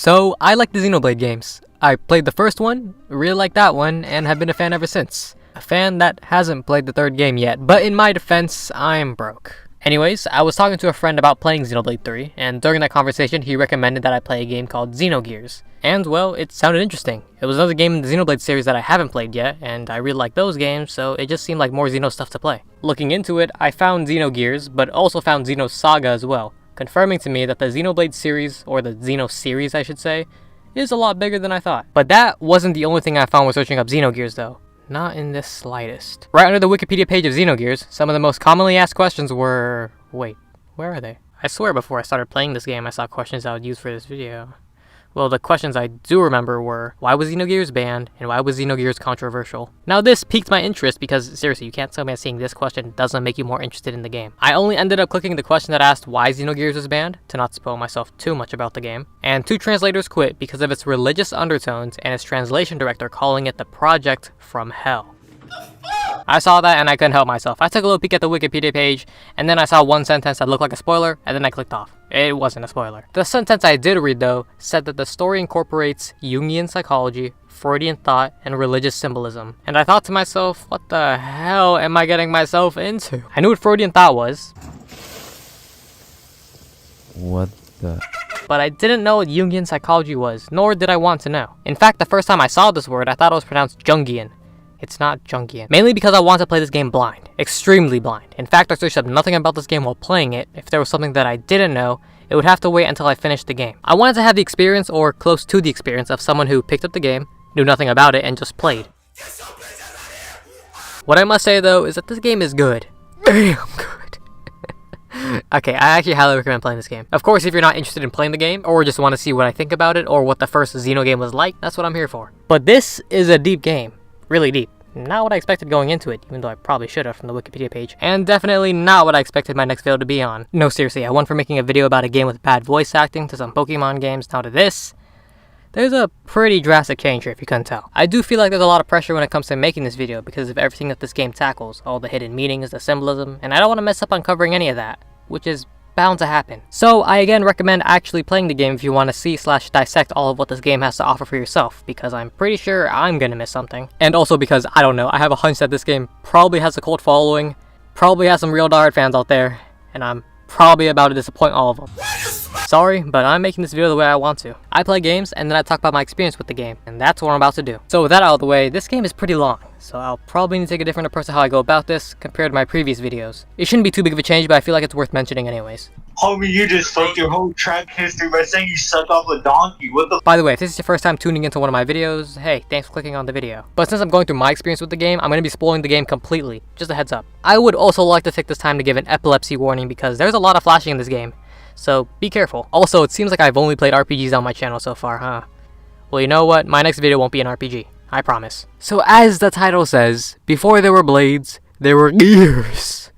So, I like the Xenoblade games. I played the first one, really liked that one, and have been a fan ever since. A fan that hasn't played the third game yet, but in my defense, I'm broke. Anyways, I was talking to a friend about playing Xenoblade 3, and during that conversation he recommended that I play a game called Xenogears. And well, it sounded interesting. It was another game in the Xenoblade series that I haven't played yet, and I really like those games, so it just seemed like more Xeno stuff to play. Looking into it, I found Xenogears, but also found Xenosaga as well, confirming to me that the Xenoblade series, or the Xeno series I should say, is a lot bigger than I thought. But that wasn't the only thing I found when searching up Xenogears though. Not in the slightest. Right under the Wikipedia page of Xenogears, some of the most commonly asked questions were... Wait, where are they? I swear before I started playing this game I saw questions I would use for this video. Well, the questions I do remember were, why was Xenogears banned, and why was Xenogears controversial? Now this piqued my interest because, seriously, you can't tell me that seeing this question doesn't make you more interested in the game. I only ended up clicking the question that asked why Xenogears was banned, to not spoil myself too much about the game, and 2 translators quit because of its religious undertones and its translation director calling it the project from hell. I saw that and I couldn't help myself. I took a little peek at the Wikipedia page, and then I saw one sentence that looked like a spoiler, and then I clicked off. It wasn't a spoiler. The sentence I did read, though, said that the story incorporates Jungian psychology, Freudian thought, and religious symbolism. And I thought to myself, what the hell am I getting myself into? I knew what Freudian thought was. What the... But I didn't know what Jungian psychology was, nor did I want to know. In fact, the first time I saw this word, I thought it was pronounced Jungian. It's not Jungian. Mainly because I want to play this game blind. Extremely blind. In fact, I searched up nothing about this game while playing it. If there was something that I didn't know, it would have to wait until I finished the game. I wanted to have the experience, or close to the experience, of someone who picked up the game, knew nothing about it, and just played. What I must say though, is that this game is good. Damn good. Okay, I actually highly recommend playing this game. Of course, if you're not interested in playing the game, or just want to see what I think about it, or what the first Xeno game was like, that's what I'm here for. But this is a deep game. Really deep. Not what I expected going into it, even though I probably should have from the Wikipedia page. And definitely not what I expected my next video to be on. No, seriously, I went from making a video about a game with bad voice acting to some Pokemon games, now to this. There's a pretty drastic change here if you couldn't tell. I do feel like there's a lot of pressure when it comes to making this video because of everything that this game tackles, all the hidden meanings, the symbolism, and I don't want to mess up uncovering any of that, which is bound to happen. So I again recommend actually playing the game if you want to see/dissect all of what this game has to offer for yourself, because I'm pretty sure I'm gonna miss something. And also because, I don't know, I have a hunch that this game probably has a cult following, probably has some real diehard fans out there, and I'm probably about to disappoint all of them. Sorry, but I'm making this video the way I want to. I play games, and then I talk about my experience with the game, and that's what I'm about to do. So with that out of the way, this game is pretty long, so I'll probably need to take a different approach to how I go about this compared to my previous videos. It shouldn't be too big of a change, but I feel like it's worth mentioning anyways. Homie, you just fucked your whole track history by saying you suck off a donkey. What the? By the way, if this is your first time tuning into one of my videos, hey, thanks for clicking on the video. But since I'm going through my experience with the game, I'm going to be spoiling the game completely. Just a heads up. I would also like to take this time to give an epilepsy warning because there's a lot of flashing in this game. So be careful. Also, it seems like I've only played RPGs on my channel so far, huh? Well, you know what? My next video won't be an RPG. I promise. So as the title says, before there were blades, there were gears.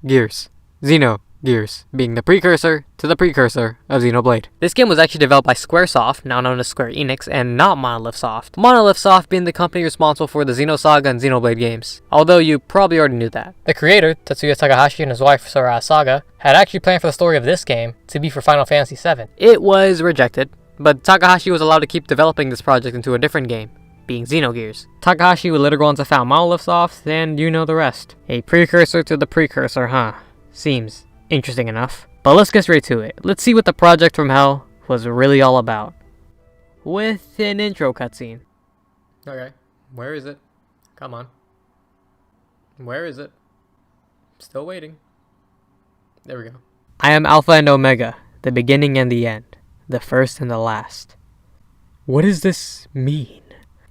Gears. Xenogears, being the precursor to the precursor of Xenoblade. This game was actually developed by Squaresoft, now known as Square Enix, and not Monolith Soft. Monolith Soft being the company responsible for the Xenosaga and Xenoblade games. Although you probably already knew that. The creator, Tetsuya Takahashi, and his wife, Sora Saga, had actually planned for the story of this game to be for Final Fantasy VII. It was rejected, but Takahashi was allowed to keep developing this project into a different game, being Xenogears. Takahashi would later go on to found Monolith Soft, and you know the rest. A precursor to the precursor, huh? Seems interesting enough. But let's get straight to it. Let's see what the project from hell was really all about. With an intro cutscene. Okay, where is it? Come on. Where is it? Still waiting. There we go. I am Alpha and Omega, the beginning and the end, the first and the last. What does this mean?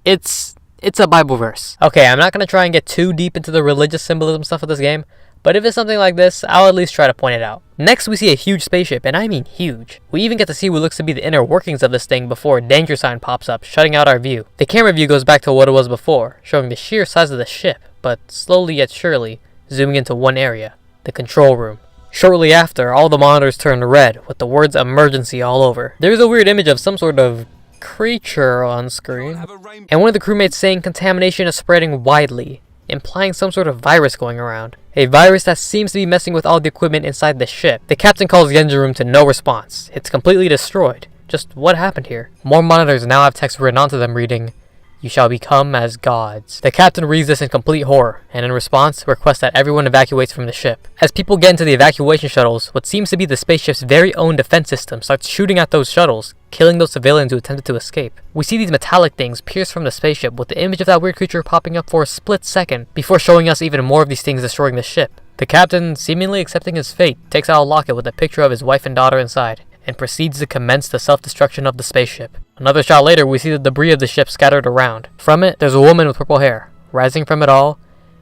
It's a Bible verse. Okay, I'm not gonna try and get too deep into the religious symbolism stuff of this game, but if it's something like this, I'll at least try to point it out. Next, we see a huge spaceship, and I mean huge. We even get to see what looks to be the inner workings of this thing before a danger sign pops up, shutting out our view. The camera view goes back to what it was before, showing the sheer size of the ship, but slowly yet surely, zooming into one area, the control room. Shortly after, all the monitors turn red, with the words emergency all over. There's a weird image of some sort of creature on screen, and one of the crewmates saying contamination is spreading widely, implying some sort of virus going around. A virus that seems to be messing with all the equipment inside the ship. The captain calls the engine room to no response. It's completely destroyed. Just what happened here? More monitors now have text written onto them reading, "You shall become as gods." The captain reads this in complete horror, and in response, requests that everyone evacuates from the ship. As people get into the evacuation shuttles, what seems to be the spaceship's very own defense system starts shooting at those shuttles, killing those civilians who attempted to escape. We see these metallic things pierce from the spaceship, with the image of that weird creature popping up for a split second, before showing us even more of these things destroying the ship. The captain, seemingly accepting his fate, takes out a locket with a picture of his wife and daughter inside, and proceeds to commence the self-destruction of the spaceship. Another shot later, we see the debris of the ship scattered around. From it, there's a woman with purple hair, rising from it all,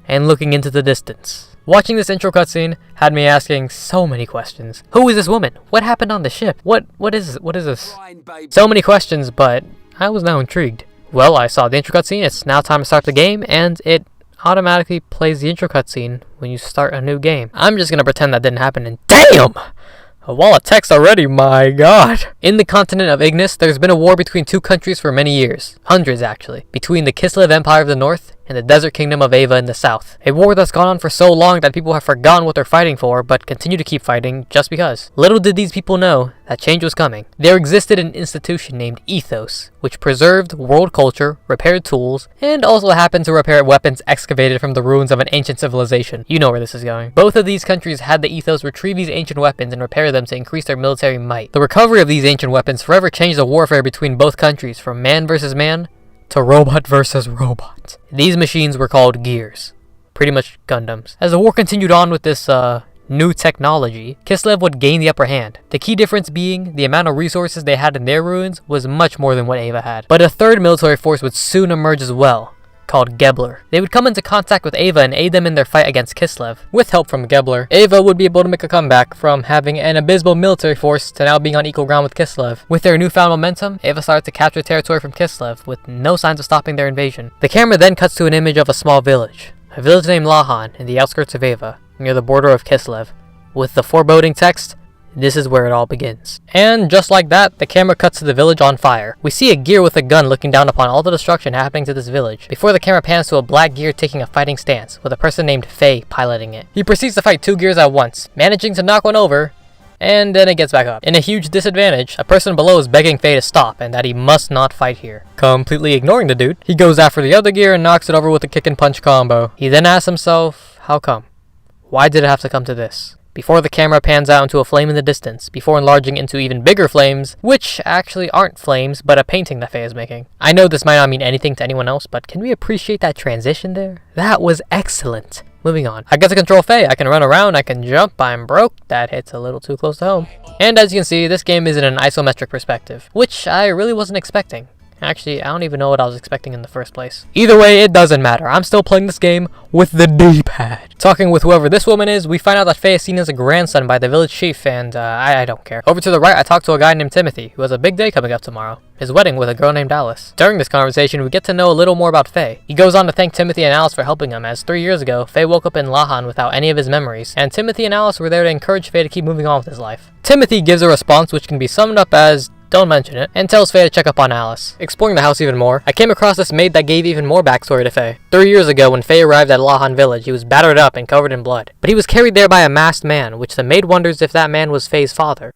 and looking into the distance. Watching this intro cutscene had me asking so many questions. Who is this woman? What happened on the ship? What is this? So many questions, but I was now intrigued. Well, I saw the intro cutscene, it's now time to start the game, and it automatically plays the intro cutscene when you start a new game. I'm just gonna pretend that didn't happen, and damn! A wall of text already, my god! In the continent of Ignis, there's been a war between two countries for many years. Hundreds, actually. Between the Kislev Empire of the north and the Desert Kingdom of Ava in the south. A war that's gone on for so long that people have forgotten what they're fighting for, but continue to keep fighting just because. Little did these people know that change was coming. There existed an institution named Ethos, which preserved world culture, repaired tools, and also happened to repair weapons excavated from the ruins of an ancient civilization. You know where this is going. Both of these countries had the Ethos retrieve these ancient weapons and repair them to increase their military might. The recovery of these ancient weapons forever changed the warfare between both countries, from man versus man to robot versus robot. These machines were called gears. Pretty much Gundams. As the war continued on with this, new technology, Kislev would gain the upper hand. The key difference being the amount of resources they had in their ruins was much more than what Ava had. But a third military force would soon emerge as well, called Gebler. They would come into contact with Ava and aid them in their fight against Kislev. With help from Gebler, Ava would be able to make a comeback from having an abysmal military force to now being on equal ground with Kislev. With their newfound momentum, Ava started to capture territory from Kislev with no signs of stopping their invasion. The camera then cuts to an image of a small village. A village named Lahan in the outskirts of Ava, near the border of Kislev. With the foreboding text, "This is where it all begins." And just like that, the camera cuts to the village on fire. We see a gear with a gun looking down upon all the destruction happening to this village, before the camera pans to a black gear taking a fighting stance, with a person named Faye piloting it. He proceeds to fight two gears at once, managing to knock one over, and then it gets back up. In a huge disadvantage, a person below is begging Faye to stop, and that he must not fight here. Completely ignoring the dude, he goes after the other gear and knocks it over with a kick and punch combo. He then asks himself, how come? Why did it have to come to this? Before the camera pans out into a flame in the distance, before enlarging into even bigger flames, which actually aren't flames, but a painting that Faye is making. I know this might not mean anything to anyone else, but can we appreciate that transition there? That was excellent. Moving on. I get to control Faye. I can run around, I can jump, I'm broke. That hits a little too close to home. And as you can see, this game is in an isometric perspective, which I really wasn't expecting. Actually, I don't even know what I was expecting in the first place. Either way, it doesn't matter. I'm still playing this game with the D-pad. Talking with whoever this woman is, we find out that Faye is seen as a grandson by the village chief, and I don't care. Over to the right, I talk to a guy named Timothy, who has a big day coming up tomorrow. His wedding with a girl named Alice. During this conversation, we get to know a little more about Faye. He goes on to thank Timothy and Alice for helping him, as 3 years ago, Faye woke up in Lahan without any of his memories, and Timothy and Alice were there to encourage Faye to keep moving on with his life. Timothy gives a response which can be summed up as, "Don't mention it," and tells Faye to check up on Alice. Exploring the house even more, I came across this maid that gave even more backstory to Faye. 3 years ago, when Faye arrived at Lahan village, he was battered up and covered in blood. But he was carried there by a masked man, which the maid wonders if that man was Faye's father.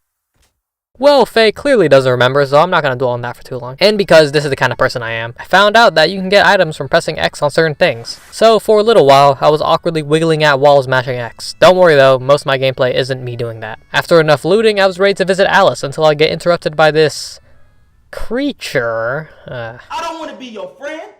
Well, Faye clearly doesn't remember, so I'm not going to dwell on that for too long. And because this is the kind of person I am, I found out that you can get items from pressing X on certain things. So for a little while, I was awkwardly wiggling at walls mashing X. Don't worry though, most of my gameplay isn't me doing that. After enough looting, I was ready to visit Alice until I get interrupted by this creature. I don't want to be your friend.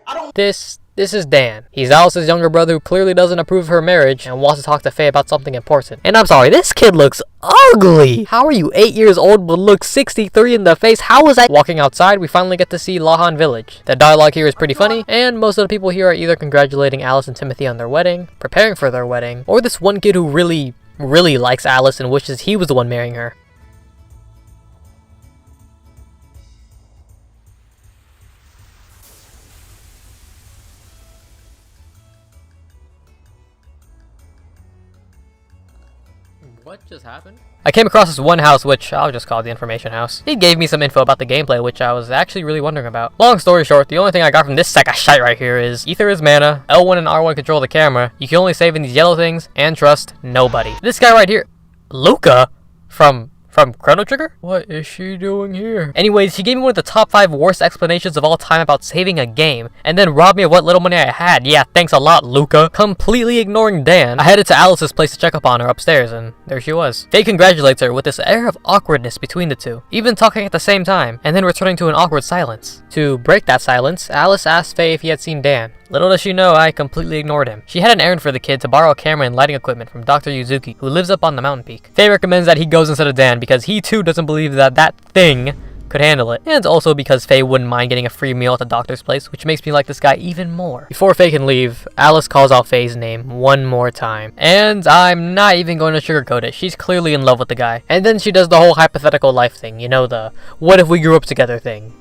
This is Dan. He's Alice's younger brother who clearly doesn't approve of her marriage and wants to talk to Faye about something important. And I'm sorry, this kid looks ugly! How are you 8 years old but look 63 in the face? How is that? Walking outside, we finally get to see Lahan village. The dialogue here is pretty funny, and most of the people here are either congratulating Alice and Timothy on their wedding, preparing for their wedding, or this one kid who really likes Alice and wishes he was the one marrying her. What just happened? I came across this one house, which I'll just call the information house. He gave me some info about the gameplay, which I was actually really wondering about. Long story short, the only thing I got from this sack of shite right here is Ether is mana, L1 and R1 control the camera, you can only save in these yellow things, and trust nobody. This guy right here, Luca, from From Chrono Trigger? What is she doing here? Anyways, she gave me one of the top 5 worst explanations of all time about saving a game, and then robbed me of what little money I had. Yeah, thanks a lot, Luca. Completely ignoring Dan, I headed to Alice's place to check up on her upstairs, and there she was. Faye congratulates her with this air of awkwardness between the two, even talking at the same time, and then returning to an awkward silence. To break that silence, Alice asked Faye if he had seen Dan. Little does she know, I completely ignored him. She had an errand for the kid to borrow a camera and lighting equipment from Dr. Yuzuki, who lives up on the mountain peak. Faye recommends that he goes instead of Dan because he too doesn't believe that thing could handle it, and also because Faye wouldn't mind getting a free meal at the doctor's place, which makes me like this guy even more. Before Faye can leave, Alice calls out Faye's name one more time, and I'm not even going to sugarcoat it, she's clearly in love with the guy. And then she does the whole hypothetical life thing, you know, the what if we grew up together thing.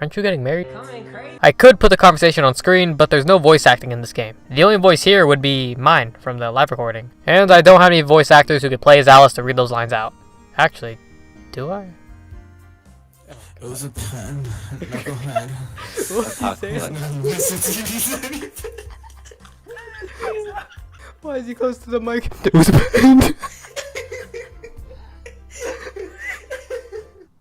Aren't you getting married? I could put the conversation on screen, but there's no voice acting in this game. The only voice here would be mine from the live recording, and I don't have any voice actors who could play as Alice to read those lines out. Actually, do I? It was a pen. Knucklehead. Why is he close to the mic? It was a pen.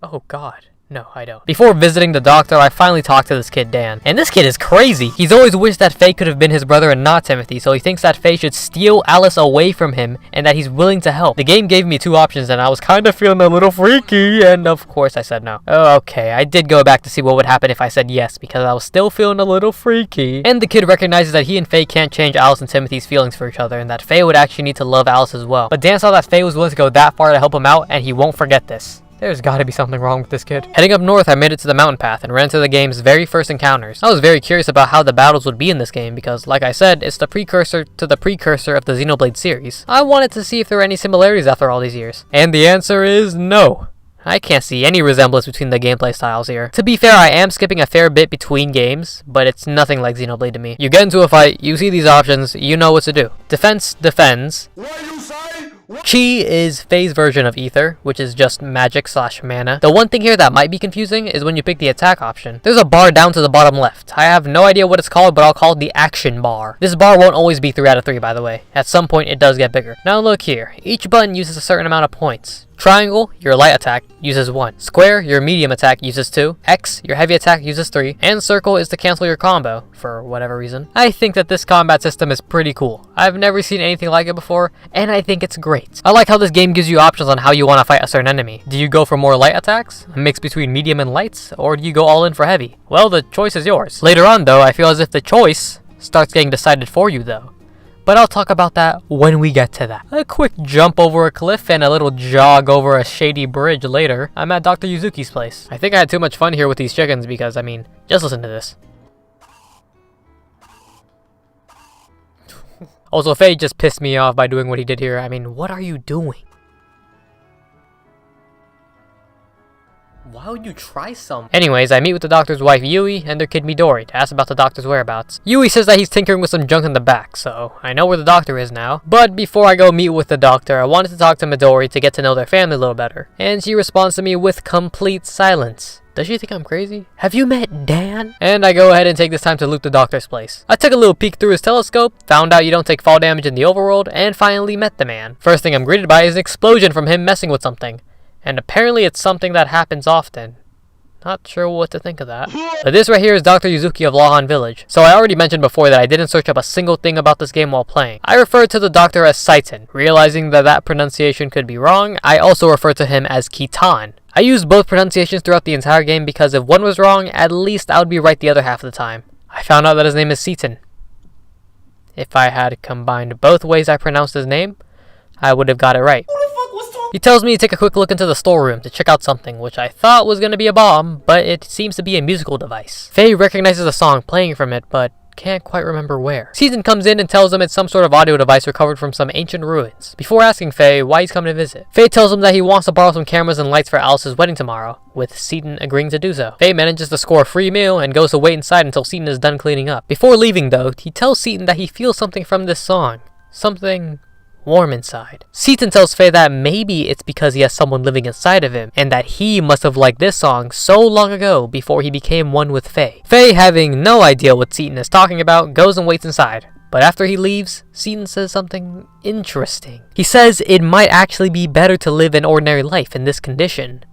Oh god. No, I don't. Before visiting the doctor, I finally talked to this kid, Dan. And this kid is crazy. He's always wished that Faye could have been his brother and not Timothy, so he thinks that Faye should steal Alice away from him and that he's willing to help. The game gave me 2 options and I was kind of feeling a little freaky, and of course I said no. Oh, okay, I did go back to see what would happen if I said yes because I was still feeling a little freaky. And the kid recognizes that he and Faye can't change Alice and Timothy's feelings for each other and that Faye would actually need to love Alice as well. But Dan saw that Faye was willing to go that far to help him out and he won't forget this. There's gotta be something wrong with this kid. Heading up north, I made it to the mountain path and ran into the game's very first encounters. I was very curious about how the battles would be in this game because, like I said, it's the precursor to the precursor of the Xenoblade series. I wanted to see if there were any similarities after all these years. And the answer is no. I can't see any resemblance between the gameplay styles here. To be fair, I am skipping a fair bit between games, but it's nothing like Xenoblade to me. You get into a fight, you see these options, you know what to do. Defense defends. Chi is Faye's version of Ether, which is just magic / mana. The one thing here that might be confusing is when you pick the attack option. There's a bar down to the bottom left. I have no idea what it's called, but I'll call it the action bar. This bar won't always be 3 out of 3, by the way. At some point, it does get bigger. Now look here. Each button uses a certain amount of points. Triangle, your light attack, uses 1. Square, your medium attack, uses 2. X, your heavy attack, uses 3. And circle is to cancel your combo, for whatever reason. I think that this combat system is pretty cool. I've never seen anything like it before, and I think it's great. I like how this game gives you options on how you want to fight a certain enemy. Do you go for more light attacks, a mix between medium and lights, or do you go all in for heavy? Well, the choice is yours. Later on, though, I feel as if the choice starts getting decided for you, though. But I'll talk about that when we get to that. A quick jump over a cliff and a little jog over a shady bridge later, I'm at Dr. Yuzuki's place. I think I had too much fun here with these chickens because, I mean, just listen to this. Also, Faye just pissed me off by doing what he did here. I mean, what are you doing? Why would you try some? Anyways, I meet with the doctor's wife Yui and their kid Midori to ask about the doctor's whereabouts. Yui says that he's tinkering with some junk in the back, so I know where the doctor is now. But before I go meet with the doctor, I wanted to talk to Midori to get to know their family a little better. And she responds to me with complete silence. Does she think I'm crazy? Have you met Dan? And I go ahead and take this time to loot the doctor's place. I took a little peek through his telescope, found out you don't take fall damage in the overworld, and finally met the man. First thing I'm greeted by is an explosion from him messing with something. And apparently it's something that happens often. Not sure what to think of that. But this right here is Dr. Yuzuki of Lahan Village. So I already mentioned before that I didn't search up a single thing about this game while playing. I referred to the doctor as Saitan. Realizing that pronunciation could be wrong, I also referred to him as Kitan. I used both pronunciations throughout the entire game because if one was wrong, at least I would be right the other half of the time. I found out that his name is Satan. If I had combined both ways I pronounced his name, I would have got it right. He tells me to take a quick look into the storeroom to check out something, which I thought was going to be a bomb, but it seems to be a musical device. Faye recognizes a song playing from it, but can't quite remember where. Seaton comes in and tells him it's some sort of audio device recovered from some ancient ruins, before asking Faye why he's coming to visit. Faye tells him that he wants to borrow some cameras and lights for Alice's wedding tomorrow, with Seaton agreeing to do so. Faye manages to score a free meal and goes to wait inside until Seaton is done cleaning up. Before leaving though, he tells Seaton that he feels something from this song. Something warm inside. Seaton tells Faye that maybe it's because he has someone living inside of him, and that he must have liked this song so long ago before he became one with Faye. Faye, having no idea what Seaton is talking about, goes and waits inside. But after he leaves, Seaton says something interesting. He says it might actually be better to live an ordinary life in this condition,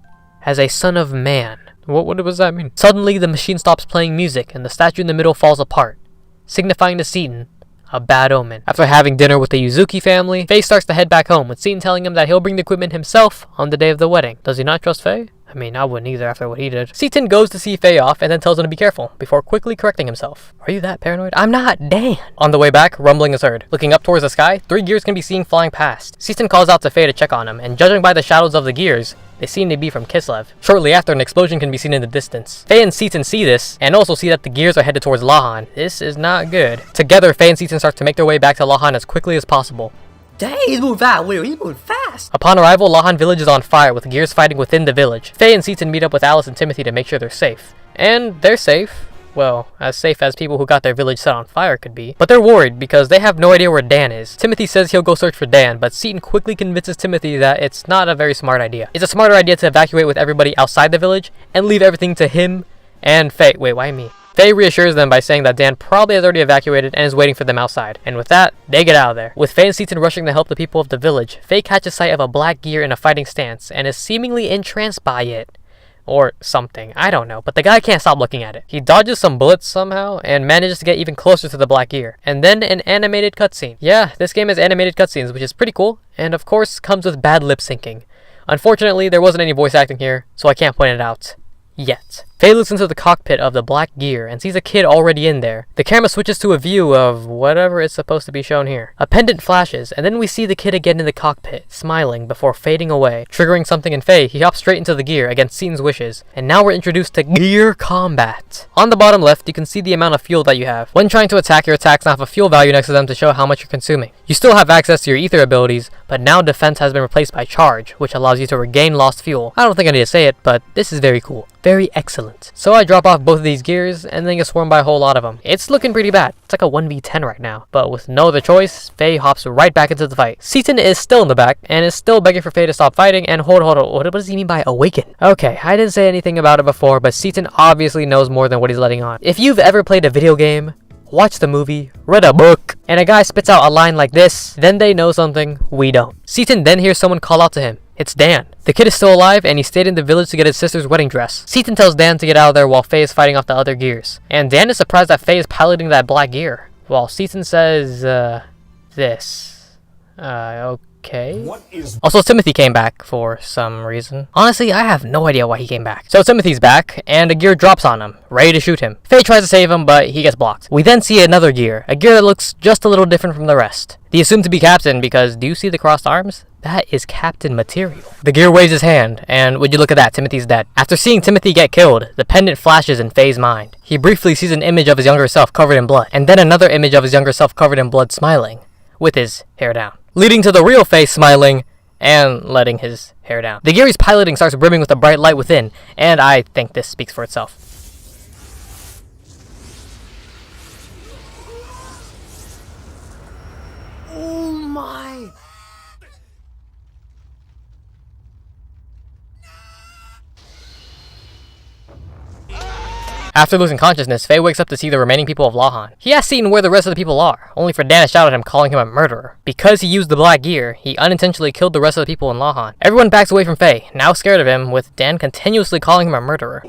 as a son of man. What does that mean? Suddenly, the machine stops playing music, and the statue in the middle falls apart, signifying to Seaton a bad omen. After having dinner with the Yuzuki family, Faye starts to head back home, with Seaton telling him that he'll bring the equipment himself on the day of the wedding. Does he not trust Faye? I mean, I wouldn't either after what he did. Seaton goes to see Faye off and then tells him to be careful, before quickly correcting himself. Are you that paranoid? I'm not, Dan! On the way back, rumbling is heard. Looking up towards the sky, 3 gears can be seen flying past. Seaton calls out to Faye to check on him, and judging by the shadows of the gears, they seem to be from Kislev. Shortly after, an explosion can be seen in the distance. Faye and Seaton see this, and also see that the gears are headed towards Lahan. This is not good. Together, Faye and Seaton start to make their way back to Lahan as quickly as possible. Dang, he's moving fast. Wait, he's moving fast. Upon arrival, Lahan village is on fire, with gears fighting within the village. Faye and Seaton meet up with Alice and Timothy to make sure they're safe. And they're safe. Well, as safe as people who got their village set on fire could be. But they're worried because they have no idea where Dan is. Timothy says he'll go search for Dan, but Seaton quickly convinces Timothy that it's not a very smart idea. It's a smarter idea to evacuate with everybody outside the village and leave everything to him and Faye. Wait, why me? Faye reassures them by saying that Dan probably has already evacuated and is waiting for them outside. And with that, they get out of there. With Faye and Seaton rushing to help the people of the village, Faye catches sight of a black gear in a fighting stance and is seemingly entranced by it. Or something, I don't know, but the guy can't stop looking at it. He dodges some bullets somehow and manages to get even closer to the black gear. And then an animated cutscene. Yeah, this game has animated cutscenes, which is pretty cool, and of course comes with bad lip syncing. Unfortunately, there wasn't any voice acting here, so I can't point it out. Yet. Faye looks into the cockpit of the black gear and sees a kid already in there. The camera switches to a view of whatever is supposed to be shown here. A pendant flashes, and then we see the kid again in the cockpit, smiling before fading away. Triggering something in Faye, he hops straight into the gear against Seaton's wishes. And now we're introduced to gear combat. On the bottom left, you can see the amount of fuel that you have. When trying to attack, your attacks now have a fuel value next to them to show how much you're consuming. You still have access to your ether abilities, but now defense has been replaced by charge, which allows you to regain lost fuel. I don't think I need to say it, but this is very cool. Very excellent. So I drop off both of these gears and then get swarmed by a whole lot of them. It's looking pretty bad. It's like a 1v10 right now. But with no other choice, Faye hops right back into the fight. Seaton is still in the back and is still begging for Faye to stop fighting and hold on. What does he mean by awaken? Okay, I didn't say anything about it before, but Seaton obviously knows more than what he's letting on. If you've ever played a video game, watched the movie, read a book, and a guy spits out a line like this, then they know something we don't. Seaton then hears someone call out to him. It's Dan. The kid is still alive, and he stayed in the village to get his sister's wedding dress. Seaton tells Dan to get out of there while Faye is fighting off the other gears. And Dan is surprised that Faye is piloting that black gear. While Seaton says, okay. Also, Timothy came back for some reason. Honestly, I have no idea why he came back. So Timothy's back, and a gear drops on him, ready to shoot him. Faye tries to save him, but he gets blocked. We then see another gear, a gear that looks just a little different from the rest. The assumed to be Captain, because do you see the crossed arms? That is Captain material. The gear waves his hand, and would you look at that, Timothy's dead. After seeing Timothy get killed, the pendant flashes in Faye's mind. He briefly sees an image of his younger self covered in blood, and then another image of his younger self covered in blood smiling, with his hair down. Leading to the real Faye smiling, and letting his hair down. The gear he's piloting starts brimming with a bright light within, and I think this speaks for itself. Oh my. After losing consciousness, Faye wakes up to see the remaining people of Lahan. He asks Seaton where the rest of the people are, only for Dan to shout at him calling him a murderer. Because he used the black gear, he unintentionally killed the rest of the people in Lahan. Everyone backs away from Faye, now scared of him, with Dan continuously calling him a murderer.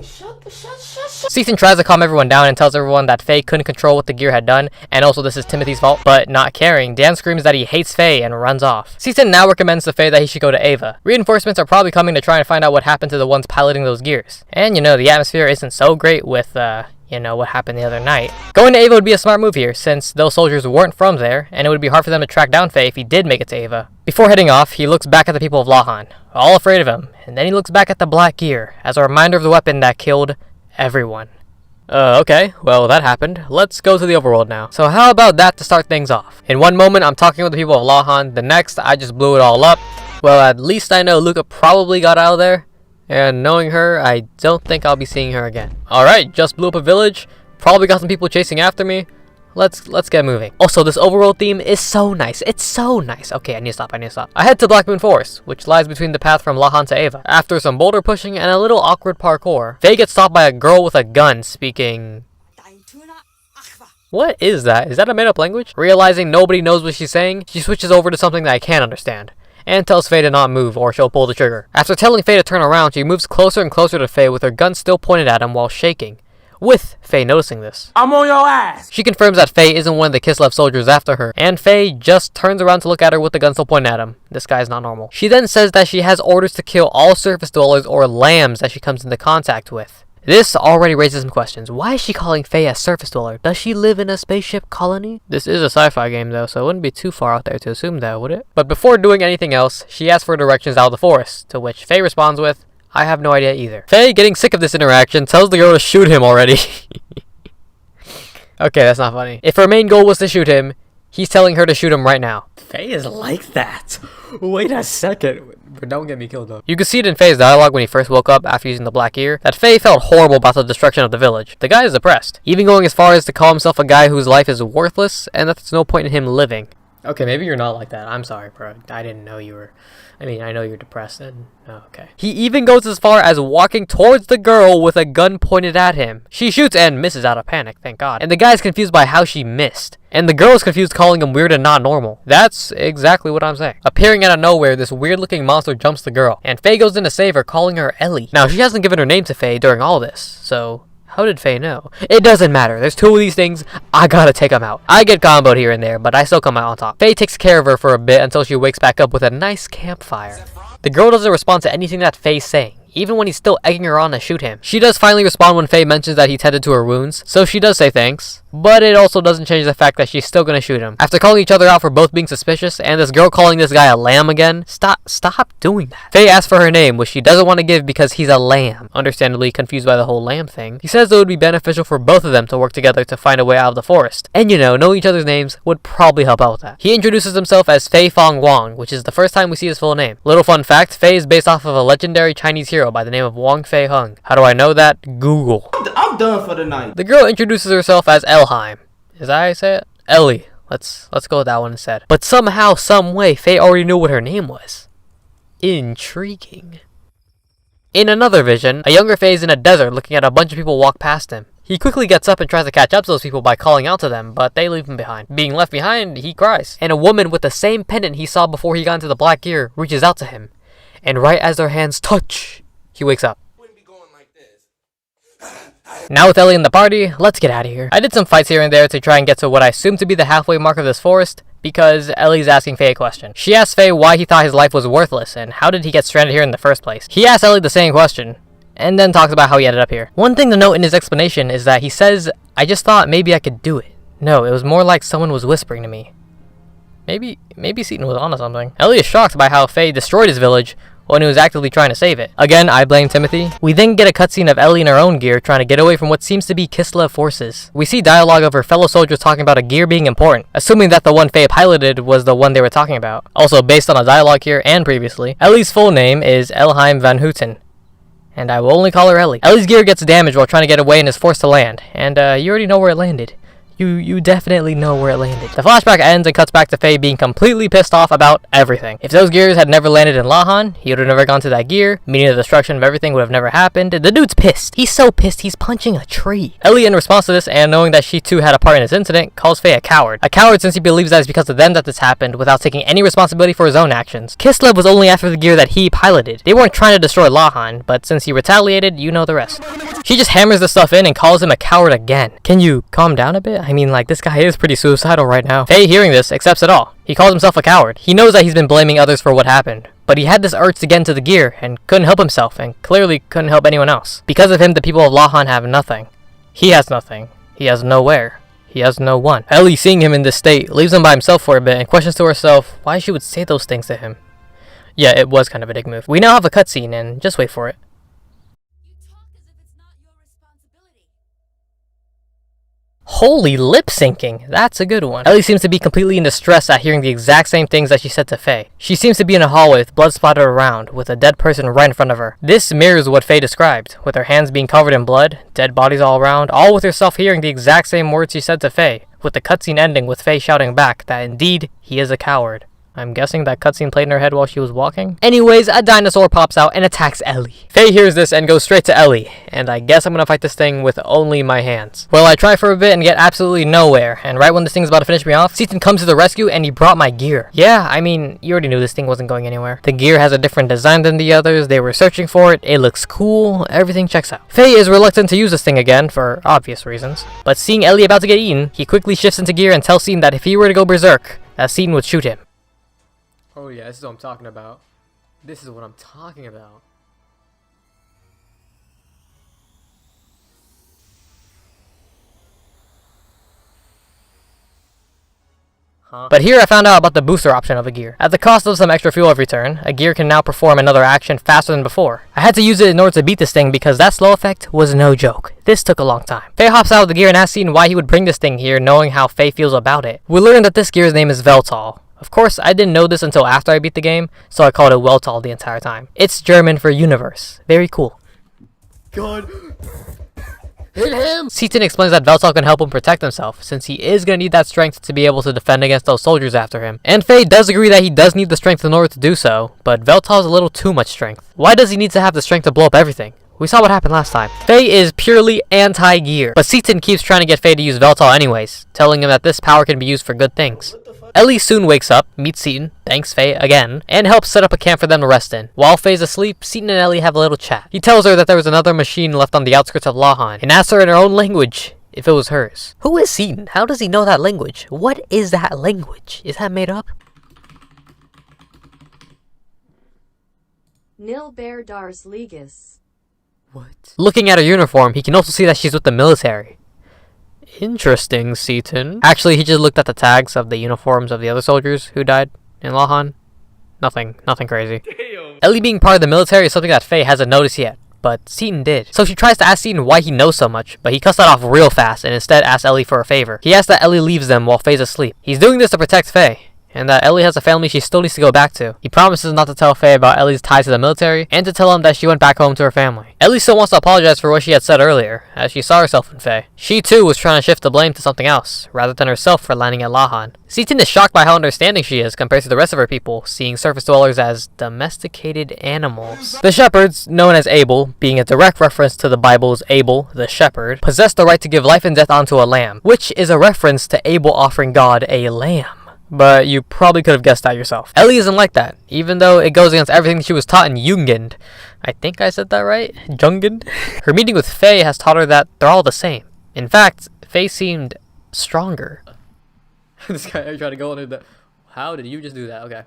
Seaton tries to calm everyone down and tells everyone that Faye couldn't control what the gear had done, and also this is Timothy's fault, but not caring, Dan screams that he hates Faye and runs off. Seaton now recommends to Faye that he should go to Ava. Reinforcements are probably coming to try and find out what happened to the ones piloting those gears. And you know, the atmosphere isn't so great with, what happened the other night. Going to Ava would be a smart move here, since those soldiers weren't from there, and it would be hard for them to track down Faye if he did make it to Ava. Before heading off, he looks back at the people of Lahan, all afraid of him, and then he looks back at the black gear, as a reminder of the weapon that killed everyone. Okay, well that happened. Let's go to the overworld now. So how about that to start things off? In one moment, I'm talking with the people of Lahan, the next, I just blew it all up. Well, at least I know Luca probably got out of there. And knowing her, I don't think I'll be seeing her again. Alright, just blew up a village. Probably got some people chasing after me. Let's get moving. Also, this overworld theme is so nice. It's so nice. Okay, I need to stop. I head to Black Moon Forest, which lies between the path from Lahan to Ava. After some boulder pushing and a little awkward parkour, Faye gets stopped by a girl with a gun speaking What is that? Is that a made-up language? Realizing nobody knows what she's saying, she switches over to something that I can't understand, and tells Faye to not move or she'll pull the trigger. After telling Faye to turn around, she moves closer and closer to Faye with her gun still pointed at him while shaking, with Faye noticing this. I'm on your ass. She confirms that Faye isn't one of the Kislev soldiers after her, and Faye just turns around to look at her with the gun still pointed at him. This guy's not normal. She then says that she has orders to kill all surface dwellers or lambs that she comes into contact with. This already raises some questions. Why is she calling Faye a surface dweller? Does she live in a spaceship colony? This is a sci-fi game though, so it wouldn't be too far out there to assume that, would it? But before doing anything else, she asks for directions out of the forest, to which Faye responds with, I have no idea either. Faye, getting sick of this interaction, tells the girl to shoot him already. Okay, that's not funny. If her main goal was to shoot him, he's telling her to shoot him right now. Faye is like that. Wait a second. Don't get me killed though. You can see it in Faye's dialogue when he first woke up after using the black ear, that Faye felt horrible about the destruction of the village. The guy is depressed, even going as far as to call himself a guy whose life is worthless and that there's no point in him living. Okay, maybe you're not like that. I'm sorry, bro. I didn't know you were... I mean, I know you're depressed and... Oh, okay. He even goes as far as walking towards the girl with a gun pointed at him. She shoots and misses out of panic, thank God. And the guy's confused by how she missed. And the girl's confused, calling him weird and not normal. That's exactly what I'm saying. Appearing out of nowhere, this weird-looking monster jumps the girl. And Faye goes in to save her, calling her Elly. Now, she hasn't given her name to Faye during all this, so... How did Faye know? It doesn't matter. There's two of these things. I gotta take them out. I get comboed here and there, but I still come out on top. Faye takes care of her for a bit until she wakes back up with a nice campfire. The girl doesn't respond to anything that Faye's saying, even when he's still egging her on to shoot him. She does finally respond when Faye mentions that he tended to her wounds, so she does say thanks. But it also doesn't change the fact that she's still gonna shoot him. After calling each other out for both being suspicious, and this girl calling this guy a lamb again, stop doing that. Faye asks for her name, which she doesn't want to give because he's a lamb. Understandably confused by the whole lamb thing. He says it would be beneficial for both of them to work together to find a way out of the forest. And you know, knowing each other's names would probably help out with that. He introduces himself as Fei Fong Wong, which is the first time we see his full name. Little fun fact, Fei is based off of a legendary Chinese hero by the name of Wong Fei Hung. How do I know that? Google. I'm done for the night. The girl introduces herself as Elheim. Is that how you say it? Elly. Let's go with that one instead. But somehow, some way, Faye already knew what her name was. Intriguing. In another vision, a younger Faye is in a desert looking at a bunch of people walk past him. He quickly gets up and tries to catch up to those people by calling out to them, but they leave him behind. Being left behind, he cries. And a woman with the same pendant he saw before he got into the black gear reaches out to him. And right as their hands touch, he wakes up. Now with Elly in the party, let's get out of here. I did some fights here and there to try and get to what I assume to be the halfway mark of this forest, because Elly's asking Faye a question. She asks Faye why he thought his life was worthless, and how did he get stranded here in the first place. He asks Elly the same question, and then talks about how he ended up here. One thing to note in his explanation is that he says, I just thought maybe I could do it. No, it was more like someone was whispering to me. Maybe Seaton was onto something. Elly is shocked by how Faye destroyed his village when he was actively trying to save it. Again, I blame Timothy. We then get a cutscene of Elly in her own gear trying to get away from what seems to be Kislev forces. We see dialogue of her fellow soldiers talking about a gear being important, assuming that the one Faye piloted was the one they were talking about. Also, based on a dialogue here and previously, Elly's full name is Elheim van Houten, and I will only call her Elly. Elly's gear gets damaged while trying to get away and is forced to land, and you already know where it landed. You definitely know where it landed. The flashback ends and cuts back to Faye being completely pissed off about everything. If those gears had never landed in Lahan, he would have never gone to that gear, meaning the destruction of everything would have never happened. The dude's pissed. He's so pissed he's punching a tree. Elly, in response to this, and knowing that she too had a part in this incident, calls Faye a coward. A coward since he believes that it's because of them that this happened, without taking any responsibility for his own actions. Kislev was only after the gear that he piloted. They weren't trying to destroy Lahan, but since he retaliated, you know the rest. She just hammers the stuff in and calls him a coward again. Can you calm down a bit? I mean, like, this guy is pretty suicidal right now. Faye, hearing this, accepts it all. He calls himself a coward. He knows that he's been blaming others for what happened, but he had this urge to get into the gear and couldn't help himself, and clearly couldn't help anyone else. Because of him, the people of Lahan have nothing. He has nothing. He has nowhere. He has no one. Elly, seeing him in this state, leaves him by himself for a bit and questions to herself why she would say those things to him. Yeah, it was kind of a dick move. We now have a cutscene, and just wait for it. Holy lip syncing, that's a good one. Elly seems to be completely in distress at hearing the exact same things that she said to Faye. She seems to be in a hallway with blood splattered around, with a dead person right in front of her. This mirrors what Faye described, with her hands being covered in blood, dead bodies all around, all with herself hearing the exact same words she said to Faye, with the cutscene ending with Faye shouting back that indeed, he is a coward. I'm guessing that cutscene played in her head while she was walking. Anyways, a dinosaur pops out and attacks Elly. Faye hears this and goes straight to Elly, and I guess I'm gonna fight this thing with only my hands. Well, I try for a bit and get absolutely nowhere, and right when this thing's about to finish me off, Seaton comes to the rescue and he brought my gear. Yeah, I mean, you already knew this thing wasn't going anywhere. The gear has a different design than the others, they were searching for it, it looks cool, everything checks out. Faye is reluctant to use this thing again, for obvious reasons, but seeing Elly about to get eaten, he quickly shifts into gear and tells Seaton that if he were to go berserk, that Seaton would shoot him. Oh yeah, this is what I'm talking about. This is what I'm talking about. But here I found out about the booster option of a gear. At the cost of some extra fuel every turn, a gear can now perform another action faster than before. I had to use it in order to beat this thing because that slow effect was no joke. This took a long time. Faye hops out of the gear and asks Seaton why he would bring this thing here, knowing how Faye feels about it. We learned that this gear's name is Veltal. Of course, I didn't know this until after I beat the game, so I called it Weltal the entire time. It's German for universe. Very cool. God. Hit him! Seaton explains that Veltal can help him protect himself, since he is going to need that strength to be able to defend against those soldiers after him. And Faye does agree that he does need the strength in order to do so, but Veltal has a little too much strength. Why does he need to have the strength to blow up everything? We saw what happened last time. Faye is purely anti-gear, but Seaton keeps trying to get Faye to use Veltal anyways, telling him that this power can be used for good things. Elly soon wakes up, meets Seaton, thanks Faye again, and helps set up a camp for them to rest in. While Faye's asleep, Seaton and Elly have a little chat. He tells her that there was another machine left on the outskirts of Lahan, and asks her in her own language if it was hers. Who is Seaton? How does he know that language? What is that language? Is that made up? Nil bear dars legis. What? Looking at her uniform, he can also see that she's with the military. Interesting, Seaton. Actually, he just looked at the tags of the uniforms of the other soldiers who died in Lahan. Nothing crazy. Damn. Elly being part of the military is something that Faye hasn't noticed yet, but Seaton did. So she tries to ask Seaton why he knows so much, but he cuts that off real fast and instead asks Elly for a favor. He asks that Elly leaves them while Faye's asleep. He's doing this to protect Faye, and that Elly has a family she still needs to go back to. He promises not to tell Faye about Elly's ties to the military, and to tell him that she went back home to her family. Elly still wants to apologize for what she had said earlier, as she saw herself in Faye. She too was trying to shift the blame to something else, rather than herself for landing at Lahan. Seaton is shocked by how understanding she is compared to the rest of her people, seeing surface dwellers as domesticated animals. The shepherds, known as Abel, being a direct reference to the Bible's Abel, the shepherd, possess the right to give life and death onto a lamb, which is a reference to Abel offering God a lamb. But you probably could have guessed that yourself. Elly isn't like that, even though it goes against everything she was taught in Jugend. I think I said that right? Jugend? Her meeting with Faye has taught her that they're all the same. In fact, Faye seemed stronger. This guy tried to go under the... How did you just do that? Okay.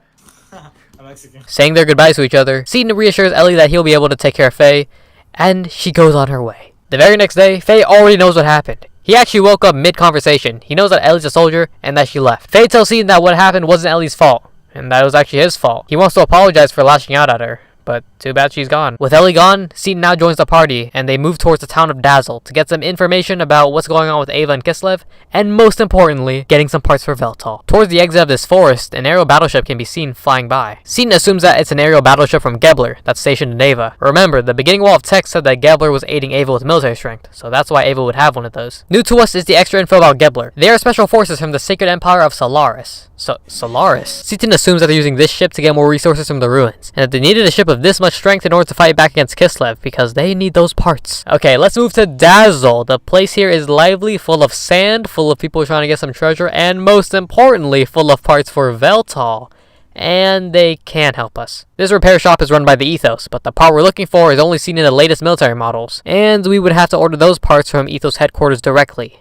I'm Mexican. Saying their goodbyes to each other, Seaton reassures Elly that he'll be able to take care of Faye, and she goes on her way. The very next day, Faye already knows what happened. He actually woke up mid-conversation. He knows that Elly's a soldier and that she left. Faye tells Seaton that what happened wasn't Elly's fault, and that it was actually his fault. He wants to apologize for lashing out at her, but too bad she's gone. With Elly gone, Seaton now joins the party, and they move towards the town of Dazil to get some information about what's going on with Ava and Kislev, and most importantly, getting some parts for Veltal. Towards the exit of this forest, an aerial battleship can be seen flying by. Seaton assumes that it's an aerial battleship from Gebler that's stationed in Ava. Remember, the beginning wall of text said that Gebler was aiding Ava with military strength, so that's why Ava would have one of those. New to us is the extra info about Gebler. They are special forces from the Sacred Empire of Solaris. Solaris? Seaton assumes that they're using this ship to get more resources from the ruins, and that they needed a ship of this much strength in order to fight back against Kislev, because they need those parts. Okay, let's move to Dazil. The place here is lively, full of sand, full of people trying to get some treasure, and most importantly, full of parts for Veltal. And they can't help us. This repair shop is run by the Ethos, but the part we're looking for is only seen in the latest military models, and we would have to order those parts from Ethos headquarters directly.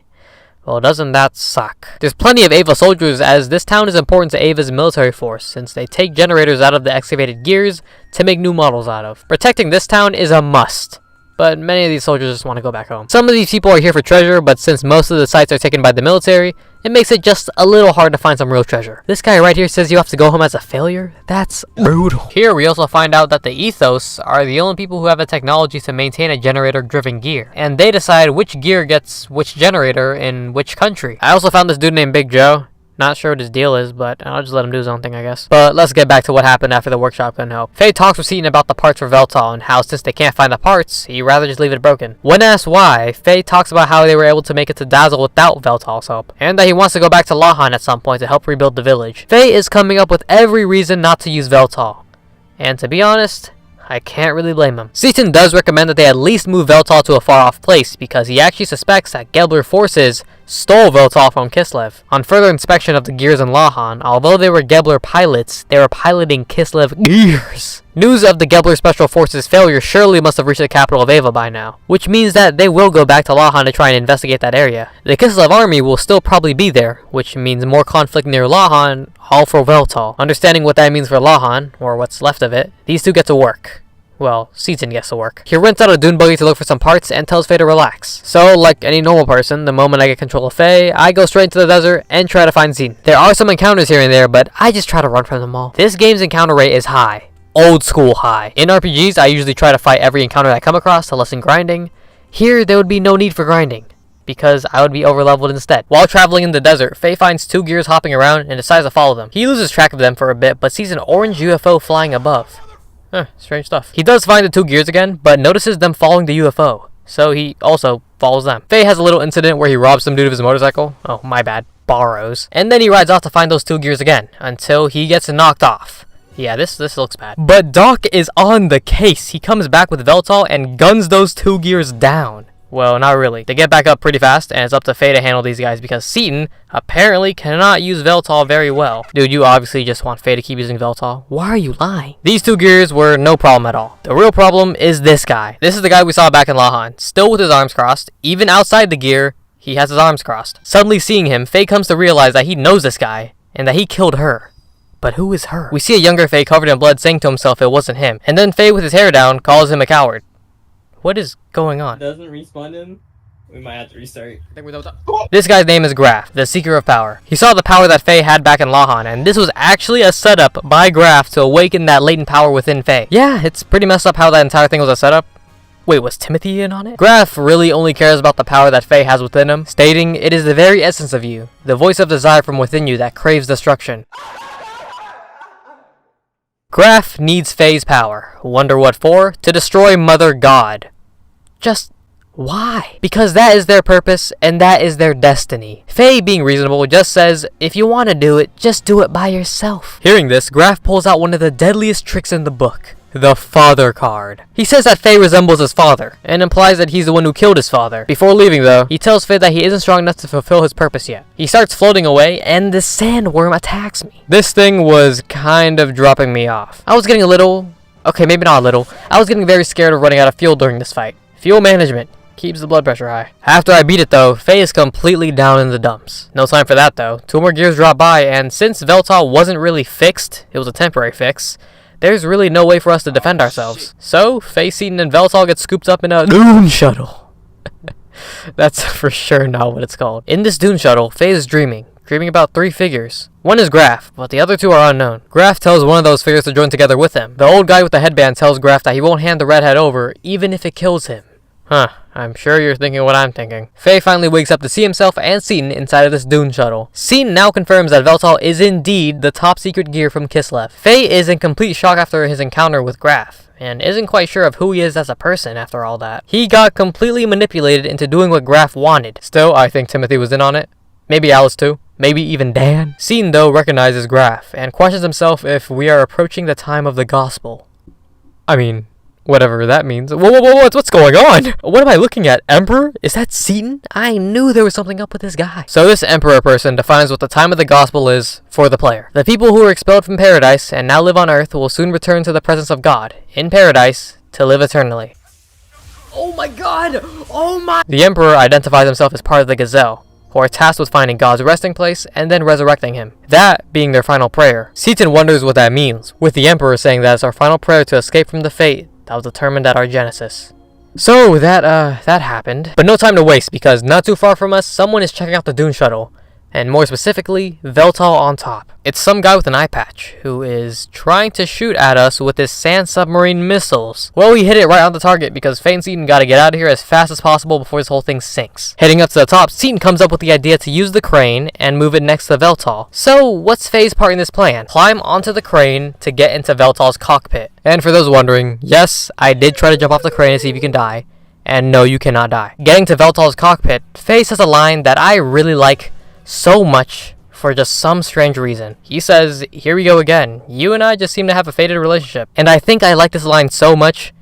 Well, doesn't that suck? There's plenty of Ava soldiers, as this town is important to Ava's military force, since they take generators out of the excavated gears to make new models out of. Protecting this town is a must, but many of these soldiers just want to go back home. Some of these people are here for treasure, but since most of the sites are taken by the military, it makes it just a little hard to find some real treasure. This guy right here says you have to go home as a failure? That's brutal. Here we also find out that the Ethos are the only people who have the technology to maintain a generator-driven gear, and they decide which gear gets which generator in which country. I also found this dude named Big Joe. Not sure what his deal is, but I'll just let him do his own thing, I guess. But let's get back to what happened after the workshop couldn't help. Faye talks with Seaton about the parts for Veltal and how since they can't find the parts, he'd rather just leave it broken. When asked why, Faye talks about how they were able to make it to Dazil without Veltal's help, and that he wants to go back to Lahan at some point to help rebuild the village. Faye is coming up with every reason not to use Veltal. And to be honest, I can't really blame him. Seaton does recommend that they at least move Veltal to a far-off place because he actually suspects that Gebler forces stole Veltal from Kislev. On further inspection of the gears in Lahan, although they were Gebler pilots, they were piloting Kislev gears. News of the Gebler Special Forces' failure surely must have reached the capital of Ava by now, which means that they will go back to Lahan to try and investigate that area. The Kislev army will still probably be there, which means more conflict near Lahan, all for Veltal. Understanding what that means for Lahan, or what's left of it, these two get to work. Well, Seaton gets to work. He rents out a dune buggy to look for some parts and tells Faye to relax. So, like any normal person, the moment I get control of Faye, I go straight into the desert and try to find Seaton. There are some encounters here and there, but I just try to run from them all. This game's encounter rate is high. Old school high. In RPGs, I usually try to fight every encounter I come across to lessen grinding. Here, there would be no need for grinding, because I would be overleveled instead. While traveling in the desert, Faye finds two gears hopping around and decides to follow them. He loses track of them for a bit, but sees an orange UFO flying above. Strange stuff. He does find the two gears again, but notices them following the UFO, so he also follows them. Faye has a little incident where he robs some dude of his motorcycle. Oh, my bad. Borrows. And then he rides off to find those two gears again, until he gets knocked off. Yeah, this looks bad. But Doc is on the case. He comes back with Veltal and guns those two gears down. Well, not really. They get back up pretty fast, and it's up to Faye to handle these guys because Seaton apparently cannot use Veltal very well. Dude, you obviously just want Faye to keep using Veltal. Why are you lying? These two gears were no problem at all. The real problem is this guy. This is the guy we saw back in Lahan, still with his arms crossed. Even outside the gear, he has his arms crossed. Suddenly seeing him, Faye comes to realize that he knows this guy, and that he killed her. But who is her? We see a younger Faye covered in blood saying to himself it wasn't him, and then Faye with his hair down calls him a coward. What is going on? Doesn't respawn him? We might have to restart. This guy's name is Grahf, the Seeker of Power. He saw the power that Faye had back in Lahan, and this was actually a setup by Grahf to awaken that latent power within Faye. Yeah, it's pretty messed up how that entire thing was a setup. Wait, was Timothy in on it? Grahf really only cares about the power that Faye has within him, stating, "It is the very essence of you, the voice of desire from within you that craves destruction." Grahf needs Faye's power. Wonder what for? To destroy Mother God. Just why? Because that is their purpose and that is their destiny. Faye, being reasonable, just says, if you want to do it, just do it by yourself. Hearing this, Grahf pulls out one of the deadliest tricks in the book. The father card. He says that Faye resembles his father, and implies that he's the one who killed his father. Before leaving though, he tells Faye that he isn't strong enough to fulfill his purpose yet. He starts floating away, and the sandworm attacks me. This thing was kind of dropping me off. I was getting a little... okay, maybe not a little. I was getting very scared of running out of fuel during this fight. Fuel management keeps the blood pressure high. After I beat it though, Faye is completely down in the dumps. No time for that though. Two more gears drop by, and since Veltal wasn't really fixed, it was a temporary fix, there's really no way for us to defend ourselves. So, Faye, Seaton, and Veltal get scooped up in a dune shuttle. That's for sure not what it's called. In this dune shuttle, Faye is dreaming about three figures. One is Grahf, but the other two are unknown. Grahf tells one of those figures to join together with him. The old guy with the headband tells Grahf that he won't hand the redhead over, even if it kills him. Huh, I'm sure you're thinking what I'm thinking. Faye finally wakes up to see himself and Seaton inside of this dune shuttle. Seaton now confirms that Veltal is indeed the top secret gear from Kislev. Faye is in complete shock after his encounter with Grahf, and isn't quite sure of who he is as a person after all that. He got completely manipulated into doing what Grahf wanted. Still, I think Timothy was in on it. Maybe Alice too. Maybe even Dan. Seaton though recognizes Grahf, and questions himself if we are approaching the time of the gospel. I mean... whatever that means. Whoa, what's going on? What am I looking at? Emperor? Is that Seaton? I knew there was something up with this guy. So this Emperor person defines what the time of the gospel is for the player. The people who were expelled from paradise and now live on earth will soon return to the presence of God in paradise to live eternally. Oh my god! Oh my... The Emperor identifies himself as part of the Gazelle, who are tasked with finding God's resting place and then resurrecting him. That being their final prayer. Seaton wonders what that means, with the Emperor saying that it's our final prayer to escape from the fate that was determined at our genesis. So that happened. But no time to waste, because not too far from us, someone is checking out the dune shuttle. and more specifically, Veltal on top. It's some guy with an eye patch who is trying to shoot at us with his sand submarine missiles. Well, we hit it right on the target because Faye and Seaton gotta get out of here as fast as possible before this whole thing sinks. Heading up to the top, Seaton comes up with the idea to use the crane and move it next to Veltal. So, what's Faye's part in this plan? Climb onto the crane to get into Veltal's cockpit. And for those wondering, yes, I did try to jump off the crane to see if you can die. And no, you cannot die. Getting to Veltal's cockpit, Faye says a line that I really like so much for just some strange reason. He says, "Here we go again. You and I just seem to have a fated relationship." And I think I like this line so much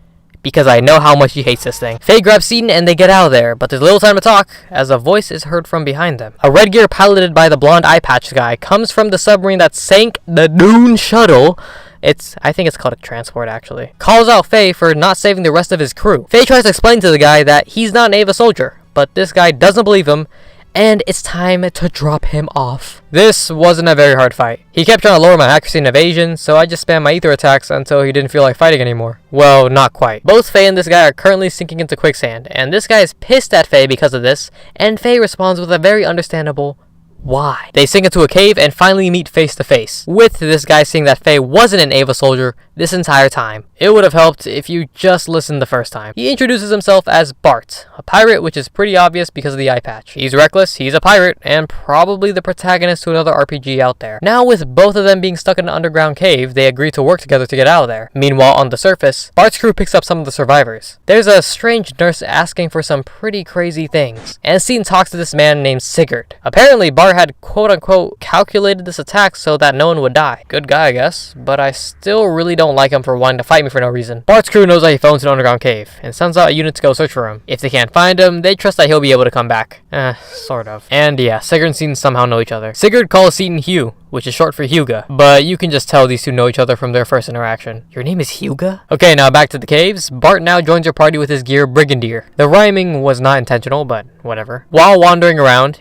because I know how much he hates this thing. Faye grabs Seaton and they get out of there, but there's little time to talk as a voice is heard from behind them. A red gear piloted by the blonde eye patch guy comes from the submarine that sank the Dune shuttle. I think it's called a transport actually. Calls out Faye for not saving the rest of his crew. Faye tries to explain to the guy that he's not an Ava soldier, but this guy doesn't believe him, and it's time to drop him off. This wasn't a very hard fight. He kept trying to lower my accuracy and evasion, so I just spammed my ether attacks until he didn't feel like fighting anymore. Well, not quite. Both Faye and this guy are currently sinking into quicksand, and this guy is pissed at Faye because of this, and Faye responds with a very understandable why. They sink into a cave and finally meet face to face, with this guy saying that Faye wasn't an Ava soldier this entire time. It would have helped if you just listened the first time. He introduces himself as Bart, a pirate, which is pretty obvious because of the eye patch. He's reckless, he's a pirate, and probably the protagonist to another RPG out there. Now, with both of them being stuck in an underground cave, they agree to work together to get out of there. Meanwhile, on the surface, Bart's crew picks up some of the survivors. There's a strange nurse asking for some pretty crazy things, and Seaton talks to this man named Sigurd. Apparently, Bart had quote-unquote calculated this attack so that no one would die. Good guy, I guess, but I still really don't like him for wanting to fight me for no reason. Bart's crew knows that he fell into an underground cave, and sends out a unit to go search for him. If they can't find him, they trust that he'll be able to come back. Sort of. And yeah, Sigurd and Seaton somehow know each other. Sigurd calls Seaton Hugh, which is short for Huga, but you can just tell these two know each other from their first interaction. Your name is Huga? Okay, now back to the caves. Bart now joins your party with his gear Brigadier. The rhyming was not intentional, but whatever. While wandering around,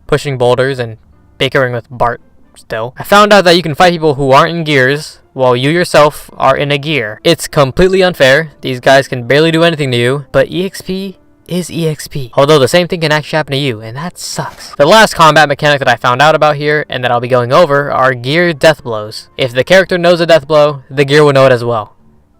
pushing boulders and bickering with Bart still, I found out that you can fight people who aren't in gears while you yourself are in a gear. It's completely unfair. These guys can barely do anything to you, but EXP is EXP. Although the same thing can actually happen to you, and that sucks. The last combat mechanic that I found out about here, and that I'll be going over, are gear death blows. If the character knows a death blow, the gear will know it as well.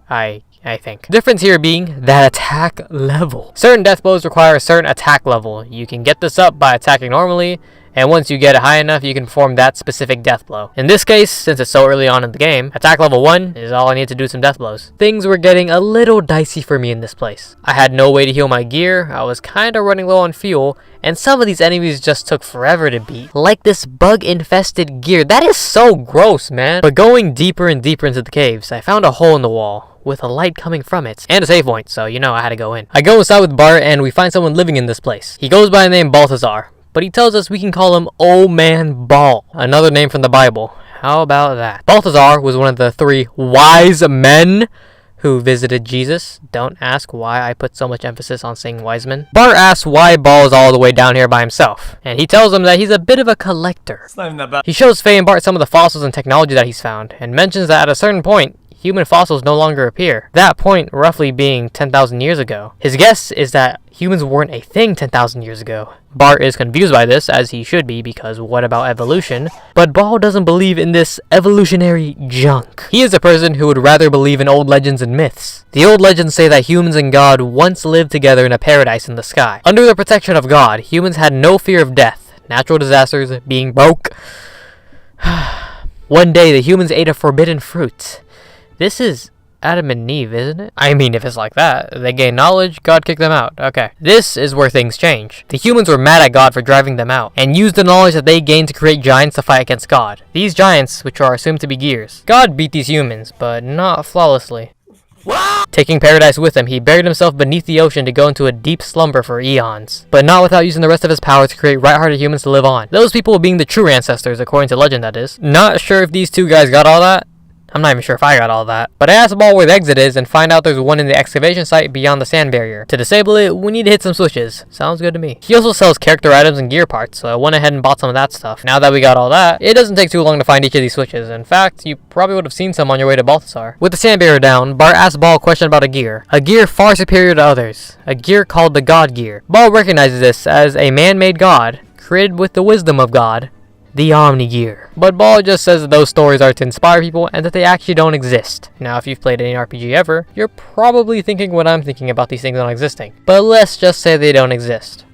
I think. Difference here being that attack level. Certain death blows require a certain attack level. You can get this up by attacking normally, and once you get it high enough, you can perform that specific death blow. In this case, since it's so early on in the game, attack level 1 is all I need to do some death blows. Things were getting a little dicey for me in this place. I had no way to heal my gear, I was kinda running low on fuel, and some of these enemies just took forever to beat. Like this bug-infested gear. That is so gross, man. But going deeper and deeper into the caves, I found a hole in the wall with a light coming from it, and a save point, so I had to go in. I go inside with Bart, and we find someone living in this place. He goes by the name Balthazar, but he tells us we can call him Old Man Ball, another name from the Bible. How about that? Balthazar was one of the 3 wise men who visited Jesus. Don't ask why I put so much emphasis on saying wise men. Bart asks why Ball is all the way down here by himself, and he tells him that he's a bit of a collector. It's not even that bad. He shows Faye and Bart some of the fossils and technology that he's found, and mentions that at a certain point, human fossils no longer appear. That point roughly being 10,000 years ago. His guess is that humans weren't a thing 10,000 years ago. Bart is confused by this, as he should be, because what about evolution? But Ball doesn't believe in this evolutionary junk. He is a person who would rather believe in old legends and myths. The old legends say that humans and God once lived together in a paradise in the sky. Under the protection of God, humans had no fear of death, natural disasters, being broke. One day, the humans ate a forbidden fruit. This is Adam and Eve, isn't it? I mean, if it's like that, they gain knowledge, God kicked them out. Okay. This is where things change. The humans were mad at God for driving them out, and used the knowledge that they gained to create giants to fight against God. These giants, which are assumed to be gears. God beat these humans, but not flawlessly. Taking paradise with him, he buried himself beneath the ocean to go into a deep slumber for eons, but not without using the rest of his power to create right-hearted humans to live on. Those people being the true ancestors, according to legend, that is. Not sure if these two guys got all that. I'm not even sure if I got all that. But I asked Ball where the exit is and find out there's one in the excavation site beyond the sand barrier. To disable it, we need to hit some switches. Sounds good to me. He also sells character items and gear parts, so I went ahead and bought some of that stuff. Now that we got all that, it doesn't take too long to find each of these switches. In fact, you probably would have seen some on your way to Balthazar. With the sand barrier down, Bart asks Ball a question about a gear far superior to others. A gear called the God Gear. Ball recognizes this as a man-made god created with the wisdom of God, the Omni Gear. But Ball just says that those stories are to inspire people and that they actually don't exist. Now, if you've played any RPG ever, you're probably thinking what I'm thinking about these things not existing. But let's just say they don't exist.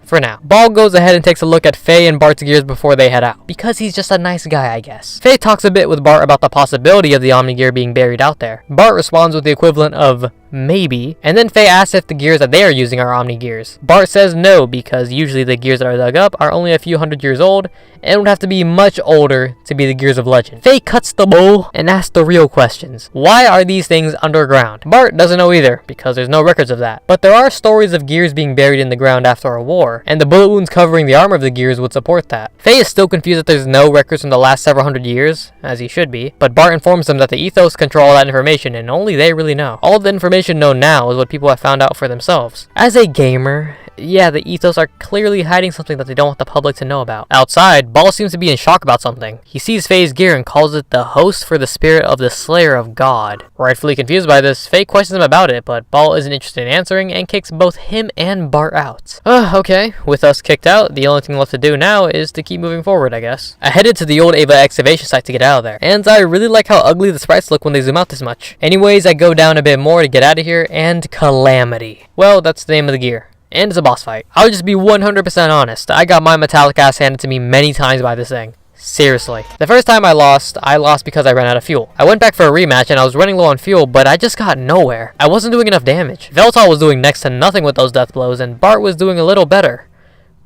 For now. Ball goes ahead and takes a look at Faye and Bart's gears before they head out, because he's just a nice guy, I guess. Faye talks a bit with Bart about the possibility of the Omni Gear being buried out there. Bart responds with the equivalent of maybe, and then Faye asks if the gears that they are using are Omni Gears. Bart says no, because usually the gears that are dug up are only a few hundred years old, and would have to be much older to be the gears of legend. Faye cuts the bull and asks the real questions. Why are these things underground? Bart doesn't know either, because there's no records of that. But there are stories of gears being buried in the ground after a war, and the bullet wounds covering the armor of the gears would support that. Faye is still confused that there's no records from the last several hundred years, as he should be, but Bart informs them that the Ethos control all that information, and only they really know. All the information known now is what people have found out for themselves. As a gamer, yeah, the Ethos are clearly hiding something that they don't want the public to know about. Outside, Ball seems to be in shock about something. He sees Faye's gear and calls it the host for the spirit of the Slayer of God. Rightfully confused by this, Faye questions him about it, but Ball isn't interested in answering and kicks both him and Bart out. Okay, with us kicked out, the only thing left to do now is to keep moving forward, I guess. I headed to the old Ava excavation site to get out of there, and I really like how ugly the sprites look when they zoom out this much. Anyways, I go down a bit more to get out of here, and Calamity. Well, that's the name of the gear. And it's a boss fight. I'll just be 100% honest. I got my metallic ass handed to me many times by this thing. Seriously. The first time I lost because I ran out of fuel. I went back for a rematch and I was running low on fuel, but I just got nowhere. I wasn't doing enough damage. Veltal was doing next to nothing with those death blows, and Bart was doing a little better.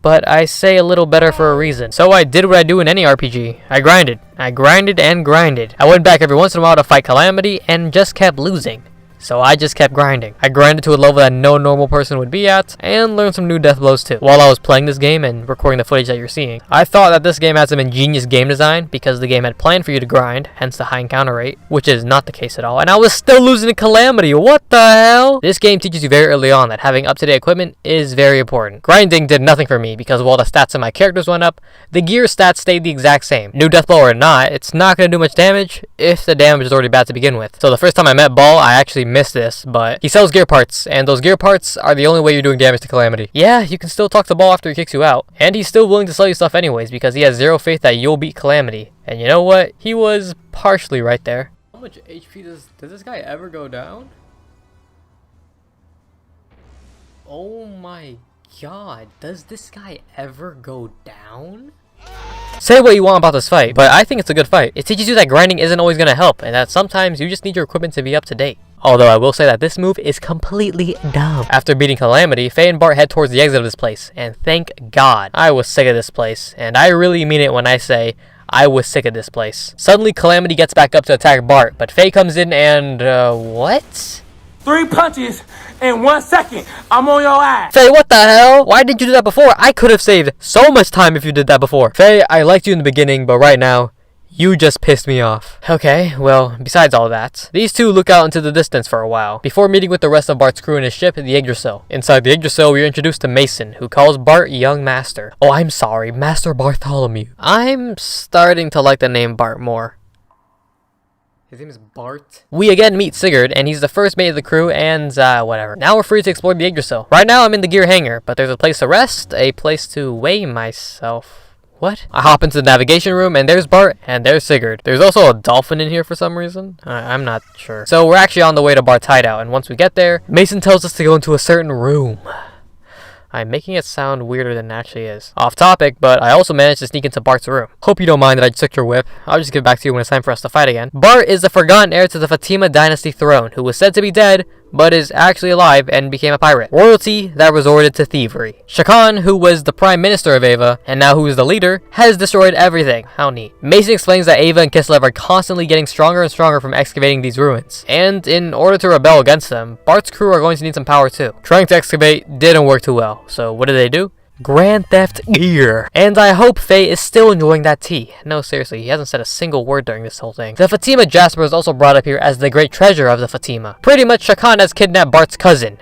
But I say a little better for a reason. So I did what I do in any RPG. I grinded. I grinded and grinded. I went back every once in a while to fight Calamity and just kept losing. So I just kept grinding. I grinded to a level that no normal person would be at, and learned some new death blows too. While I was playing this game and recording the footage that you're seeing, I thought that this game had some ingenious game design, because the game had planned for you to grind, hence the high encounter rate, which is not the case at all, and I was still losing to Calamity. What the hell? This game teaches you very early on that having up-to-date equipment is very important. Grinding did nothing for me, because while the stats of my characters went up, the gear stats stayed the exact same. New death blow or not, it's not going to do much damage if the damage is already bad to begin with. So the first time I met Ball, I actually missed this, but he sells gear parts, and those gear parts are the only way you're doing damage to Calamity. Yeah, you can still talk to Ball after he kicks you out, and he's still willing to sell you stuff anyways, because he has zero faith that you'll beat Calamity. And you know what? He was partially right there. How much HP does this guy ever go down? Oh my god, does this guy ever go down? Say what you want about this fight, but I think it's a good fight. It teaches you that grinding isn't always going to help, and that sometimes you just need your equipment to be up to date. Although I will say that this move is completely dumb. After beating Calamity, Faye and Bart head towards the exit of this place, and thank God. I was sick of this place, and I really mean it when I say I was sick of this place. Suddenly Calamity gets back up to attack Bart, but Faye comes in and, what? 3 punches in 1 second. I'm on your ass. Faye, what the hell? Why didn't you do that before? I could have saved so much time if you did that before. Faye, I liked you in the beginning, but right now, you just pissed me off. Okay, well, besides all that, these two look out into the distance for a while, before meeting with the rest of Bart's crew in his ship, the Yggdrasil. Inside the Yggdrasil, we are introduced to Mason, who calls Bart Young Master. Oh, I'm sorry, Master Bartholomew. I'm starting to like the name Bart more. His name is Bart. We again meet Sigurd, and he's the first mate of the crew, and whatever. Now we're free to explore the Yggdrasil. Right now I'm in the gear hangar, but there's a place to rest, a place to weigh myself. What? I hop into the navigation room, and there's Bart, and there's Sigurd. There's also a dolphin in here for some reason. I'm not sure. So we're actually on the way to Bart's hideout, and once we get there, Mason tells us to go into a certain room. I'm making it sound weirder than it actually is. Off topic, but I also managed to sneak into Bart's room. Hope you don't mind that I just took your whip. I'll just give it back to you when it's time for us to fight again. Bart is the forgotten heir to the Fatima dynasty throne, who was said to be dead, but is actually alive and became a pirate. Royalty that resorted to thievery. Shakan, who was the prime minister of Ava, and now who is the leader, has destroyed everything. How neat. Mason explains that Ava and Kislev are constantly getting stronger and stronger from excavating these ruins. And in order to rebel against them, Bart's crew are going to need some power too. Trying to excavate didn't work too well, so what do? Grand Theft Gear. And I hope Faye is still enjoying that tea. No, seriously, he hasn't said a single word during this whole thing. The Fatima Jasper is also brought up here as the great treasure of the Fatima. Pretty much Shakan has kidnapped Bart's cousin,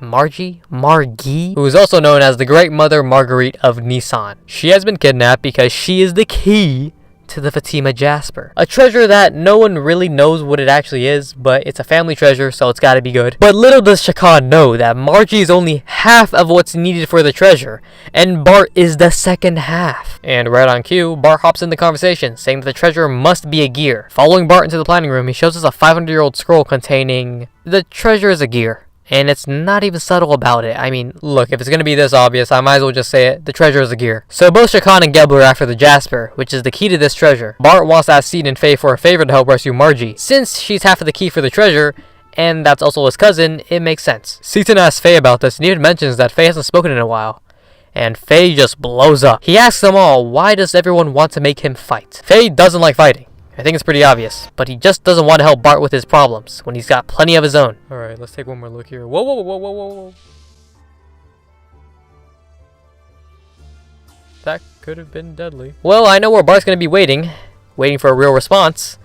Margie, who is also known as the Great Mother Marguerite of Nisan. She has been kidnapped because she is the key to the Fatima Jasper. A treasure that no one really knows what it actually is, but it's a family treasure, so it's gotta be good. But little does Shakan know that Margie is only half of what's needed for the treasure, and Bart is the second half. And right on cue, Bart hops in the conversation, saying that the treasure must be a gear. Following Bart into the planning room, he shows us a 500-year-old scroll containing the treasure is a gear. And it's not even subtle about it. I mean, look, if it's gonna be this obvious, I might as well just say it. The treasure is a gear. So both Shakan and Gebler are after the Jasper, which is the key to this treasure. Bart wants to ask Seed and Faye for a favor to help rescue Margie. Since she's half of the key for the treasure, and that's also his cousin, it makes sense. Seaton asks Faye about this, and even mentions that Faye hasn't spoken in a while. And Faye just blows up. He asks them all, why does everyone want to make him fight? Faye doesn't like fighting. I think it's pretty obvious, but he just doesn't want to help Bart with his problems when he's got plenty of his own. Alright, let's take one more look here. Whoa, whoa, whoa, whoa, whoa, whoa. That could have been deadly. Well, I know where Bart's gonna be waiting for a real response.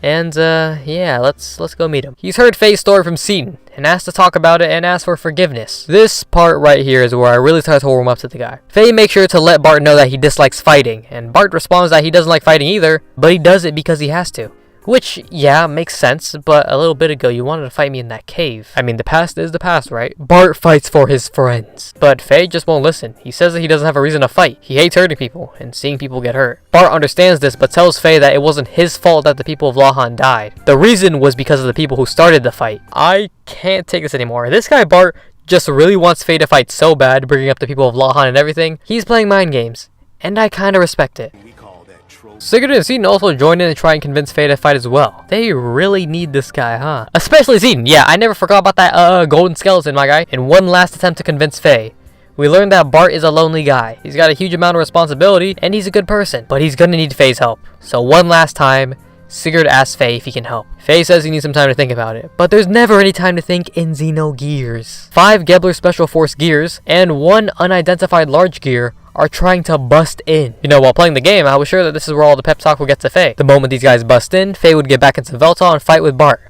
And, yeah, let's go meet him. He's heard Faye's story from Seaton, and asked to talk about it and ask for forgiveness. This part right here is where I really start to warm up to the guy. Faye makes sure to let Bart know that he dislikes fighting, and Bart responds that he doesn't like fighting either, but he does it because he has to. Which, yeah, makes sense, but a little bit ago you wanted to fight me in that cave. I mean, the past is the past, right? Bart fights for his friends. But Faye just won't listen. He says that he doesn't have a reason to fight. He hates hurting people and seeing people get hurt. Bart understands this, but tells Faye that it wasn't his fault that the people of Lahan died. The reason was because of the people who started the fight. I can't take this anymore. This guy, Bart, just really wants Faye to fight so bad, bringing up the people of Lahan and everything. He's playing mind games, and I kinda respect it. Sigurd and Seaton also join in and try and convince Faye to fight as well. They really need this guy, huh? Especially Seaton. Yeah, I never forgot about that golden skeleton, my guy. In one last attempt to convince Faye, we learned that Bart is a lonely guy. He's got a huge amount of responsibility, and he's a good person. But he's gonna need Faye's help. So one last time, Sigurd asks Faye if he can help. Faye says he needs some time to think about it, but there's never any time to think in Xenogears. 5 Gebler Special Force gears and 1 unidentified large gear are trying to bust in. You know, while playing the game, I was sure that this is where all the pep talk would get to Faye. The moment these guys bust in, Faye would get back into Veltal and fight with Bart.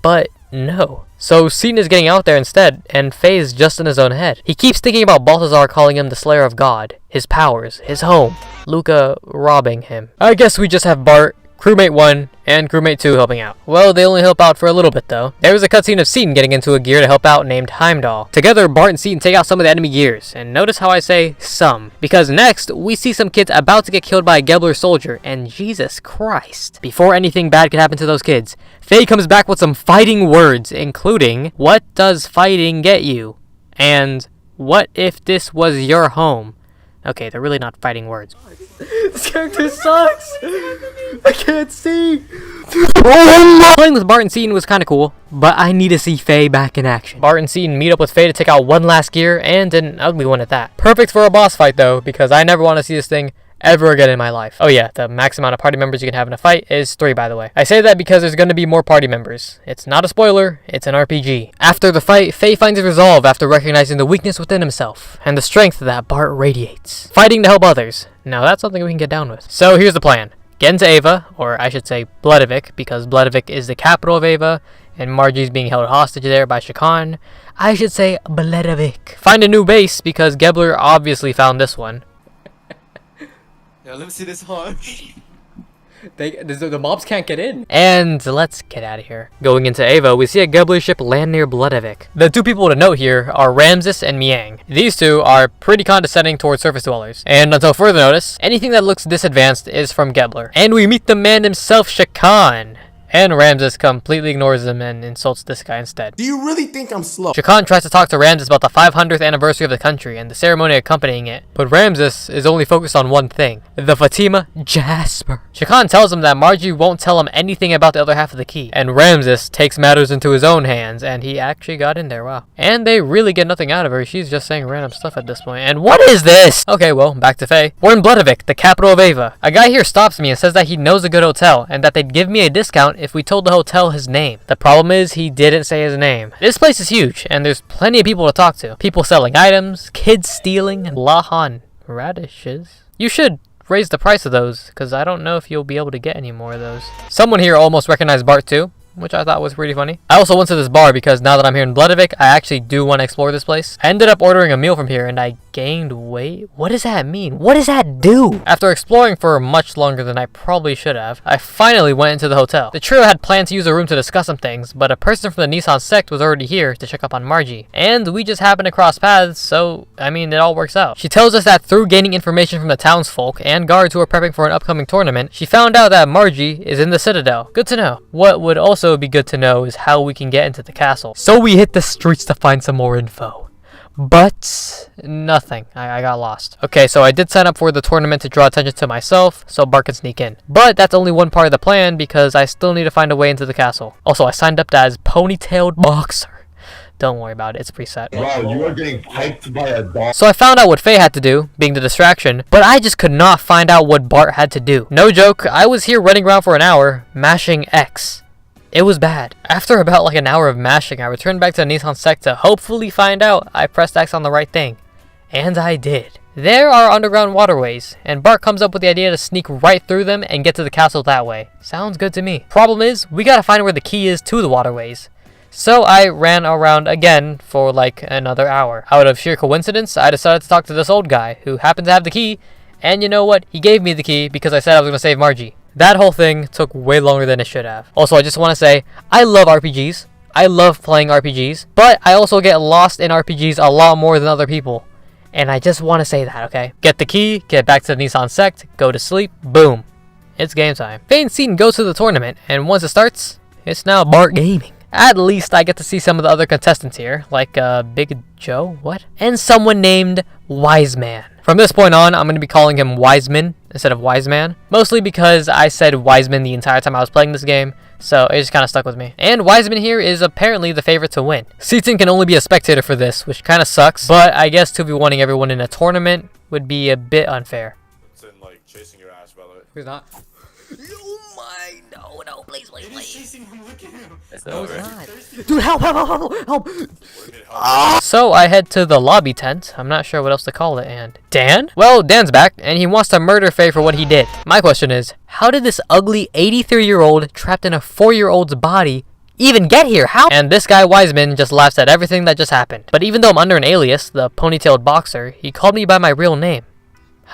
But no. So Seaton is getting out there instead, and Faye is just in his own head. He keeps thinking about Balthazar calling him the Slayer of God, his powers, his home, Luca robbing him. I guess we just have Bart, Crewmate 1, and Crewmate 2 helping out. Well, they only help out for a little bit though. There was a cutscene of Seaton getting into a gear to help out named Heimdall. Together, Bart and Seaton take out some of the enemy gears, and notice how I say some. Because next, we see some kids about to get killed by a Gebler soldier, and Jesus Christ. Before anything bad could happen to those kids, Faye comes back with some fighting words, including, what does fighting get you? And, what if this was your home? Okay, they're really not fighting words. This character sucks! I can't see! Playing with Bart and Seaton was kinda cool, but I need to see Faye back in action. Bart and Seaton meet up with Faye to take out one last gear, and an ugly one at that. Perfect for a boss fight though, because I never want to see this thing ever again in my life. Oh yeah, the max amount of party members you can have in a fight is 3, by the way. I say that because there's gonna be more party members. It's not a spoiler, it's an RPG. After the fight, Faye finds his resolve after recognizing the weakness within himself, and the strength that Bart radiates. Fighting to help others. Now that's something we can get down with. So here's the plan. Get into Ava, or I should say Bledavik, because Bledavik is the capital of Ava, and Margie's being held hostage there by Shakan. I should say Bledavik. Find a new base, because Gebler obviously found this one. Yeah, let me see this horn. The mobs can't get in. And let's get out of here. Going into Ava, we see a Gebler ship land near Bledavik. The 2 people to note here are Ramses and Miang. These 2 are pretty condescending towards surface dwellers. And until further notice, anything that looks this advanced is from Gebler. And we meet the man himself, Shakan. And Ramses completely ignores him and insults this guy instead. Do you really think I'm slow? Shakan tries to talk to Ramses about the 500th anniversary of the country and the ceremony accompanying it, but Ramses is only focused on one thing, the Fatima Jasper. Shakan tells him that Margie won't tell him anything about the other half of the key, and Ramses takes matters into his own hands, and he actually got in there, wow. And they really get nothing out of her, she's just saying random stuff at this point, and what is this? Okay, well, back to Faye. We're in Bledavik, the capital of Ava. A guy here stops me and says that he knows a good hotel, and that they'd give me a discount if we told the hotel his name. The problem is he didn't say his name. This place is huge, and there's plenty of people to talk to. People selling items, kids stealing, and Lahan radishes. You should raise the price of those, because I don't know if you'll be able to get any more of those. Someone here almost recognized Bart too. which I thought was pretty funny. I also went to this bar because now that I'm here in Bledavik, I actually do want to explore this place. I ended up ordering a meal from here and I gained weight. What does that mean? What does that do? After exploring for much longer than I probably should have, I finally went into the hotel. The trio had planned to use the room to discuss some things, but a person from the Nisan sect was already here to check up on Margie. And we just happened to cross paths, so I mean, it all works out. She tells us that through gaining information from the townsfolk and guards who are prepping for an upcoming tournament, she found out that Margie is in the Citadel. Good to know. What would also be good to know is how we can get into the castle. So we hit the streets to find some more info. But nothing. I got lost. Okay, so I did sign up for the tournament to draw attention to myself so Bart can sneak in. But that's only one part of the plan because I still need to find a way into the castle. Also, I signed up as Ponytailed Boxer. Don't worry about it, it's preset. Wow, you are getting hyped by a dog. So I found out what Faye had to do, being the distraction, but I just could not find out what Bart had to do. No joke, I was here running around for an hour, mashing X. It was bad. After about like an hour of mashing, I returned back to the Nisan sect to hopefully find out I pressed X on the right thing. And I did. There are underground waterways, and Bart comes up with the idea to sneak right through them and get to the castle that way. Sounds good to me. Problem is, we gotta find where the key is to the waterways. So I ran around again for like another hour. Out of sheer coincidence, I decided to talk to this old guy who happened to have the key, and you know what? He gave me the key because I said I was gonna save Margie. That whole thing took way longer than it should have. Also, I just want to say, I love RPGs. I love playing RPGs, but I also get lost in RPGs a lot more than other people. And I just want to say that, okay? Get the key, get back to the Nisan sect, go to sleep, boom. It's game time. Faye and Seaton goes to the tournament, and once it starts, it's now Bart Gaming. At least I get to see some of the other contestants here, like Big Joe, what? And someone named Wiseman. From this point on, I'm going to be calling him Wiseman instead of Wiseman, mostly because I said Wiseman the entire time I was playing this game, so it just kind of stuck with me. And Wiseman here is apparently the favorite to win. Seaton can only be a spectator for this, which kind of sucks, but I guess 2v1ing everyone in a tournament would be a bit unfair. It's in like chasing your ass, by the way. Who's not? Oh my, no, please. Chasing him, look at him. No, it's not. Dude, help! So I head to the lobby tent. I'm not sure what else to call it, and Dan? Well, Dan's back, and he wants to murder Faye for what he did. My question is, how did this ugly 83-year-old trapped in a 4-year-old's body even get here? How? And this guy Wiseman just laughs at everything that just happened. But even though I'm under an alias, the Ponytailed Boxer, he called me by my real name.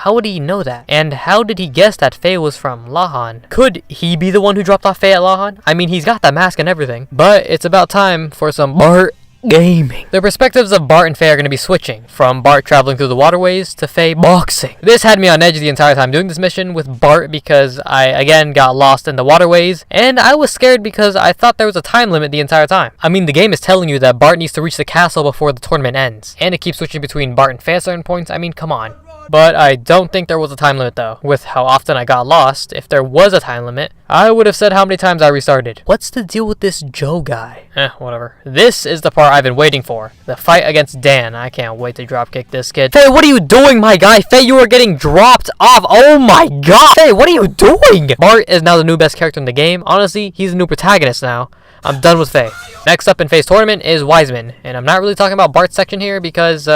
How would he know that? And how did he guess that Faye was from Lahan? Could he be the one who dropped off Faye at Lahan? I mean, he's got the mask and everything. But it's about time for some Bart Gaming. The perspectives of Bart and Faye are going to be switching, from Bart traveling through the waterways to Faye boxing. This had me on edge the entire time doing this mission with Bart because I again got lost in the waterways, and I was scared because I thought there was a time limit the entire time. I mean, the game is telling you that Bart needs to reach the castle before the tournament ends, and it keeps switching between Bart and Faye at certain points. I mean, come on. But I don't think there was a time limit though. With how often I got lost, if there was a time limit, I would have said how many times I restarted. What's the deal with this Joe guy? Whatever. This is the part I've been waiting for. The fight against Dan. I can't wait to dropkick this kid. Faye, what are you doing, my guy? Faye, you are getting dropped off. Oh my god. Faye, what are you doing? Bart is now the new best character in the game. Honestly, he's the new protagonist now. I'm done with Faye. Next up in Faye's tournament is Wiseman. And I'm not really talking about Bart's section here because,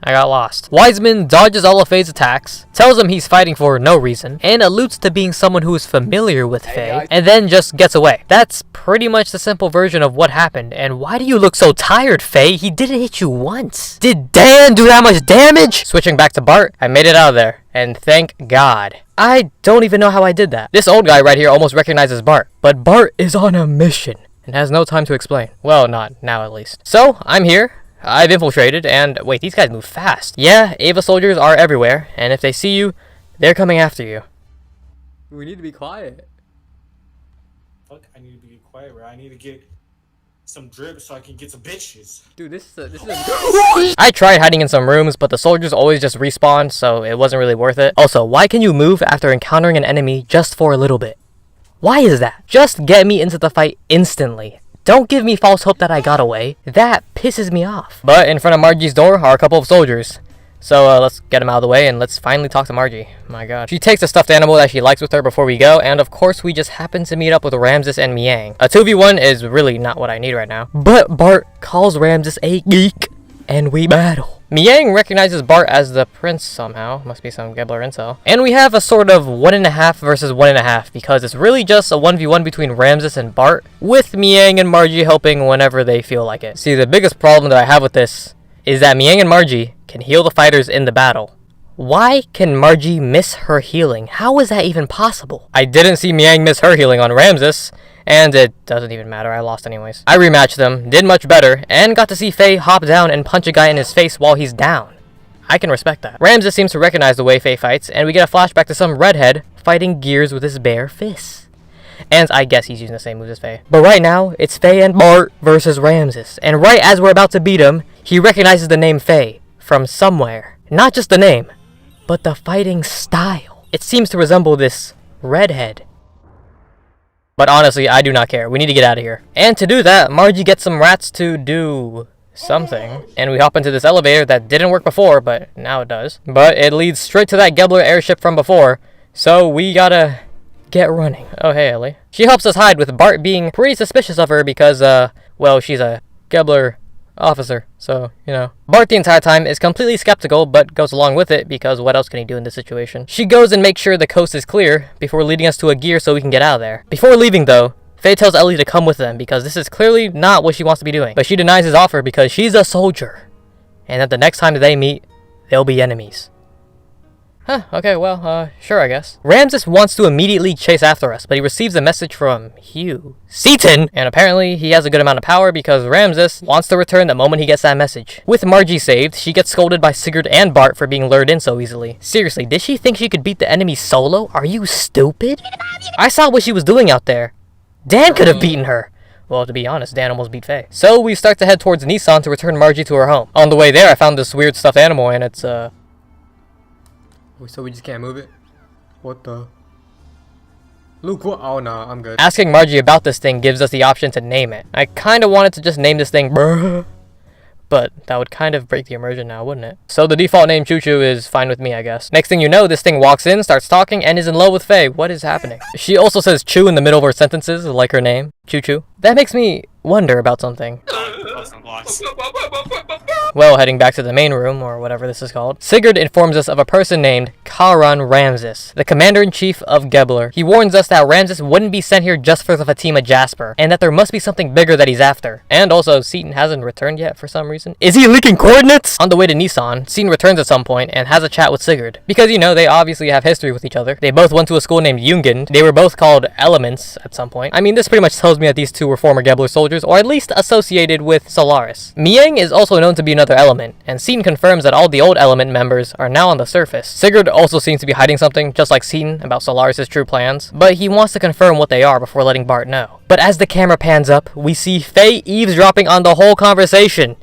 I got lost. Wiseman dodges all of Faye's attacks, tells him he's fighting for no reason, and alludes to being someone who is familiar with Faye, and then just gets away. That's pretty much the simple version of what happened. And why do you look so tired, Faye? He didn't hit you once. Did Dan do that much damage? Switching back to Bart, I made it out of there, and thank God. I don't even know how I did that. This old guy right here almost recognizes Bart, but Bart is on a mission and has no time to explain. Well, not now at least. So, I'm here. I've infiltrated, and wait, these guys move fast. Yeah, Ava soldiers are everywhere, and if they see you, they're coming after you. We need to be quiet. Fuck, I need to be quiet, bro. I need to get some drip so I can get some bitches. Dude, this is I tried hiding in some rooms, but the soldiers always just respawned, so it wasn't really worth it. Also, why can you move after encountering an enemy just for a little bit? Why is that? Just get me into the fight instantly. Don't give me false hope that I got away. That pisses me off. But in front of Margie's door are a couple of soldiers. So let's get them out of the way and let's finally talk to Margie. My god. She takes a stuffed animal that she likes with her before we go, and of course we just happen to meet up with Ramses and Miang. A 2v1 is really not what I need right now. But Bart calls Ramses a geek. and we battle. Miang recognizes Bart as the prince somehow. Must be some Gebler incel. And we have a sort of 1.5 versus 1.5 because it's really just a 1v1 between Ramses and Bart, with Miang and Margie helping whenever they feel like it. See, the biggest problem that I have with this is that Miang and Margie can heal the fighters in the battle. Why can Margie miss her healing? How is that even possible? I didn't see Miang miss her healing on Ramses, and it doesn't even matter, I lost anyways. I rematched them, did much better, and got to see Faye hop down and punch a guy in his face while he's down. I can respect that. Ramses seems to recognize the way Faye fights, and we get a flashback to some redhead fighting Gears with his bare fists. And I guess he's using the same moves as Faye. But right now, it's Faye and Bart versus Ramses, and right as we're about to beat him, he recognizes the name Faye from somewhere. Not just the name, but the fighting style. It seems to resemble this redhead. But honestly, I do not care. We need to get out of here. And to do that, Margie gets some rats to do something. And we hop into this elevator that didn't work before, but now it does. But it leads straight to that Gebler airship from before. So we gotta get running. Oh, hey, Elly. She helps us hide with Bart being pretty suspicious of her because, well, she's a Gebler officer, so, you know. Bart the entire time is completely skeptical, but goes along with it because what else can he do in this situation? She goes and makes sure the coast is clear before leading us to a gear so we can get out of there. Before leaving though, Faye tells Elly to come with them because this is clearly not what she wants to be doing, but she denies his offer because she's a soldier, and that the next time they meet, they'll be enemies. Huh, okay, well, sure, I guess. Ramses wants to immediately chase after us, but he receives a message from Hugh Seaton, and apparently he has a good amount of power because Ramses wants to return the moment he gets that message. With Margie saved, she gets scolded by Sigurd and Bart for being lured in so easily. Seriously, did she think she could beat the enemy solo? Are you stupid? I saw what she was doing out there. Dan could have beaten her. Well, to be honest, Dan almost beat Faye. So we start to head towards Nisan to return Margie to her home. On the way there, I found this weird stuffed animal, and it's, So we just can't move it? What the? Luke, what? Oh, no, I'm good. Asking Margie about this thing gives us the option to name it. I kind of wanted to just name this thing Brrr, but that would kind of break the immersion now, wouldn't it? So the default name Choo Choo is fine with me, I guess. Next thing you know, this thing walks in, starts talking, and is in love with Faye. What is happening? She also says Choo in the middle of her sentences, like her name, Choo Choo. That makes me wonder about something. Well, heading back to the main room, or whatever this is called, Sigurd informs us of a person named Karan Ramses, the commander-in-chief of Gebler. He warns us that Ramses wouldn't be sent here just for the Fatima Jasper, and that there must be something bigger that he's after. And also, Seaton hasn't returned yet for some reason. Is he leaking coordinates? On the way to Nisan, Seaton returns at some point and has a chat with Sigurd. Because, you know, they obviously have history with each other. They both went to a school named Jungend. They were both called Elements at some point. I mean, this pretty much tells me that these two were former Gebler soldiers, or at least associated with Solaris. Miang is also known to be another element, and Seaton confirms that all the old element members are now on the surface. Sigurd also seems to be hiding something, just like Seaton, about Solaris' true plans, but he wants to confirm what they are before letting Bart know. But as the camera pans up, we see Faye eavesdropping on the whole conversation.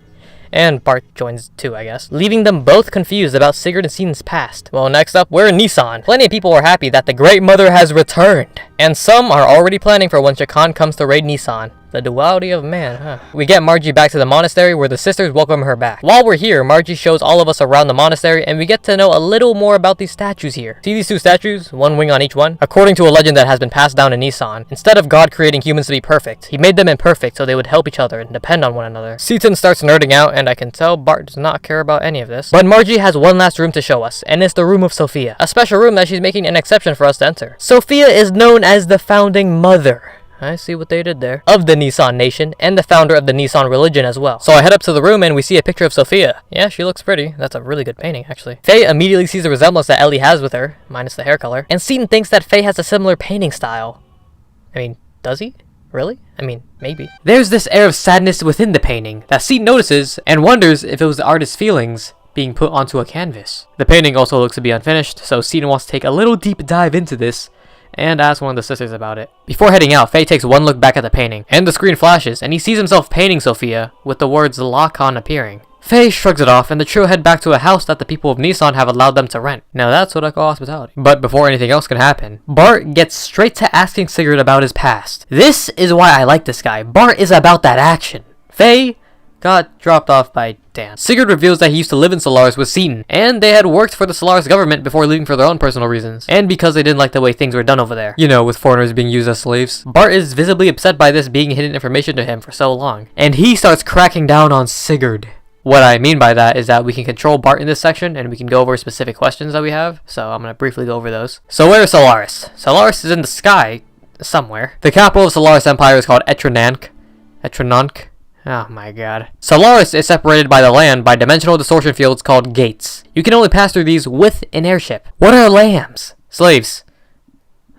And Bart joins too, I guess, leaving them both confused about Sigurd and Seaton's past. Well, next up, we're in Nisan. Plenty of people are happy that the Great Mother has returned, and some are already planning for when Shakan comes to raid Nisan. The duality of man, huh? We get Margie back to the monastery where the sisters welcome her back. While we're here, Margie shows all of us around the monastery and we get to know a little more about these statues here. See these two statues? One wing on each one? According to a legend that has been passed down in Nisan, instead of God creating humans to be perfect, he made them imperfect so they would help each other and depend on one another. Seaton starts nerding out and I can tell Bart does not care about any of this. But Margie has one last room to show us, and it's the room of Sophia. A special room that she's making an exception for us to enter. Sophia is known as the founding mother. I see what they did there. Of the Nisan nation, and the founder of the Nisan religion as well. So I head up to the room and we see a picture of Sophia. Yeah, she looks pretty. That's a really good painting, actually. Faye immediately sees the resemblance that Elly has with her, minus the hair color. And Seaton thinks that Faye has a similar painting style. I mean, does he? Really? I mean, maybe. There's this air of sadness within the painting that Seaton notices and wonders if it was the artist's feelings being put onto a canvas. The painting also looks to be unfinished, so Seaton wants to take a little deep dive into this and ask one of the sisters about it. Before heading out, Faye takes one look back at the painting, and the screen flashes, and he sees himself painting Sophia, with the words Lahan appearing. Faye shrugs it off, and the trio head back to a house that the people of Nisan have allowed them to rent. Now that's what I call hospitality. But before anything else can happen, Bart gets straight to asking Sigurd about his past. This is why I like this guy. Bart is about that action. Faye got dropped off by Dan. Sigurd reveals that he used to live in Solaris with Seaton, and they had worked for the Solaris government before leaving for their own personal reasons, and because they didn't like the way things were done over there. You know, with foreigners being used as slaves. Bart is visibly upset by this being hidden information to him for so long, and he starts cracking down on Sigurd. What I mean by that is that we can control Bart in this section, and we can go over specific questions that we have, so I'm going to briefly go over those. So where is Solaris? Solaris is in the sky, somewhere. The capital of Solaris Empire is called Etranank. Oh my god. Solaris is separated by the land by dimensional distortion fields called gates. You can only pass through these with an airship. What are lambs? Slaves.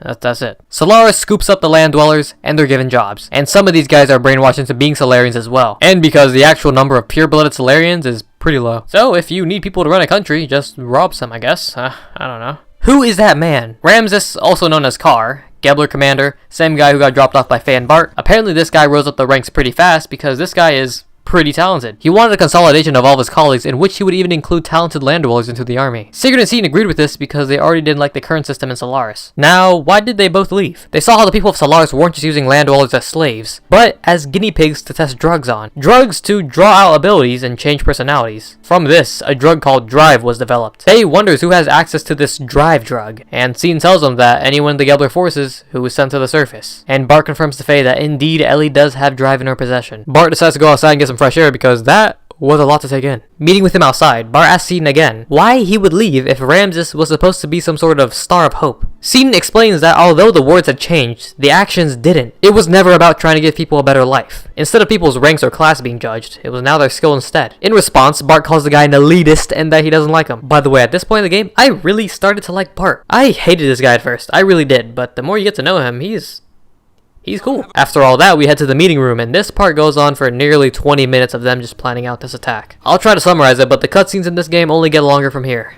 That's it. Solaris scoops up the land dwellers, and they're given jobs. And some of these guys are brainwashed into being Solarians as well. And because the actual number of pure-blooded Solarians is pretty low. So if you need people to run a country, just rob some, I guess. I don't know. Who is that man? Ramses, also known as Carr, Gebler Commander, same guy who got dropped off by Faye and Bart. Apparently this guy rose up the ranks pretty fast because this guy is pretty talented. He wanted a consolidation of all of his colleagues, in which he would even include talented land dwellers into the army. Sigurd and Seaton agreed with this because they already didn't like the current system in Solaris. Now, why did they both leave? They saw how the people of Solaris weren't just using land dwellers as slaves, but as guinea pigs to test drugs on. Drugs to draw out abilities and change personalities. From this, a drug called Drive was developed. Faye wonders who has access to this Drive drug, and Seaton tells them that anyone in the Gebler forces who was sent to the surface. And Bart confirms to Faye that indeed Elly does have Drive in her possession. Bart decides to go outside and get some fresh air because that was a lot to take in. Meeting with him outside, Bart asks Seaton again why he would leave if Ramses was supposed to be some sort of star of hope. Seaton explains that although the words had changed, the actions didn't. It was never about trying to give people a better life. Instead of people's ranks or class being judged, it was now their skill instead. In response, Bart calls the guy an elitist and that he doesn't like him. By the way, at this point in the game, I really started to like Bart. I hated this guy at first, I really did, but the more you get to know him, he's cool. After all that, we head to the meeting room, and this part goes on for nearly 20 minutes of them just planning out this attack. I'll try to summarize it, but the cutscenes in this game only get longer from here.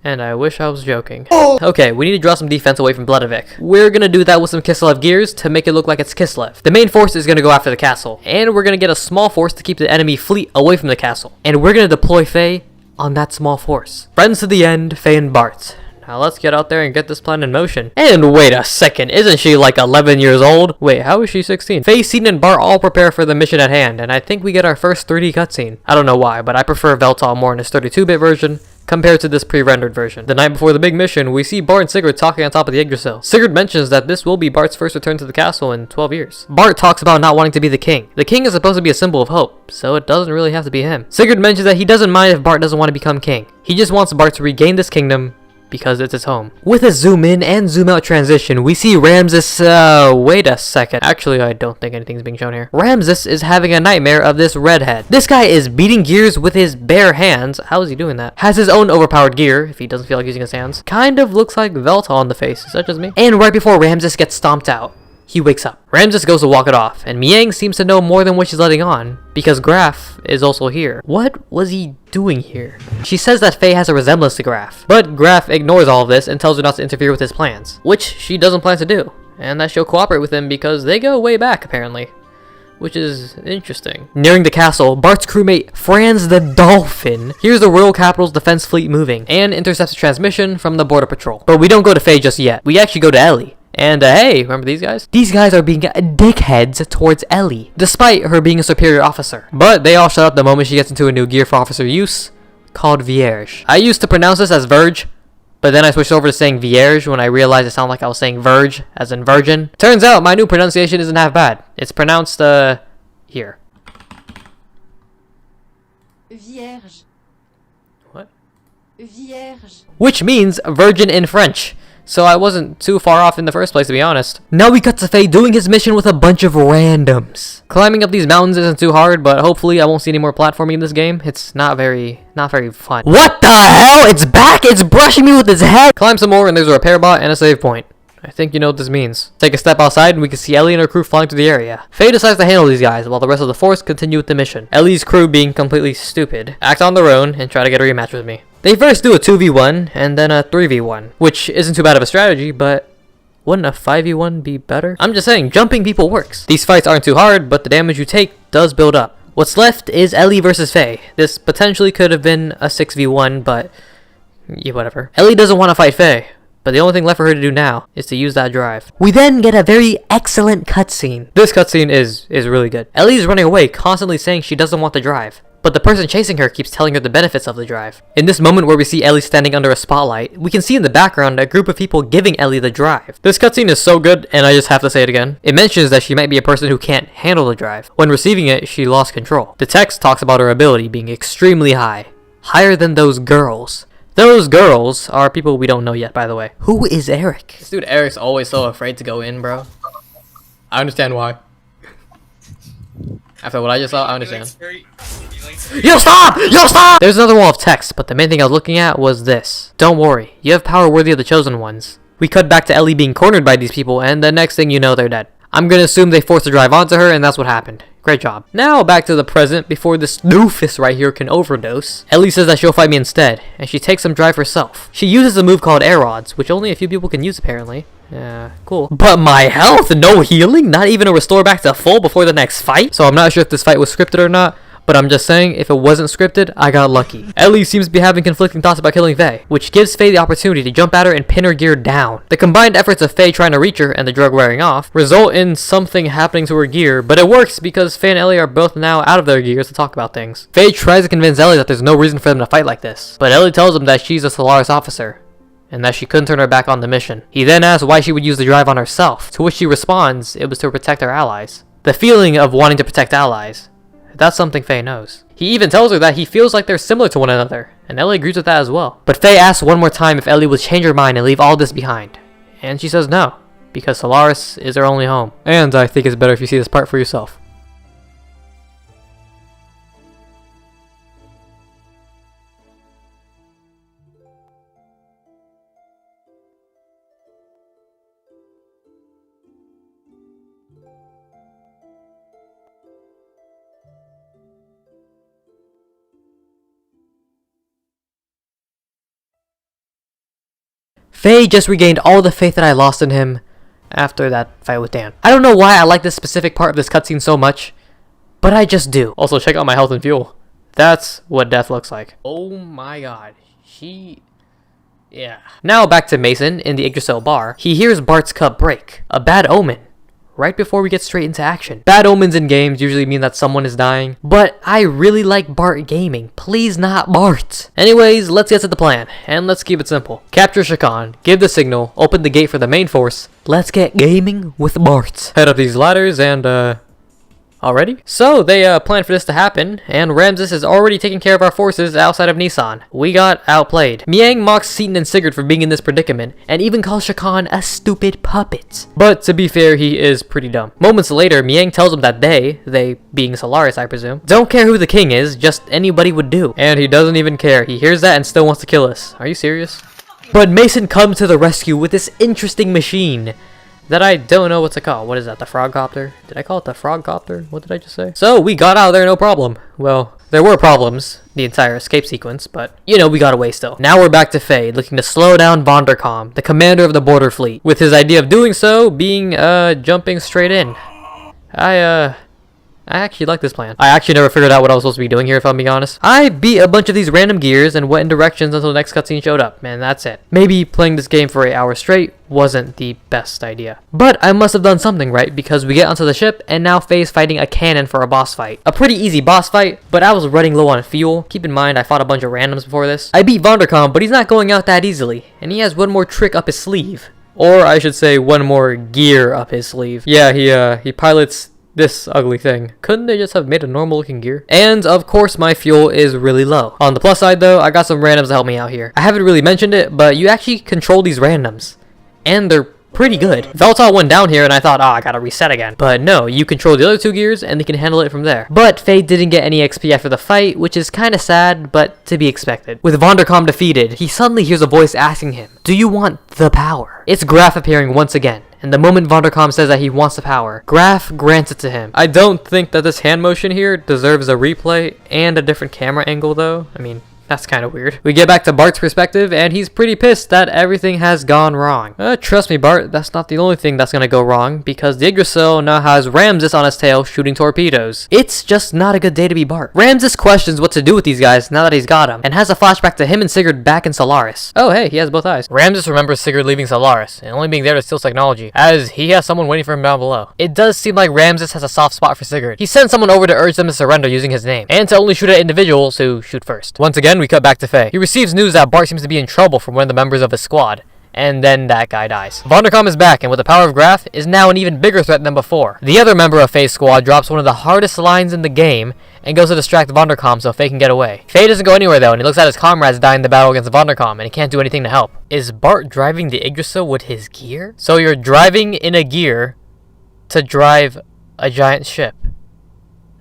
And I wish I was joking. Okay, we need to draw some defense away from Bledavik. We're gonna do that with some Kislev gears to make it look like it's Kislev. The main force is gonna go after the castle, and we're gonna get a small force to keep the enemy fleet away from the castle. And we're gonna deploy Faye on that small force. Friends to the end, Faye and Bart. Now let's get out there and get this plan in motion. And wait a second, isn't she like 11 years old? Wait, how is she 16? Faye, Seaton, and Bart all prepare for the mission at hand, and I think we get our first 3D cutscene. I don't know why, but I prefer Veltal more in his 32-bit version compared to this pre-rendered version. The night before the big mission, we see Bart and Sigurd talking on top of the Yggdrasil. Sigurd mentions that this will be Bart's first return to the castle in 12 years. Bart talks about not wanting to be the king. The king is supposed to be a symbol of hope, so it doesn't really have to be him. Sigurd mentions that he doesn't mind if Bart doesn't want to become king. He just wants Bart to regain this kingdom because it's his home. With a zoom in and zoom out transition, we see Ramses, wait a second. Actually, I don't think anything's being shown here. Ramses is having a nightmare of this redhead. This guy is beating gears with his bare hands. How is he doing that? Has his own overpowered gear, if he doesn't feel like using his hands. Kind of looks like Veltal on the face. Is that just me? And right before Ramses gets stomped out, he wakes up. Ramses goes to walk it off, and Miang seems to know more than what she's letting on, because Grahf is also here. What was he doing here? She says that Faye has a resemblance to Grahf, but Grahf ignores all of this and tells her not to interfere with his plans, which she doesn't plan to do, and that she'll cooperate with him because they go way back, apparently. Which is interesting. Nearing the castle, Bart's crewmate, Franz the Dolphin, hears the royal capital's defense fleet moving, and intercepts a transmission from the border patrol. But we don't go to Faye just yet. We actually go to Elly. And hey, remember these guys? These guys are being dickheads towards Elly, despite her being a superior officer. But they all shut up the moment she gets into a new gear for officer use, called Vierge. I used to pronounce this as Verge, but then I switched over to saying Vierge when I realized it sounded like I was saying Verge, as in virgin. Turns out my new pronunciation isn't half bad. It's pronounced, here. Vierge. What? Vierge. Which means virgin in French. So I wasn't too far off in the first place, to be honest. Now we cut to Faye doing his mission with a bunch of randoms. Climbing up these mountains isn't too hard, but hopefully I won't see any more platforming in this game. It's not very fun. What the hell? It's back! It's brushing me with its head! Climb some more and there's a repair bot and a save point. I think you know what this means. Take a step outside and we can see Elly and her crew flying through the area. Faye decides to handle these guys while the rest of the force continue with the mission. Elly's crew, being completely stupid, act on their own and try to get a rematch with me. They first do a 2v1 and then a 3v1, which isn't too bad of a strategy, but wouldn't a 5v1 be better? I'm just saying, jumping people works. These fights aren't too hard, but the damage you take does build up. What's left is Elly versus Faye. This potentially could have been a 6v1, but yeah, whatever. Elly doesn't want to fight Faye, but the only thing left for her to do now is to use that drive. We then get a very excellent cutscene. This cutscene is really good. Elly's running away, constantly saying she doesn't want the drive. but the person chasing her keeps telling her the benefits of the drive. In this moment where we see Elly standing under a spotlight, we can see in the background a group of people giving Elly the drive. This cutscene is so good, and I just have to say it again. It mentions that she might be a person who can't handle the drive. When receiving it, she lost control. The text talks about her ability being extremely high. Higher than those girls. Those girls are people we don't know yet, by the way. Who is Eric? This dude Eric's always so afraid to go in, bro. I understand why. After what I just saw, I understand. Yo, stop! Yo, stop! There's another wall of text, but the main thing I was looking at was this. Don't worry, you have power worthy of the chosen ones. We cut back to Elly being cornered by these people, and the next thing you know, they're dead. I'm gonna assume they forced the drive onto her, and that's what happened. Great job. Now back to the present before this doofus right here can overdose. Elly says that she'll fight me instead, and she takes some drive herself. She uses a move called errands, which only a few people can use apparently. Yeah, cool. But my health, no healing, not even a restore back to full before the next fight. So I'm not sure if this fight was scripted or not, but I'm just saying, if it wasn't scripted, I got lucky. Elly seems to be having conflicting thoughts about killing Faye, which gives Faye the opportunity to jump at her and pin her gear down. The combined efforts of Faye trying to reach her and the drug wearing off result in something happening to her gear, but it works because Faye and Elly are both now out of their gears to talk about things. Faye tries to convince Elly that there's no reason for them to fight like this, but Elly tells him that she's a Solaris officer, and that she couldn't turn her back on the mission. He then asks why she would use the drive on herself, to which she responds it was to protect her allies. The feeling of wanting to protect allies, that's something Faye knows. He even tells her that he feels like they're similar to one another, and Elly agrees with that as well. But Faye asks one more time if Elly would change her mind and leave all this behind. And she says no, because Solaris is her only home. And I think it's better if you see this part for yourself. Faye just regained all the faith that I lost in him after that fight with Dan. I don't know why I like this specific part of this cutscene so much, but I just do. Also, check out my health and fuel. That's what death looks like. Oh my god. Yeah. Now back to Mason in the Yggdrasil bar. He hears Bart's cup break. A bad omen. Right before we get straight into action. Bad omens in games usually mean that someone is dying, but I really like Bart gaming. Please not Bart. Anyways, let's get to the plan, and let's keep it simple. Capture Shakan, give the signal, open the gate for the main force. Let's get gaming with Bart. Head up these ladders and already? So they planned for this to happen, and Ramses is already taking care of our forces outside of Nisan. We got outplayed. Miang mocks Seaton and Sigurd for being in this predicament, and even calls Shakan a stupid puppet. But to be fair, he is pretty dumb. Moments later, Miang tells him that they being Solaris I presume, don't care who the king is, just anybody would do. And he doesn't even care. He hears that and still wants to kill us. Are you serious? But Mason comes to the rescue with this interesting machine that I don't know what to call. What is that, the frog copter? Did I call it the frog copter? What did I just say? So we got out of there no problem. Well, there were problems the entire escape sequence, but you know, we got away still. Now we're back to Faye, looking to slow down Vonderkom, the commander of the border fleet, with his idea of doing so being jumping straight in. I actually like this plan. I actually never figured out what I was supposed to be doing here, if I'm being honest. I beat a bunch of these random gears and went in directions until the next cutscene showed up, and that's it. Maybe playing this game for 8 hours straight wasn't the best idea. But I must have done something right, because we get onto the ship, and now Faye's fighting a cannon for a boss fight. A pretty easy boss fight, but I was running low on fuel. Keep in mind, I fought a bunch of randoms before this. I beat Vonderkom, but he's not going out that easily, and he has one more trick up his sleeve. Or I should say, one more gear up his sleeve. Yeah, he pilots this ugly thing. Couldn't they just have made a normal looking gear? And of course my fuel is really low. On the plus side though, I got some randoms to help me out here. I haven't really mentioned it, but you actually control these randoms, and they're pretty good. Veltal went down here and I thought, I gotta reset again. But no, you control the other 2 gears and they can handle it from there. But Faye didn't get any XP after the fight, which is kinda sad, but to be expected. With Vonderkom defeated, he suddenly hears a voice asking him, do you want the power? It's Grahf appearing once again. And the moment Vonderkom says that he wants the power, Grahf grants it to him. I don't think that this hand motion here deserves a replay and a different camera angle though. I mean, That's kind of weird. We get back to Bart's perspective, and he's pretty pissed that everything has gone wrong. Trust me, Bart, that's not the only thing that's gonna go wrong, because the Yggdrasil now has Ramses on his tail shooting torpedoes. It's just not a good day to be Bart. Ramses questions what to do with these guys now that he's got them, and has a flashback to him and Sigurd back in Solaris. Oh hey, he has both eyes. Ramses remembers Sigurd leaving Solaris, and only being there to steal technology, as he has someone waiting for him down below. It does seem like Ramses has a soft spot for Sigurd. He sends someone over to urge them to surrender using his name, and to only shoot at individuals who shoot first. Once again, we cut back to Faye. He receives news that Bart seems to be in trouble from one of the members of his squad, and then that guy dies. Vondercom is back, and with the power of Grahf, is now an even bigger threat than before. The other member of Faye's squad drops one of the hardest lines in the game, and goes to distract Vondercom so Faye can get away. Faye doesn't go anywhere though, and he looks at his comrades dying in the battle against Vondercom, and he can't do anything to help. Is Bart driving the Yggdrasil with his gear? So you're driving in a gear to drive a giant ship.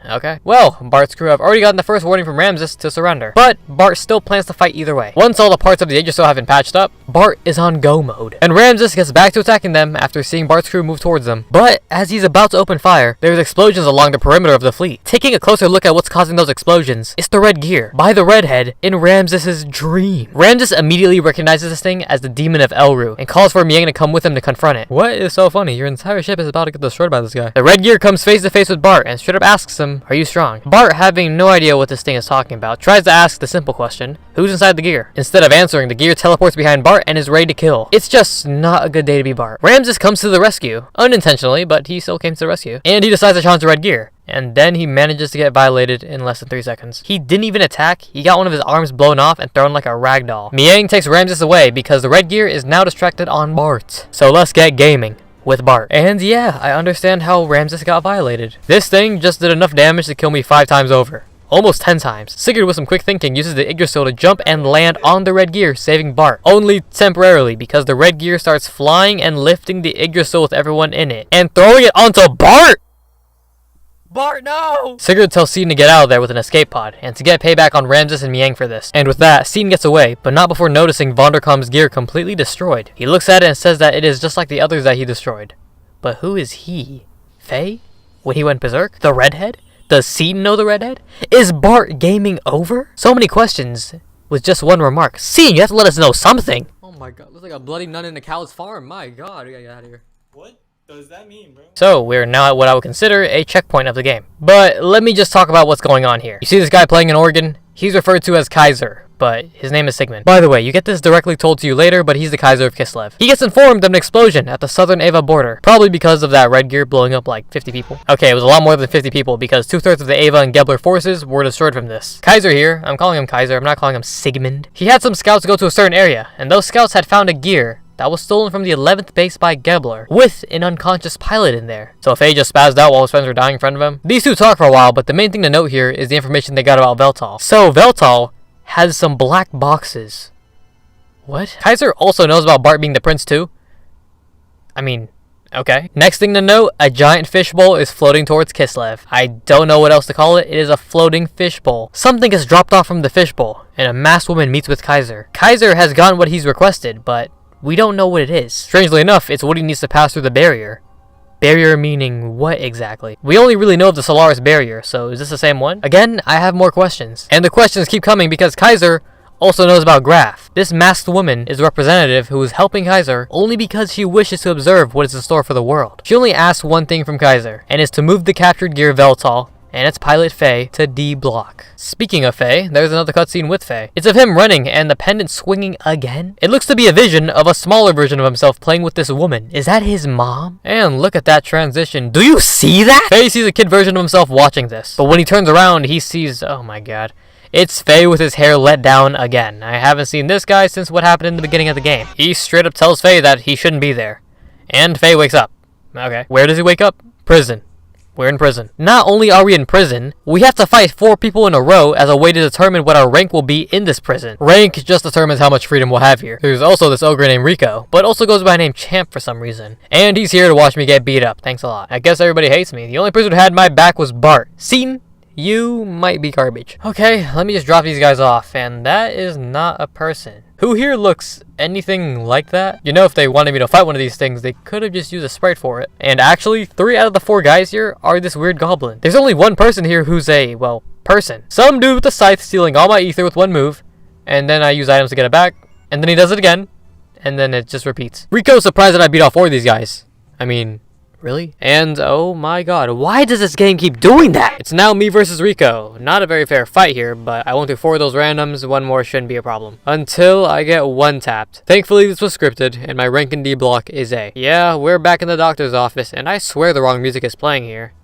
Okay. Well, Bart's crew have already gotten the first warning from Ramses to surrender, but Bart still plans to fight either way. Once all the parts of the Yggdrasil have been patched up, Bart is on go mode, and Ramses gets back to attacking them after seeing Bart's crew move towards them. But as he's about to open fire, there's explosions along the perimeter of the fleet. Taking a closer look at what's causing those explosions, it's the red gear by the redhead in Ramses' dream. Ramses immediately recognizes this thing as the demon of Elru and calls for Miang to come with him to confront it. What is so funny? Your entire ship is about to get destroyed by this guy. The red gear comes face to face with Bart and straight up asks him, "Are you strong?" Bart, having no idea what this thing is talking about, tries to ask the simple question, who's inside the gear? Instead of answering, the gear teleports behind Bart and is ready to kill. It's just not a good day to be Bart. Ramses comes to the rescue, unintentionally, but he still came to the rescue, and he decides to challenge the red gear. And then he manages to get violated in less than 3 seconds. He didn't even attack, he got one of his arms blown off and thrown like a rag doll. Miang takes Ramses away because the red gear is now distracted on Bart. So let's get gaming with Bart. And yeah, I understand how Ramses got violated. This thing just did enough damage to kill me 5 times over. Almost 10 times. Sigurd with some quick thinking uses the Yggdrasil to jump and land on the red gear, saving Bart. Only temporarily, because the red gear starts flying and lifting the Yggdrasil with everyone in it, and throwing it onto Bart! Bart, no! Sigurd tells Sean to get out of there with an escape pod, and to get payback on Ramses and Miang for this. And with that, Sean gets away, but not before noticing Vonderkom's gear completely destroyed. He looks at it and says that it is just like the others that he destroyed. But who is he? Faye? When he went berserk? The redhead? Does Sean know the redhead? Is Bart gaming over? So many questions with just one remark. Sean, you have to let us know something! Oh my god, looks like a bloody nun in a cow's farm. My god, we gotta get out of here. What does that mean, bro? So, we're now at what I would consider a checkpoint of the game. But let me just talk about what's going on here. You see this guy playing an organ? He's referred to as Kaiser, but his name is Sigmund. By the way, you get this directly told to you later, but he's the Kaiser of Kislev. He gets informed of an explosion at the southern Ava border, probably because of that red gear blowing up like 50 people. Okay, it was a lot more than 50 people, because 2/3 of the Ava and Gebler forces were destroyed from this. Kaiser here, I'm calling him Kaiser, I'm not calling him Sigmund. He had some scouts go to a certain area, and those scouts had found a gear that was stolen from the 11th base by Gebler, with an unconscious pilot in there. So Faye just spazzed out while his friends were dying in front of him. These two talk for a while, but the main thing to note here is the information they got about Veltal. So Veltal has some black boxes. What? Kaiser also knows about Bart being the prince too? I mean, okay. Next thing to note, a giant fishbowl is floating towards Kislev. I don't know what else to call it. It is a floating fishbowl. Something is dropped off from the fishbowl, and a masked woman meets with Kaiser. Kaiser has gotten what he's requested, but we don't know what it is. Strangely enough, it's what he needs to pass through the barrier. Barrier meaning what exactly? We only really know of the Solaris barrier, so is this the same one? Again, I have more questions. And the questions keep coming because Kaiser also knows about Grahf. This masked woman is a representative who is helping Kaiser only because she wishes to observe what is in store for the world. She only asks one thing from Kaiser, and is to move the captured gear Veltal and its pilot Faye to D block. Speaking of Faye, there's another cutscene with Faye. It's of him running and the pendant swinging again. It looks to be a vision of a smaller version of himself playing with this woman. Is that his mom? And look at that transition. Do you see that? Faye sees a kid version of himself watching this, but when he turns around, he sees, oh my god, it's Faye with his hair let down again. I haven't seen this guy since what happened in the beginning of the game. He straight up tells Faye that he shouldn't be there. And Faye wakes up. Okay, where does he wake up? Prison. We're in prison. Not only are we in prison, we have to fight 4 people in a row as a way to determine what our rank will be in this prison. Rank just determines how much freedom we'll have here. There's also this ogre named Rico, but also goes by the name Champ for some reason. And he's here to watch me get beat up. Thanks a lot. I guess everybody hates me. The only person who had my back was Bart. Seton, you might be garbage. Okay, let me just drop these guys off, and that is not a person. Who here looks anything like that? You know, if they wanted me to fight one of these things, they could have just used a sprite for it. And actually, 3 out of the 4 guys here are this weird goblin. There's only one person here who's a, well, person. Some dude with a scythe stealing all my ether with one move, and then I use items to get it back, and then he does it again, and then it just repeats. Rico's surprised that I beat all 4 of these guys. I mean, really? And oh my god, why does this game keep doing that? It's now me versus Rico. Not a very fair fight here, but I went through 4 of those randoms, 1 more shouldn't be a problem. Until I get 1 tapped. Thankfully this was scripted, and my rank in D block is A. Yeah, we're back in the doctor's office, and I swear the wrong music is playing here.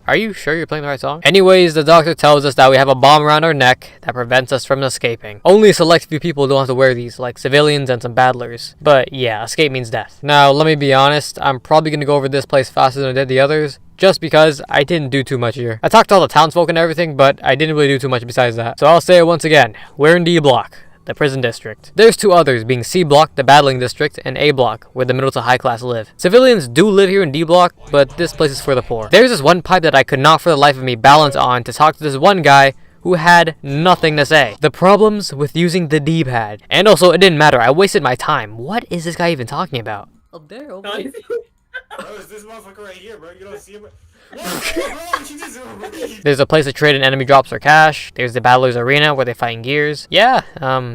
Are you sure you're playing the right song? Anyways, the doctor tells us that we have a bomb around our neck that prevents us from escaping. Only a select few people don't have to wear these, like civilians and some battlers. But yeah, escape means death. Now, let me be honest, I'm probably gonna go over this place faster than I did the others, just because I didn't do too much here. I talked to all the townsfolk and everything, but I didn't really do too much besides that. So I'll say it once again, we're in D block, the prison district. There's 2 others, being C block, the battling district, and A block, where the middle to high class live. Civilians do live here in D block, but this place is for the poor. There's this one pipe that I could not for the life of me balance on to talk to this one guy who had nothing to say. The problems with using the D-pad. And also, it didn't matter, I wasted my time. What is this guy even talking about? Up there, over there. Bro, it's this motherfucker right here, bro. You don't see him? There's a place to trade in enemy drops for cash. There's the Battlers Arena where they fight in gears. Yeah,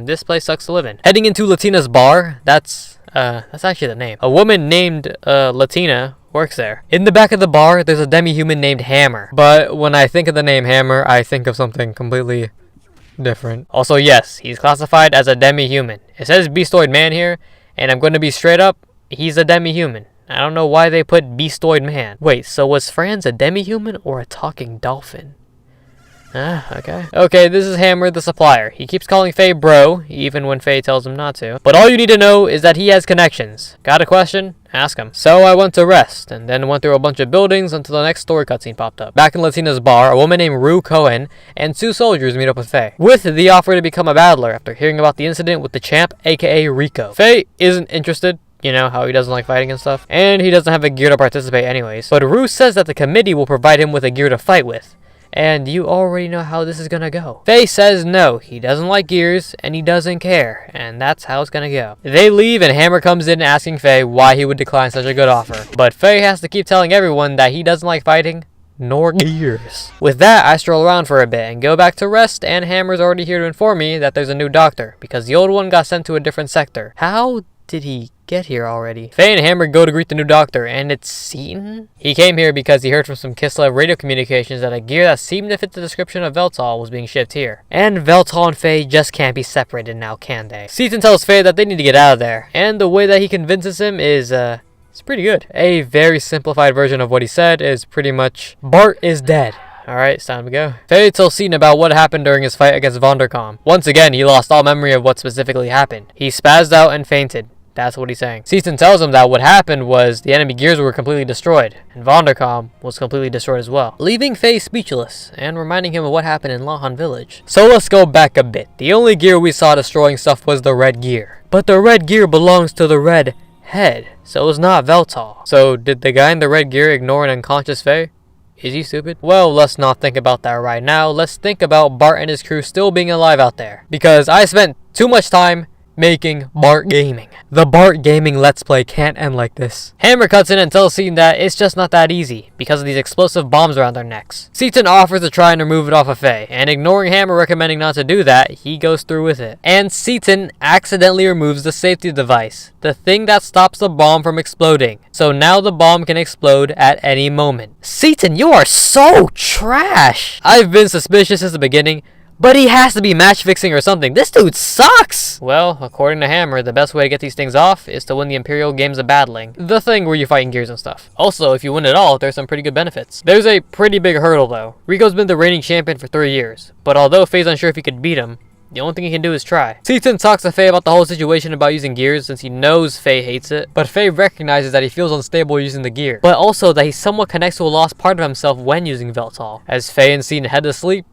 this place sucks to live in. Heading into Latina's bar, that's actually the name. A woman named Latina works there. In the back of the bar, there's a demi-human named Hammer. But when I think of the name Hammer, I think of something completely different. Also, yes, he's classified as a demi-human. It says Beastoid Man here, and I'm going to be straight up, he's a demi-human. I don't know why they put Beastoid Man. Wait, so was Franz a demi-human or a talking dolphin? Okay. Okay, this is Hammer, the supplier. He keeps calling Faye bro, even when Faye tells him not to. But all you need to know is that he has connections. Got a question? Ask him. So I went to rest, and then went through a bunch of buildings until the next story cutscene popped up. Back in Latina's bar, a woman named Rue Cohen and 2 soldiers meet up with Faye, with the offer to become a battler after hearing about the incident with the champ, aka Rico. Faye isn't interested. You know, how he doesn't like fighting and stuff. And he doesn't have a gear to participate anyways. But Rue says that the committee will provide him with a gear to fight with. And you already know how this is gonna go. Faye says no, he doesn't like gears, and he doesn't care. And that's how it's gonna go. They leave, and Hammer comes in asking Faye why he would decline such a good offer. But Faye has to keep telling everyone that he doesn't like fighting, nor gears. With that, I stroll around for a bit and go back to rest, and Hammer's already here to inform me that there's a new doctor, because the old one got sent to a different sector. How did he get here already? Faye and Hammer go to greet the new doctor, and it's Seaton? He came here because he heard from some Kislev radio communications that a gear that seemed to fit the description of Veltal was being shipped here. And Veltal and Faye just can't be separated now, can they? Seaton tells Faye that they need to get out of there, and the way that he convinces him is, it's pretty good. A very simplified version of what he said is pretty much, Bart is dead. Alright, it's time to go. Faye tells Seaton about what happened during his fight against Vondercom. Once again, he lost all memory of what specifically happened. He spazzed out and fainted. That's what he's saying. Seaton tells him that what happened was the enemy gears were completely destroyed, and Vondercom was completely destroyed as well, leaving Faye speechless, and reminding him of what happened in Lahan village. So let's go back a bit. The only gear we saw destroying stuff was the red gear. But the red gear belongs to the red head, so it's not Veltal. So did the guy in the red gear ignore an unconscious Faye? Is he stupid? Well, let's not think about that right now. Let's think about Bart and his crew still being alive out there. Because I spent too much time making Bart Gaming. The Bart Gaming Let's Play can't end like this. Hammer cuts in and tells Seaton that it's just not that easy, because of these explosive bombs around their necks. Seaton offers to try and remove it off of Faye, and ignoring Hammer recommending not to do that, he goes through with it. And Seaton accidentally removes the safety device, the thing that stops the bomb from exploding. So now the bomb can explode at any moment. Seaton, you are so trash! I've been suspicious since the beginning, but he has to be match fixing or something. This dude sucks! Well, according to Hammer, the best way to get these things off is to win the Imperial Games of Battling. The thing where you fight in gears and stuff. Also, if you win it all, there's some pretty good benefits. There's a pretty big hurdle though. Rico's been the reigning champion for 3 years, but although Faye's unsure if he could beat him, the only thing he can do is try. Seaton talks to Faye about the whole situation about using gears since he knows Faye hates it, but Faye recognizes that he feels unstable using the gear, but also that he somewhat connects to a lost part of himself when using Veltal. As Faye and Seaton head to sleep,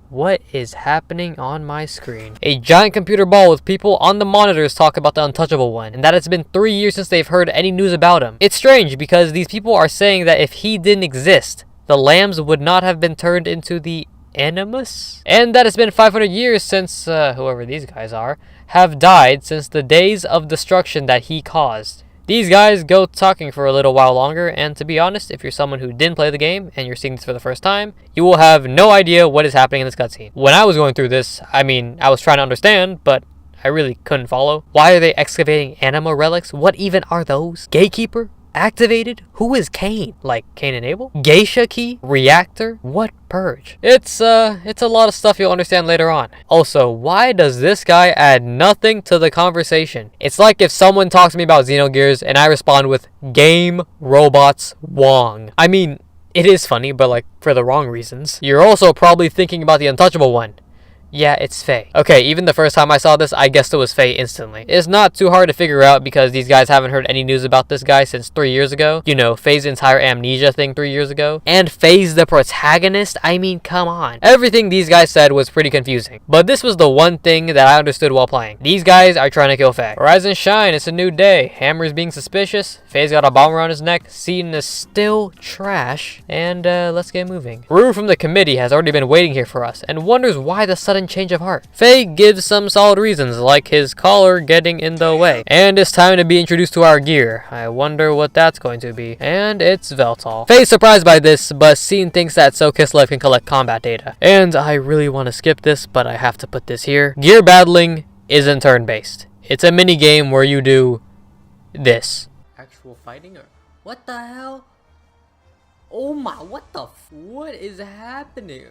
what is happening on my screen? A giant computer ball with people on the monitors talk about the untouchable one, and that it's been 3 years since they've heard any news about him. It's strange because these people are saying that if he didn't exist, the lambs would not have been turned into the Animus? And that it's been 500 years since, whoever these guys are, have died since the days of destruction that he caused. These guys go talking for a little while longer, and to be honest, if you're someone who didn't play the game and you're seeing this for the first time, you will have no idea what is happening in this cutscene. When I was going through this, I mean, I was trying to understand, but I really couldn't follow. Why are they excavating anima relics? What even are those? Gatekeeper? Activated? Who is Cain? Like Cain and Abel? Geisha key? Reactor? What purge? It's a lot of stuff you'll understand later on. Also, why does this guy add nothing to the conversation? It's like if someone talks to me about Xenogears and I respond with Game Robots Wong. I mean, it is funny, but like for the wrong reasons. You're also probably thinking about the untouchable one. Yeah, it's Faye. Okay, even the first time I saw this, I guessed it was Faye instantly. It's not too hard to figure out because these guys haven't heard any news about this guy since 3 years ago. You know, Faye's entire amnesia thing 3 years ago. And Faye's the protagonist? I mean, come on. Everything these guys said was pretty confusing. But this was the one thing that I understood while playing. These guys are trying to kill Faye. Rise and shine, it's a new day. Hammer's being suspicious. Faye's got a bomb around his neck. Seaton is still trash. And let's get moving. Rue from the committee has already been waiting here for us and wonders why the sudden change of heart. Faye gives some solid reasons, like his collar getting in the way. And it's time to be introduced to our gear. I wonder what that's going to be. And it's Veltal. Faye's surprised by this, but Seaton thinks that So Kislev can collect combat data. And I really want to skip this, but I have to put this here. Gear battling isn't turn-based. It's a mini game where you do this. Actual fighting or what the hell? Oh my, what is happening?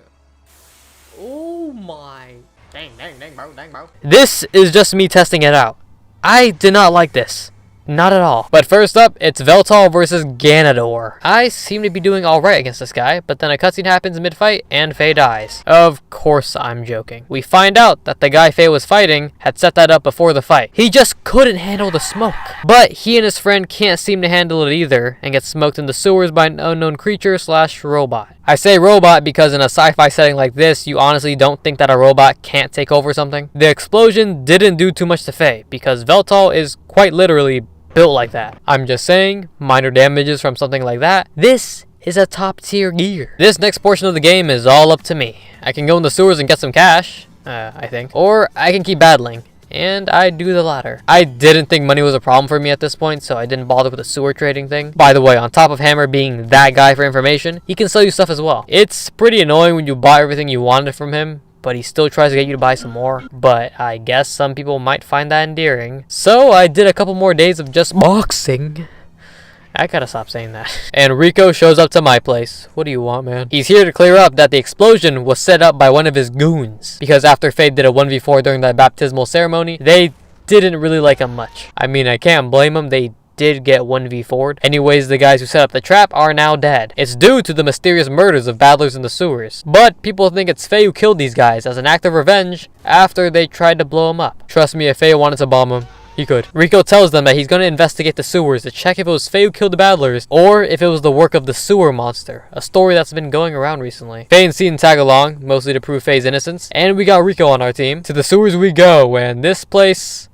Oh my. Dang, bro. This is just me testing it out. I did not like this. Not at all. But first up, it's Veltal versus Ganador. I seem to be doing alright against this guy, but then a cutscene happens mid-fight and Faye dies. Of course I'm joking. We find out that the guy Faye was fighting had set that up before the fight. He just couldn't handle the smoke. But he and his friend can't seem to handle it either and get smoked in the sewers by an unknown creature / robot. I say robot because in a sci-fi setting like this, you honestly don't think that a robot can't take over something. The explosion didn't do too much to Faye because Veltal is quite literally built like that. I'm just saying, minor damages from something like that. This is a top tier gear. This next portion of the game is all up to me. I can go in the sewers and get some cash, I think. Or I can keep battling. And I do the latter. I didn't think money was a problem for me at this point, so I didn't bother with the sewer trading thing. By the way, on top of Hammer being that guy for information, he can sell you stuff as well. It's pretty annoying when you buy everything you wanted from him, but he still tries to get you to buy some more. But I guess some people might find that endearing. So I did a couple more days of just boxing. I gotta stop saying that. And Rico shows up to my place. What do you want, man? He's here to clear up that the explosion was set up by one of his goons. Because after Faye did a 1v4 during that baptismal ceremony, they didn't really like him much. I mean, I can't blame them. They did get 1v4'd. Anyways, the guys who set up the trap are now dead. It's due to the mysterious murders of battlers in the sewers. But people think it's Faye who killed these guys as an act of revenge after they tried to blow him up. Trust me, if Faye wanted to bomb him, he could. Rico tells them that he's going to investigate the sewers to check if it was Faye who killed the battlers or if it was the work of the sewer monster, a story that's been going around recently. Faye and Seaton tag along, mostly to prove Faye's innocence, and we got Rico on our team. To the sewers we go, and this place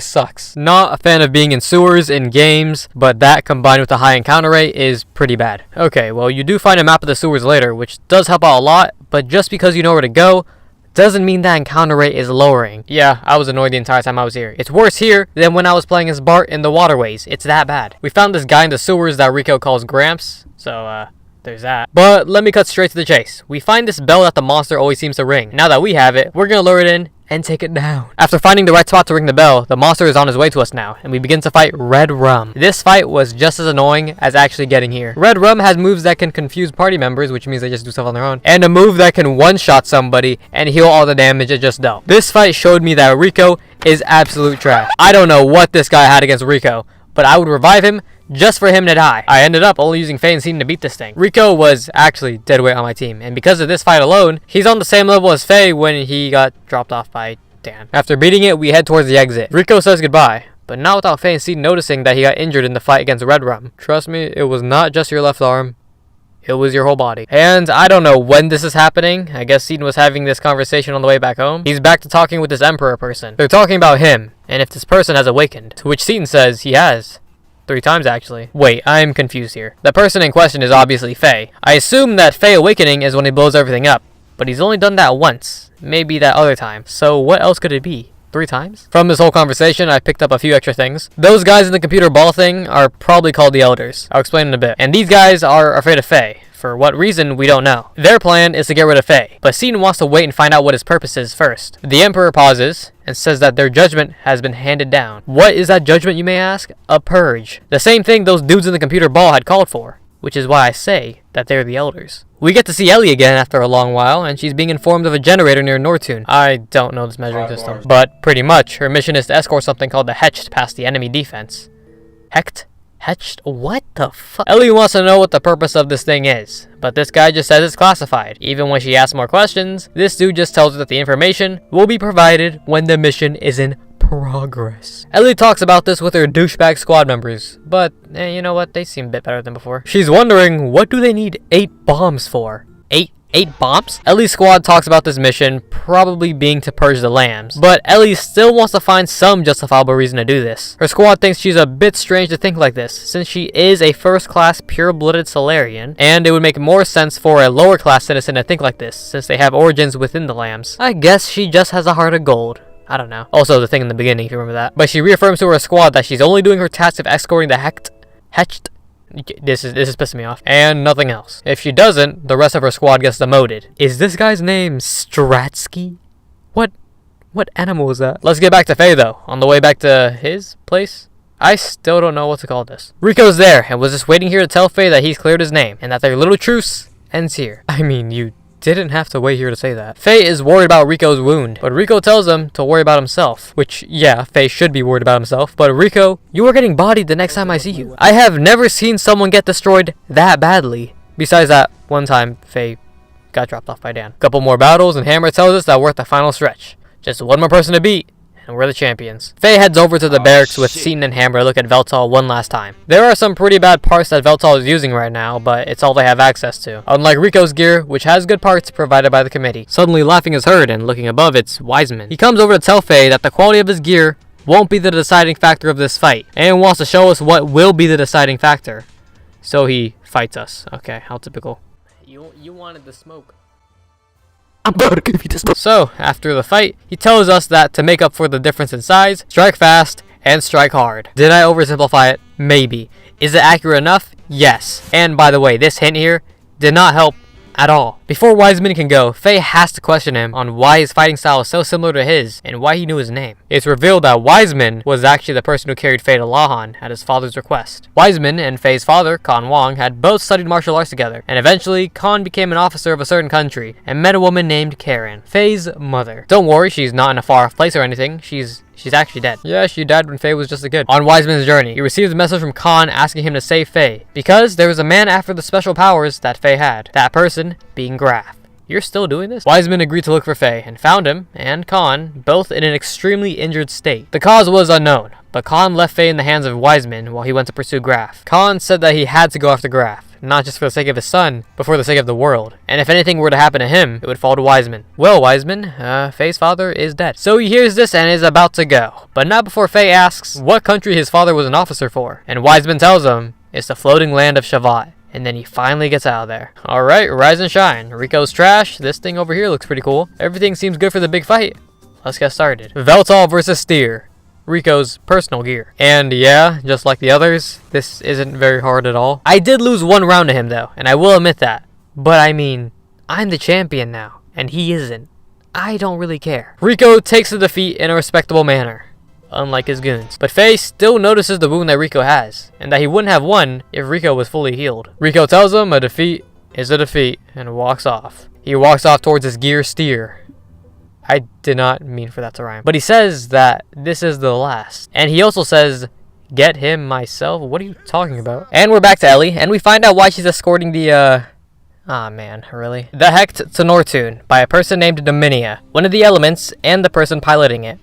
sucks. Not a fan of being in sewers in games, but that combined with the high encounter rate is pretty bad. Okay, well you do find a map of the sewers later, which does help out a lot, but just because you know where to go, doesn't mean that encounter rate is lowering. Yeah, I was annoyed the entire time I was here. It's worse here than when I was playing as Bart in the waterways. It's that bad. We found this guy in the sewers that Rico calls Gramps, so there's that. But let me cut straight to the chase. We find this bell that the monster always seems to ring. Now that we have it, we're gonna lure it in and take it down. After finding the right spot to ring the bell, the monster is on his way to us now, and we begin to fight Red Rum. This fight was just as annoying as actually getting here. Red Rum has moves that can confuse party members, which means they just do stuff on their own, and a move that can one-shot somebody and heal all the damage it just dealt. This fight showed me that Rico is absolute trash. I don't know what this guy had against Rico, but I would revive him just for him to die. I ended up only using Faye and Seaton to beat this thing. Rico was actually dead weight on my team, and because of this fight alone, he's on the same level as Faye when he got dropped off by Dan. After beating it, we head towards the exit. Rico says goodbye, but not without Faye and Seaton noticing that he got injured in the fight against Red Rum. Trust me, it was not just your left arm. It was your whole body. And I don't know when this is happening. I guess Seaton was having this conversation on the way back home. He's back to talking with this Emperor person. They're talking about him, and if this person has awakened, to which Seaton says he has. 3 times actually. Wait, I'm confused here. The person in question is obviously Faye. I assume that Faye awakening is when he blows everything up, but he's only done that once. Maybe that other time. So what else could it be? 3 times. From this whole conversation, I picked up a few extra things. Those guys in the computer ball thing are probably called the Elders. I'll explain in a bit. And these guys are afraid of Faye. For what reason, we don't know. Their plan is to get rid of Faye, but Seton wants to wait and find out what his purpose is first. The Emperor pauses and says that their judgment has been handed down. What is that judgment, you may ask? A purge. The same thing those dudes in the computer ball had called for, which is why I say that they're the Elders. We get to see Elly again after a long while, and she's being informed of a generator near Nortune. I don't know this measuring system, but pretty much her mission is to escort something called the Hecht past the enemy defense. Hecht? Hecht? What the fuck? Elly wants to know what the purpose of this thing is, but this guy just says it's classified. Even when she asks more questions, this dude just tells her that the information will be provided when the mission is in progress. Elly talks about this with her douchebag squad members, but you know what? They seem a bit better than before. She's wondering, what do they need 8 bombs for? 8 bombs? Elly's squad talks about this mission probably being to purge the lambs, but Elly still wants to find some justifiable reason to do this. Her squad thinks she's a bit strange to think like this, since she is a first-class pure-blooded Solarian, and it would make more sense for a lower-class citizen to think like this, since they have origins within the lambs. I guess she just has a heart of gold. I don't know. Also, the thing in the beginning, if you remember that. But she reaffirms to her squad that she's only doing her task of escorting the Hecht. This is pissing me off. And nothing else. If she doesn't, the rest of her squad gets demoted. Is this guy's name Stratsky? What animal is that? Let's get back to Faye though. On the way back to his place? I still don't know what to call this. Rico's there and was just waiting here to tell Faye that he's cleared his name and that their little truce ends here. I mean, you didn't have to wait here to say that. Faye is worried about Rico's wound, but Rico tells him to worry about himself. Which, yeah, Faye should be worried about himself, but Rico, you are getting bodied the next time I see you. I have never seen someone get destroyed that badly. Besides that one time, Faye got dropped off by Dan. Couple more battles, and Hammer tells us that we're at the final stretch. Just one more person to beat, and we're the champions. Faye heads over to the barracks with Seton and Hammer to look at Veltal one last time. There are some pretty bad parts that Veltal is using right now, but it's all they have access to. Unlike Rico's gear, which has good parts provided by the committee. Suddenly laughing is heard, and looking above, it's Wiseman. He comes over to tell Faye that the quality of his gear won't be the deciding factor of this fight, and wants to show us what will be the deciding factor. So he fights us. Okay, how typical. You wanted the smoke. I'm gonna give you this. So, after the fight, he tells us that to make up for the difference in size, strike fast and strike hard. Did I oversimplify it? Maybe. Is it accurate enough? Yes. And by the way, this hint here did not help at all. Before Wiseman can go, Faye has to question him on why his fighting style is so similar to his and why he knew his name. It's revealed that Wiseman was actually the person who carried Faye to Lahan at his father's request. Wiseman and Faye's father, Khan Wong, had both studied martial arts together, and eventually Khan became an officer of a certain country and met a woman named Karen, Faye's mother. Don't worry, she's not in a far off place or anything. She's actually dead. Yeah, she died when Faye was just a kid. On Wiseman's journey, he receives a message from Khan asking him to save Faye, because there was a man after the special powers that Faye had. That person being Grahf. You're still doing this? Wiseman agreed to look for Faye, and found him, and Khan, both in an extremely injured state. The cause was unknown, but Khan left Faye in the hands of Wiseman while he went to pursue Grahf. Khan said that he had to go after Grahf, not just for the sake of his son, but for the sake of the world. And if anything were to happen to him, it would fall to Wiseman. Well, Wiseman, Faye's father is dead. So he hears this and is about to go. But not before Faye asks what country his father was an officer for. And Wiseman tells him it's the floating land of Shavat. And then he finally gets out of there. Alright, rise and shine. Rico's trash. This thing over here looks pretty cool. Everything seems good for the big fight. Let's get started. Veltal versus Steer. Rico's personal gear. And yeah, just like the others, this isn't very hard at all. I did lose one round to him though, and I will admit that. But I mean, I'm the champion now, and he isn't. I don't really care. Rico takes the defeat in a respectable manner, unlike his goons. But Faye still notices the wound that Rico has, and that he wouldn't have won if Rico was fully healed. Rico tells him a defeat is a defeat, and walks off. He walks off towards his gear Steer. I did not mean for that to rhyme. But he says that this is the last. And he also says, get him myself? What are you talking about? And we're back to Elly, and we find out why she's escorting the, ah man, really? The Hecht to Nortune by a person named Dominia, one of the elements, and the person piloting it.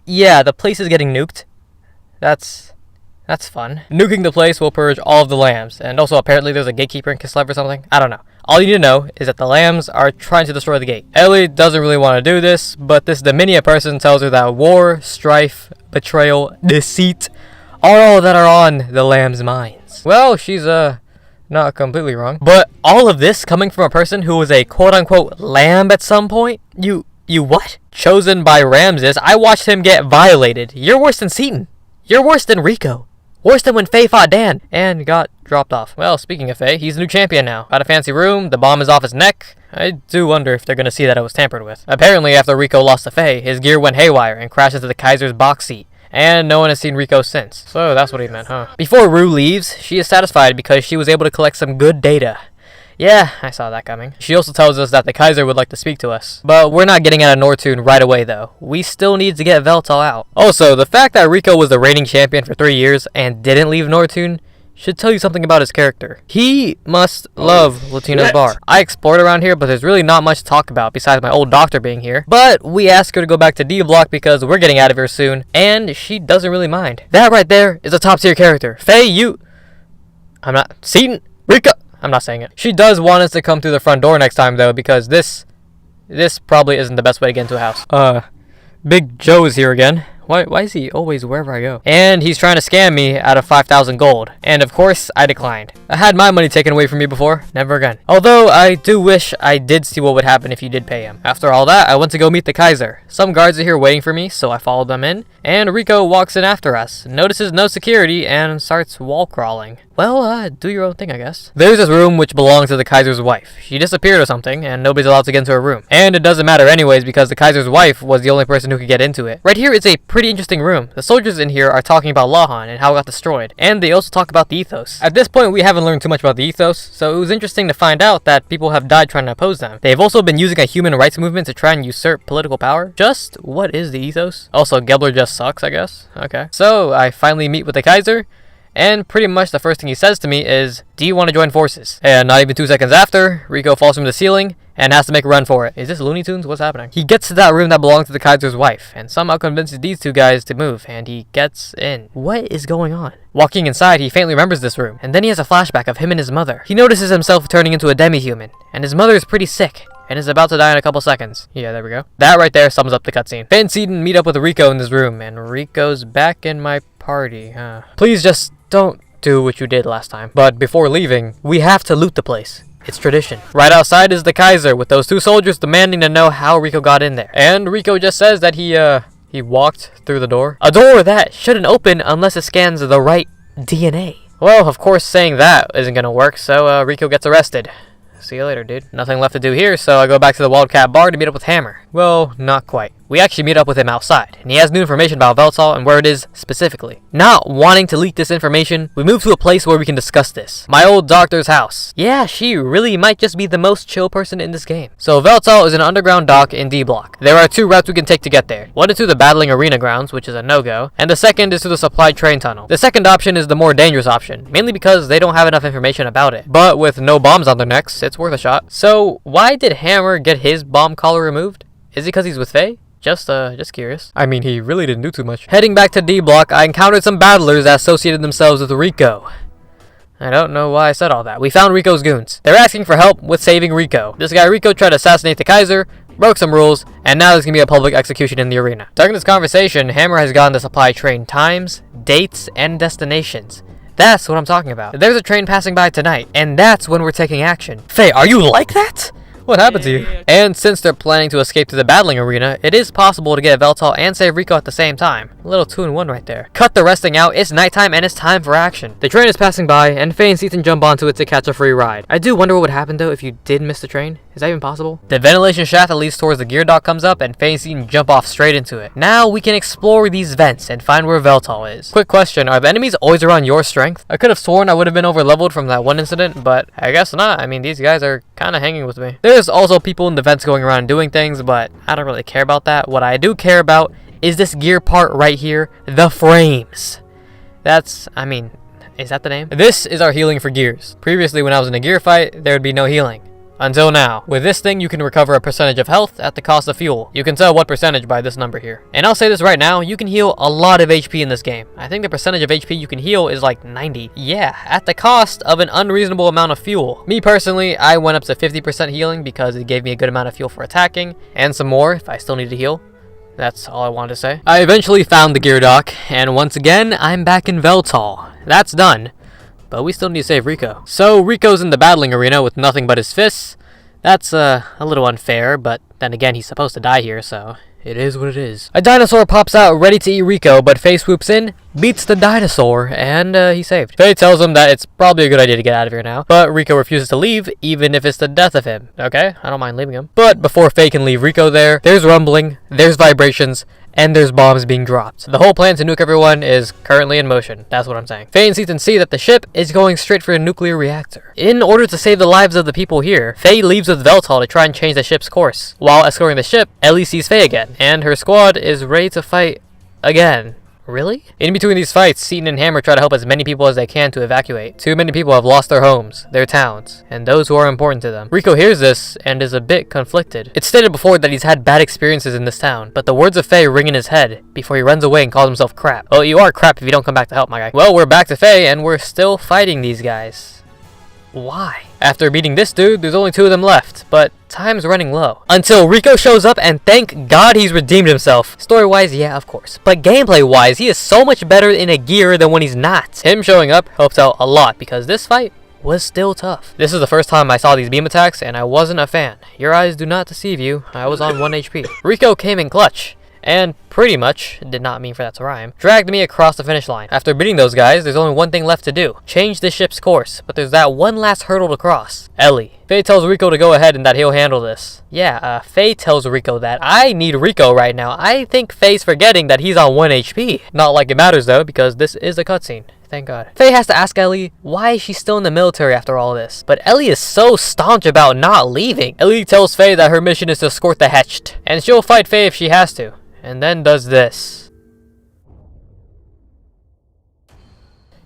Yeah, the place is getting nuked. That's fun. Nuking the place will purge all of the lambs, and also apparently there's a gatekeeper in Kislev or something. I don't know. All you need to know is that the lambs are trying to destroy the gate. Elly doesn't really want to do this, but this Dominia person tells her that war, strife, betrayal, deceit are all that are on the lambs' minds. Well, she's not completely wrong. But all of this coming from a person who was a quote-unquote lamb at some point? You You what? Chosen by Ramses? I watched him get violated. You're worse than Seaton. You're worse than Rico. Worse than when Faye fought Dan and got dropped off. Well, speaking of Faye, he's a new champion now. Got a fancy room, the bomb is off his neck. I do wonder if they're gonna see that it was tampered with. Apparently, after Rico lost to Faye, his gear went haywire and crashed into the Kaiser's box seat. And no one has seen Rico since. So that's what he meant, huh? Before Rue leaves, she is satisfied because she was able to collect some good data. Yeah, I saw that coming. She also tells us that the Kaiser would like to speak to us. But we're not getting out of Nortune right away though. We still need to get Veltal out. Also, the fact that Rico was the reigning champion for 3 years and didn't leave Nortune should tell you something about his character. He must love Latina's bar. I explored around here, but there's really not much to talk about besides my old doctor being here. But we asked her to go back to D Block because we're getting out of here soon, and she doesn't really mind. That right there is a top tier character. Faye, you... I'm not... Seaton? Rico... I'm not saying it. She does want us to come through the front door next time though, because this probably isn't the best way to get into a house. Big Joe's here again. Why is he always wherever I go? And he's trying to scam me out of 5,000 gold. And of course, I declined. I had my money taken away from me before. Never again. Although, I do wish I did see what would happen if you did pay him. After all that, I went to go meet the Kaiser. Some guards are here waiting for me, so I followed them in. And Rico walks in after us, notices no security, and starts wall crawling. Well, do your own thing, I guess. There's this room which belongs to the Kaiser's wife. She disappeared or something, and nobody's allowed to get into her room. And it doesn't matter anyways, because the Kaiser's wife was the only person who could get into it. Right here is a pretty interesting room. The soldiers in here are talking about Lahan and how it got destroyed. And they also talk about the ethos. At this point, we haven't learned too much about the ethos, so it was interesting to find out that people have died trying to oppose them. They've also been using a human rights movement to try and usurp political power. Just what is the ethos? Also, Gebler just sucks, I guess. Okay. So, I finally meet with the Kaiser. And pretty much the first thing he says to me is, do you want to join forces? And not even 2 seconds after, Rico falls from the ceiling and has to make a run for it. Is this Looney Tunes? What's happening? He gets to that room that belongs to the Kaiser's wife and somehow convinces these two guys to move, and he gets in. What is going on? Walking inside, he faintly remembers this room, and then he has a flashback of him and his mother. He notices himself turning into a demi-human, and his mother is pretty sick and is about to die in a couple seconds. Yeah, there we go. That right there sums up the cutscene. Faye and Seaton meet up with Rico in this room, and Rico's back in my party, huh? Please just don't do what you did last time. But before leaving, we have to loot the place. It's tradition. Right outside is the Kaiser with those 2 soldiers demanding to know how Rico got in there. And Rico just says that he walked through the door. A door that shouldn't open unless it scans the right DNA. Well, of course saying that isn't gonna work, so Rico gets arrested. See you later, dude. Nothing left to do here, so I go back to the Wildcat bar to meet up with Hammer. Well, not quite. We actually meet up with him outside, and he has new information about Veltal and where it is specifically. Not wanting to leak this information, we move to a place where we can discuss this. My old doctor's house. Yeah, she really might just be the most chill person in this game. So Veltal is an underground dock in D Block. There are 2 routes we can take to get there. One is to the battling arena grounds, which is a no-go, and the second is to the supply train tunnel. The second option is the more dangerous option, mainly because they don't have enough information about it. But with no bombs on their necks, it's worth a shot. So why did Hammer get his bomb collar removed? Is it because he's with Faye? Just curious. I mean, he really didn't do too much. Heading back to D Block, I encountered some battlers that associated themselves with Rico. I don't know why I said all that. We found Rico's goons. They're asking for help with saving Rico. This guy Rico tried to assassinate the Kaiser, broke some rules, and now there's gonna be a public execution in the arena. During this conversation, Hammer has gotten the supply train times, dates, and destinations. That's what I'm talking about. There's a train passing by tonight, and that's when we're taking action. Faye, are you like that? What happened to you? And since they're planning to escape to the battling arena, it is possible to get Veltal and save Rico at the same time. A little 2-in-1 right there. Cut the resting out, it's nighttime and it's time for action. The train is passing by, and Faye and Seaton jump onto it to catch a free ride. I do wonder what would happen though if you did miss the train. Is that even possible? The ventilation shaft that leads towards the gear dock comes up, and Faye and Seaton jump off straight into it. Now we can explore these vents and find where Veltal is. Quick question, are the enemies always around your strength? I could have sworn I would have been over leveled from that one incident, but I guess not. I mean, these guys are kind of hanging with me. There's also people in the vents going around doing things, but I don't really care about that. What I do care about is this gear part right here, the frames. That's, I mean, is that the name? This is our healing for gears. Previously, when I was in a gear fight, there would be no healing. Until now. With this thing, you can recover a percentage of health at the cost of fuel. You can tell what percentage by this number here. And I'll say this right now, you can heal a lot of HP in this game. I think the percentage of HP you can heal is like 90. Yeah, at the cost of an unreasonable amount of fuel. Me personally, I went up to 50% healing because it gave me a good amount of fuel for attacking, and some more if I still need to heal. That's all I wanted to say. I eventually found the gear dock, and once again, I'm back in Veltal. That's done. But we still need to save Rico. So Rico's in the battling arena with nothing but his fists. That's a little unfair, but Then again, he's supposed to die here, so it is what it is. A dinosaur pops out ready to eat Rico, but Faye swoops in, beats the dinosaur, and he's saved. Faye tells him that it's probably a good idea to get out of here now, but Rico refuses to leave, even if it's the death of him. Okay, I don't mind leaving him. But before Faye can leave Rico there's rumbling, there's vibrations, and there's bombs being dropped. The whole plan to nuke everyone is currently in motion. That's what I'm saying. Faye and Ethan see that the ship is going straight for a nuclear reactor. In order to save the lives of the people here, Faye leaves with Veltal to try and change the ship's course. While escorting the ship, Elly sees Faye again, and her squad is ready to fight again. Really? In between these fights, Seaton and Hammer try to help as many people as they can to evacuate. Too many people have lost their homes, their towns, and those who are important to them. Rico hears this and is a bit conflicted. It's stated before that he's had bad experiences in this town, but the words of Faye ring in his head before he runs away and calls himself crap. Well, you are crap if you don't come back to help, my guy. Well, we're back to Faye and we're still fighting these guys. Why? After beating this dude, there's only 2 of them left, but time's running low. Until Rico shows up, and thank God he's redeemed himself. Story-wise, yeah, of course. But gameplay-wise, he is so much better in a gear than when he's not. Him showing up helps out a lot, because this fight was still tough. This is the first time I saw these beam attacks, and I wasn't a fan. Your eyes do not deceive you. I was on 1 HP. Rico came in clutch, and pretty much, did not mean for that to rhyme, dragged me across the finish line. After beating those guys, there's only one thing left to do. Change the ship's course, but there's that one last hurdle to cross. Elly. Faye tells Rico to go ahead and that he'll handle this. Yeah, Faye tells Rico that. I need Rico right now. I think Faye's forgetting that he's on 1 HP. Not like it matters though, because this is a cutscene. Thank God. Faye has to ask Elly why she's still in the military after all this. But Elly is so staunch about not leaving. Elly tells Faye that her mission is to escort the Hecht, and she'll fight Faye if she has to. And then does this.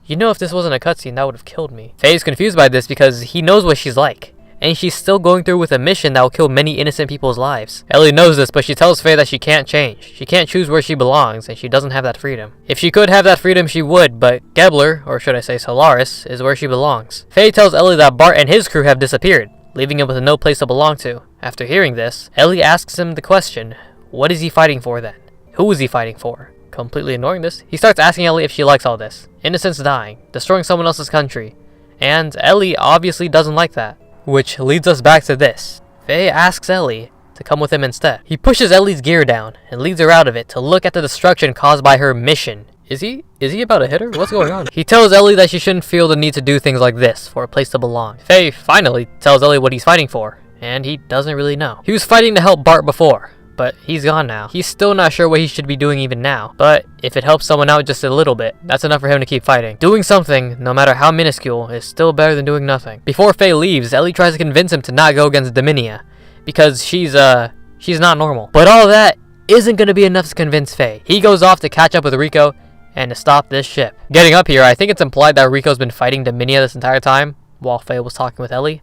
You know, if this wasn't a cutscene, that would have killed me. Faye's confused by this because he knows what she's like, and she's still going through with a mission that will kill many innocent people's lives. Elly knows this, but she tells Faye that she can't change. She can't choose where she belongs, and she doesn't have that freedom. If she could have that freedom, she would, but Gebler, or should I say Solaris, is where she belongs. Faye tells Elly that Bart and his crew have disappeared, leaving him with no place to belong to. After hearing this, Elly asks him the question, what is he fighting for then? Who is he fighting for? Completely ignoring this, he starts asking Elly if she likes all this. Innocents dying, destroying someone else's country. And Elly obviously doesn't like that. Which leads us back to this. Faye asks Elly to come with him instead. He pushes Elly's gear down and leads her out of it to look at the destruction caused by her mission. Is he about to hit her? What's going on? He tells Elly that she shouldn't feel the need to do things like this for a place to belong. Faye finally tells Elly what he's fighting for, and he doesn't really know. He was fighting to help Bart before, but he's gone now. He's still not sure what he should be doing even now, but if it helps someone out just a little bit, that's enough for him to keep fighting. Doing something, no matter how minuscule, is still better than doing nothing. Before Faye leaves, Elly tries to convince him to not go against Dominia, because she's not normal. But all that isn't going to be enough to convince Faye. He goes off to catch up with Rico and to stop this ship. Getting up here, I think it's implied that Rico's been fighting Dominia this entire time, while Faye was talking with Elly.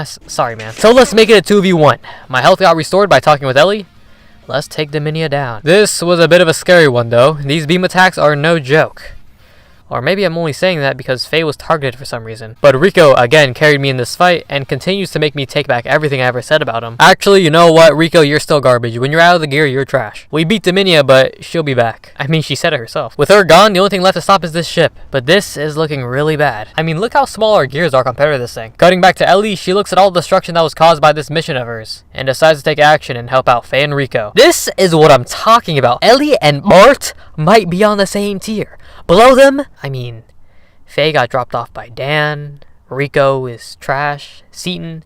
Sorry, man. So let's make it a 2v1. My health got restored by talking with Elly. Let's take Dominia down. This was a bit of a scary one though. These beam attacks are no joke. Or maybe I'm only saying that because Faye was targeted for some reason. But Rico again carried me in this fight and continues to make me take back everything I ever said about him. Actually, you know what, Rico, you're still garbage. When you're out of the gear, you're trash. We beat Dominia, but she'll be back. I mean, she said it herself. With her gone, the only thing left to stop is this ship. But this is looking really bad. I mean, look how small our gears are compared to this thing. Cutting back to Elly, she looks at all the destruction that was caused by this mission of hers and decides to take action and help out Faye and Rico. This is what I'm talking about. Elly and Bart might be on the same tier. Below them, I mean, Faye got dropped off by Dan, Rico is trash, Seaton,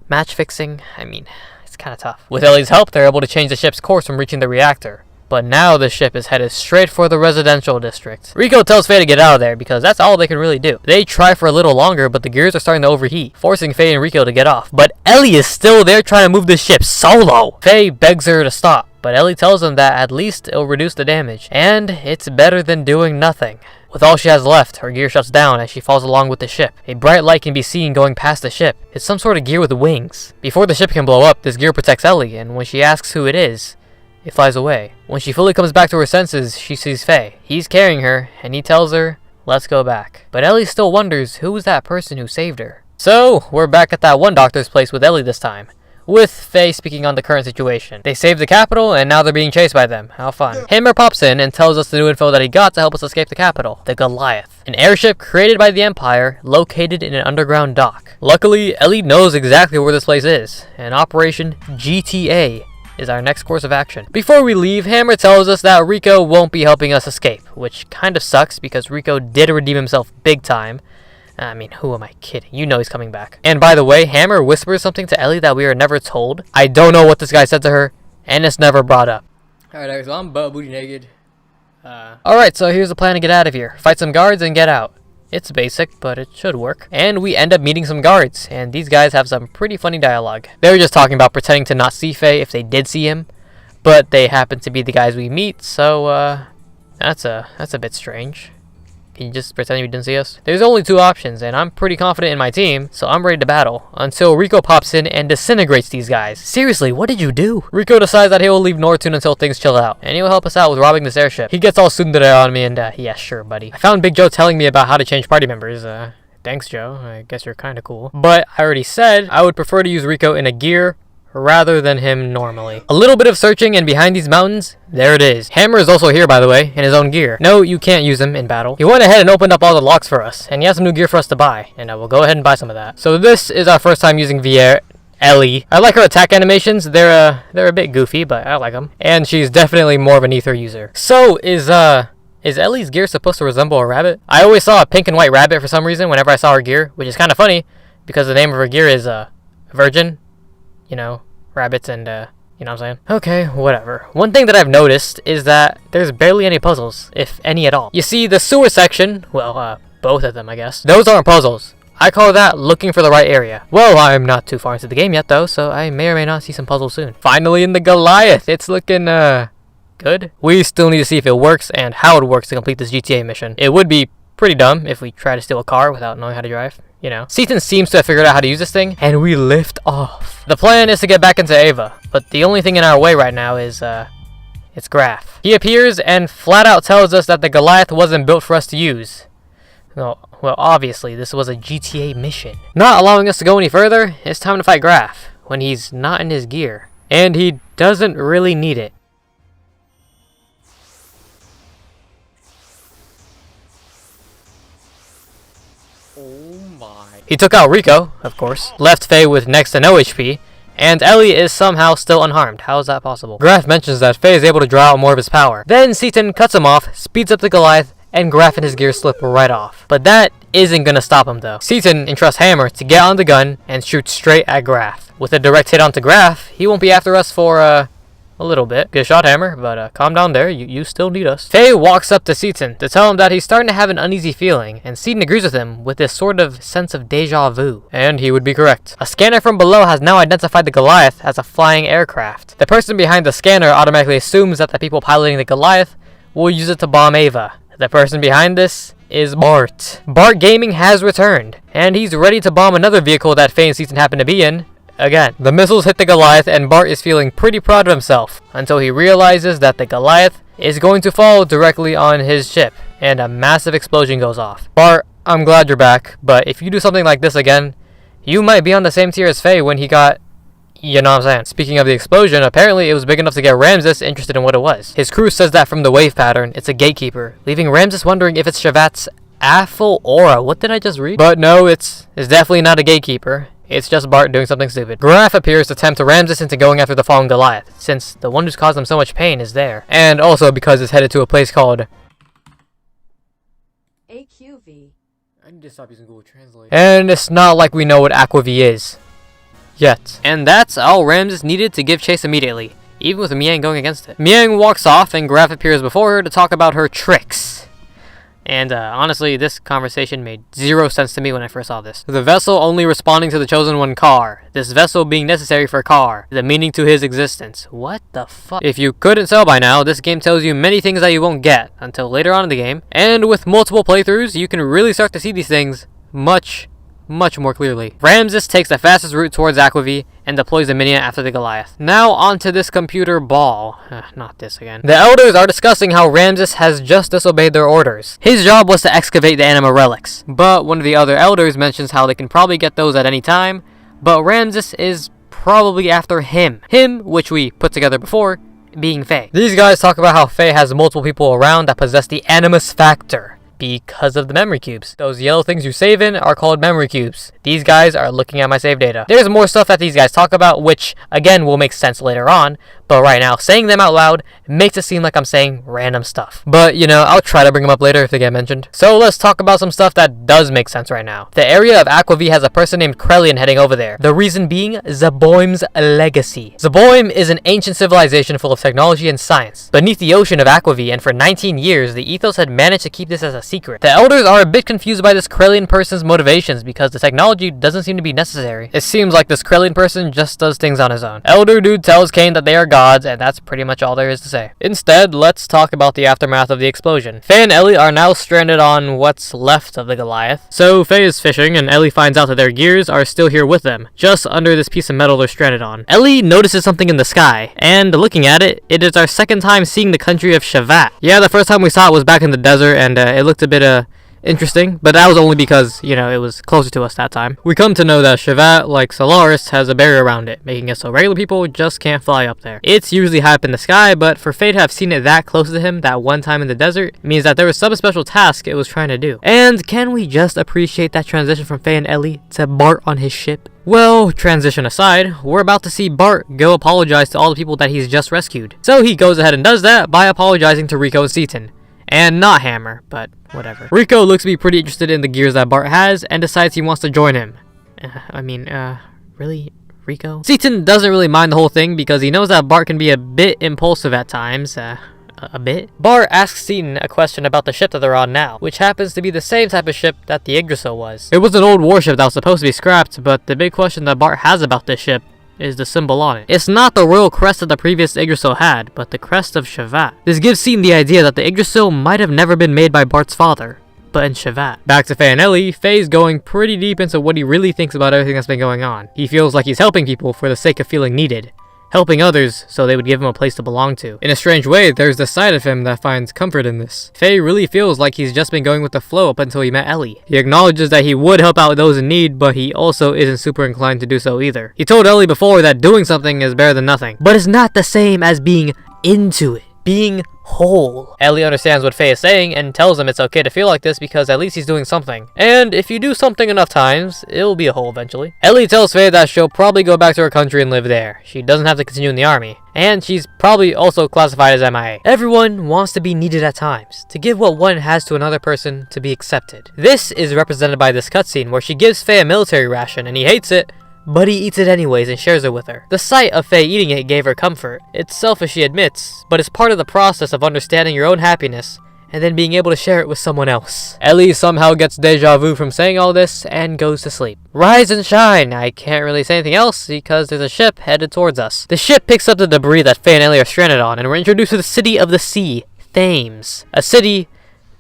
match fixing, I mean, it's kind of tough. With Elly's help, they're able to change the ship's course from reaching the reactor. But now the ship is headed straight for the residential district. Rico tells Faye to get out of there because that's all they can really do. They try for a little longer, but the gears are starting to overheat, forcing Faye and Rico to get off. But Elly is still there trying to move the ship solo. Faye begs her to stop, but Elly tells him that at least it'll reduce the damage, and it's better than doing nothing. With all she has left, her gear shuts down as she falls along with the ship. A bright light can be seen going past the ship. It's some sort of gear with wings. Before the ship can blow up, this gear protects Elly, and when she asks who it is, it flies away. When she fully comes back to her senses, she sees Faye. He's carrying her, and he tells her, let's go back. But Elly still wonders who was that person who saved her. So, we're back at that one doctor's place with Elly this time. with Faye speaking on the current situation. They saved the capital, and now they're being chased by them. How fun. Hammer pops in and tells us the new info that he got to help us escape the capital. The Goliath. An airship created by the Empire, located in an underground dock. Luckily, Elly knows exactly where this place is, and Operation GTA is our next course of action. Before we leave, Hammer tells us that Rico won't be helping us escape, which kind of sucks because Rico did redeem himself big time. I mean, who am I kidding? You know he's coming back. And by the way, Hammer whispers something to Elly that we are never told. I don't know what this guy said to her, and it's never brought up. Alright, so I'm butt booty naked. Alright, so here's the plan to get out of here. Fight some guards and get out. It's basic, but it should work. And we end up meeting some guards, and these guys have some pretty funny dialogue. They were just talking about pretending to not see Faye if they did see him, but they happen to be the guys we meet, so that's a bit strange. Can you just pretend you didn't see us? There's only two options, and I'm pretty confident in my team, so I'm ready to battle. Until Rico pops in and disintegrates these guys. Seriously, what did you do? Rico decides that he will leave Nortune until things chill out, and he will help us out with robbing this airship. He gets all tsundere on me, and yeah, sure, buddy. I found Big Joe telling me about how to change party members. Thanks, Joe. I guess you're kinda cool. But I already said I would prefer to use Rico in a gear rather than him normally. A little bit of searching, and behind these mountains, there it is. Hammer is also here, by the way, in his own gear. No, you can't use him in battle. He went ahead and opened up all the locks for us, and he has some new gear for us to buy, and I will go ahead and buy some of that. So this is our first time using Elly. I like her attack animations. They're a bit goofy, but I like them. And she's definitely more of an ether user. So is Elly's gear supposed to resemble a rabbit? I always saw a pink and white rabbit for some reason whenever I saw her gear, which is kind of funny because the name of her gear is Virgin. You know, rabbits and, you know what I'm saying? Okay, whatever. One thing that I've noticed is that there's barely any puzzles, if any at all. You see, the sewer section, well, both of them, I guess. Those aren't puzzles. I call that looking for the right area. Well, I'm not too far into the game yet, though, so I may or may not see some puzzles soon. Finally in the Goliath. It's looking, good. We still need to see if it works and how it works to complete this GTA mission. It would be pretty dumb if we try to steal a car without knowing how to drive. You know, Seaton seems to have figured out how to use this thing, and we lift off. The plan is to get back into Ava, but the only thing in our way right now is, it's Grahf. He appears and flat out tells us that the Goliath wasn't built for us to use. No, well, obviously, this was a GTA mission. Not allowing us to go any further, it's time to fight Grahf, when he's not in his gear. And he doesn't really need it. He took out Rico, of course, left Faye with next to no HP, and Elly is somehow still unharmed. How is that possible? Grahf mentions that Faye is able to draw out more of his power. Then Seaton cuts him off, speeds up the Goliath, and Grahf and his gear slip right off. But that isn't gonna stop him though. Seaton entrusts Hammer to get on the gun and shoot straight at Grahf. With a direct hit onto Grahf, he won't be after us for, a little bit. Good shot, Hammer, but calm down there. You still need us. Faye walks up to Seaton to tell him that he's starting to have an uneasy feeling, and Seaton agrees with him with this sort of sense of deja vu. And he would be correct. A scanner from below has now identified the Goliath as a flying aircraft. The person behind the scanner automatically assumes that the people piloting the Goliath will use it to bomb Ava. The person behind this is Bart. Bart Gaming has returned, and he's ready to bomb another vehicle that Faye and Seaton happen to be in. Again, the missiles hit the Goliath, and Bart is feeling pretty proud of himself until he realizes that the Goliath is going to fall directly on his ship, and a massive explosion goes off. Bart, I'm glad you're back, but if you do something like this again, you might be on the same tier as Faye when he got... You know what I'm saying? Speaking of the explosion, apparently it was big enough to get Ramses interested in what it was. His crew says that from the wave pattern, it's a gatekeeper, leaving Ramses wondering if it's Shavat's Aphel Aura. What did I just read? But no, it's definitely not a gatekeeper. It's just Bart doing something stupid. Grahf appears to tempt Ramses into going after the fallen Goliath, since the one who's caused him so much pain is there. And also because it's headed to a place called... AQV. I need to stop using Google Translate. And it's not like we know what Aquavi is. Yet. And that's all Ramses needed to give chase immediately, even with Miang going against it. Miang walks off and Grahf appears before her to talk about her tricks. And honestly, this conversation made zero sense to me when I first saw this. The vessel only responding to the Chosen One car. This vessel being necessary for Car. The meaning to his existence. What the fuck? If you couldn't tell by now, this game tells you many things that you won't get until later on in the game. And with multiple playthroughs, you can really start to see these things much more clearly. Ramses takes the fastest route towards Aquavi and deploys the minion after the Goliath. Now onto this computer ball. Not this again. The elders are discussing how Ramses has just disobeyed their orders. His job was to excavate the anima relics, but one of the other elders mentions how they can probably get those at any time, but Ramses is probably after him. Him, which we put together before, being Faye. These guys talk about how Faye has multiple people around that possess the animus factor because of the memory cubes. Those yellow things you save in are called memory cubes. These guys are looking at my save data. There's more stuff that these guys talk about, which again will make sense later on, but right now saying them out loud makes it seem like I'm saying random stuff. But you know, I'll try to bring them up later if they get mentioned. So let's talk about some stuff that does make sense right now. The area of Aquavie has a person named Krelian heading over there. The reason being Zeboim's legacy. Zeboim is an ancient civilization full of technology and science beneath the ocean of Aquavie, and for 19 years the Ethos had managed to keep this as a secret. The elders are a bit confused by this Krelian person's motivations because the technology doesn't seem to be necessary. It seems like this Krelian person just does things on his own. Elder dude tells Cain that they are gods, and that's pretty much all there is to say. Instead, let's talk about the aftermath of the explosion. Faye and Elly are now stranded on what's left of the Goliath. So Faye is fishing, and Elly finds out that their gears are still here with them, just under this piece of metal they're stranded on. Elly notices something in the sky, and looking at it, it is our second time seeing the country of Shavat. Yeah, the first time we saw it was back in the desert, and it looked a bit interesting, but that was only because, you know, it was closer to us that time. We come to know that Shavat, like Solaris, has a barrier around it, making it so regular people just can't fly up there. It's usually high up in the sky, but for Faye to have seen it that close to him that one time in the desert means that there was some special task it was trying to do. And can we just appreciate that transition from Faye and Elly to Bart on his ship? Well, transition aside, we're about to see Bart go apologize to all the people that he's just rescued. So he goes ahead and does that by apologizing to Rico and Seaton. And not Hammer, but whatever. Rico looks to be pretty interested in the gears that Bart has and decides he wants to join him. Really? Rico? Seaton doesn't really mind the whole thing because he knows that Bart can be a bit impulsive at times. A bit? Bart asks Seaton a question about the ship that they're on now, which happens to be the same type of ship that the Yggdrasil was. It was an old warship that was supposed to be scrapped, but the big question that Bart has about this ship is the symbol on it. It's not the royal crest that the previous Yggdrasil had, but the crest of Shavat. This gives Seaton the idea that the Yggdrasil might have never been made by Bart's father, but in Shavat. Back to Faye and Elly, Faye's going pretty deep into what he really thinks about everything that's been going on. He feels like he's helping people for the sake of feeling needed, helping others so they would give him a place to belong to. In a strange way, there's this side of him that finds comfort in this. Faye really feels like he's just been going with the flow up until he met Elly. He acknowledges that he would help out those in need, but he also isn't super inclined to do so either. He told Elly before that doing something is better than nothing, but it's not the same as being into it. Being whole. Elly understands what Faye is saying and tells him it's okay to feel like this because at least he's doing something. And if you do something enough times, it'll be a whole eventually. Elly tells Faye that she'll probably go back to her country and live there. She doesn't have to continue in the army. And she's probably also classified as MIA. Everyone wants to be needed at times, to give what one has to another person to be accepted. This is represented by this cutscene where she gives Faye a military ration and he hates it, but he eats it anyways and shares it with her. The sight of Faye eating it gave her comfort. It's selfish, she admits, but it's part of the process of understanding your own happiness and then being able to share it with someone else. Elly somehow gets deja vu from saying all this and goes to sleep. Rise and shine! I can't really say anything else because there's a ship headed towards us. The ship picks up the debris that Faye and Elly are stranded on, and we're introduced to the city of the sea, Thames. A city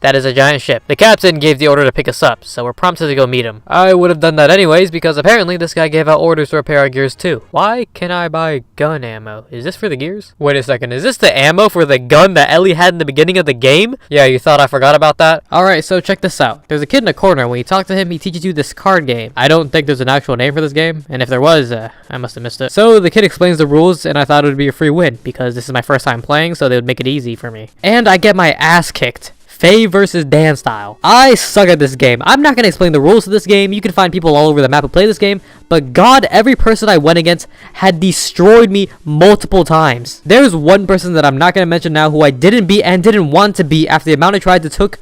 that is a giant ship. The captain gave the order to pick us up, so we're prompted to go meet him. I would have done that anyways, because apparently this guy gave out orders to repair our gears too. Why can I buy gun ammo? Is this for the gears? Wait a second, is this the ammo for the gun that Elly had in the beginning of the game? Yeah, you thought I forgot about that? Alright, so check this out. There's a kid in the corner. When you talk to him, he teaches you this card game. I don't think there's an actual name for this game, and if there was, I must have missed it. So the kid explains the rules, and I thought it would be a free win, because this is my first time playing, so they would make it easy for me. And I get my ass kicked. Faye versus Dan style. I suck at this game. I'm not going to explain the rules of this game. You can find people all over the map who play this game, but God, every person I went against had destroyed me multiple times. There's one person that I'm not going to mention now who I didn't beat and didn't want to beat after the amount I tried to took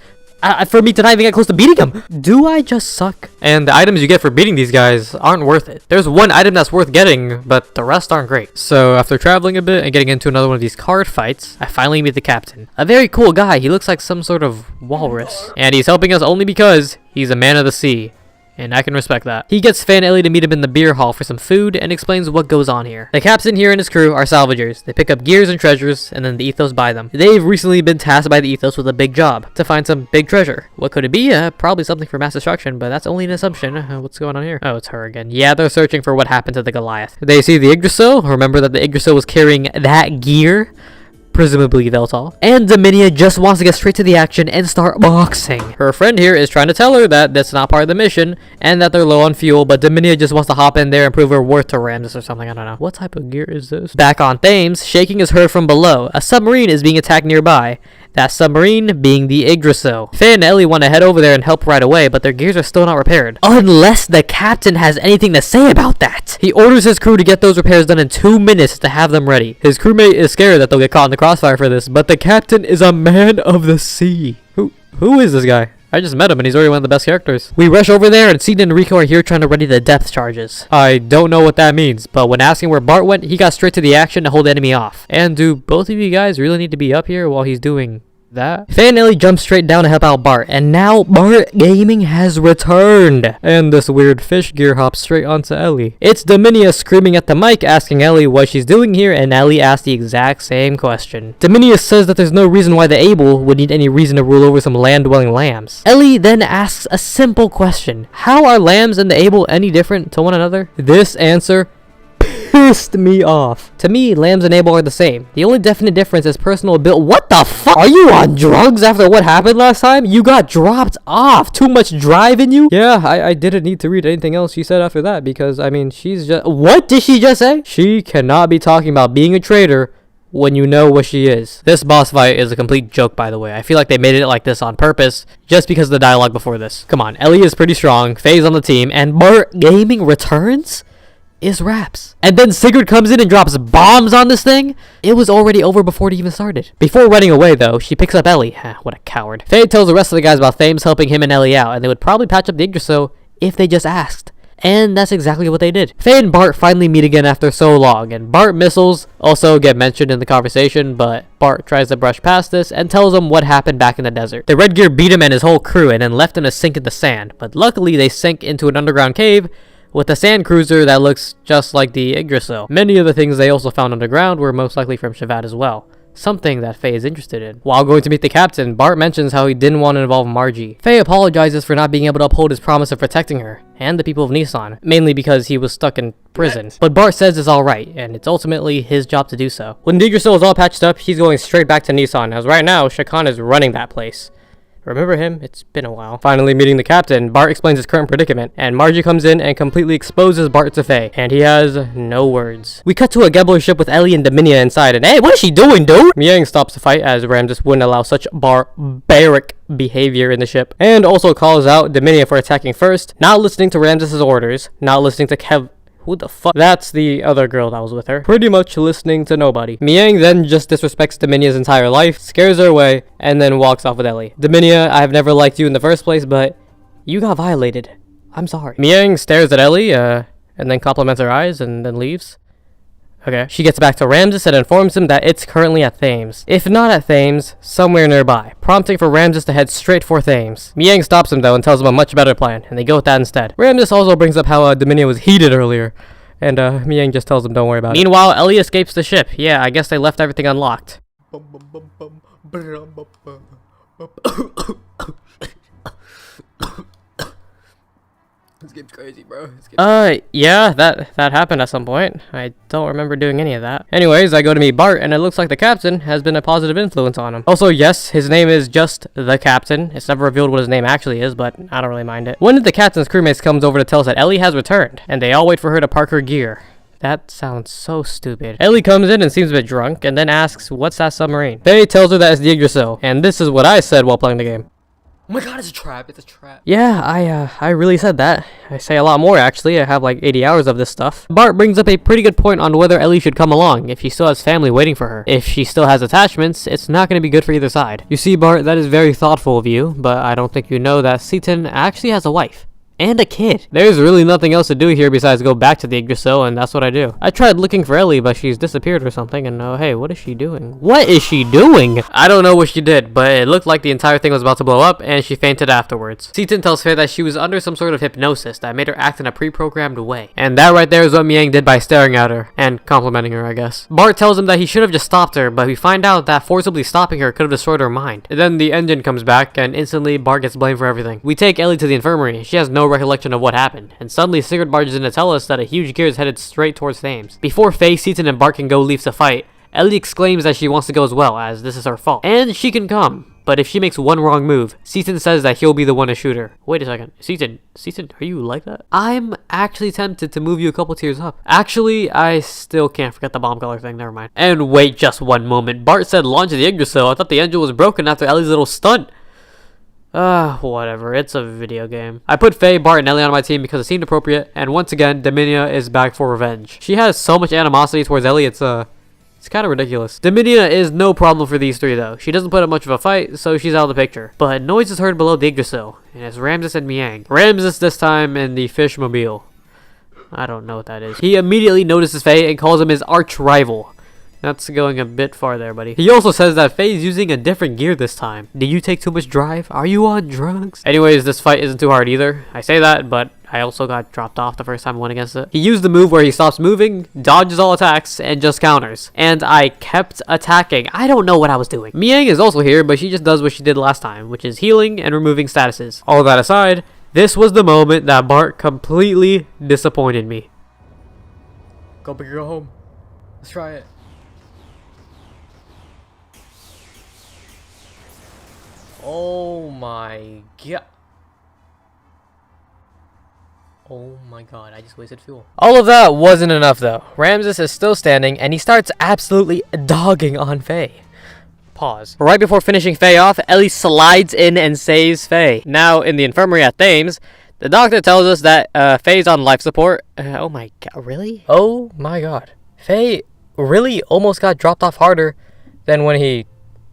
for me to not even get close to beating him. Do I just suck? And the items you get for beating these guys aren't worth it. There's one item that's worth getting, but the rest aren't great. So after traveling a bit and getting into another one of these card fights, I finally meet the captain. A very cool guy. He looks like some sort of walrus. And he's helping us only because he's a man of the sea. And I can respect that. He gets Faye and Elly to meet him in the beer hall for some food and explains what goes on here. The captain here and his crew are salvagers. They pick up gears and treasures, and then the Ethos buy them. They've recently been tasked by the Ethos with a big job, to find some big treasure. What could it be? Probably something for mass destruction, but that's only an assumption. What's going on here? Oh, it's her again. Yeah, they're searching for what happened to the Goliath. They see the Yggdrasil. Remember that the Yggdrasil was carrying that gear? presumably Veltal. And Dominia just wants to get straight to the action and start boxing. Her friend here is trying to tell her that that's not part of the mission and that they're low on fuel, but Dominia just wants to hop in there and prove her worth to Ramses or something. I don't know. What type of gear is this? Back on Thames, shaking is heard from below. A submarine is being attacked nearby. That submarine being the Yggdrasil. Faye and Elly want to head over there and help right away, but their gears are still not repaired. Unless the captain has anything to say about that. He orders his crew to get those repairs done in 2 minutes to have them ready. His crewmate is scared that they'll get caught in the crossfire for this, but the captain is a man of the sea. Who is this guy? I just met him and he's already one of the best characters. We rush over there and Seaton and Rico are here trying to ready the depth charges. I don't know what that means, but when asking where Bart went, he got straight to the action to hold the enemy off. And do both of you guys really need to be up here while he's doing that? Faye and Elly jump straight down to help out Bart, and now Bart Gaming has returned. And this weird fish gear hops straight onto Elly. It's Dominia screaming at the mic asking Elly what she's doing here, and Elly asks the exact same question. Dominia says that there's no reason why the Able would need any reason to rule over some land-dwelling lambs. Elly then asks a simple question. How are lambs and the Able any different to one another? This answer pissed me off. To me, lambs and Able are the same. The only definite difference is personal ability. What the fuck? Are you on drugs after what happened last time? You got dropped off. Too much drive in you? Yeah, I didn't need to read anything else she said after that because, I mean, she's just... What did she just say? She cannot be talking about being a traitor when you know what she is. This boss fight is a complete joke, by the way. I feel like they made it like this on purpose just because of the dialogue before this. Come on, Elly is pretty strong, Faye's on the team, and Bart Gaming returns? Is raps. And then Sigurd comes in and drops bombs on this thing. It was already over before it even started. Before running away though, she picks up Elly. What a coward. Faye tells the rest of the guys about Thames helping him and Elly out, and they would probably patch up the Yggdrasil if they just asked. And that's exactly what they did. Faye and Bart finally meet again after so long, and Bart missiles also get mentioned in the conversation, but Bart tries to brush past this and tells him what happened back in the desert. The Red Gear beat him and his whole crew and then left him to sink in the sand, but luckily they sank into an underground cave with a sand cruiser that looks just like the Yggdrasil. Many of the things they also found underground were most likely from Shavad as well, something that Faye is interested in. While going to meet the captain, Bart mentions how he didn't want to involve Margie. Faye apologizes for not being able to uphold his promise of protecting her and the people of Nisan, mainly because he was stuck in prison. But Bart says it's alright, and it's ultimately his job to do so. When the Yggdrasil is all patched up, he's going straight back to Nisan, as right now, Shakan is running that place. Remember him? It's been a while. Finally meeting the captain, Bart explains his current predicament, and Margie comes in and completely exposes Bart to Faye, and he has no words. We cut to a Gebler ship with Elly and Dominia inside, and hey, what is she doing, dude? Miang stops the fight as Ramses wouldn't allow such barbaric behavior in the ship, and also calls out Dominia for attacking first, not listening to Ramses' orders, not listening to who the fuck? That's the other girl that was with her. Pretty much listening to nobody. Miang then just disrespects Dominia's entire life, scares her away, and then walks off with Elly. Dominia, I have never liked you in the first place, but you got violated. I'm sorry. Miang stares at Elly, and then compliments her eyes, and then leaves. Okay. She gets back to Ramses and informs him that it's currently at Thames. If not at Thames, somewhere nearby, prompting for Ramses to head straight for Thames. Miang stops him though and tells him a much better plan, and they go with that instead. Ramses also brings up how Dominia was heated earlier, and Miang just tells him don't worry about it. Meanwhile, Elly escapes the ship. Yeah, I guess they left everything unlocked. This game's crazy, bro. Yeah, that happened at some point. I don't remember doing any of that. Anyways, I go to meet Bart, and it looks like the captain has been a positive influence on him. Also, yes, his name is just the captain. It's never revealed what his name actually is, but I don't really mind it. One of the captain's crewmates comes over to tell us that Elly has returned, and they all wait for her to park her gear. That sounds so stupid. Elly comes in and seems a bit drunk, and then asks, what's that submarine? Faye tells her that it's the Yggdrasil, and this is what I said while playing the game. Oh my god, it's a trap. It's a trap. Yeah, I really said that. I say a lot more, actually. I have like 80 hours of this stuff. Bart brings up a pretty good point on whether Elly should come along if she still has family waiting for her. If she still has attachments, it's not going to be good for either side. You see, Bart, that is very thoughtful of you, but I don't think you know that Seaton actually has a wife. And a kid. There's really nothing else to do here besides go back to the Yggdrasil, and that's what I do. I tried looking for Elly, but she's disappeared or something, and hey, what is she doing? What is she doing? I don't know what she did, but it looked like the entire thing was about to blow up, and she fainted afterwards. Seaton tells Faye that she was under some sort of hypnosis that made her act in a pre-programmed way. And that right there is what Miang did by staring at her, and complimenting her, I guess. Bart tells him that he should have just stopped her, but we find out that forcibly stopping her could have destroyed her mind. And then the engine comes back, and instantly Bart gets blamed for everything. We take Elly to the infirmary. She has no recollection of what happened, and suddenly Sigurd barges in to tell us that a huge gear is headed straight towards Thames. Before Faye, Seaton, and Bart can go leave to fight, Elly exclaims that she wants to go as well, as this is her fault. And she can come, but if she makes one wrong move, Seaton says that he'll be the one to shoot her. Wait a second, Seaton, are you like that? I'm actually tempted to move you a couple tiers up. Actually, I still can't forget the bomb color thing, never mind. And wait just one moment, Bart said launch the Yggdrasil. I thought the engine was broken after Elly's little stunt. Whatever, it's a video game. I put Faye, Bart, and Elly on my team because it seemed appropriate, and once again, Dominia is back for revenge. She has so much animosity towards Elly, it's kind of ridiculous. Dominia is no problem for these three though. She doesn't put up much of a fight, so she's out of the picture. But noise is heard below the Yggdrasil, and it's Ramses and Miang. Ramses this time in the Fishmobile. I don't know what that is. He immediately notices Faye and calls him his arch rival. That's going a bit far there, buddy. He also says that Faye's using a different gear this time. Do you take too much drive? Are you on drugs? Anyways, this fight isn't too hard either. I say that, but I also got dropped off the first time I went against it. He used the move where he stops moving, dodges all attacks, and just counters. And I kept attacking. I don't know what I was doing. Miang is also here, but she just does what she did last time, which is healing and removing statuses. All that aside, this was the moment that Bart completely disappointed me. Go big or go home. Let's try it. Oh my god. Oh my god, I just wasted fuel. All of that wasn't enough though. Ramses is still standing and he starts absolutely dogging on Faye. Pause. Right before finishing Faye off, Elly slides in and saves Faye. Now, in the infirmary at Thames, the doctor tells us that Faye's on life support. Oh my god, really? Oh my god. Faye really almost got dropped off harder than when he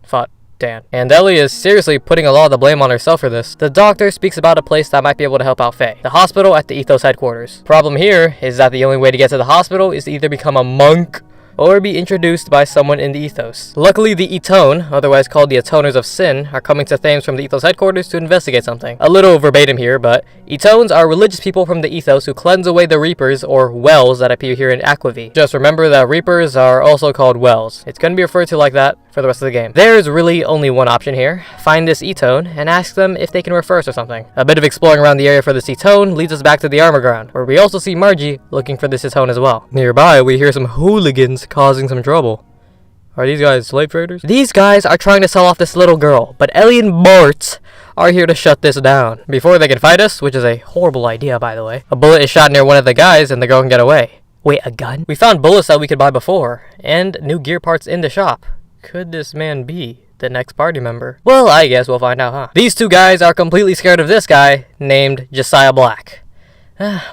fought Dan. And Elly is seriously putting a lot of the blame on herself for this. The doctor speaks about a place that might be able to help out Faye. The hospital at the Ethos headquarters. Problem here is that the only way to get to the hospital is to either become a monk or be introduced by someone in the Ethos. Luckily, the Etone, otherwise called the Atoners of Sin, are coming to Thames from the Ethos headquarters to investigate something. A little verbatim here, but Etones are religious people from the Ethos who cleanse away the Reapers, or Wells, that appear here in Aquavie. Just remember that Reapers are also called Wells. It's going to be referred to like that for the rest of the game. There's really only one option here. Find this Etone and ask them if they can refer us or something. A bit of exploring around the area for this Etone leads us back to the armor ground, where we also see Margie looking for this Etone as well. Nearby, we hear some hooligans causing some trouble. Are these guys slave traders? These guys are trying to sell off this little girl, but Elly and Bart are here to shut this down. Before they can fight us, which is a horrible idea by the way, a bullet is shot near one of the guys and the girl can get away. Wait, a gun? We found bullets that we could buy before, and new gear parts in the shop. Could this man be the next party member? Well, I guess we'll find out, huh? These two guys are completely scared of this guy named Josiah Black.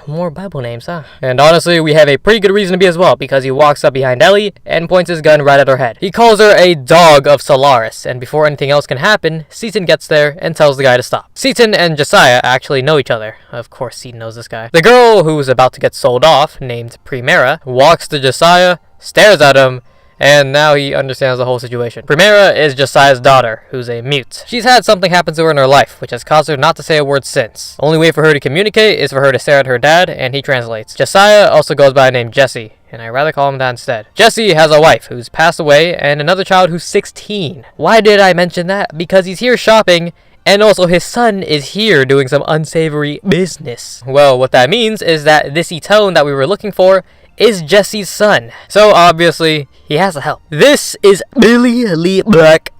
More Bible names, huh? And honestly, we have a pretty good reason to be as well, because he walks up behind Elly and points his gun right at her head. He calls her a dog of Solaris, and before anything else can happen, Seaton gets there and tells the guy to stop. Seaton and Josiah actually know each other. Of course, Seaton knows this guy. The girl who's about to get sold off, named Primera, walks to Josiah, stares at him, and now he understands the whole situation. Primera is Josiah's daughter, who's a mute. She's had something happen to her in her life, which has caused her not to say a word since. Only way for her to communicate is for her to stare at her dad, and he translates. Josiah also goes by the name Jesse, and I'd rather call him that instead. Jesse has a wife who's passed away, and another child who's 16. Why did I mention that? Because he's here shopping, and also his son is here doing some unsavory business. Well, what that means is that this Etone that we were looking for is Jesse's son. So obviously, he has to help. This is Billy Lee Black.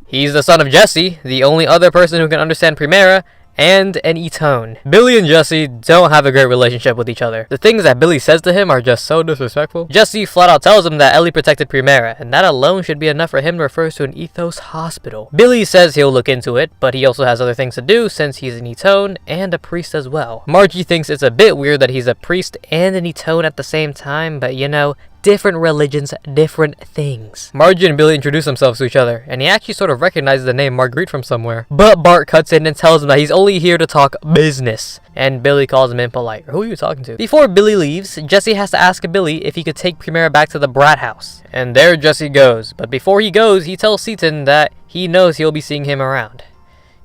He's the son of Jesse, the only other person who can understand Primera, and an Etone. Billy and Jesse don't have a great relationship with each other. The things that Billy says to him are just so disrespectful. Jesse flat out tells him that Elly protected Primera, and that alone should be enough for him to refer to an Ethos hospital. Billy says he'll look into it, but he also has other things to do since he's an Etone and a priest as well. Margie thinks it's a bit weird that he's a priest and an Etone at the same time, but you know, different religions, different things. Margie and Billy introduce themselves to each other, and he actually sort of recognizes the name Marguerite from somewhere. But Bart cuts in and tells him that he's only here to talk business, and Billy calls him impolite. Who are you talking to? Before Billy leaves, Jesse has to ask Billy if he could take Primera back to the Brat house. And there Jesse goes, but before he goes, he tells Seaton that he knows he'll be seeing him around.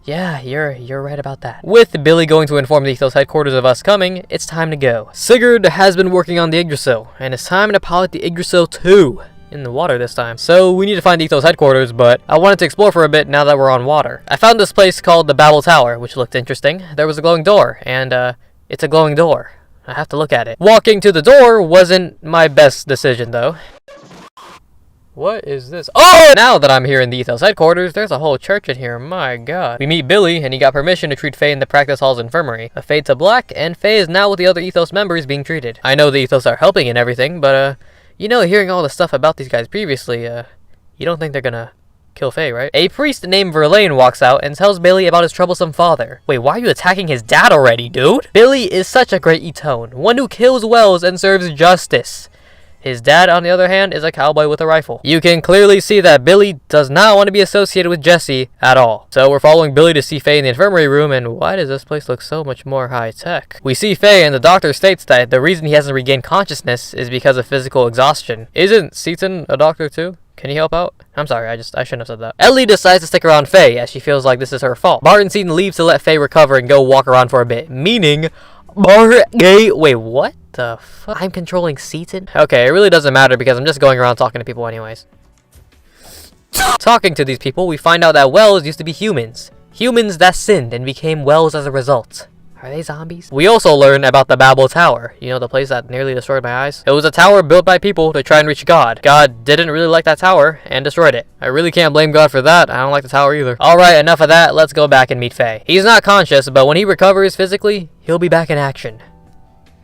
Yeah, you're right about that. With Billy going to inform the Ethos headquarters of us coming, it's time to go. Sigurd has been working on the Yggdrasil, and it's time to pilot the Yggdrasil 2. In the water this time. So we need to find the Ethos headquarters, but I wanted to explore for a bit now that we're on water. I found this place called the Babel Tower, which looked interesting. There was a glowing door, and it's a glowing door. I have to look at it. Walking to the door wasn't my best decision though. What is this? Oh! Now that I'm here in the Ethos headquarters, there's a whole church in here. My god. We meet Billy, and he got permission to treat Faye in the practice hall's infirmary. A fade to black, and Faye is now with the other Ethos members being treated. I know the Ethos are helping and everything, but, you know, hearing all the stuff about these guys previously, you don't think they're gonna kill Faye, right? A priest named Verlaine walks out and tells Billy about his troublesome father. Wait, why are you attacking his dad already, dude? Billy is such a great Etone, one who kills Wells and serves justice. His dad, on the other hand, is a cowboy with a rifle. You can clearly see that Billy does not want to be associated with Jesse at all. So we're following Billy to see Faye in the infirmary room, and why does this place look so much more high-tech? We see Faye, and the doctor states that the reason he hasn't regained consciousness is because of physical exhaustion. Isn't Seaton a doctor too? Can he help out? I'm sorry, I shouldn't have said that. Elly decides to stick around Faye, as she feels like this is her fault. Bart and Seaton leave to let Faye recover and go walk around for a bit, meaning Bart gay. Wait, what the fuck? I'm controlling Seaton? Okay, it really doesn't matter because I'm just going around talking to people anyways. Talking to these people, we find out that Wells used to be humans. Humans that sinned and became Wells as a result. Are they zombies? We also learn about the Babel Tower. You know, the place that nearly destroyed my eyes? It was a tower built by people to try and reach God. God didn't really like that tower and destroyed it. I really can't blame God for that. I don't like the tower either. Alright, enough of that. Let's go back and meet Faye. He's not conscious, but when he recovers physically, he'll be back in action.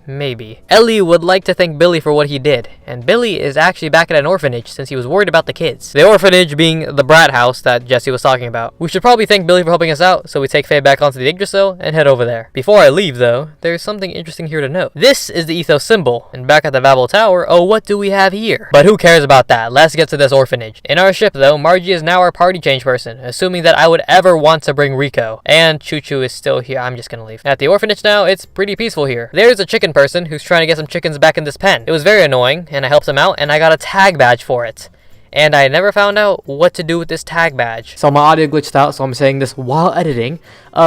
Maybe. Elly would like to thank Billy for what he did, and Billy is actually back at an orphanage since he was worried about the kids. The orphanage being the brat house that Jesse was talking about. We should probably thank Billy for helping us out, so we take Faye back onto the Yggdrasil and head over there. Before I leave though, there's something interesting here to note. This is the Ethos symbol, and back at the Babel Tower, oh what do we have here? But who cares about that? Let's get to this orphanage. In our ship though, Margie is now our party change person, assuming that I would ever want to bring Rico. And Choo Choo is still here. I'm just gonna leave. At the orphanage now, it's pretty peaceful here. There's a chicken person who's trying to get some chickens back in this pen. It was very annoying, and I helped him out, and I got a tag badge for it. And I never found out what to do with this tag badge. So my audio glitched out, so I'm saying this while editing.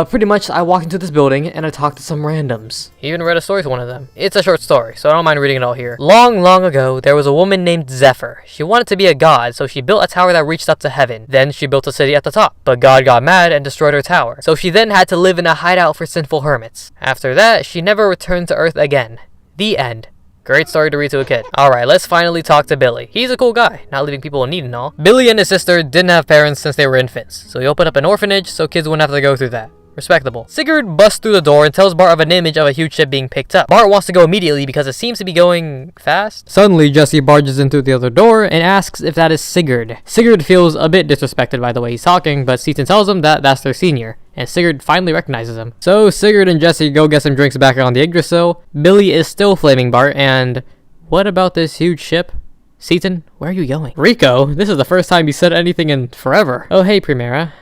Pretty much, I walked into this building, and I talked to some randoms. Even read a story to one of them. It's a short story, so I don't mind reading it all here. Long, long ago, there was a woman named Zephyr. She wanted to be a god, so she built a tower that reached up to heaven. Then she built a city at the top. But God got mad and destroyed her tower. So she then had to live in a hideout for sinful hermits. After that, she never returned to Earth again. The end. Great story to read to a kid. Alright, let's finally talk to Billy. He's a cool guy, not leaving people in need and all. Billy and his sister didn't have parents since they were infants, so he opened up an orphanage so kids wouldn't have to go through that. Respectable. Sigurd busts through the door and tells Bart of an image of a huge ship being picked up. Bart wants to go immediately because it seems to be going fast. Suddenly, Jesse barges in through the other door and asks if that is Sigurd. Sigurd feels a bit disrespected by the way he's talking, but Seaton tells him that that's their senior, and Sigurd finally recognizes him. So Sigurd and Jesse go get some drinks back on the Yggdrasil. Billy is still flaming Bart, and what about this huge ship? Seaton, where are you going? Rico, this is the first time you said anything in forever. Oh hey, Primera.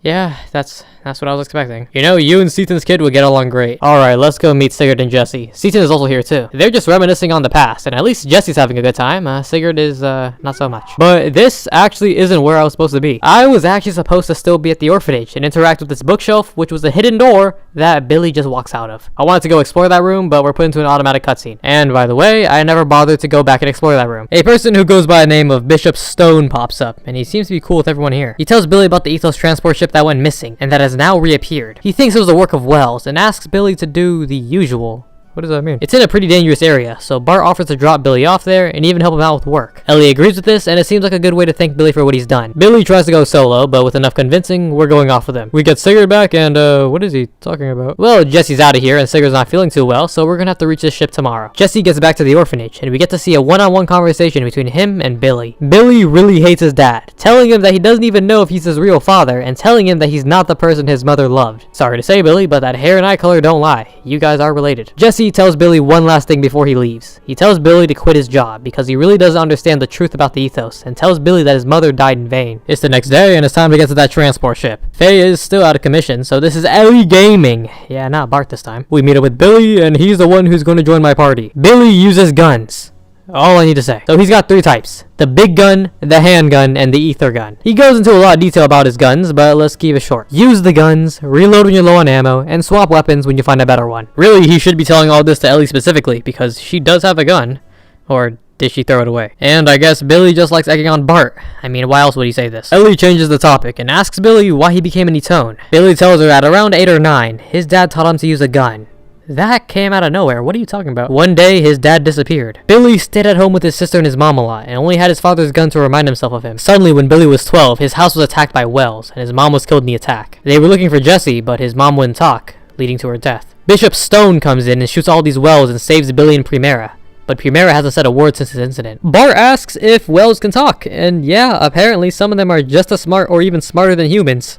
Yeah, that's what I was expecting. You know, you and Seaton's kid would get along great. Alright, let's go meet Sigurd and Jesse. Seaton is also here too. They're just reminiscing on the past, and at least Jesse's having a good time. Sigurd is, not so much. But this actually isn't where I was supposed to be. I was actually supposed to still be at the orphanage and interact with this bookshelf, which was a hidden door that Billy just walks out of. I wanted to go explore that room, but we're put into an automatic cutscene. And by the way, I never bothered to go back and explore that room. A person who goes by the name of Bishop Stone pops up, and he seems to be cool with everyone here. He tells Billy about the Ethos transport ship that went missing, and that has now reappeared. He thinks it was the work of Wells, and asks Billy to do the usual. What does that mean? It's in a pretty dangerous area, so Bart offers to drop Billy off there and even help him out with work. Elly agrees with this, and it seems like a good way to thank Billy for what he's done. Billy tries to go solo, but with enough convincing, we're going off with him. We get Sigurd back, and what is he talking about? Well, Jesse's out of here, and Sigurd's not feeling too well, so we're gonna have to reach this ship tomorrow. Jesse gets back to the orphanage, and we get to see a one-on-one conversation between him and Billy. Billy really hates his dad, telling him that he doesn't even know if he's his real father, and telling him that he's not the person his mother loved. Sorry to say, Billy, but that hair and eye color don't lie. You guys are related. Jesse tells Billy one last thing before he leaves. He tells Billy to quit his job because he really doesn't understand the truth about the Ethos, and tells Billy that his mother died in vain. It's the next day and it's time to get to that transport ship. Faye is still out of commission, so this is Elly Gaming. Yeah, not Bart this time. We meet up with Billy, and he's the one who's going to join my party. Billy uses guns. All I need to say. So he's got 3 types. The big gun, the handgun, and the ether gun. He goes into a lot of detail about his guns, but let's keep it short. Use the guns, reload when you're low on ammo, and swap weapons when you find a better one. Really, he should be telling all this to Elly specifically, because she does have a gun. Or did she throw it away? And I guess Billy just likes egging on Bart. I mean, why else would he say this? Elly changes the topic and asks Billy why he became an Etone. Billy tells her at around 8 or 9, his dad taught him to use a gun. That came out of nowhere. What are you talking about? One day, his dad disappeared. Billy stayed at home with his sister and his mom a lot, and only had his father's gun to remind himself of him. Suddenly, when Billy was 12, his house was attacked by Wells, and his mom was killed in the attack. They were looking for Jesse, but his mom wouldn't talk, leading to her death. Bishop Stone comes in and shoots all these Wells and saves Billy and Primera. But Primera hasn't said a word since his incident. Bart asks if Wells can talk, and yeah, apparently some of them are just as smart or even smarter than humans.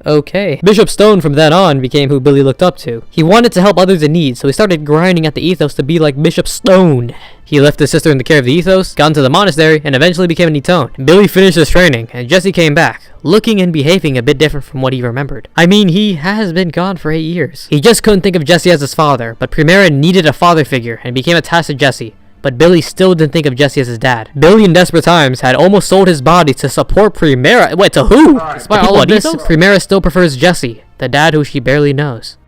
Okay. Bishop Stone from then on became who Billy looked up to. He wanted to help others in need, so he started grinding at the ethos to be like Bishop Stone. He left his sister in the care of the ethos, got into the monastery, and eventually became an Etone. Billy finished his training, and Jesse came back, looking and behaving a bit different from what he remembered. I mean, he has been gone for 8 years. He just couldn't think of Jesse as his father, but Primera needed a father figure and became attached to Jesse. But Billy still didn't think of Jesse as his dad. Billy in desperate times had almost sold his body to support Primera. Wait, to who? Despite all of this, Primera still prefers Jesse, the dad who she barely knows.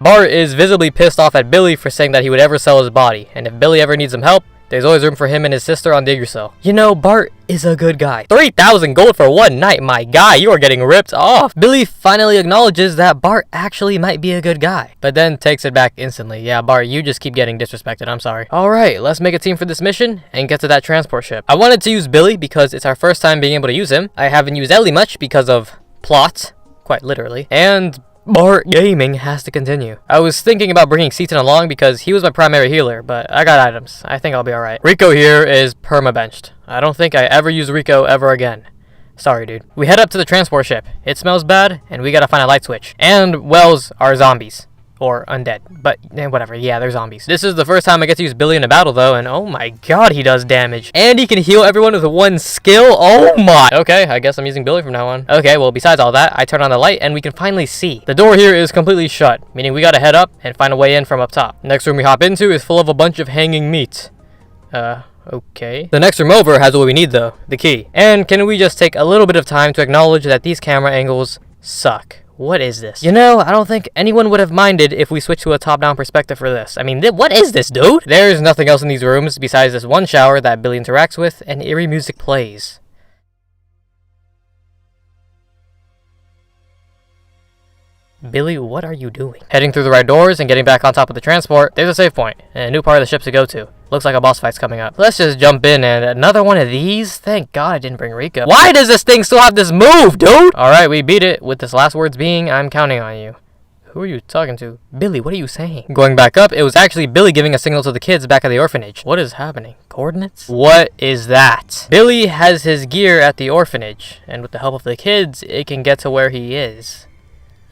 Bart is visibly pissed off at Billy for saying that he would ever sell his body, and if Billy ever needs some help, there's always room for him and his sister on Dazil. You know, Bart is a good guy. 3,000 gold for one night, my guy, you are getting ripped off. Billy finally acknowledges that Bart actually might be a good guy, but then takes it back instantly. Yeah, Bart, you just keep getting disrespected, I'm sorry. Alright, let's make a team for this mission and get to that transport ship. I wanted to use Billy because it's our first time being able to use him. I haven't used Elly much because of plot, quite literally, and Bart gaming has to continue. I was thinking about bringing Seaton along because he was my primary healer, but I got items. I think I'll be alright. Rico here is perma-benched. I don't think I ever use Rico ever again. Sorry, dude. We head up to the transport ship. It smells bad, and we gotta find a light switch. And Wells are zombies. Or undead. But, whatever. Yeah, they're zombies. This is the first time I get to use Billy in a battle, though, and oh my god, he does damage. And he can heal everyone with one skill? Oh my! Okay, I guess I'm using Billy from now on. Okay, well, besides all that, I turn on the light, and we can finally see. The door here is completely shut, meaning we gotta head up and find a way in from up top. Next room we hop into is full of a bunch of hanging meat. Okay. The next room over has what we need, though. The key. And can we just take a little bit of time to acknowledge that these camera angles suck? What is this? You know, I don't think anyone would have minded if we switched to a top-down perspective for this. I mean, what is this, dude? There's nothing else in these rooms besides this one shower that Billy interacts with, and eerie music plays. Billy, what are you doing? Heading through the right doors and getting back on top of the transport, there's a save point, and a new part of the ship to go to. Looks like a boss fight's coming up. Let's just jump in, and another one of these? Thank God I didn't bring Rico. Why does this thing still have this move, dude? Alright, we beat it, with this last words being, I'm counting on you. Who are you talking to? Billy, what are you saying? Going back up, it was actually Billy giving a signal to the kids back at the orphanage. What is happening? Coordinates? What is that? Billy has his gear at the orphanage, and with the help of the kids, it can get to where he is.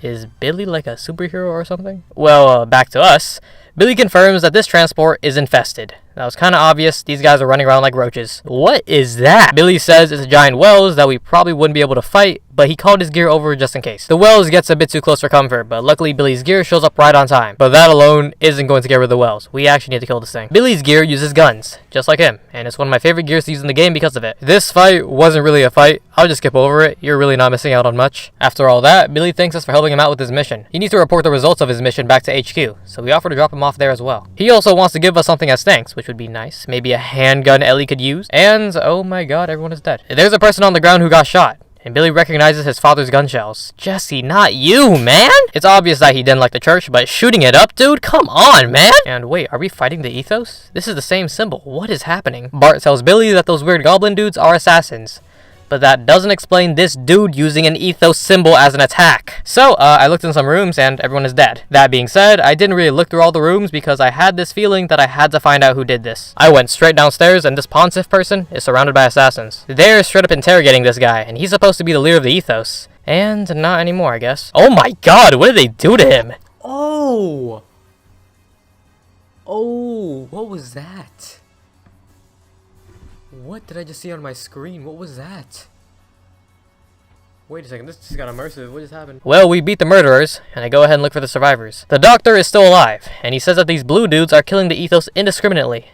Is Billy like a superhero or something? Well, back to us. Billy confirms that this transport is infested. That was kind of obvious. These guys are running around like roaches. What is that? Billy says it's a giant Wells that we probably wouldn't be able to fight, but he called his gear over just in case. The Wells gets a bit too close for comfort, but luckily Billy's gear shows up right on time. But that alone isn't going to get rid of the Wells. We actually need to kill this thing. Billy's gear uses guns, just like him, and it's one of my favorite gears to use in the game because of it. This fight wasn't really a fight. I'll just skip over it. You're really not missing out on much. After all that, Billy thanks us for helping him out with his mission. He needs to report the results of his mission back to HQ, so we offer to drop him off there as well. He also wants to give us something as thanks, which would be nice. Maybe a handgun Elly could use. And, oh my god, everyone is dead. There's a person on the ground who got shot, and Billy recognizes his father's gun shells. Jesse, not you, man! It's obvious that he didn't like the church, but shooting it up, dude? Come on, man! And wait, are we fighting the ethos? This is the same symbol. What is happening? Bart tells Billy that those weird goblin dudes are assassins. But that doesn't explain this dude using an ethos symbol as an attack. So, I looked in some rooms and everyone is dead. That being said, I didn't really look through all the rooms because I had this feeling that I had to find out who did this. I went straight downstairs and this Pontiff person is surrounded by assassins. They're straight up interrogating this guy and he's supposed to be the leader of the ethos. And not anymore, I guess. Oh my god, what did they do to him? Oh, what was that? What did I just see on my screen? What was that? Wait a second, this just got immersive. What just happened? Well, we beat the murderers, and I go ahead and look for the survivors. The doctor is still alive, and he says that these blue dudes are killing the ethos indiscriminately.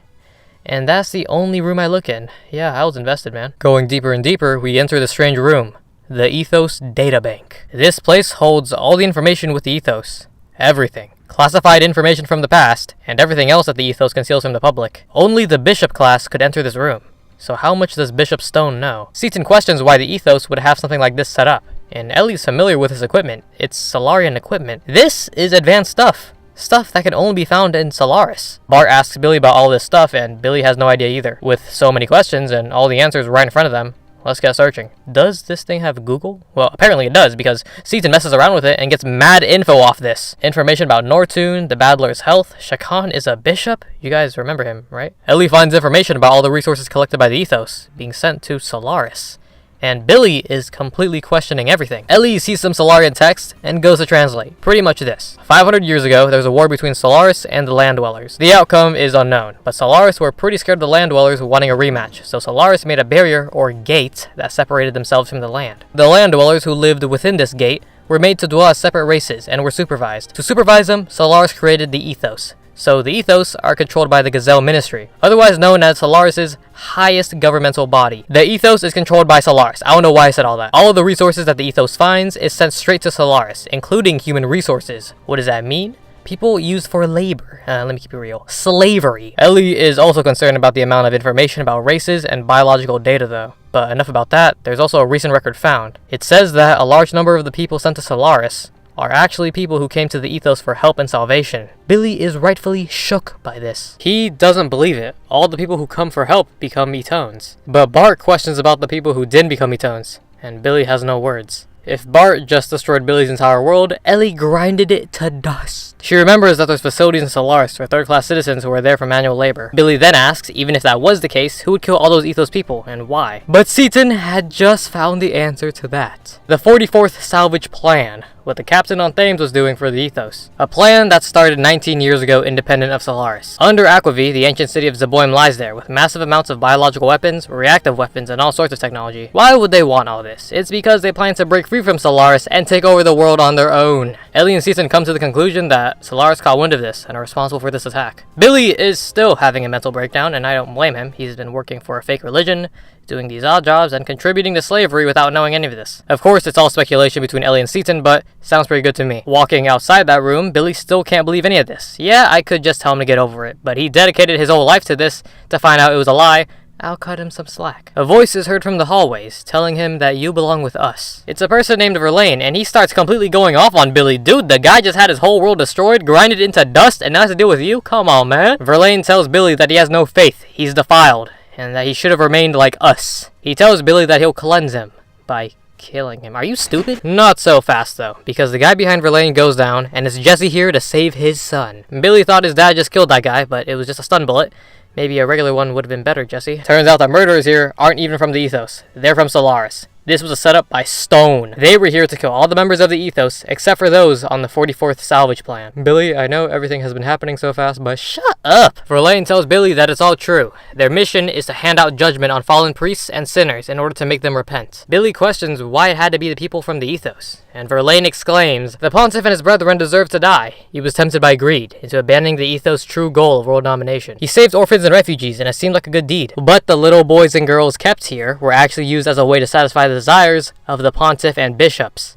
And that's the only room I look in. Yeah, I was invested, man. Going deeper and deeper, we enter the strange room. The Ethos Databank. This place holds all the information with the ethos. Everything. Classified information from the past, and everything else that the ethos conceals from the public. Only the Bishop class could enter this room. So how much does Bishop Stone know? Seaton questions why the ethos would have something like this set up, and Elly's familiar with his equipment. It's Solarian equipment. This is advanced stuff. Stuff that can only be found in Solaris. Bart asks Billy about all this stuff, and Billy has no idea either. With so many questions and all the answers right in front of them, let's get searching. Does this thing have Google? Well, apparently it does, because Seaton messes around with it and gets mad info off this. Information about Nortune, the Battler's health, Shakan is a bishop. You guys remember him, right? Elly finds information about all the resources collected by the Ethos, being sent to Solaris. And Billy is completely questioning everything. Elly sees some Solarian text and goes to translate. Pretty much this. 500 years ago, there was a war between Solaris and the Land Dwellers. The outcome is unknown, but Solaris were pretty scared of the Land Dwellers wanting a rematch, so Solaris made a barrier, or gate, that separated themselves from the land. The Land Dwellers who lived within this gate were made to dwell as separate races and were supervised. To supervise them, Solaris created the Ethos. So the Ethos are controlled by the Gazelle Ministry, otherwise known as Solaris' highest governmental body. The Ethos is controlled by Solaris. I don't know why I said all that. All of the resources that the Ethos finds is sent straight to Solaris, including human resources. What does that mean? People used for labor. Let me keep it real. Slavery. Elly is also concerned about the amount of information about races and biological data though. But enough about that, there's also a recent record found. It says that a large number of the people sent to Solaris are actually people who came to the Ethos for help and salvation. Billy is rightfully shook by this. He doesn't believe it. All the people who come for help become Etones. But Bart questions about the people who didn't become Etones, and Billy has no words. If Bart just destroyed Billy's entire world, Elly grinded it to dust. She remembers that there's facilities in Solaris for third-class citizens who are there for manual labor. Billy then asks, even if that was the case, who would kill all those Ethos people, and why? But Seaton had just found the answer to that. The 44th Salvage Plan, what the captain on Thames was doing for the Ethos. A plan that started 19 years ago independent of Solaris. Under Aquavi, the ancient city of Zeboim lies there, with massive amounts of biological weapons, reactive weapons, and all sorts of technology. Why would they want all this? It's because they plan to break free from Solaris and take over the world on their own. Elly and Seaton come to the conclusion that Solaris caught wind of this and are responsible for this attack. Billy is still having a mental breakdown, and I don't blame him. He's been working for a fake religion, doing these odd jobs, and contributing to slavery without knowing any of this. Of course, it's all speculation between Elly and Seaton, but sounds pretty good to me. Walking outside that room, Billy still can't believe any of this. Yeah, I could just tell him to get over it, but he dedicated his whole life to this to find out it was a lie. I'll cut him some slack. A voice is heard from the hallways, telling him that you belong with us. It's a person named Verlaine, and he starts completely going off on Billy. Dude, the guy just had his whole world destroyed, grinded into dust, and now has to deal with you? Come on, man. Verlaine tells Billy that he has no faith, he's defiled, and that he should have remained like us. He tells Billy that he'll cleanse him by killing him. Are you stupid? Not so fast though, because the guy behind Verlaine goes down, and it's Jesse here to save his son. Billy thought his dad just killed that guy, but it was just a stun bullet. Maybe a regular one would have been better, Jesse. Turns out the murderers here aren't even from the Ethos. They're from Solaris. This was a setup by Stone. They were here to kill all the members of the Ethos, except for those on the 44th Salvage Plan. Billy, I know everything has been happening so fast, but shut up! Verlaine tells Billy that it's all true. Their mission is to hand out judgment on fallen priests and sinners in order to make them repent. Billy questions why it had to be the people from the Ethos, and Verlaine exclaims, the Pontiff and his brethren deserve to die. He was tempted by greed into abandoning the Ethos' true goal of world domination. He saved orphans and refugees, and it seemed like a good deed. But the little boys and girls kept here were actually used as a way to satisfy the desires of the Pontiff and bishops.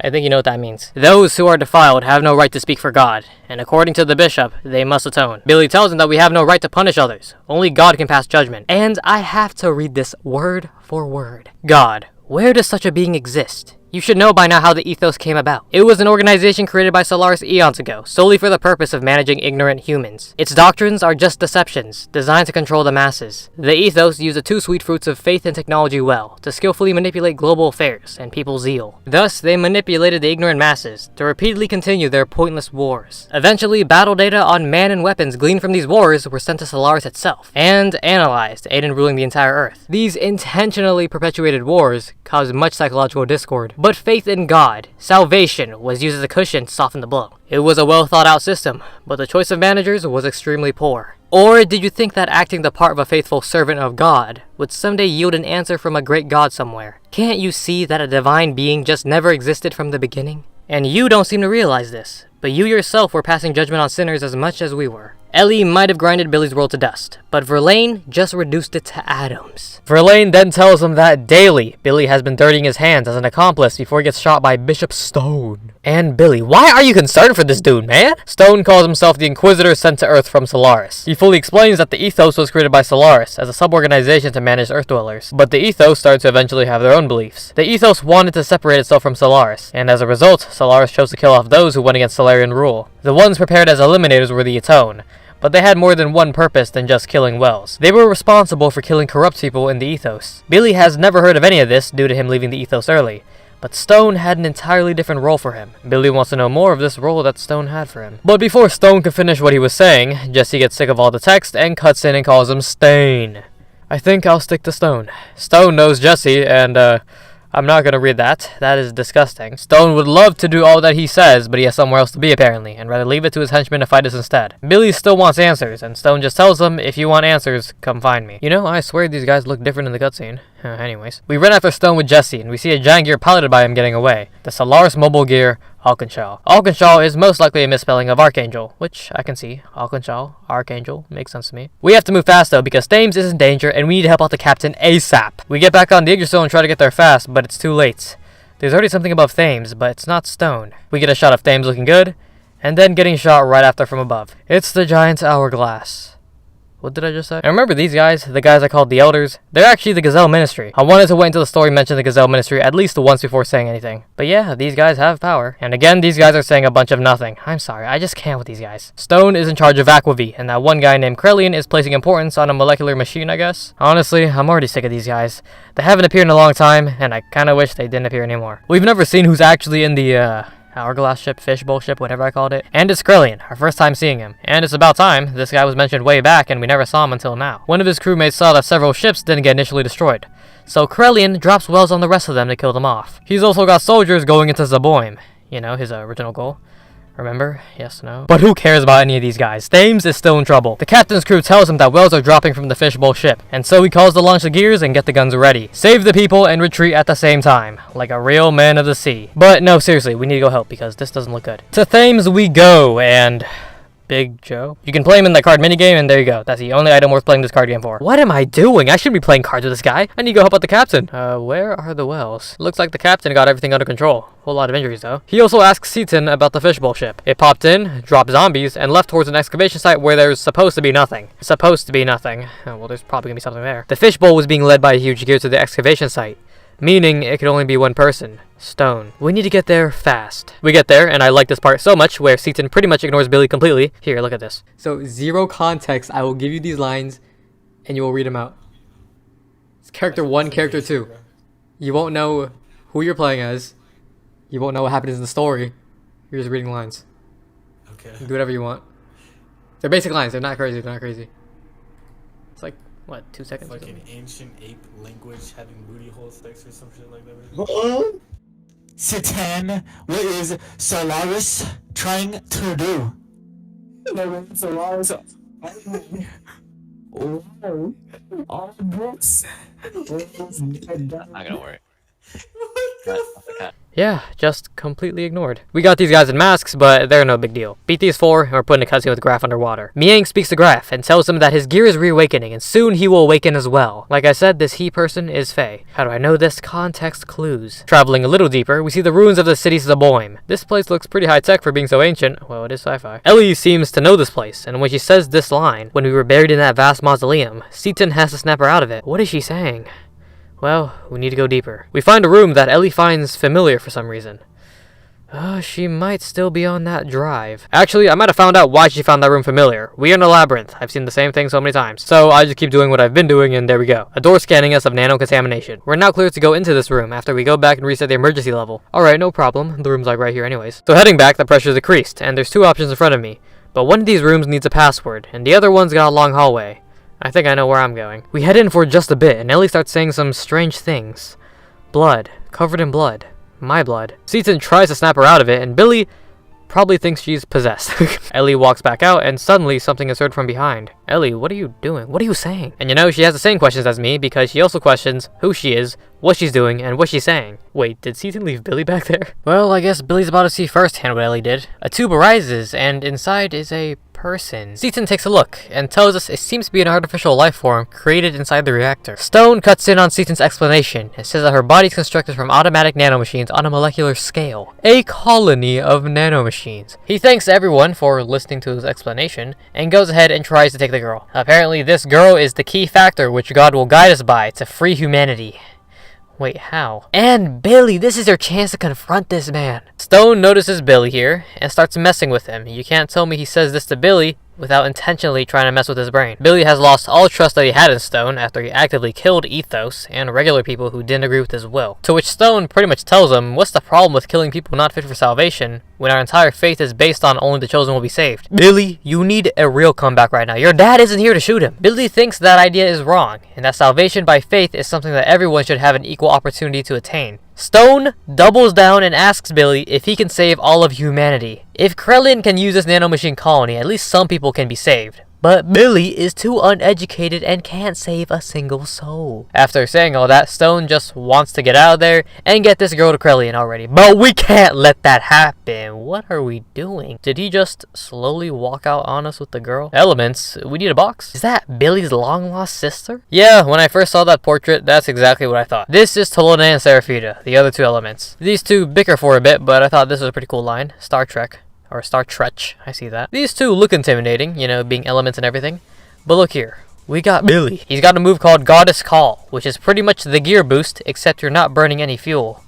I think you know what that means. Those who are defiled have no right to speak for God, and according to the bishop, they must atone. Billy tells him that we have no right to punish others. Only God can pass judgment. And I have to read this word for word. God, where does such a being exist? You should know by now how the Ethos came about. It was an organization created by Solaris eons ago, solely for the purpose of managing ignorant humans. Its doctrines are just deceptions, designed to control the masses. The Ethos use the two sweet fruits of faith and technology well, to skillfully manipulate global affairs and people's zeal. Thus, they manipulated the ignorant masses to repeatedly continue their pointless wars. Eventually, battle data on man and weapons gleaned from these wars were sent to Solaris itself, and analyzed to aid in ruling the entire Earth. These intentionally perpetuated wars caused much psychological discord. But faith in God, salvation, was used as a cushion to soften the blow. It was a well thought out system, but the choice of managers was extremely poor. Or did you think that acting the part of a faithful servant of God would someday yield an answer from a great God somewhere? Can't you see that a divine being just never existed from the beginning? And you don't seem to realize this, but you yourself were passing judgment on sinners as much as we were. Elly might have grinded Billy's world to dust, but Verlaine just reduced it to atoms. Verlaine then tells him that daily, Billy has been dirtying his hands as an accomplice before he gets shot by Bishop Stone. And Billy, why are you concerned for this dude, man? Stone calls himself the Inquisitor sent to Earth from Solaris. He fully explains that the Ethos was created by Solaris as a sub-organization to manage Earth dwellers, but the Ethos started to eventually have their own beliefs. The Ethos wanted to separate itself from Solaris, and as a result, Solaris chose to kill off those who went against Solarian rule. The ones prepared as eliminators were the Atone, but they had more than one purpose than just killing Wells. They were responsible for killing corrupt people in the Ethos. Billy has never heard of any of this due to him leaving the Ethos early, but Stone had an entirely different role for him. Billy wants to know more of this role that Stone had for him. But before Stone can finish what he was saying, Jesse gets sick of all the text and cuts in and calls him Stain. I think I'll stick to Stone. Stone knows Jesse, and I'm not gonna read that. That is disgusting. Stone would love to do all that he says, but he has somewhere else to be apparently, and rather leave it to his henchmen to fight us instead. Billy still wants answers, and Stone just tells him, if you want answers, come find me. You know, I swear these guys look different in the cutscene. Anyways. We run after Stone with Jesse, and we see a giant gear piloted by him getting away. The Solaris mobile gear, Alkenshaw. Alkenshaw is most likely a misspelling of Archangel, which I can see. Alkenshaw, Archangel, makes sense to me. We have to move fast though, because Thames is in danger, and we need to help out the captain ASAP. We get back on the Yggdrasil and try to get there fast, but it's too late. There's already something above Thames, but it's not Stone. We get a shot of Thames looking good, and then getting shot right after from above. It's the giant hourglass. What did I just say? And remember these guys, the guys I called the Elders? They're actually the Gazelle Ministry. I wanted to wait until the story mentioned the Gazelle Ministry at least once before saying anything. But yeah, these guys have power. And again, these guys are saying a bunch of nothing. I'm sorry, I just can't with these guys. Stone is in charge of Aquavie, and that one guy named Krelian is placing importance on a molecular machine, I guess. Honestly, I'm already sick of these guys. They haven't appeared in a long time, and I kinda wish they didn't appear anymore. We've never seen who's actually in the, hourglass ship, fishbowl ship, whatever I called it. And it's Krelian, our first time seeing him. And it's about time. This guy was mentioned way back and we never saw him until now. One of his crewmates saw that several ships didn't get initially destroyed, so Krelian drops wells on the rest of them to kill them off. He's also got soldiers going into Zaboim. You know, his original goal. Remember? Yes, no? But who cares about any of these guys? Thames is still in trouble. The captain's crew tells him that wells are dropping from the fishbowl ship, and so he calls to launch the gears and get the guns ready. Save the people and retreat at the same time, like a real man of the sea. But no, seriously, we need to go help because this doesn't look good. To Thames we go, and Big Joe. You can play him in the card minigame, and there you go. That's the only item worth playing this card game for. What am I doing? I shouldn't be playing cards with this guy. I need to go help out the captain. Where are the wells? Looks like the captain got everything under control. Whole lot of injuries, though. He also asks Seaton about the fishbowl ship. It popped in, dropped zombies, and left towards an excavation site where there's supposed to be nothing. Supposed to be nothing. Oh, well, there's probably gonna be something there. The fishbowl was being led by a huge gear to the excavation site, meaning it could only be one person. Stone. We need to get there fast. We get there, and I like this part so much where Seaton pretty much ignores Billy completely. Here, look at this. So, zero context. I will give you these lines, and you will read them out. It's character 1, character 2. You won't know who you're playing as. You won't know what happens in the story. You're just reading lines. Okay. Do whatever you want. They're basic lines. They're not crazy. They're not crazy. It's like, what, 2 seconds? Like an ancient ape language having booty hole sex or some shit like that. Satan, what is Solaris trying to do? Solaris. All this. Not gonna work. Yeah, just completely ignored. We got these guys in masks, but they're no big deal. Beat these 4, and we're putting a cutscene with Grahf underwater. Miang speaks to Grahf and tells him that his gear is reawakening, and soon he will awaken as well. Like I said, this he person is Faye. How do I know this? Context clues. Traveling a little deeper, we see the ruins of the city Zaboim. This place looks pretty high-tech for being so ancient. Well, it is sci-fi. Elly seems to know this place, and when she says this line, when we were buried in that vast mausoleum, Seaton has to snap her out of it. What is she saying? Well, we need to go deeper. We find a room that Elly finds familiar for some reason. She might still be on that drive. Actually, I might have found out why she found that room familiar. We are in a labyrinth. I've seen the same thing so many times. So I just keep doing what I've been doing, and there we go. A door scanning us of nano-contamination. We're now cleared to go into this room after we go back and reset the emergency level. Alright, no problem. The room's like right here anyways. So heading back, the pressure's decreased, and there's 2 options in front of me. But one of these rooms needs a password, and the other one's got a long hallway. I think I know where I'm going. We head in for just a bit, and Elly starts saying some strange things. Blood. Covered in blood. My blood. Seaton tries to snap her out of it, and Billy probably thinks she's possessed. Elly walks back out, and suddenly something is heard from behind. Elly, what are you doing? What are you saying? And you know, she has the same questions as me, because she also questions who she is, what she's doing, and what she's saying. Wait, did Seaton leave Billy back there? Well, I guess Billy's about to see firsthand what Elly did. A tube arises, and inside is a person. Seaton takes a look and tells us it seems to be an artificial life form created inside the reactor. Stone cuts in on Seaton's explanation and says that her body is constructed from automatic nanomachines on a molecular scale. A colony of nanomachines. He thanks everyone for listening to his explanation and goes ahead and tries to take the girl. Apparently this girl is the key factor which God will guide us by to free humanity. Wait, how? And Billy, this is your chance to confront this man. Stone notices Billy here and starts messing with him. You can't tell me he says this to Billy without intentionally trying to mess with his brain. Billy has lost all trust that he had in Stone after he actively killed Ethos and regular people who didn't agree with his will. To which Stone pretty much tells him, what's the problem with killing people not fit for salvation when our entire faith is based on only the chosen will be saved? Billy, you need a real comeback right now. Your dad isn't here to shoot him. Billy thinks that idea is wrong and that salvation by faith is something that everyone should have an equal opportunity to attain. Stone doubles down and asks Billy if he can save all of humanity. If Krellin can use this nanomachine colony, at least some people can be saved. But Billy is too uneducated and can't save a single soul. After saying all that, Stone just wants to get out of there and get this girl to Krellin already. But we can't let that happen. What are we doing? Did he just slowly walk out on us with the girl? Elements, we need a box. Is that Billy's long-lost sister? Yeah, when I first saw that portrait, that's exactly what I thought. This is Tolona and Seraphita, the other two elements. These two bicker for a bit, but I thought this was a pretty cool line. Star Trek. Or Star Trek, I see that. These two look intimidating, you know, being elements and everything. But look here, we got Billy. He's got a move called Goddess Call, which is pretty much the gear boost, except you're not burning any fuel.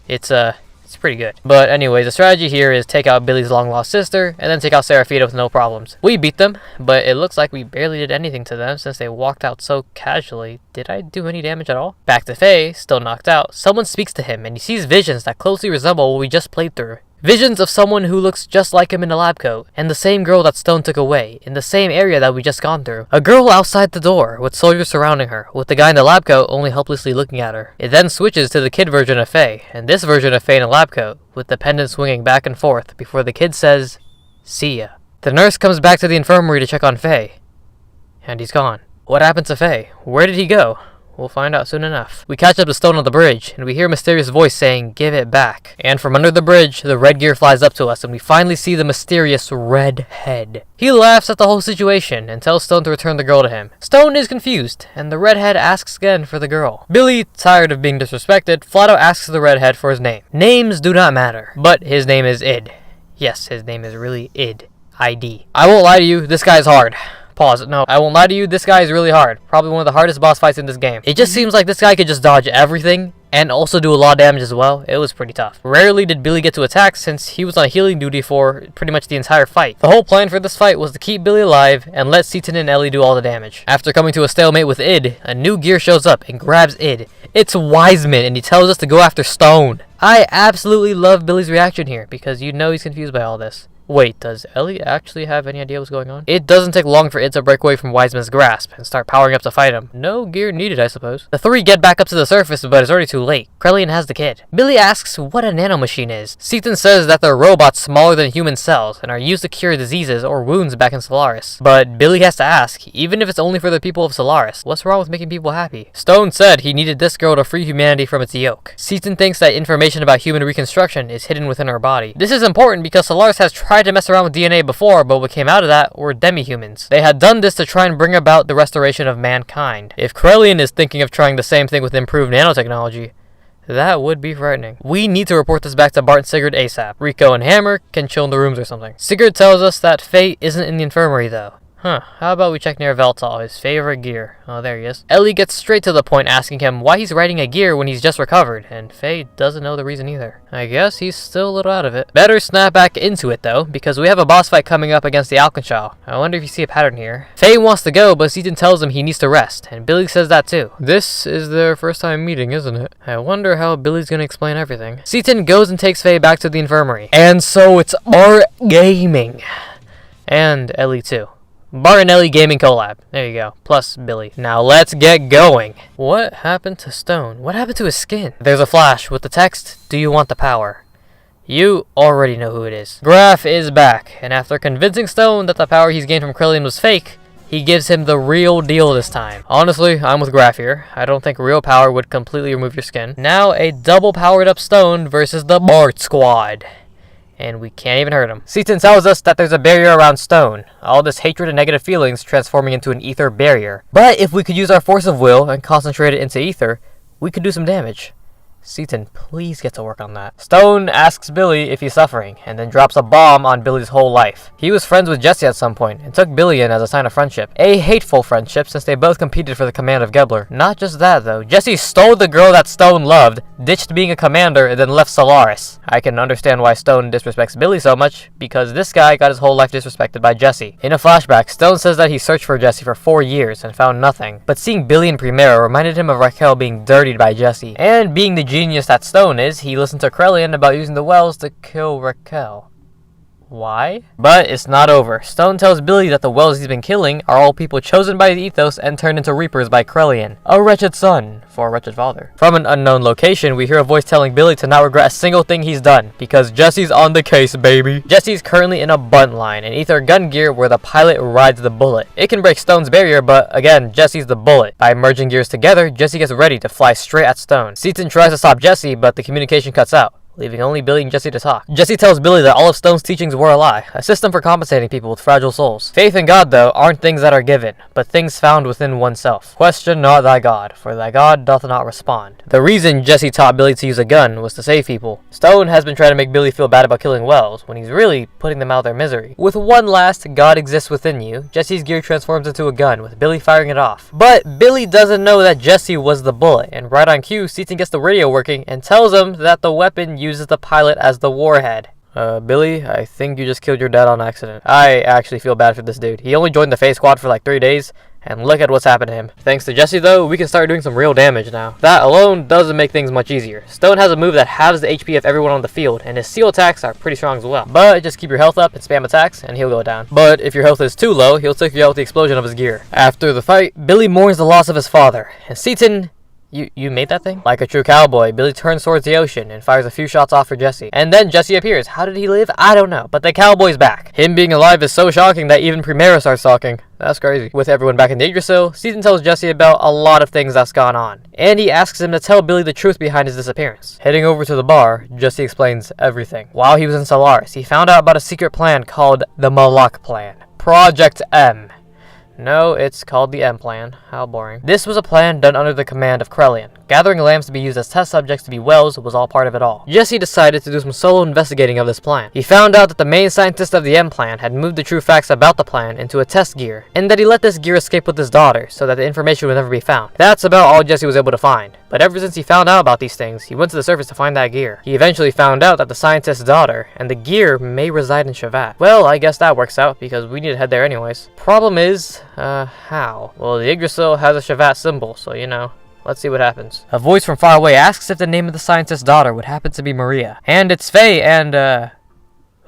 It's pretty good. But anyways, the strategy here is take out Billy's long-lost sister, and then take out Seraphita with no problems. We beat them, but it looks like we barely did anything to them since they walked out so casually. Did I do any damage at all? Back to Faye, still knocked out. Someone speaks to him, and he sees visions that closely resemble what we just played through. Visions of someone who looks just like him in a lab coat, and the same girl that Stone took away, in the same area that we just gone through. A girl outside the door, with soldiers surrounding her, with the guy in the lab coat only helplessly looking at her. It then switches to the kid version of Faye, and this version of Faye in a lab coat, with the pendant swinging back and forth before the kid says, "See ya." The nurse comes back to the infirmary to check on Faye, and he's gone. What happened to Faye? Where did he go? We'll find out soon enough. We catch up to Stone on the bridge, and we hear a mysterious voice saying, "Give it back." And from under the bridge, the red gear flies up to us, and we finally see the mysterious red head. He laughs at the whole situation, and tells Stone to return the girl to him. Stone is confused, and the redhead asks again for the girl. Billy, tired of being disrespected, flat out asks the redhead for his name. Names do not matter, but his name is Id. Yes, his name is really Id. ID. I won't lie to you, this guy is hard. Pause. No, I won't lie to you, this guy is really hard. Probably one of the hardest boss fights in this game. It just seems like this guy could just dodge everything and also do a lot of damage as well. It was pretty tough. Rarely did Billy get to attack since he was on healing duty for pretty much the entire fight. The whole plan for this fight was to keep Billy alive and let Seaton and Elly do all the damage. After coming to a stalemate with Id, a new gear shows up and grabs Id. It's Wiseman, and he tells us to go after Stone. I absolutely love Billy's reaction here because you know he's confused by all this. Wait, does Elly actually have any idea what's going on? It doesn't take long for Id to break away from Wiseman's grasp and start powering up to fight him. No gear needed, I suppose. The three get back up to the surface, but it's already too late. Krellin has the kid. Billy asks what a nanomachine is. Seaton says that they're robots smaller than human cells and are used to cure diseases or wounds back in Solaris. But Billy has to ask, even if it's only for the people of Solaris, what's wrong with making people happy? Stone said he needed this girl to free humanity from its yoke. Seaton thinks that information about human reconstruction is hidden within her body. This is important because Solaris has tried to mess around with DNA before, but what came out of that were demi-humans. They had done this to try and bring about the restoration of mankind. If Krellin is thinking of trying the same thing with improved nanotechnology, that would be frightening. We need to report this back to Bart and Sigurd ASAP. Rico and Hammer can chill in the rooms or something. Sigurd tells us that Faye isn't in the infirmary though. Huh, how about we check near Veltal, his favorite gear. Oh, there he is. Elly gets straight to the point asking him why he's riding a gear when he's just recovered, and Faye doesn't know the reason either. I guess he's still a little out of it. Better snap back into it though, because we have a boss fight coming up against the Alchemist. I wonder if you see a pattern here. Faye wants to go, but Seaton tells him he needs to rest, and Billy says that too. This is their first time meeting, isn't it? I wonder how Billy's gonna explain everything. Seaton goes and takes Faye back to the infirmary. And so it's Art Gaming. And Elly too. Bart and Elly Gaming Collab. There you go. Plus Billy. Now let's get going. What happened to Stone? What happened to his skin? There's a flash with the text, "Do you want the power?" You already know who it is. Grahf is back, and after convincing Stone that the power he's gained from Krellin was fake, he gives him the real deal this time. Honestly, I'm with Grahf here. I don't think real power would completely remove your skin. Now a double powered up Stone versus the Bart squad. and we can't even hurt him. Seaton tells us that there's a barrier around stone, all this hatred and negative feelings transforming into an ether barrier. But if we could use our force of will and concentrate it into ether, we could do some damage. Seaton, please get to work on that. Stone asks Billy if he's suffering, and then drops a bomb on Billy's whole life. He was friends with Jesse at some point, and took Billy in as a sign of friendship. A hateful friendship, since they both competed for the command of Gebler. Not just that, though. Jesse stole the girl that Stone loved, ditched being a commander, and then left Solaris. I can understand why Stone disrespects Billy so much, because this guy got his whole life disrespected by Jesse. In a flashback, Stone says that he searched for Jesse for 4 years and found nothing. But seeing Billy in Primera reminded him of Raquel being dirtied by Jesse, and being the genius that Stone is, he listened to Krelian about using the wells to kill Raquel. Why? But it's not over. Stone tells Billy that the wells he's been killing are all people chosen by the Ethos and turned into Reapers by Krelian. A wretched son for a wretched father. From an unknown location, we hear a voice telling Billy to not regret a single thing he's done, because Jesse's on the case, baby. Jesse's currently in a bunt line, an ether gun gear where the pilot rides the bullet. It can break Stone's barrier, but again, Jesse's the bullet. By merging gears together, Jesse gets ready to fly straight at Stone. Seaton tries to stop Jesse, but the communication cuts out, leaving only Billy and Jesse to talk. Jesse tells Billy that all of Stone's teachings were a lie, a system for compensating people with fragile souls. Faith in God, though, aren't things that are given, but things found within oneself. Question not thy God, for thy God doth not respond. The reason Jesse taught Billy to use a gun was to save people. Stone has been trying to make Billy feel bad about killing Wells, when he's really putting them out of their misery. With one last God exists within you, Jesse's gear transforms into a gun, with Billy firing it off. But Billy doesn't know that Jesse was the bullet, and right on cue, Seaton gets the radio working and tells him that the weapon uses the pilot as the warhead. Billy, I think you just killed your dad on accident. I actually feel bad for this dude. He only joined the Fae Squad for like 3 days, and look at what's happened to him. Thanks to Jesse, though, we can start doing some real damage now. That alone doesn't make things much easier. Stone has a move that halves the HP of everyone on the field, and his seal attacks are pretty strong as well. But just keep your health up and spam attacks, and he'll go down. But if your health is too low, he'll take you out with the explosion of his gear. After the fight, Billy mourns the loss of his father, and Seaton... You made that thing? Like a true cowboy, Billy turns towards the ocean and fires a few shots off for Jesse. And then Jesse appears. How did he live? I don't know. But the cowboy's back. Him being alive is so shocking that even Primera starts talking. That's crazy. With everyone back in the Yggdrasil, Seaton tells Jesse about a lot of things that's gone on. And he asks him to tell Billy the truth behind his disappearance. Heading over to the bar, Jesse explains everything. While he was in Solaris, he found out about a secret plan called the Malak Plan. Project M. No, it's called the M Plan. How boring. This was a plan done under the command of Krelian. Gathering lambs to be used as test subjects to be Wells was all part of it all. Jesse decided to do some solo investigating of this plan. He found out that the main scientist of the M Plan had moved the true facts about the plan into a test gear, and that he let this gear escape with his daughter so that the information would never be found. That's about all Jesse was able to find. But ever since he found out about these things, he went to the surface to find that gear. He eventually found out that the scientist's daughter and the gear may reside in Shavat. Well, I guess that works out because we need to head there anyways. Problem is, how? Well, the Yggdrasil has a Shavat symbol, so you know. Let's see what happens. A voice from far away asks if the name of the scientist's daughter would happen to be Maria. And it's Faye and,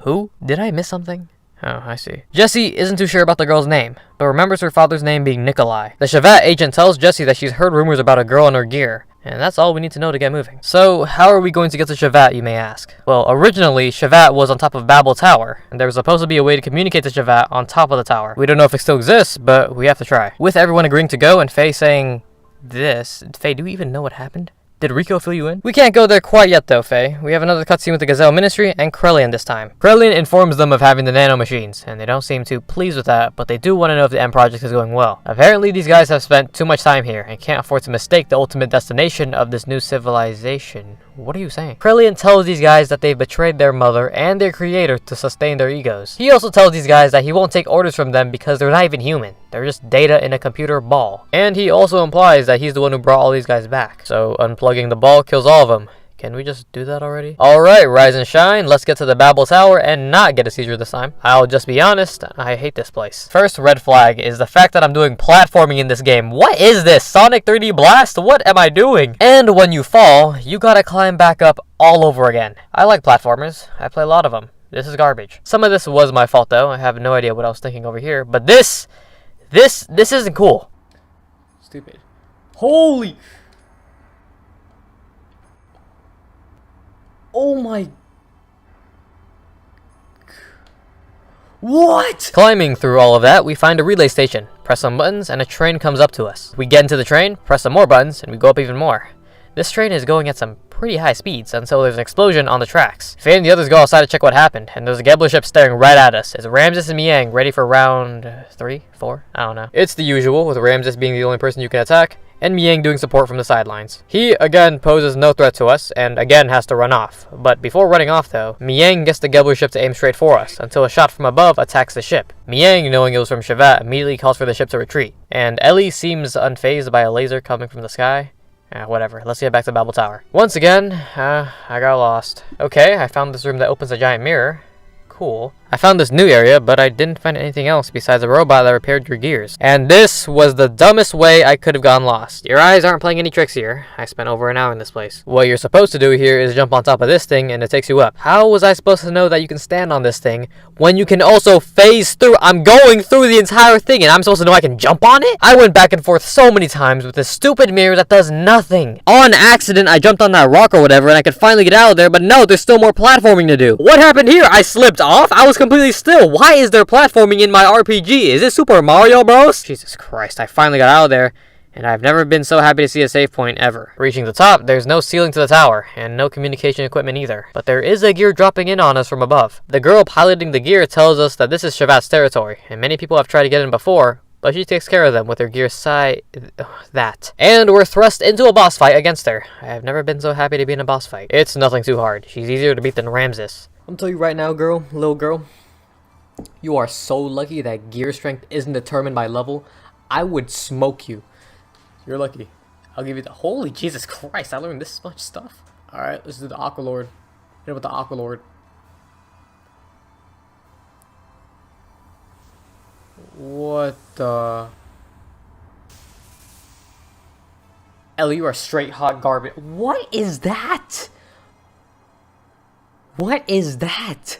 who? Did I miss something? Oh, I see. Jesse isn't too sure about the girl's name, but remembers her father's name being Nikolai. The Shavat agent tells Jesse that she's heard rumors about a girl in her gear, and that's all we need to know to get moving. So, how are we going to get to Shavat, you may ask? Well, originally, Shavat was on top of Babel Tower, and there was supposed to be a way to communicate to Shavat on top of the tower. We don't know if it still exists, but we have to try. With everyone agreeing to go, and Faye saying... this. Faye, do you even know what happened? Did Rico fill you in? We can't go there quite yet though, Faye. We have another cutscene with the Gazelle Ministry and Krelian this time. Krelian informs them of having the nano machines, and they don't seem too pleased with that, but they do want to know if the M project is going well. Apparently these guys have spent too much time here and can't afford to mistake the ultimate destination of this new civilization. What are you saying? Krelian tells these guys that they've betrayed their mother and their creator to sustain their egos. He also tells these guys that he won't take orders from them because they're not even human. They're just data in a computer ball. And he also implies that he's the one who brought all these guys back. So unplugging the ball kills all of them. Can we just do that already? Alright, rise and shine. Let's get to the Babel Tower and not get a seizure this time. I'll just be honest, I hate this place. First red flag is the fact that I'm doing platforming in this game. What is this? Sonic 3D Blast? What am I doing? And when you fall, you gotta climb back up all over again. I like platformers. I play a lot of them. This is garbage. Some of this was my fault though. I have no idea what I was thinking over here. But this isn't cool. Stupid. Holy... oh my... what? Climbing through all of that, we find a relay station. Press some buttons and a train comes up to us. We get into the train, press some more buttons, and we go up even more. This train is going at some pretty high speeds until there's an explosion on the tracks. Faye and the others go outside to check what happened, and there's a Gebler ship staring right at us. It's Ramses and Miang ready for round 3, 4? I don't know. It's the usual, with Ramses being the only person you can attack, and Miang doing support from the sidelines. He, again, poses no threat to us, and again has to run off. But before running off, though, Miang gets the Gebler ship to aim straight for us, until a shot from above attacks the ship. Miang, knowing it was from Shevat, immediately calls for the ship to retreat, and Elly seems unfazed by a laser coming from the sky. Whatever, let's get back to Babel Tower. Once again, I got lost. Okay, I found this room that opens a giant mirror. Cool. I found this new area, but I didn't find anything else besides a robot that repaired your gears. And this was the dumbest way I could have gotten lost. Your eyes aren't playing any tricks here. I spent over an hour in this place. What you're supposed to do here is jump on top of this thing and it takes you up. How was I supposed to know that you can stand on this thing when you can also phase through? I'm going through the entire thing and I'm supposed to know I can jump on it? I went back and forth so many times with this stupid mirror that does nothing. On accident, I jumped on that rock or whatever and I could finally get out of there, but no, there's still more platforming to do. What happened here? I slipped off? I was completely still. Why is there platforming in my RPG? Is it Super Mario Bros? Jesus Christ, I finally got out of there, and I've never been so happy to see a save point ever. Reaching the top, there's no ceiling to the tower, and no communication equipment either. But there is a gear dropping in on us from above. The girl piloting the gear tells us that this is Shevat's territory, and many people have tried to get in before, but she takes care of them with her gear that. And we're thrust into a boss fight against her. I have never been so happy to be in a boss fight. It's nothing too hard. She's easier to beat than Ramses. I'm telling you right now, girl, little girl, you are so lucky that gear strength isn't determined by level. I would smoke you. You're lucky. I'll give you the... Holy Jesus Christ, I learned this much stuff. Alright, let's do the Aqua Lord. Hit it with the Aqua Lord. What the... Elly, you are straight hot garbage. What is that? What is that?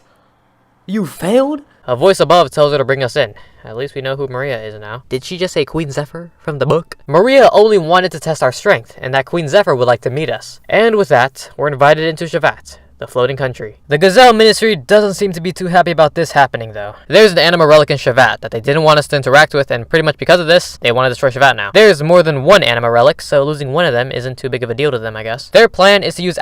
You failed? A voice above tells her to bring us in. At least we know who Maria is now. Did she just say Queen Zephyr from the book? Maria only wanted to test our strength, and that Queen Zephyr would like to meet us. And with that, we're invited into Shevat, the floating country. The Gazelle Ministry doesn't seem to be too happy about this happening, though. There's an anima relic in Shevat that they didn't want us to interact with, and pretty much because of this, they want to destroy Shevat now. There's more than one anima relic, so losing one of them isn't too big of a deal to them, I guess. Their plan is to use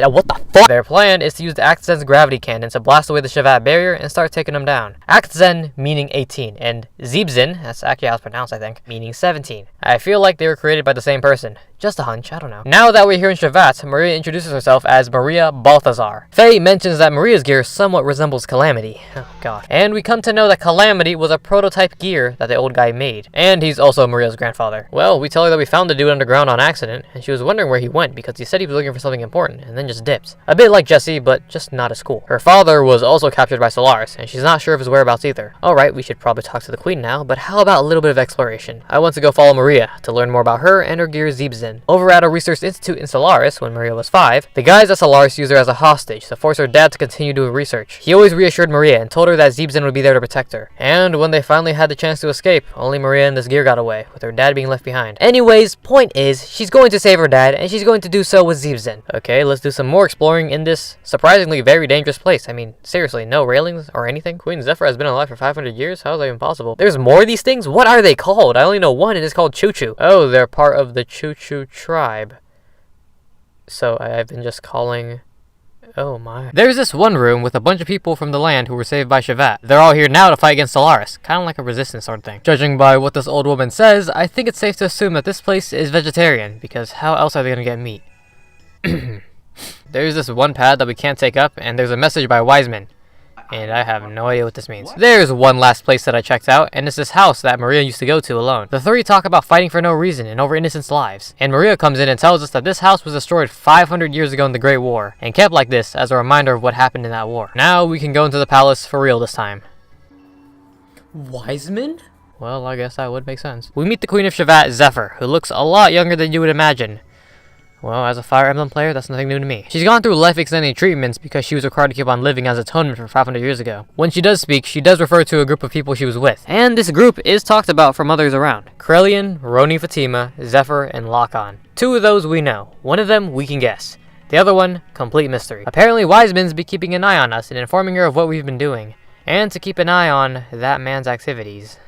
what the fuck? Their plan is to use the Actzen's gravity cannon to blast away the Shevat barrier and start taking them down. Actzen meaning 18, and Zibzin, that's actually how it's pronounced, I think, meaning 17. I feel like they were created by the same person. Just a hunch, I don't know. Now that we're here in Shevat, Maria introduces herself as Maria Balthazar. Faye mentions that Maria's gear somewhat resembles Calamity. Oh god. And we come to know that Calamity was a prototype gear that the old guy made. And he's also Maria's grandfather. Well, we tell her that we found the dude underground on accident, and she was wondering where he went because he said he was looking for something important, and then just dipped. A bit like Jesse, but just not as cool. Her father was also captured by Solaris, and she's not sure of his whereabouts either. Alright, we should probably talk to the queen now, but how about a little bit of exploration? I want to go follow Maria to learn more about her and her gear Zibzin. Over at a research institute in Solaris, when Maria was 5, the guys at Solaris used her as a hostage to force her dad to continue doing research. He always reassured Maria and told her that Zibzin would be there to protect her. And when they finally had the chance to escape, only Maria and this gear got away, with her dad being left behind. Anyways, point is, she's going to save her dad, and she's going to do so with Zibzin. Okay, let's do some more exploring in this surprisingly very dangerous place. I mean, seriously, no railings or anything? Queen Zephyr has been alive for 500 years? How is that even possible? There's more of these things? What are they called? I only know one, and it's called Choo Choo. Oh, they're part of the Choo Choo tribe. So I've been just calling... Oh my. There's this one room with a bunch of people from the land who were saved by Shevat. They're all here now to fight against Solaris. Kind of like a resistance sort of thing. Judging by what this old woman says, I think it's safe to assume that this place is vegetarian, because how else are they going to get meat? There's this one pad that we can't take up, and there's a message by Wiseman. And I have no idea what this means. There's one last place that I checked out, and it's this house that Maria used to go to alone. The three talk about fighting for no reason and over innocents' lives. And Maria comes in and tells us that this house was destroyed 500 years ago in the Great War, and kept like this as a reminder of what happened in that war. Now we can go into the palace for real this time. Wiseman? Well, I guess that would make sense. We meet the Queen of Shevat, Zephyr, who looks a lot younger than you would imagine. Well, as a Fire Emblem player, that's nothing new to me. She's gone through life-extending treatments because she was required to keep on living as atonement for 500 years ago. When she does speak, she does refer to a group of people she was with. And this group is talked about from others around. Krelian, Roni Fatima, Zephyr, and Lahan. Two of those we know. One of them we can guess. The other one, complete mystery. Apparently Wiseman's been keeping an eye on us and informing her of what we've been doing. And to keep an eye on that man's activities.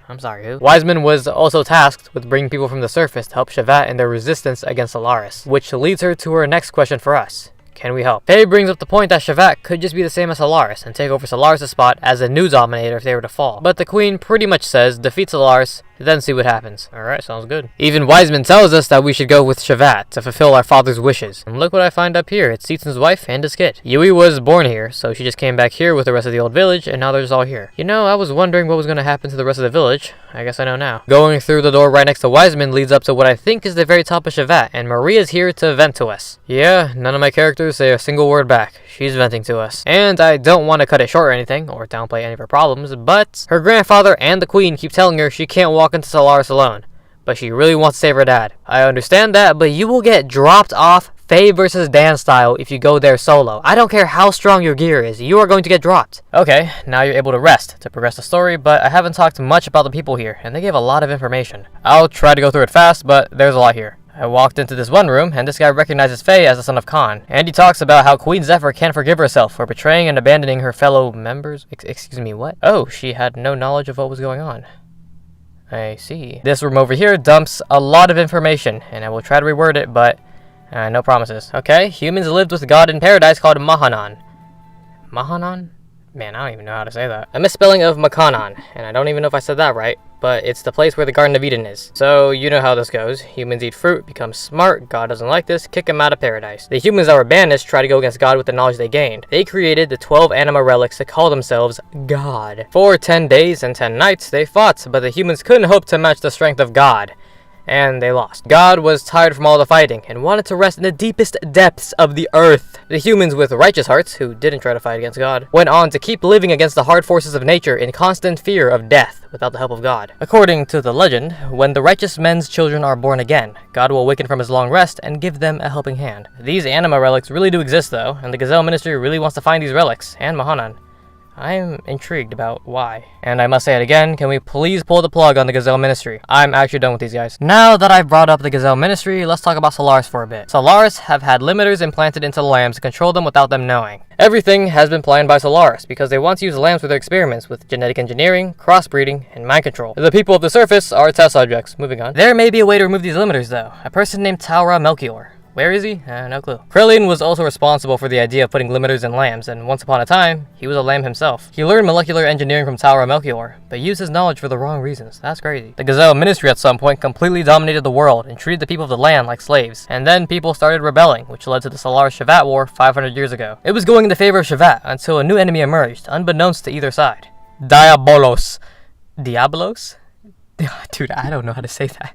I'm sorry, who? Wiseman was also tasked with bringing people from the surface to help Shevat in their resistance against Solaris, which leads her to her next question for us. Can we help? Faye brings up the point that Shevat could just be the same as Solaris and take over Solaris' spot as a new Dominator if they were to fall. But the Queen pretty much says defeat Solaris, then see what happens. Alright, sounds good. Even Wiseman tells us that we should go with Shevat to fulfill our father's wishes. And look what I find up here. It's Seatson's wife and his kid. Yui was born here, so she just came back here with the rest of the old village, and now they're just all here. You know, I was wondering what was going to happen to the rest of the village. I guess I know now. Going through the door right next to Wiseman leads up to what I think is the very top of Shevat, and Maria's here to vent to us. Yeah, none of my characters say a single word back. She's venting to us. And I don't want to cut it short or anything, or downplay any of her problems, but her grandfather and the Queen keep telling her she can't walk into Solaris alone. But she really wants to save her dad. I understand that, but you will get dropped off Faye versus Dan style if you go there solo. I don't care how strong your gear is, you are going to get dropped. Okay, now you're able to rest to progress the story, but I haven't talked much about the people here, and they gave a lot of information. I'll try to go through it fast, but there's a lot here. I walked into this one room, and this guy recognizes Faye as the son of Khan. And he talks about how Queen Zephyr can't forgive herself for betraying and abandoning her fellow members. Excuse me, what? Oh, she had no knowledge of what was going on. I see. This room over here dumps a lot of information, and I will try to reword it, but no promises. Okay, humans lived with a god in paradise called Mahanan. Mahanan? Man, I don't even know how to say that. A misspelling of Makanan, and I don't even know if I said that right, but it's the place where the Garden of Eden is. So, you know how this goes. Humans eat fruit, become smart, God doesn't like this, kick him out of paradise. The humans that were banished try to go against God with the knowledge they gained. They created the 12 anima relics to call themselves God. For 10 days and 10 nights, they fought, but the humans couldn't hope to match the strength of God. And they lost. God was tired from all the fighting and wanted to rest in the deepest depths of the earth. The humans with righteous hearts, who didn't try to fight against God, went on to keep living against the hard forces of nature in constant fear of death without the help of God. According to the legend, when the righteous men's children are born again, God will awaken from his long rest and give them a helping hand. These anima relics really do exist though, and the Gazelle Ministry really wants to find these relics, and Mahanan. I'm intrigued about why. And I must say it again, can we please pull the plug on the Gazelle Ministry? I'm actually done with these guys. Now that I've brought up the Gazelle Ministry, let's talk about Solaris for a bit. Solaris have had limiters implanted into the lambs to control them without them knowing. Everything has been planned by Solaris because they want to use the lambs for their experiments with genetic engineering, crossbreeding, and mind control. The people of the surface are test subjects. Moving on. There may be a way to remove these limiters though. A person named Taura Melchior. Where is he? No clue. Krillin was also responsible for the idea of putting limiters in lambs, and once upon a time, he was a lamb himself. He learned molecular engineering from Taura Melchior, but used his knowledge for the wrong reasons. That's crazy. The Gazelle Ministry at some point completely dominated the world and treated the people of the land like slaves. And then people started rebelling, which led to the Solaris-Shevat War 500 years ago. It was going in the favor of Shevat until a new enemy emerged, unbeknownst to either side. Diabolos. Diablos? Dude, I don't know how to say that.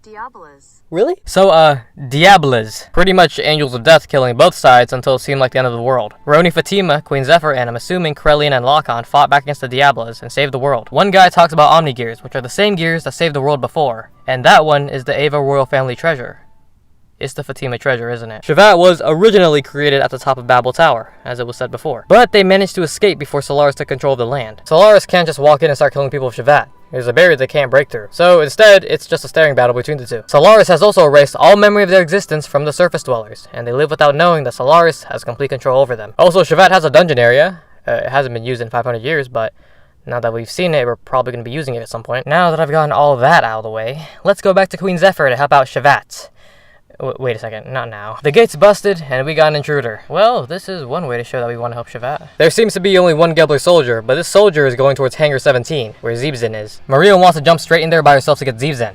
Diablos. Really? So, Diablas. Pretty much angels of death killing both sides until it seemed like the end of the world. Roni Fatima, Queen Zephyr, and I'm assuming Krillin and Lahan fought back against the Diablas and saved the world. One guy talks about Omni-Gears, which are the same gears that saved the world before. And that one is the Ava royal family treasure. It's the Fatima treasure, isn't it? Shevat was originally created at the top of Babel Tower, as it was said before. But they managed to escape before Solaris took control of the land. Solaris can't just walk in and start killing people of Shevat. There's a barrier they can't break through. So instead, it's just a staring battle between the two. Solaris has also erased all memory of their existence from the surface dwellers, and they live without knowing that Solaris has complete control over them. Also, Shevat has a dungeon area. It hasn't been used in 500 years, but now that we've seen it, we're probably going to be using it at some point. Now that I've gotten all that out of the way, let's go back to Queen Zephyr to help out Shevat. Wait a second, not now. The gate's busted, and we got an intruder. Well, this is one way to show that we want to help Shevat. There seems to be only one Gebler soldier, but this soldier is going towards Hangar 17, where Zibzin is. Maria wants to jump straight in there by herself to get Zibzin,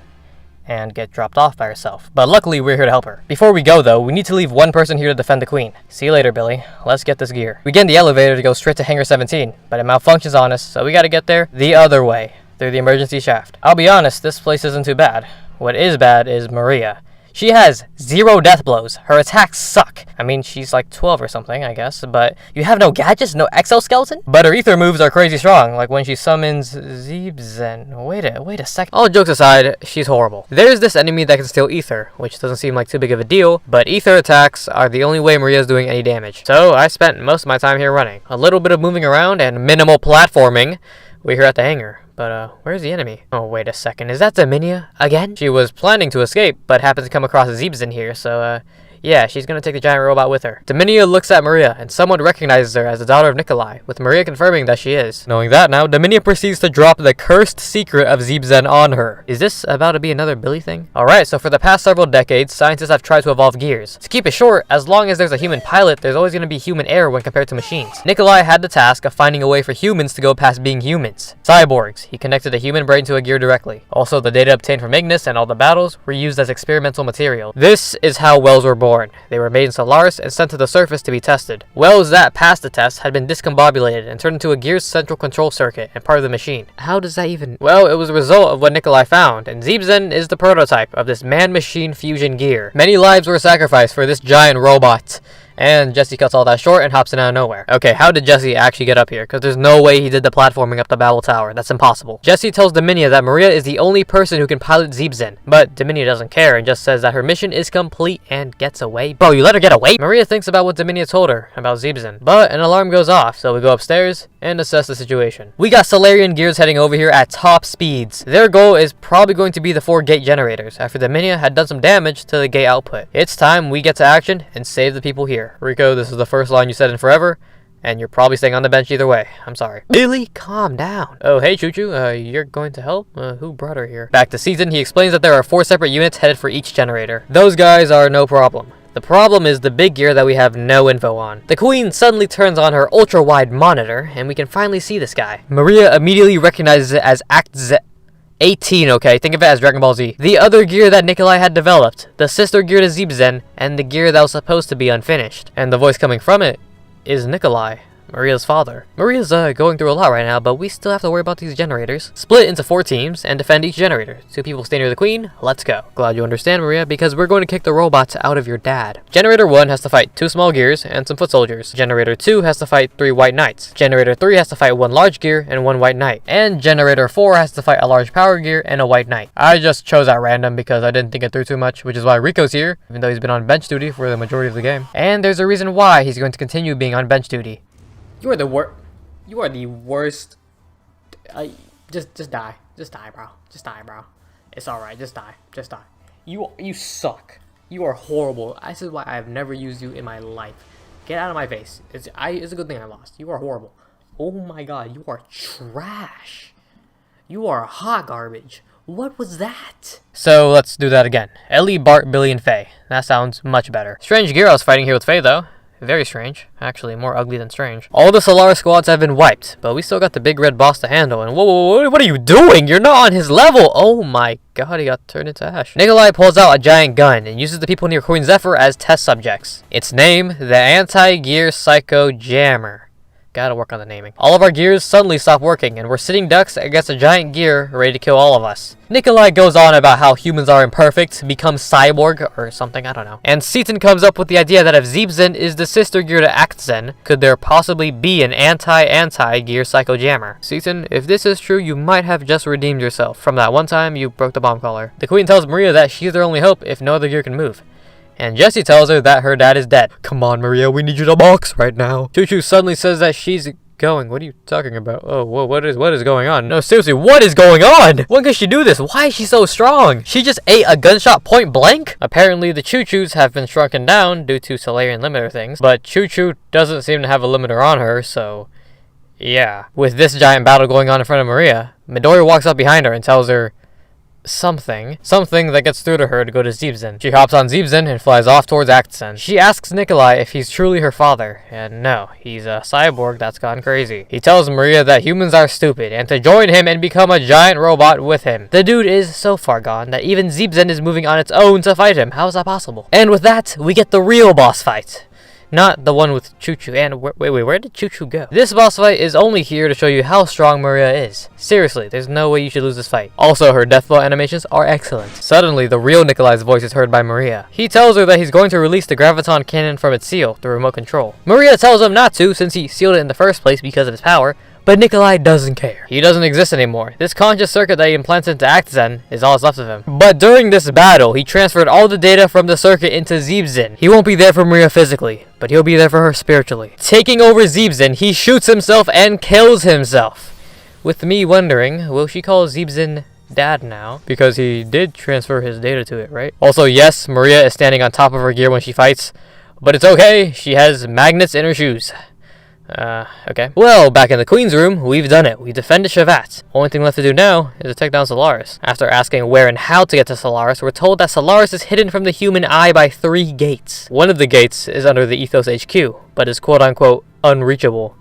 and get dropped off by herself. But luckily, we're here to help her. Before we go, though, we need to leave one person here to defend the Queen. See you later, Billy. Let's get this gear. We get in the elevator to go straight to Hangar 17, but it malfunctions on us, so we gotta get there the other way, through the emergency shaft. I'll be honest, this place isn't too bad. What is bad is Maria. She has 0 death blows. Her attacks suck. I mean, she's like 12 or something, I guess, but you have no gadgets, no exoskeleton? But her ether moves are crazy strong, like when she summons Zibzen. Wait a second. All jokes aside, she's horrible. There's this enemy that can steal ether, which doesn't seem like too big of a deal, but ether attacks are the only way Maria's doing any damage. So I spent most of my time here running. A little bit of moving around and minimal platforming. We're here at the hangar. But, where's the enemy? Oh, wait a second. Is that Zaminia again? She was planning to escape, but happened to come across Zibzin here, so, Yeah, she's gonna take the giant robot with her. Dominia looks at Maria, and someone recognizes her as the daughter of Nikolai, with Maria confirming that she is. Knowing that now, Dominia proceeds to drop the cursed secret of Zeebzen on her. Is this about to be another Billy thing? Alright, so for the past several decades, scientists have tried to evolve gears. To keep it short, as long as there's a human pilot, there's always gonna be human error when compared to machines. Nikolai had the task of finding a way for humans to go past being humans. Cyborgs. He connected a human brain to a gear directly. Also, the data obtained from Ignis and all the battles were used as experimental material. This is how wells were born. They were made in Solaris and sent to the surface to be tested. Wells that passed the test had been discombobulated and turned into a gear's central control circuit and part of the machine. How does that even... Well, it was a result of what Nikolai found, and Zeebzen is the prototype of this man-machine fusion gear. Many lives were sacrificed for this giant robot. And Jesse cuts all that short and hops in out of nowhere. Okay, how did Jesse actually get up here? Because there's no way he did the platforming up the Babel Tower. That's impossible. Jesse tells Dominia that Maria is the only person who can pilot Zeebzen. But Dominia doesn't care and just says that her mission is complete and gets away. Bro, you let her get away? Maria thinks about what Dominia told her about Zeebzen. But an alarm goes off, so we go upstairs and assess the situation. We got Solarian gears heading over here at top speeds. Their goal is probably going to be the 4 gate generators, after Dominia had done some damage to the gate output. It's time we get to action and save the people here. Rico, this is the first line you said in forever, and you're probably staying on the bench either way. I'm sorry. Billy, calm down. Oh, hey, Choo-Choo, you're going to help? Who brought her here? Back to Season, he explains that there are 4 separate units headed for each generator. Those guys are no problem. The problem is the big gear that we have no info on. The Queen suddenly turns on her ultra-wide monitor, and we can finally see this guy. Maria immediately recognizes it as Act Z... 18, okay? Think of it as Dragon Ball Z. The other gear that Nikolai had developed, the sister gear to Zeebzen, and the gear that was supposed to be unfinished. And the voice coming from it is Nikolai, Maria's father. Maria's going through a lot right now, but we still have to worry about these generators. Split into 4 teams and defend each generator. 2 people stay near the Queen. Let's go. Glad you understand, Maria, because we're going to kick the robots out of your dad. Generator 1 has to fight 2 small gears and some foot soldiers. Generator 2 has to fight 3 white knights. Generator 3 has to fight 1 large gear and 1 white knight. And Generator 4 has to fight a large power gear and a white knight. I just chose at random because I didn't think it through too much, which is why Rico's here, even though he's been on bench duty for the majority of the game. And there's a reason why he's going to continue being on bench duty. You are the worst. You are the worst. Just die. Just die, bro. Just die, bro. It's alright. Just die. Just die. You suck. You are horrible. This is why I have never used you in my life. Get out of my face. It's a good thing I lost. You are horrible. Oh my god. You are trash. You are hot garbage. What was that? So let's do that again. Elly, Bart, Billy, and Faye. That sounds much better. Strange gear I was fighting here with Faye though. Very strange. Actually, more ugly than strange. All the Solaris squads have been wiped, but we still got the big red boss to handle. And whoa, what are you doing? You're not on his level! Oh my god, he got turned into ash. Nikolai pulls out a giant gun and uses the people near Queen Zephyr as test subjects. Its name, the Anti-Gear Psycho Jammer. Gotta work on the naming. All of our gears suddenly stop working, and we're sitting ducks against a giant gear ready to kill all of us. Nikolai goes on about how humans are imperfect, become cyborg, or something, I don't know. And Seaton comes up with the idea that if Zeebzen is the sister gear to Aktzen, could there possibly be an anti-gear psycho jammer? Seaton, if this is true, you might have just redeemed yourself from that one time you broke the bomb collar. The Queen tells Maria that she's their only hope if no other gear can move. And Jesse tells her that her dad is dead. Come on, Maria, we need you to box right now. Choo-Choo suddenly says that she's going. What are you talking about? Oh, whoa, what is going on? No, seriously, what is going on? When can she do this? Why is she so strong? She just ate a gunshot point blank? Apparently, the Choo-Choos have been shrunken down due to Solarian limiter things, but Choo-Choo doesn't seem to have a limiter on her, so yeah. With this giant battle going on in front of Maria, Midori walks up behind her and tells her something that gets through to her to go to Zeebzen. She hops on Zeebzen and flies off towards Aktsen. She asks Nikolai if he's truly her father, and no, he's a cyborg that's gone crazy. He tells Maria that humans are stupid, and to join him and become a giant robot with him. The dude is so far gone that even Zeebzen is moving on its own to fight him. How is that possible? And with that, we get the real boss fight. Not the one with Choo-Choo. And wait, where did Choo-Choo go? This boss fight is only here to show you how strong Maria is. Seriously, there's no way you should lose this fight. Also, her death blow animations are excellent. Suddenly, the real Nikolai's voice is heard by Maria. He tells her that he's going to release the graviton cannon from its seal through remote control. Maria tells him not to, since he sealed it in the first place because of its power, but Nikolai doesn't care. He doesn't exist anymore. This conscious circuit that he implants into Aktzen is all that's left of him. But during this battle, he transferred all the data from the circuit into Zeebzen. He won't be there for Maria physically, but he'll be there for her spiritually. Taking over Zeebzen, he shoots himself and kills himself. With me wondering, will she call Zeebzen dad now, because he did transfer his data to it, right? Also, yes, Maria is standing on top of her gear when she fights, but it's okay, she has magnets in her shoes. Okay. Well, back in the Queen's room, we've done it. We defended Shavat. Only thing left to do now is to take down Solaris. After asking where and how to get to Solaris, we're told that Solaris is hidden from the human eye by 3 gates. One of the gates is under the Ethos HQ, but is quote-unquote unreachable.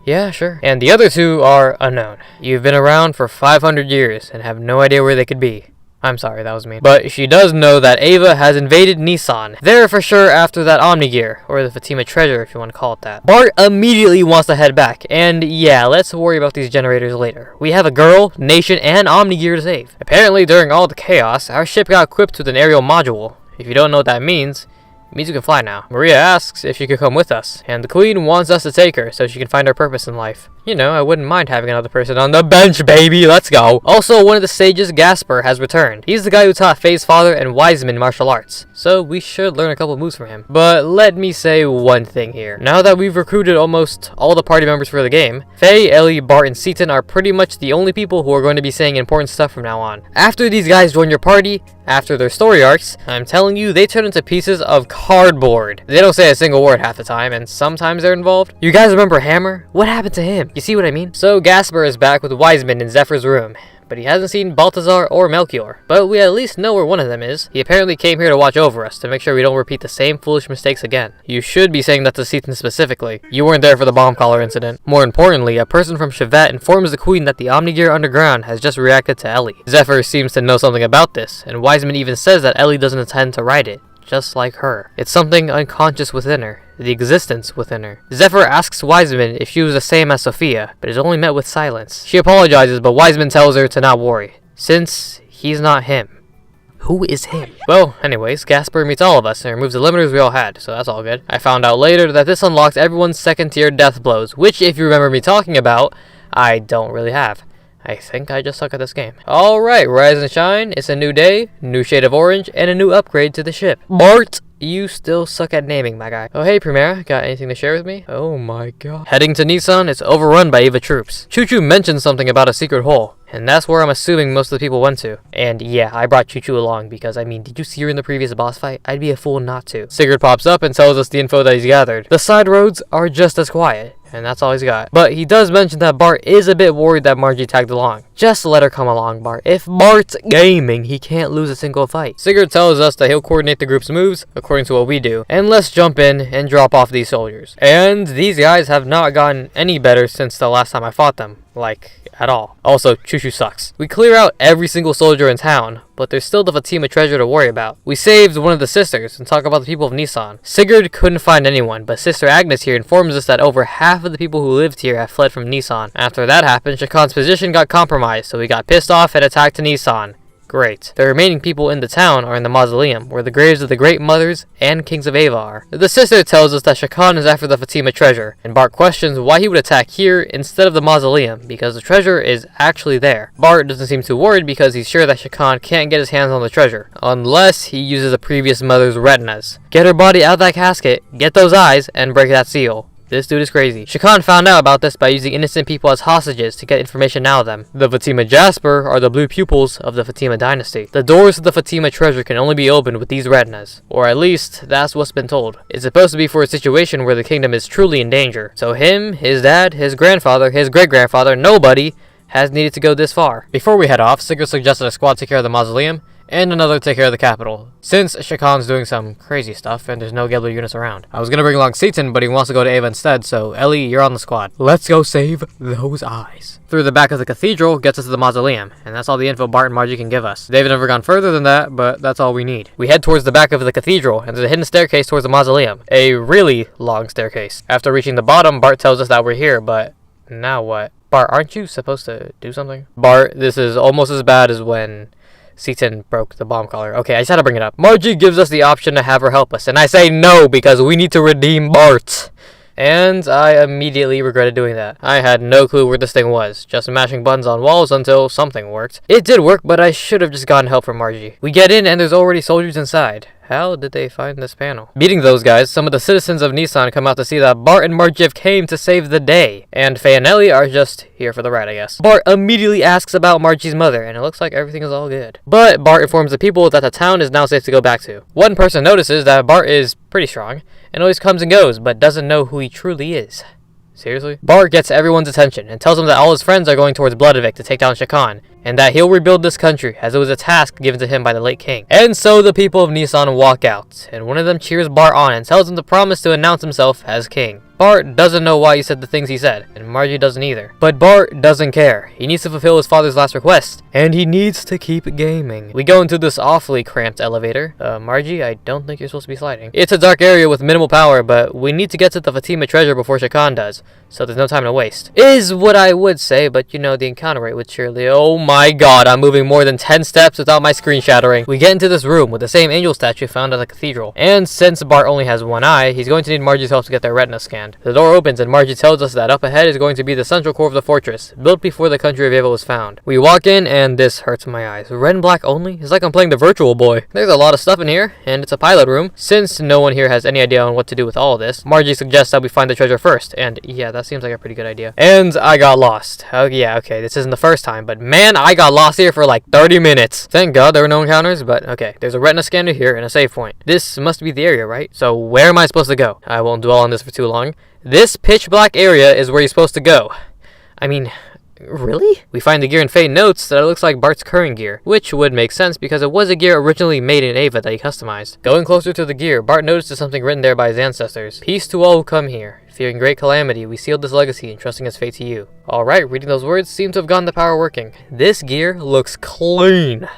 Yeah, sure. And the other 2 are unknown. You've been around for 500 years and have no idea where they could be. I'm sorry, that was mean. But she does know that Ava has invaded Nisan. They're for sure after that Omnigear, or the Fatima treasure if you want to call it that. Bart immediately wants to head back, and yeah, let's worry about these generators later. We have a girl, nation, and Omnigear to save. Apparently, during all the chaos, our ship got equipped with an aerial module. If you don't know what that means, it means you can fly now. Maria asks if she could come with us, and the Queen wants us to take her so she can find her purpose in life. You know, I wouldn't mind having another person on the bench, baby, let's go! Also, one of the sages, Gasper, has returned. He's the guy who taught Faye's father and Wiseman martial arts, so we should learn a couple moves from him. But let me say one thing here. Now that we've recruited almost all the party members for the game, Faye, Elly, Bart, and Seaton are pretty much the only people who are going to be saying important stuff from now on. After these guys join your party, after their story arcs, I'm telling you, they turn into pieces of cardboard. They don't say a single word half the time, and sometimes they're involved. You guys remember Hammer? What happened to him? You see what I mean? So Gasper is back with Wiseman in Zephyr's room, but he hasn't seen Balthazar or Melchior. But we at least know where one of them is. He apparently came here to watch over us, to make sure we don't repeat the same foolish mistakes again. You should be saying that to Seaton specifically. You weren't there for the bomb collar incident. More importantly, a person from Shavat informs the Queen that the Omnigear underground has just reacted to Elly. Zephyr seems to know something about this, and Wiseman even says that Elly doesn't intend to ride it, just like her. It's something unconscious within her. The existence within her. Zephyr asks Wiseman if she was the same as Sophia, but is only met with silence. She apologizes, but Wiseman tells her to not worry, since he's not him. Who is him? Well, anyways, Gasper meets all of us and removes the limiters we all had, so that's all good. I found out later that this unlocks everyone's second tier death blows, which, if you remember me talking about, I don't really have. I think I just suck at this game. Alright, rise and shine. It's a new day, new shade of orange, and a new upgrade to the ship. Bart, you still suck at naming, my guy. Oh hey, Primera, got anything to share with me? Oh my god. Heading to Nisan, it's overrun by Eva troops. Choo Choo mentioned something about a secret hole, and that's where I'm assuming most of the people went to. And yeah, I brought Choo Choo along because, I mean, did you see her in the previous boss fight? I'd be a fool not to. Sigurd pops up and tells us the info that he's gathered. The side roads are just as quiet, and that's all he's got. But he does mention that Bart is a bit worried that Margie tagged along. Just let her come along, Bart. If Bart's gaming, he can't lose a single fight. Sigurd tells us that he'll coordinate the group's moves according to what we do. And let's jump in and drop off these soldiers. And these guys have not gotten any better since the last time I fought them. Like, at all. Also, Choo Choo sucks. We clear out every single soldier in town, but there's still the Fatima treasure to worry about. We saved one of the sisters and talk about the people of Nisan. Sigurd couldn't find anyone, but Sister Agnes here informs us that over half of the people who lived here have fled from Nisan. After that happened, Shakan's position got compromised, so we got pissed off and attacked Nisan. Great. The remaining people in the town are in the mausoleum, where the graves of the great mothers and kings of Ava are. The sister tells us that Shakan is after the Fatima treasure, and Bart questions why he would attack here instead of the mausoleum, because the treasure is actually there. Bart doesn't seem too worried because he's sure that Shakan can't get his hands on the treasure, unless he uses the previous mother's retinas. Get her body out of that casket, get those eyes, and break that seal. This dude is crazy. Shakan found out about this by using innocent people as hostages to get information out of them. The Fatima Jasper are the blue pupils of the Fatima dynasty. The doors to the Fatima treasure can only be opened with these retinas. Or at least, that's what's been told. It's supposed to be for a situation where the kingdom is truly in danger. So him, his dad, his grandfather, his great-grandfather, nobody has needed to go this far. Before we head off, Sigurd suggested a squad take care of the mausoleum, and another take care of the capital, since Shakan's doing some crazy stuff and there's no Gebler units around. I was gonna bring along Seaton, but he wants to go to Ava instead, so Elly, you're on the squad. Let's go save those eyes. Through the back of the cathedral gets us to the mausoleum, and that's all the info Bart and Margie can give us. They've never gone further than that, but that's all we need. We head towards the back of the cathedral, and there's a hidden staircase towards the mausoleum. A really long staircase. After reaching the bottom, Bart tells us that we're here, but now what? Bart, aren't you supposed to do something? Bart, this is almost as bad as when Seaton broke the bomb collar. Okay, I just had to bring it up. Margie gives us the option to have her help us, and I say no because we need to redeem Bart. and I immediately regretted doing that. I had no clue where this thing was, just mashing buttons on walls until something worked. It did work, but I should have just gotten help from Margie. We get in and there's already soldiers inside. How did they find this panel? Meeting those guys, some of the citizens of Nisan come out to see that Bart and Margie came to save the day, and Faye and Elly are just here for the ride, I guess. Bart immediately asks about Margie's mother, and it looks like everything is all good. But Bart informs the people that the town is now safe to go back to. One person notices that Bart is pretty strong, and always comes and goes, but doesn't know who he truly is. Seriously? Bart gets everyone's attention and tells them that all his friends are going towards Bledavik to take down Shakan, and that he'll rebuild this country as it was a task given to him by the late king. And so the people of Nisan walk out, and one of them cheers Bart on and tells him to promise to announce himself as king. Bart doesn't know why he said the things he said, and Margie doesn't either. But Bart doesn't care. He needs to fulfill his father's last request, and he needs to keep gaming. We go into this awfully cramped elevator. Margie, I don't think you're supposed to be sliding. It's a dark area with minimal power, but we need to get to the Fatima treasure before Shakan does, so there's no time to waste. Is what I would say, but you know, the encounter rate would surely... Oh my god, I'm moving more than 10 steps without my screen shattering. We get into this room with the same angel statue found at the cathedral, and since Bart only has one eye, he's going to need Margie's help to get their retina scanned. The door opens and Margie tells us that up ahead is going to be the central core of the fortress, built before the country of Ava was found. We walk in and this hurts my eyes. Red and black only? It's like I'm playing the Virtual Boy. There's a lot of stuff in here, and it's a pilot room. Since no one here has any idea on what to do with all of this, Margie suggests that we find the treasure first, and yeah, that seems like a pretty good idea. And I got lost. Oh yeah, okay, this isn't the first time, but man, I got lost here for like 30 minutes. Thank God there were no encounters, but okay, there's a retina scanner here and a save point. This must be the area, right? So where am I supposed to go? I won't dwell on this for too long. This pitch black area is where you're supposed to go. I mean, really? We find the gear and Faye notes that it looks like Bart's current gear, which would make sense because it was a gear originally made in Ava that he customized. Going closer to the gear, Bart notices something written there by his ancestors. Peace to all who come here. Fearing great calamity, we sealed this legacy and trusting its fate to you. Alright, reading those words seems to have gotten the power working. This gear looks clean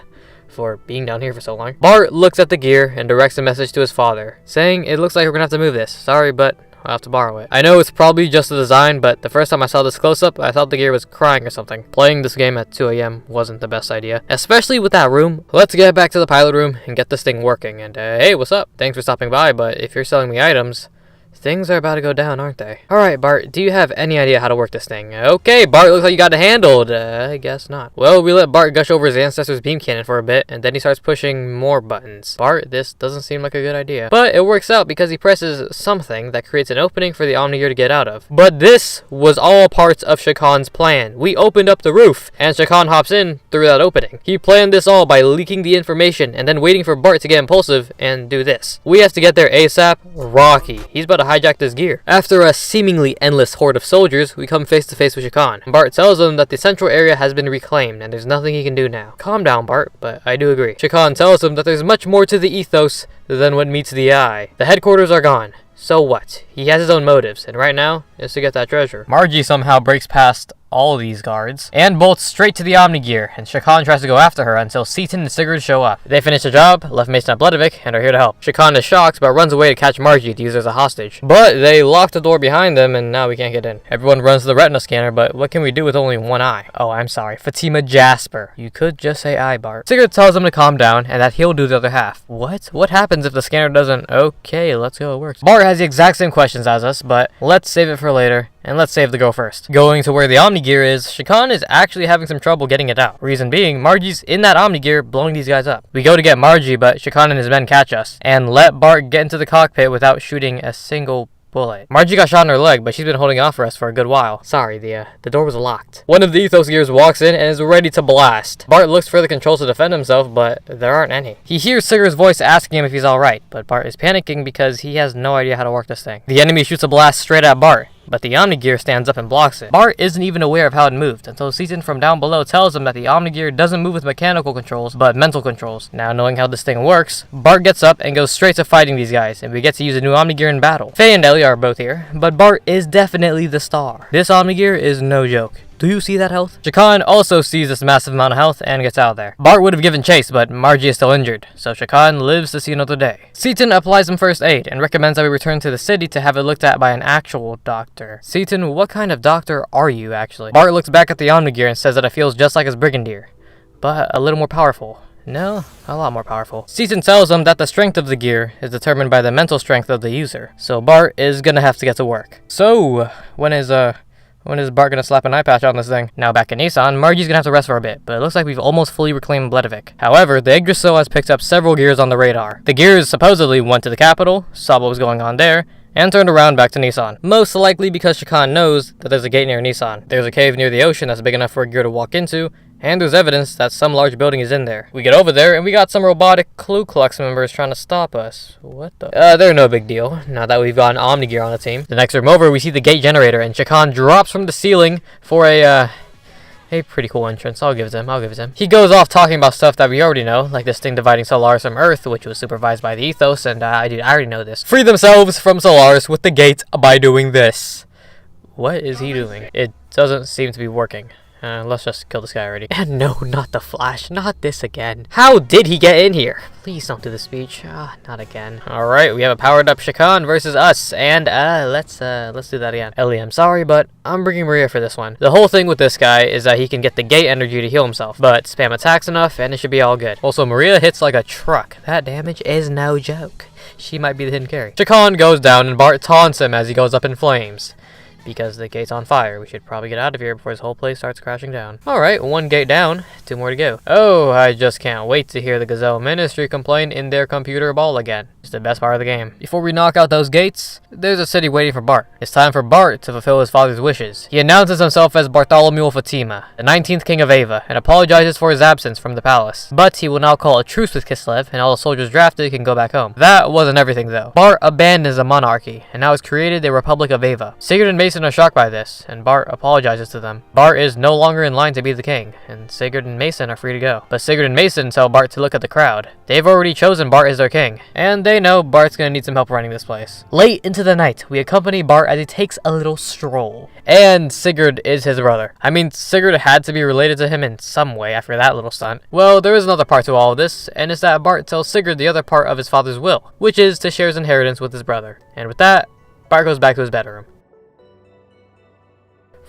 for being down here for so long. Bart looks at the gear and directs a message to his father, saying, "It looks like we're gonna have to move this. Sorry, but I'll have to borrow it." I know it's probably just a design, but the first time I saw this close-up, I thought the gear was crying or something. Playing this game at 2 AM wasn't the best idea, especially with that room. Let's get back to the pilot room and get this thing working. And hey, what's up? Thanks for stopping by, but if you're selling me items, things are about to go down, aren't they? Alright, Bart, do you have any idea how to work this thing? Okay, Bart, looks like you got it handled. I guess not. Well, we let Bart gush over his ancestor's beam cannon for a bit, and then he starts pushing more buttons. Bart, this doesn't seem like a good idea. But it works out because he presses something that creates an opening for the Omni-Gear to get out of. But this was all parts of Shakan's plan. We opened up the roof, and Shakan hops in through that opening. He planned this all by leaking the information, and then waiting for Bart to get impulsive and do this. We have to get there ASAP. Rocky. He's about to hijack this gear. After a seemingly endless horde of soldiers, we come face to face with Shakan. Bart tells him that the central area has been reclaimed and there's nothing he can do now. Calm down, Bart, but I do agree. Shakan tells him that there's much more to the ethos than what meets the eye. The headquarters are gone. So what? He has his own motives, and right now is to get that treasure. Margie somehow breaks past all these guards and bolts straight to the Omni-Gear, and Shakan tries to go after her until Seaton and Sigurd show up. They finish the job, left Mason at Bledavik, and are here to help. Shakan is shocked but runs away to catch Margie to use her as a hostage. But they lock the door behind them and now we can't get in. Everyone runs to the retina scanner, but what can we do with only one eye? Oh, I'm sorry, Fatima Jasper. You could just say eye, Bart. Sigurd tells him to calm down and that he'll do the other half. What? What happens if the scanner doesn't? Okay, let's go, it works. Bart has the exact same questions as us, but let's save it for later. And let's save the girl first. Going to where the Omni-Gear is, Shakan is actually having some trouble getting it out. Reason being, Margie's in that Omni-Gear blowing these guys up. We go to get Margie, but Shakan and his men catch us, and let Bart get into the cockpit without shooting a single bullet. Margie got shot in her leg, but she's been holding off for us for a good while. Sorry, the door was locked. One of the Ethos Gears walks in and is ready to blast. Bart looks for the controls to defend himself, but there aren't any. He hears Sigurd's voice asking him if he's alright, but Bart is panicking because he has no idea how to work this thing. The enemy shoots a blast straight at Bart, but the Omni-Gear stands up and blocks it. Bart isn't even aware of how it moved until Seaton from down below tells him that the Omni-Gear doesn't move with mechanical controls, but mental controls. Now knowing how this thing works, Bart gets up and goes straight to fighting these guys, and we get to use a new Omni-Gear in battle. Faye and Elly are both here, but Bart is definitely the star. This Omni-Gear is no joke. Do you see that health? Shakan also sees this massive amount of health and gets out of there. Bart would have given chase, but Margie is still injured, so Shakan lives to see another day. Seaton applies some first aid and recommends that we return to the city to have it looked at by an actual doctor. Seaton, what kind of doctor are you, actually? Bart looks back at the Omni-Gear and says that it feels just like his Brigadier, but a little more powerful. No, a lot more powerful. Season tells them that the strength of the gear is determined by the mental strength of the user. So Bart is gonna have to get to work. So, when is Bart gonna slap an eye patch on this thing? Now back in Nisan, Margie's gonna have to rest for a bit, but it looks like we've almost fully reclaimed Bledavik. However, the Yggdrasil has picked up several gears on the radar. The gears supposedly went to the capital, saw what was going on there, and turned around back to Nisan. Most likely because Shakan knows that there's a gate near Nisan. There's a cave near the ocean that's big enough for a gear to walk into, and there's evidence that some large building is in there. We get over there, and we got some robotic Ku Klux members trying to stop us. What the? They're no big deal, now that we've got an Omni gear on the team. The next room over, we see the gate generator, and Shakan drops from the ceiling for a pretty cool entrance. I'll give it to him. He goes off talking about stuff that we already know, like this thing dividing Solaris from Earth, which was supervised by the Ethos, and I already know this. Free themselves from Solaris with the gate by doing this. What is he doing? It doesn't seem to be working. Let's just kill this guy already. And no, not the Flash. Not this again. How did he get in here? Please don't do the speech. Not again. Alright, we have a powered up Shakan versus us. And, let's do that again. Elly, I'm sorry, but I'm bringing Maria for this one. The whole thing with this guy is that he can get the gate energy to heal himself. But spam attacks enough, and it should be all good. Also, Maria hits like a truck. That damage is no joke. She might be the hidden carry. Shakan goes down, and Bart taunts him as he goes up in flames. Because the gate's on fire. We should probably get out of here before this whole place starts crashing down. Alright, one gate down, 2 more to go. Oh, I just can't wait to hear the Gazelle Ministry complain in their computer ball again. It's the best part of the game. Before we knock out those gates, there's a city waiting for Bart. It's time for Bart to fulfill his father's wishes. He announces himself as Bartholomew of Fatima, the 19th king of Ava, and apologizes for his absence from the palace. But he will now call a truce with Kislev, and all the soldiers drafted can go back home. That wasn't everything though. Bart abandons the monarchy, and now has created the Republic of Ava. Sigurd and Mason are shocked by this, and Bart apologizes to them. Bart is no longer in line to be the king, and Sigurd and Mason are free to go. But Sigurd and Mason tell Bart to look at the crowd. They've already chosen Bart as their king, and they know Bart's gonna need some help running this place. Late into the night, we accompany Bart as he takes a little stroll. And Sigurd is his brother. I mean, Sigurd had to be related to him in some way after that little stunt. Well, there is another part to all of this, and it's that Bart tells Sigurd the other part of his father's will, which is to share his inheritance with his brother. And with that, Bart goes back to his bedroom.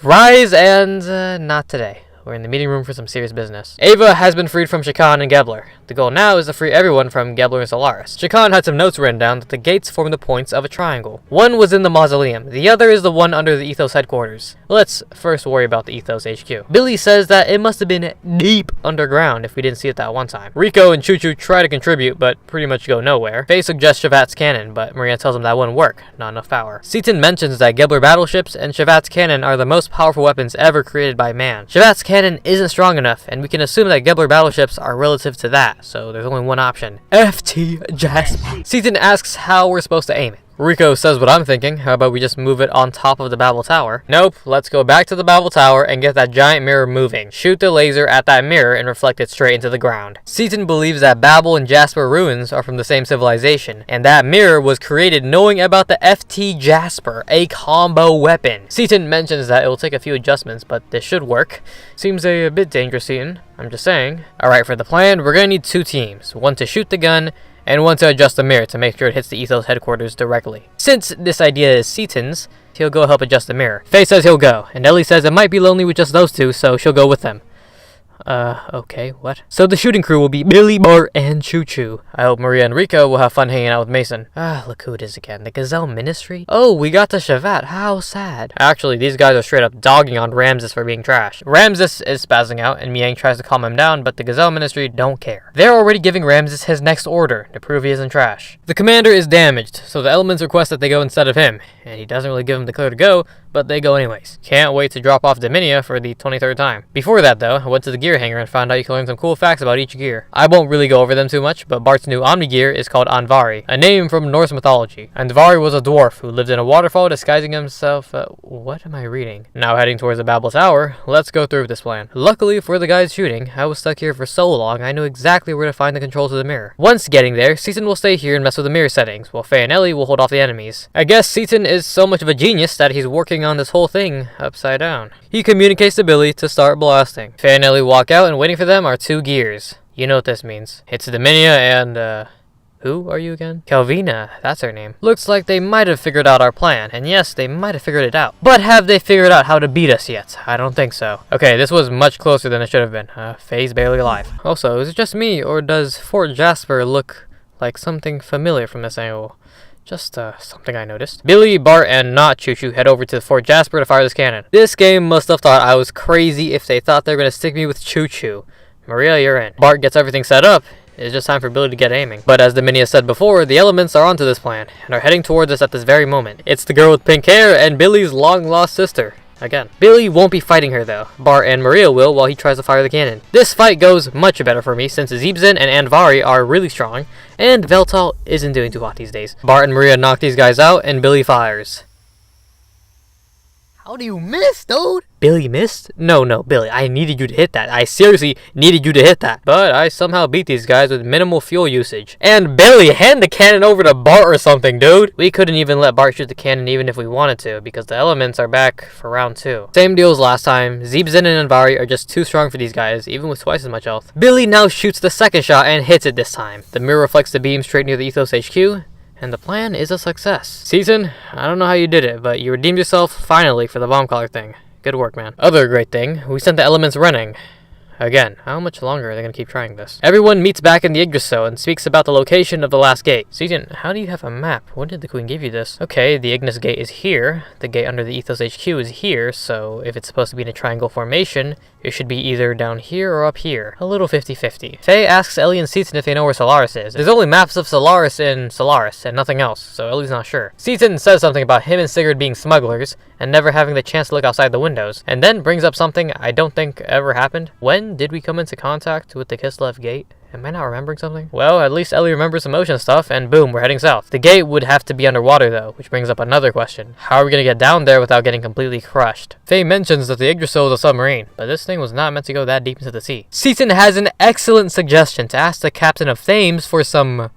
Rise, and not today. We're in the meeting room for some serious business. Ava has been freed from Shakan and Gebler. The goal now is to free everyone from Gebler and Solaris. Shakan had some notes written down that the gates form the points of a triangle. One was in the mausoleum. The other is the one under the Ethos headquarters. Let's first worry about the Ethos HQ. Billy says that it must have been deep underground if we didn't see it that one time. Rico and Choo-Choo try to contribute, but pretty much go nowhere. Faye suggests Shavat's cannon, but Maria tells him that wouldn't work. Not enough power. Seaton mentions that Gebler battleships and Shavat's cannon are the most powerful weapons ever created by man. Shavat's cannon isn't strong enough, and we can assume that Gebler battleships are relative to that, so there's only one option. FT Jasper. Seaton asks how we're supposed to aim it. Rico says what I'm thinking. How about we just move it on top of the Babel Tower? Nope, let's go back to the Babel Tower and get that giant mirror moving. Shoot the laser at that mirror and reflect it straight into the ground. Seaton believes that Babel and Jasper ruins are from the same civilization, and that mirror was created knowing about the FT Jasper, a combo weapon. Seaton mentions that it will take a few adjustments, but this should work. Seems a bit dangerous, Seaton. I'm just saying. Alright, for the plan, we're gonna need 2 teams. One to shoot the gun, and one to adjust the mirror to make sure it hits the Ethos headquarters directly. Since this idea is Seaton's, he'll go help adjust the mirror. Faye says he'll go, and Elly says it might be lonely with just those 2, so she'll go with them. Okay, what? So the shooting crew will be Billy, Bart, and Choo-Choo. I hope Maria and Rico will have fun hanging out with Mason. Look who it is again. The Gazelle Ministry? Oh, we got to Shavat. How sad. Actually, these guys are straight up dogging on Ramses for being trash. Ramses is spazzing out, and Miang tries to calm him down, but the Gazelle Ministry don't care. They're already giving Ramses his next order to prove he isn't trash. The commander is damaged, so the elements request that they go instead of him, and he doesn't really give them the clear to go, but they go anyways. Can't wait to drop off Dominia for the 23rd time. Before that though, I went to the gear hangar and found out you can learn some cool facts about each gear. I won't really go over them too much, but Bart's new Omni gear is called Andvari, a name from Norse mythology. Andvari was a dwarf who lived in a waterfall disguising himself, what am I reading? Now heading towards the Babel Tower, let's go through with this plan. Luckily for the guys shooting, I was stuck here for so long I knew exactly where to find the controls of the mirror. Once getting there, Seaton will stay here and mess with the mirror settings, while Faye and Elly will hold off the enemies. I guess Seaton is so much of a genius that he's working on this whole thing upside down. He communicates to Billy to start blasting. Faye and Elly walk out, and waiting for them are 2 gears. You know what this means. It's Dominia and, Who are you again? Calvina, that's her name. Looks like they might have figured out our plan, and yes, they might have figured it out. But have they figured out how to beat us yet? I don't think so. Okay, this was much closer than it should have been. Faye's barely alive. Also, is it just me, or does Fort Jasper look like something familiar from this angle? Just something I noticed. Billy, Bart, and not Choo Choo head over to Fort Jasper to fire this cannon. This game must have thought I was crazy if they thought they were going to stick me with Choo Choo. Maria, you're in. Bart gets everything set up. It's just time for Billy to get aiming. But as the mini has said before, the elements are onto this plan, and are heading towards us at this very moment. It's the girl with pink hair and Billy's long-lost sister. Again. Billy won't be fighting her though. Bart and Maria will while he tries to fire the cannon. This fight goes much better for me since Zebzin and Anvari are really strong, and Veltal isn't doing too hot these days. Bart and Maria knock these guys out, and Billy fires. How do you miss, dude? Billy missed? No, Billy, I needed you to hit that. I seriously needed you to hit that. But I somehow beat these guys with minimal fuel usage. And Billy, hand the cannon over to Bart or something, dude. We couldn't even let Bart shoot the cannon even if we wanted to, because the elements are back for round 2. Same deal as last time. Zebzin and Anvari are just too strong for these guys, even with twice as much health. Billy now shoots the second shot and hits it this time. The mirror reflects the beam straight near the Ethos HQ. And the plan is a success. Season, I don't know how you did it, but you redeemed yourself finally for the bomb collar thing. Good work, man. Other great thing, we sent the elements running. Again, how much longer are they going to keep trying this? Everyone meets back in the Yggdrasil and speaks about the location of the last gate. Season, how do you have a map? When did the queen give you this? Okay, the Ignis gate is here. The gate under the Ethos HQ is here, so if it's supposed to be in a triangle formation, it should be either down here or up here. A little 50-50. Faye asks Elly and Season if they know where Solaris is. There's only maps of Solaris in Solaris and nothing else, so Elly's not sure. Season says something about him and Sigurd being smugglers and never having the chance to look outside the windows, and then brings up something I don't think ever happened. When did we come into contact with the Kislev gate? Am I not remembering something? Well, at least Elly remembers some ocean stuff, and boom, we're heading south. The gate would have to be underwater though, which brings up another question. How are we gonna get down there without getting completely crushed? Faye mentions that the Yggdrasil is a submarine, but this thing was not meant to go that deep into the sea. Seaton has an excellent suggestion to ask the captain of Thames for some...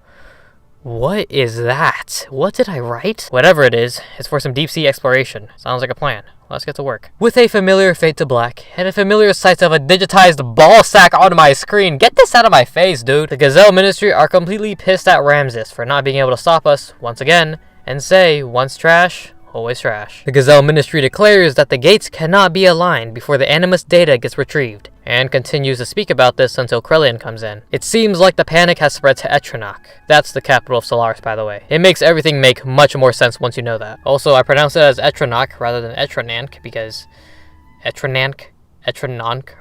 What is that? What did I write? Whatever it is, it's for some deep sea exploration. Sounds like a plan. Let's get to work. With a familiar fade to black, and a familiar sight of a digitized ball sack on my screen. Get this out of my face, dude. The Gazelle Ministry are completely pissed at Ramses for not being able to stop us, once again, and say, once trash, always trash. The Gazelle Ministry declares that the gates cannot be aligned before the Animus data gets retrieved, and continues to speak about this until Krelian comes in. It seems like the panic has spread to Etranach. That's the capital of Solaris, by the way. It makes everything make much more sense once you know that. Also, I pronounce it as Etranach rather than Etranank because... Etranank?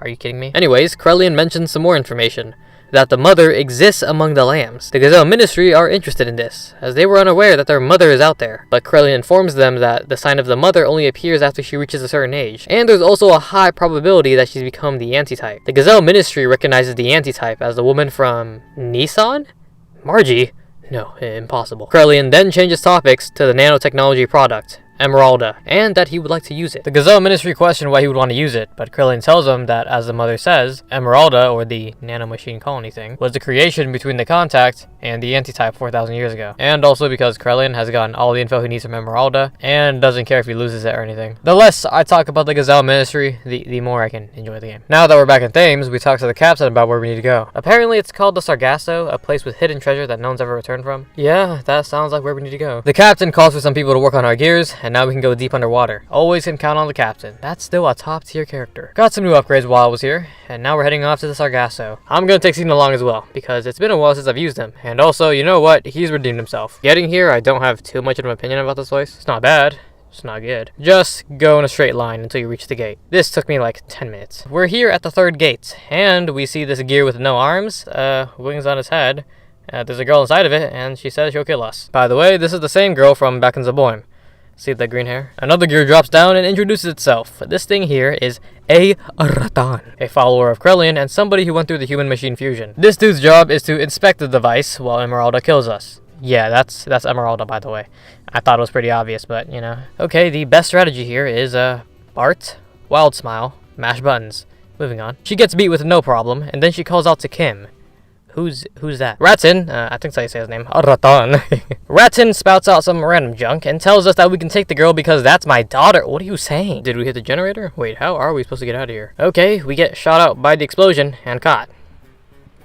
Are you kidding me? Anyways, Krelian mentions some more information. That the mother exists among the lambs. The Gazelle Ministry are interested in this, as they were unaware that their mother is out there. But Krelian informs them that the sign of the mother only appears after she reaches a certain age, and there's also a high probability that she's become the antitype. The Gazelle Ministry recognizes the antitype as the woman from Nisan? Margie? No, impossible. Krelian then changes topics to the nanotechnology product, Emeralda, and that he would like to use it. The Gazelle Ministry question why he would want to use it, but Krelian tells him that, as the mother says, Emeralda, or the nanomachine colony thing, was the creation between the contact and the antitype 4,000 years ago. And also because Krelian has gotten all the info he needs from Emeralda, and doesn't care if he loses it or anything. The less I talk about the Gazelle Ministry, the more I can enjoy the game. Now that we're back in Thames, we talk to the captain about where we need to go. Apparently it's called the Sargasso, a place with hidden treasure that no one's ever returned from. Yeah, that sounds like where we need to go. The captain calls for some people to work on our gears, and now we can go deep underwater. Always can count on the captain. That's still a top tier character. Got some new upgrades while I was here, and now we're heading off to the Sargasso. I'm gonna take Seaton along as well, because it's been a while since I've used him, and also, you know what? He's redeemed himself. Getting here, I don't have too much of an opinion about this place. It's not bad. It's not good. Just go in a straight line until you reach the gate. This took me like 10 minutes. We're here at the third gate, and we see this gear with no arms, wings on its head. There's a girl inside of it, and she says she'll kill us. By the way, this is the same girl from back in Zaboim. See that green hair? Another gear drops down and introduces itself. This thing here is a Ratan, a follower of Krelian and somebody who went through the human-machine fusion. This dude's job is to inspect the device while Emeralda kills us. Yeah, that's Emeralda, by the way. I thought it was pretty obvious, but, you know. Okay, the best strategy here is, Bart, Wild Smile, mash buttons. Moving on. She gets beat with no problem, and then she calls out to Kim. Who's that? Ratin, I think that's how you say his name. Ratan. Ratin spouts out some random junk and tells us that we can take the girl because that's my daughter. What are you saying? Did we hit the generator? Wait, how are we supposed to get out of here? Okay, we get shot out by the explosion and caught.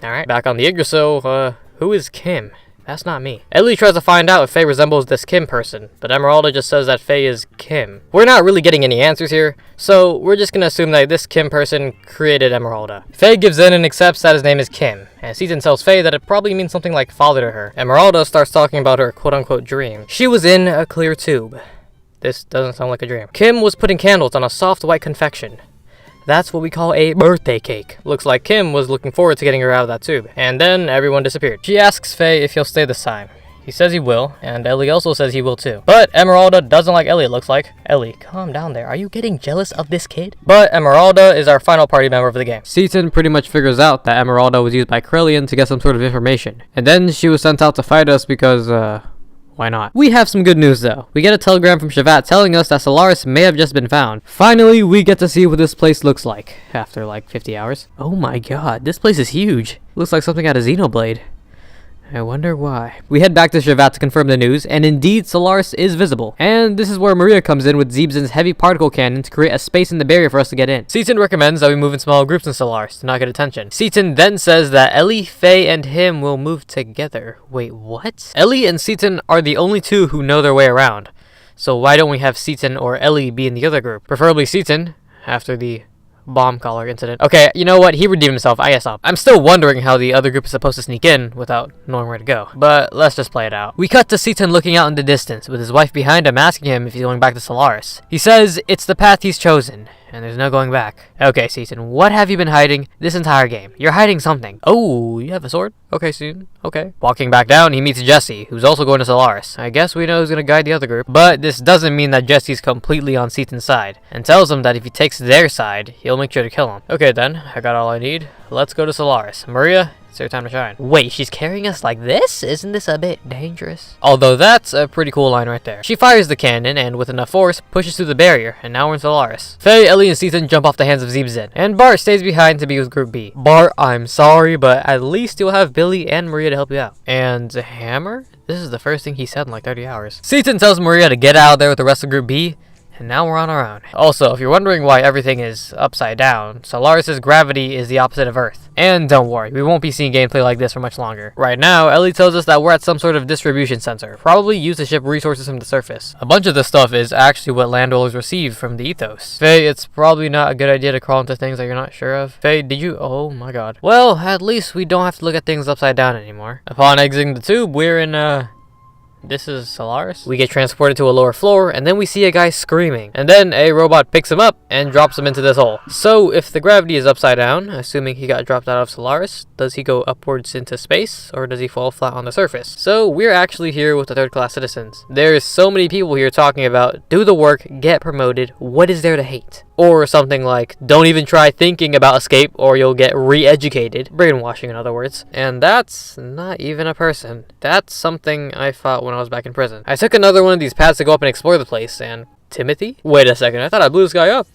Alright, back on the Yggdrasil. Who is Kim? That's not me. Elly tries to find out if Faye resembles this Kim person, but Emeralda just says that Faye is Kim. We're not really getting any answers here, so we're just gonna assume that this Kim person created Emeralda. Faye gives in and accepts that his name is Kim, and Season tells Faye that it probably means something like father to her. Emeralda starts talking about her quote-unquote dream. She was in a clear tube. This doesn't sound like a dream. Kim was putting candles on a soft white confection. That's what we call a birthday cake. Looks like Kim was looking forward to getting her out of that tube. And then everyone disappeared. She asks Faye if he'll stay this time. He says he will, and Elly also says he will too. But Emeralda doesn't like Elly, it looks like. Elly, calm down there. Are you getting jealous of this kid? But Emeralda is our final party member of the game. Season pretty much figures out that Emeralda was used by Krillin to get some sort of information. And then she was sent out to fight us because, why not? We have some good news though. We get a telegram from Shevat telling us that Solaris may have just been found. Finally, we get to see what this place looks like after like 50 hours. Oh my god, this place is huge. Looks like something out of Xenoblade. I wonder why. We head back to Shevat to confirm the news, and indeed Solaris is visible. And this is where Maria comes in with Zeebzen's heavy particle cannon to create a space in the barrier for us to get in. Seaton recommends that we move in small groups in Solaris to not get attention. Seaton then says that Elly, Faye, and him will move together. Wait, what? Elly and Seaton are the only two who know their way around. So why don't we have Seaton or Elly be in the other group? Preferably Seaton, after the bomb collar incident. Okay, you know what? He redeemed himself. I guess I'm still wondering how the other group is supposed to sneak in without knowing where to go. But let's just play it out. We cut to Seaton looking out in the distance with his wife behind him asking him if he's going back to Solaris. He says it's the path he's chosen, and there's no going back. Okay, Seaton, what have you been hiding this entire game? You're hiding something. Oh, you have a sword? Okay, Seaton. Okay. Walking back down, he meets Jesse, who's also going to Solaris. I guess we know who's gonna guide the other group. But this doesn't mean that Jesse's completely on Seaton's side, and tells him that if he takes their side, he'll make sure to kill him. Okay then, I got all I need. Let's go to Solaris. Maria, it's your time to shine. Wait, she's carrying us like this? Isn't this a bit dangerous? Although that's a pretty cool line right there. She fires the cannon and with enough force pushes through the barrier, and now we're in Solaris. Faye, Elly, and Season jump off the hands of Zeebzen, and Bart stays behind to be with Group B. Bart, I'm sorry, but at least you'll have Billy and Maria to help you out. And Hammer? This is the first thing he said in like 30 hours. Seaton tells Maria to get out of there with the rest of Group B, and now we're on our own. Also, if you're wondering why everything is upside down, Solaris' gravity is the opposite of Earth. And don't worry, we won't be seeing gameplay like this for much longer. Right now, Elly tells us that we're at some sort of distribution center, probably used to ship resources from the surface. A bunch of this stuff is actually what land dwellers receive from the ethos. Faye, it's probably not a good idea to crawl into things that you're not sure of. Faye, did you? Oh my god. Well, at least we don't have to look at things upside down anymore. Upon exiting the tube, we're in, this is Solaris? We get transported to a lower floor, and then we see a guy screaming. And then a robot picks him up and drops him into this hole. So, if the gravity is upside down, assuming he got dropped out of Solaris, does he go upwards into space, or does he fall flat on the surface? So, we're actually here with the third-class citizens. There's so many people here talking about, do the work, get promoted, what is there to hate? Or something like, don't even try thinking about escape or you'll get re-educated. Brainwashing, in other words. And that's not even a person. That's something I fought when I was back in prison. I took another one of these paths to go up and explore the place, and Timothy? Wait a second, I thought I blew this guy up.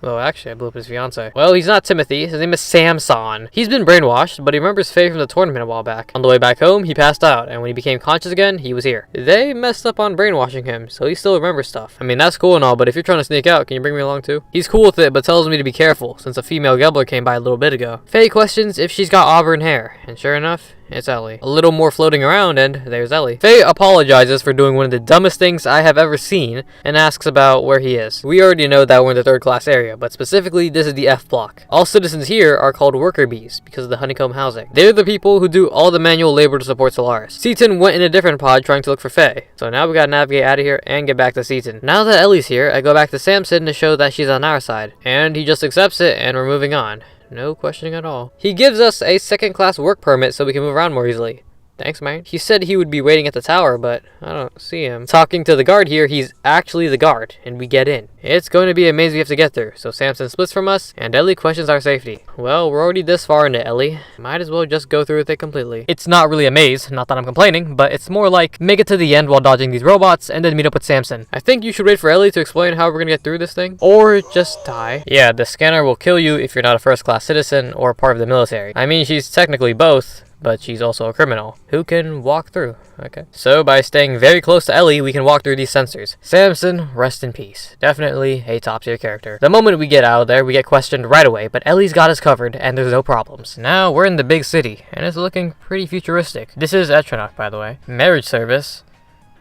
Oh, actually, I blew up his fiance. Well, he's not Timothy. His name is Samson. He's been brainwashed, but he remembers Faye from the tournament a while back. On the way back home, he passed out, and when he became conscious again, he was here. They messed up on brainwashing him, so he still remembers stuff. I mean, that's cool and all, but if you're trying to sneak out, can you bring me along too? He's cool with it, but tells me to be careful, since a female Gebbler came by a little bit ago. Faye questions if she's got auburn hair, and sure enough, it's Elly. A little more floating around, and there's Elly. Faye apologizes for doing one of the dumbest things I have ever seen, and asks about where he is. We already know that we're in the third-class area, but specifically, this is the F block. All citizens here are called worker bees, because of the honeycomb housing. They're the people who do all the manual labor to support Solaris. Seaton went in a different pod trying to look for Faye, so now we gotta navigate out of here and get back to Seaton. Now that Elly's here, I go back to Samson to show that she's on our side, and he just accepts it, and we're moving on. No questioning at all. He gives us a second-class work permit so we can move around more easily. Thanks, man. He said he would be waiting at the tower, but I don't see him. Talking to the guard here, he's actually the guard, and we get in. It's going to be a maze we have to get through, so Samson splits from us, and Elly questions our safety. Well, we're already this far into Elly. Might as well just go through with it completely. It's not really a maze, not that I'm complaining, but it's more like make it to the end while dodging these robots, and then meet up with Samson. I think you should wait for Elly to explain how we're gonna get through this thing, or just die. Yeah, the scanner will kill you if you're not a first-class citizen or part of the military. I mean, she's technically both, but she's also a criminal who can walk through. Okay. So by staying very close to Elly, we can walk through these sensors. Samson, rest in peace. Definitely a top tier character. The moment we get out of there, we get questioned right away, but Elly's got us covered and there's no problems. Now we're in the big city and it's looking pretty futuristic. This is Etranok, by the way. Marriage service.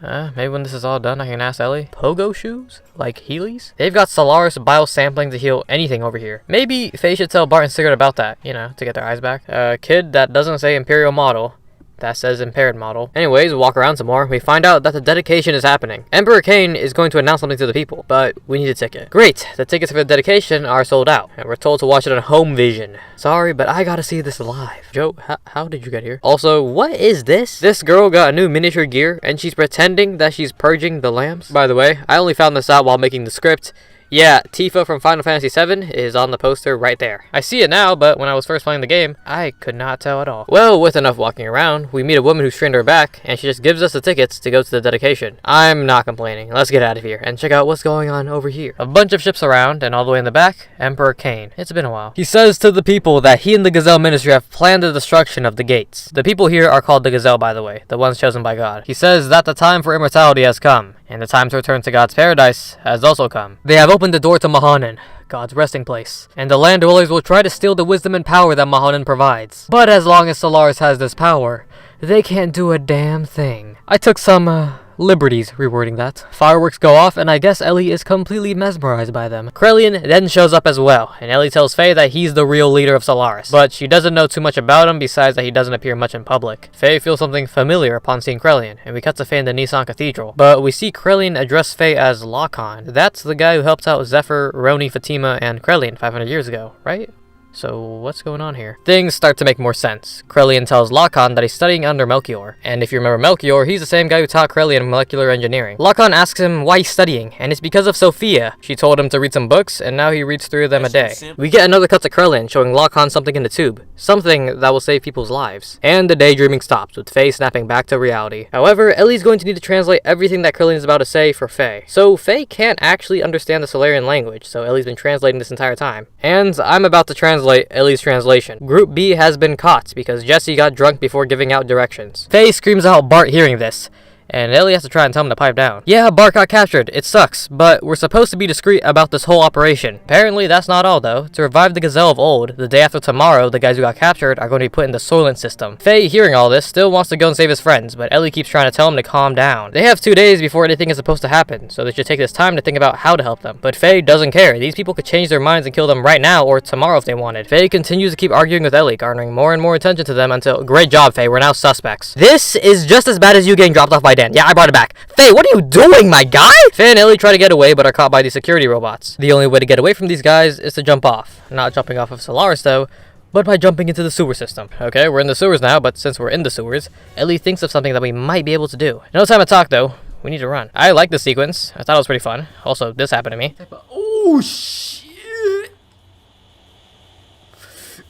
Maybe when this is all done, I can ask Elly. Pogo shoes? Like Heelys? They've got Solaris biosampling to heal anything over here. Maybe Faye should tell Bart and Sigurd about that, you know, to get their eyes back. Kid that doesn't say Imperial model. That says impaired model. Anyways, we walk around some more. We find out that the dedication is happening. Emperor Cain is going to announce something to the people, but we need a ticket. Great, the tickets for the dedication are sold out, and we're told to watch it on home vision. Sorry, but I gotta see this live. Joe, how did you get here? Also, what is this? This girl got a new miniature gear, and she's pretending that she's purging the lamps. By the way, I only found this out while making the script. Yeah, Tifa from Final Fantasy VII is on the poster right there. I see it now, but when I was first playing the game, I could not tell at all. Well, with enough walking around, we meet a woman who strained her back, and she just gives us the tickets to go to the dedication. I'm not complaining. Let's get out of here and check out what's going on over here. A bunch of ships around, and all the way in the back, Emperor Cain. It's been a while. He says to the people that he and the Gazelle Ministry have planned the destruction of the gates. The people here are called the Gazelle, by the way, the ones chosen by God. He says that the time for immortality has come, and the time to return to God's paradise has also come. They have opened the door to Mahanan, God's resting place, and the land dwellers will try to steal the wisdom and power that Mahanan provides. But as long as Solaris has this power, they can't do a damn thing. I took some, liberties rewording that. Fireworks go off, and I guess Elly is completely mesmerized by them. Krelian then shows up as well, and Elly tells Faye that he's the real leader of Solaris, but she doesn't know too much about him besides that he doesn't appear much in public. Faye feels something familiar upon seeing Krelian, and we cut to Faye in the Nisan Cathedral, but we see Krelian address Faye as Lahan. That's the guy who helped out Zephyr, Roni, Fatima, and Krelian 500 years ago, right? So what's going on here? Things start to make more sense. Krelian tells Lahan that he's studying under Melchior, and if you remember Melchior, he's the same guy who taught Krelian molecular engineering. Lahan asks him why he's studying, and it's because of Sophia. She told him to read some books, and now he reads through them a day. We get another cut to Krelian showing Lahan something in the tube, something that will save people's lives. And the daydreaming stops, with Faye snapping back to reality. However, Elly's going to need to translate everything that Krelian is about to say for Faye. So Faye can't actually understand the Solarian language, so Elly's been translating this entire time. And I'm about to translate Elly's translation. Group B has been caught because Jesse got drunk before giving out directions. Faye screams out Bart hearing this, and Elly has to try and tell him to pipe down. Yeah, Bart got captured. It sucks, but we're supposed to be discreet about this whole operation. Apparently, that's not all, though. To revive the Gazelle of old, the day after tomorrow, the guys who got captured are going to be put in the Soylent system. Faye, hearing all this, still wants to go and save his friends, but Elly keeps trying to tell him to calm down. They have 2 days before anything is supposed to happen, so they should take this time to think about how to help them. But Faye doesn't care. These people could change their minds and kill them right now or tomorrow if they wanted. Faye continues to keep arguing with Elly, garnering more and more attention to them until, great job, Faye, we're now suspects. This is just as bad as you getting dropped off by Dan. Yeah, I brought it back. Faye, what are you doing, my guy? Faye and Elly try to get away, but are caught by these security robots. The only way to get away from these guys is to jump off. Not jumping off of Solaris, though, but by jumping into the sewer system. Okay, we're in the sewers now, but since we're in the sewers, Elly thinks of something that we might be able to do. No time to talk, though. We need to run. I like this sequence. I thought it was pretty fun. Also, this happened to me. Oh, shit.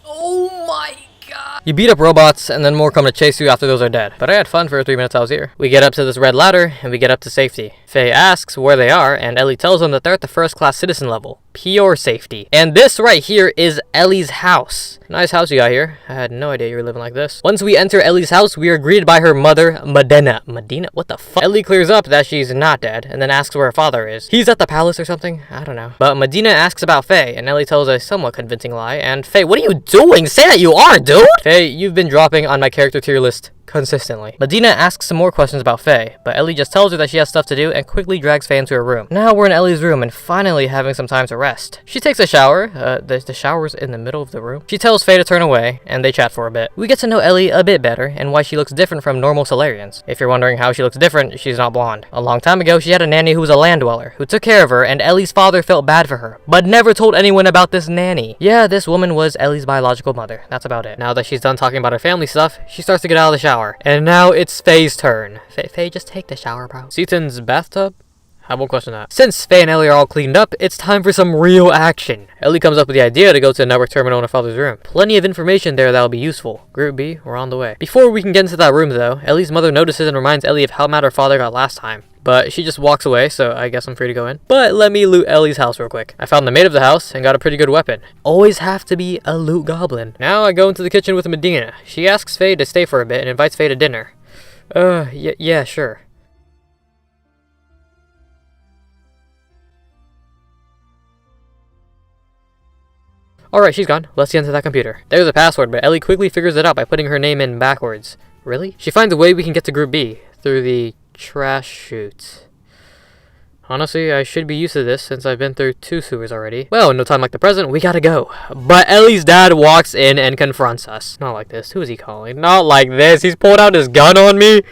Oh, my God. You beat up robots, and then more come to chase you after those are dead. But I had fun for the 3 minutes I was here. We get up to this red ladder, and we get up to safety. Faye asks where they are, and Elly tells them that they're at the first-class citizen level. Pure safety. And this right here is Elly's house. Nice house you got here. I had no idea you were living like this. Once we enter Elly's house, we are greeted by her mother, Medina. Medina? What the fuck? Elly clears up that she's not dead, and then asks where her father is. He's at the palace or something? I don't know. But Medina asks about Faye, and Elly tells a somewhat convincing lie, and Faye, what are you doing? Say that you are, dude! Faye, you've been dropping on my character tier list consistently. Medina asks some more questions about Faye, but Elly just tells her that she has stuff to do and quickly drags Faye into her room. Now we're in Elly's room and finally having some time to rest. She takes a shower. The shower's in the middle of the room. She tells Faye to turn away, and they chat for a bit. We get to know Elly a bit better and why she looks different from normal Solarians. If you're wondering how she looks different, she's not blonde. A long time ago, she had a nanny who was a land dweller, who took care of her, and Elly's father felt bad for her, but never told anyone about this nanny. Yeah, this woman was Elly's biological mother. That's about it. Now that she's done talking about her family stuff, she starts to get out of the shower. And now it's Faye's turn. Faye, just take the shower, bro. Seaton's bathtub? I won't question that. Since Faye and Elly are all cleaned up, it's time for some real action. Elly comes up with the idea to go to the network terminal in her father's room. Plenty of information there that'll be useful. Group B, we're on the way. Before we can get into that room though, Elly's mother notices and reminds Elly of how mad her father got last time. But she just walks away, so I guess I'm free to go in. But let me loot Elly's house real quick. I found the maid of the house and got a pretty good weapon. Always have to be a loot goblin. Now I go into the kitchen with Medina. She asks Faye to stay for a bit and invites Faye to dinner. Yeah, sure. Alright, she's gone. Let's get into that computer. There's a password, but Elly quickly figures it out by putting her name in backwards. Really? She finds a way we can get to Group B through the trash chute. Honestly, I should be used to this since I've been through 2 sewers already. Well, no time like the present, we gotta go. But Elly's dad walks in and confronts us. Not like this. Who is he calling? Not like this. He's pulled out his gun on me.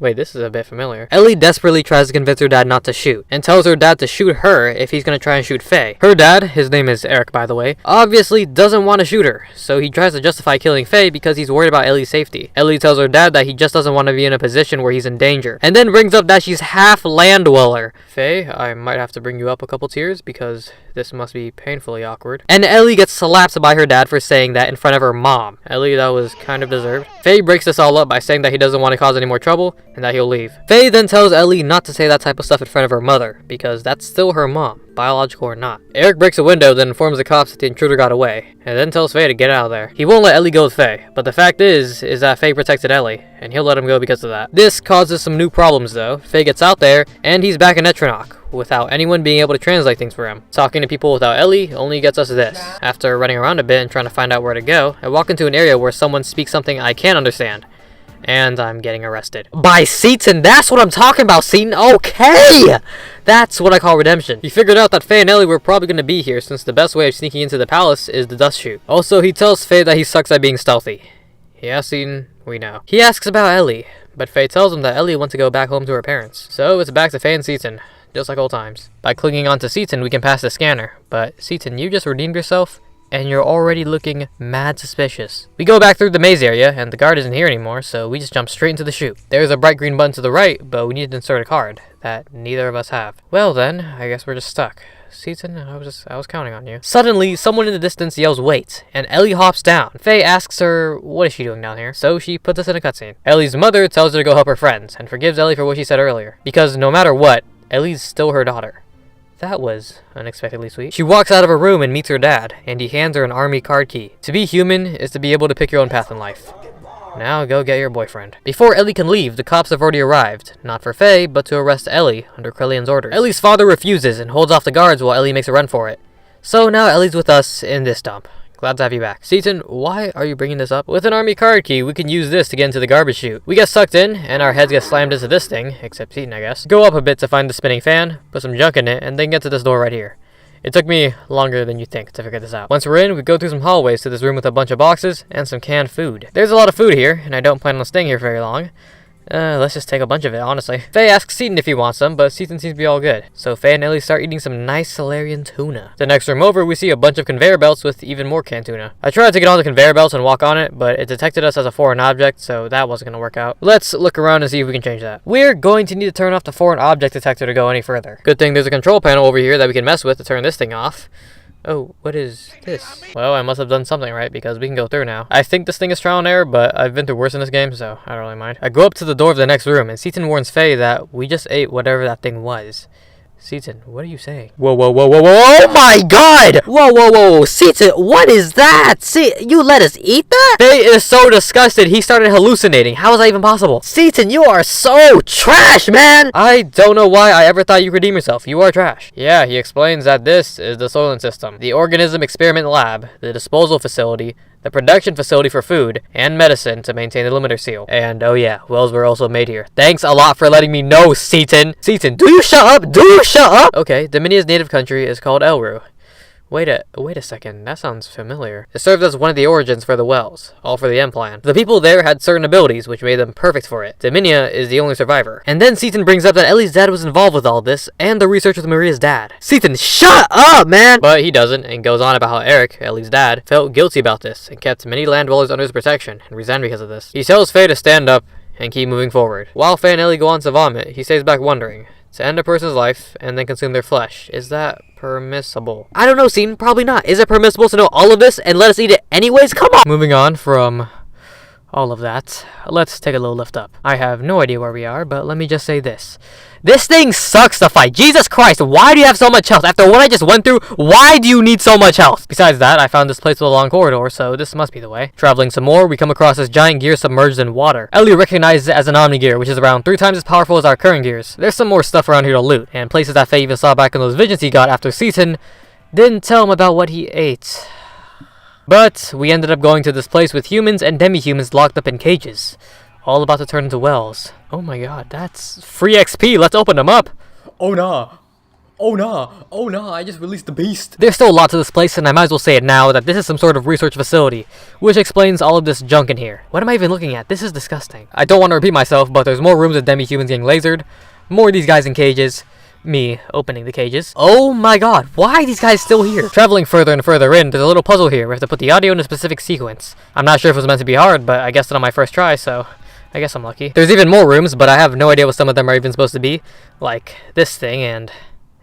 Wait, this is a bit familiar. Elly desperately tries to convince her dad not to shoot, and tells her dad to shoot her if he's gonna try and shoot Faye. Her dad, his name is Eric by the way, obviously doesn't want to shoot her, so he tries to justify killing Faye because he's worried about Elly's safety. Elly tells her dad that he just doesn't want to be in a position where he's in danger, and then brings up that she's half land dweller. Faye, I might have to bring you up a couple tiers because this must be painfully awkward. And Elly gets slapped by her dad for saying that in front of her mom. Elly, that was kind of deserved. Faye breaks this all up by saying that he doesn't want to cause any more trouble, and that he'll leave. Faye then tells Elly not to say that type of stuff in front of her mother, because that's still her mom, biological or not. Eric breaks a window, then informs the cops that the intruder got away, and then tells Faye to get out of there. He won't let Elly go with Faye, but the fact is that Faye protected Elly, and he'll let him go because of that. This causes some new problems though. Faye gets out there, and he's back in Etronach, without anyone being able to translate things for him. Talking to people without Elly only gets us this. After running around a bit and trying to find out where to go, I walk into an area where someone speaks something I can't understand. And I'm getting arrested. By Seaton! That's what I'm talking about, Seaton! Okay! That's what I call redemption. He figured out that Faye and Elly were probably going to be here since the best way of sneaking into the palace is the dust chute. Also, he tells Faye that he sucks at being stealthy. Yeah, Seaton, we know. He asks about Elly, but Faye tells him that Elly wants to go back home to her parents. So it's back to Faye and Seaton, just like old times. By clinging onto Seaton, we can pass the scanner. But Seaton, you just redeemed yourself, and you're already looking mad suspicious. We go back through the maze area, and the guard isn't here anymore, so we just jump straight into the chute. There's a bright green button to the right, but we need to insert a card that neither of us have. Well then, I guess we're just stuck. Seaton, I was counting on you. Suddenly, someone in the distance yells, "Wait," and Elly hops down. Faye asks her, what is she doing down here? So she puts us in a cutscene. Elly's mother tells her to go help her friends, and forgives Elly for what she said earlier. Because no matter what, Elly's still her daughter. That was unexpectedly sweet. She walks out of her room and meets her dad, and he hands her an army card key. To be human is to be able to pick your own path in life. Now go get your boyfriend. Before Elly can leave, the cops have already arrived. Not for Faye, but to arrest Elly under Krelian's orders. Elly's father refuses and holds off the guards while Elly makes a run for it. So now Elly's with us in this dump. Glad to have you back. Seaton, why are you bringing this up? With an army card key, we can use this to get into the garbage chute. We get sucked in, and our heads get slammed into this thing, except Seaton, I guess. Go up a bit to find the spinning fan, put some junk in it, and then get to this door right here. It took me longer than you think to figure this out. Once we're in, we go through some hallways to this room with a bunch of boxes and some canned food. There's a lot of food here, and I don't plan on staying here very long. Let's just take a bunch of it, honestly. Faye asks Seaton if he wants some, but Seaton seems to be all good. So Faye and Elly start eating some nice Solarian tuna. The next room over, we see a bunch of conveyor belts with even more canned tuna. I tried to get on the conveyor belts and walk on it, but it detected us as a foreign object, so that wasn't going to work out. Let's look around and see if we can change that. We're going to need to turn off the foreign object detector to go any further. Good thing there's a control panel over here that we can mess with to turn this thing off. Oh, what is this? Well, I must have done something right because we can go through now. I think this thing is trial and error, but I've been through worse in this game, so I don't really mind. I go up to the door of the next room, and Seaton warns Faye that we just ate whatever that thing was. Seaton, what are you saying? Whoa, whoa, whoa, whoa, whoa, oh my god! Whoa, whoa, whoa, Seaton, what is that? See, you let us eat that? Faye is so disgusted, he started hallucinating. How is that even possible? Seaton, you are so trash, man! I don't know why I ever thought you redeem yourself. You are trash. Yeah, he explains that this is the Soylent System, the Organism Experiment Lab, the disposal facility, the production facility for food and medicine to maintain the limiter seal. And oh yeah, wells were also made here. Thanks a lot for letting me know, Seaton. Seaton, do you shut up? Do you shut up? Okay, Dominia's native country is called Elru. Wait a second, that sounds familiar. It served as one of the origins for the wells, all for the M plan. The people there had certain abilities which made them perfect for it. Dominia is the only survivor. And then Seaton brings up that Elly's dad was involved with all this, and the research with Maria's dad. Seaton, shut up, man! But he doesn't, and goes on about how Eric, Elly's dad, felt guilty about this, and kept many land dwellers under his protection, and resigned because of this. He tells Faye to stand up, and keep moving forward. While Faye and Elly go on to vomit, he stays back wondering, to end a person's life, and then consume their flesh. Is that permissible? I don't know, Seaton. Probably not. Is it permissible to know all of this and let us eat it anyways? Come on! Moving on from all of that, let's take a little lift up. I have no idea where we are, but let me just say this. This thing sucks to fight. Jesus Christ, why do you have so much health? After what I just went through, why do you need so much health? Besides that, I found this place with a long corridor, so this must be the way. Traveling some more, we come across this giant gear submerged in water. Elly recognizes it as an Omni gear, which is around 3 times as powerful as our current gears. There's some more stuff around here to loot, and places that Faye even saw back in those visions he got after Seaton didn't tell him about what he ate. But we ended up going to this place with humans and demi-humans locked up in cages, all about to turn into wells. Oh my god, that's free XP. Let's open them up. Oh nah. Oh nah. Oh nah, I just released the beast. There's still a lot to this place, and I might as well say it now that this is some sort of research facility, which explains all of this junk in here. What am I even looking at? This is disgusting. I don't want to repeat myself, but there's more rooms with demi-humans getting lasered, more of these guys in cages, me opening the cages. Oh my god, why are these guys still here? Traveling further and further in, there's a little puzzle here. We have to put the audio in a specific sequence. I'm not sure if it was meant to be hard, but I guessed it on my first try, so I guess I'm lucky. There's even more rooms, but I have no idea what some of them are even supposed to be. Like this thing and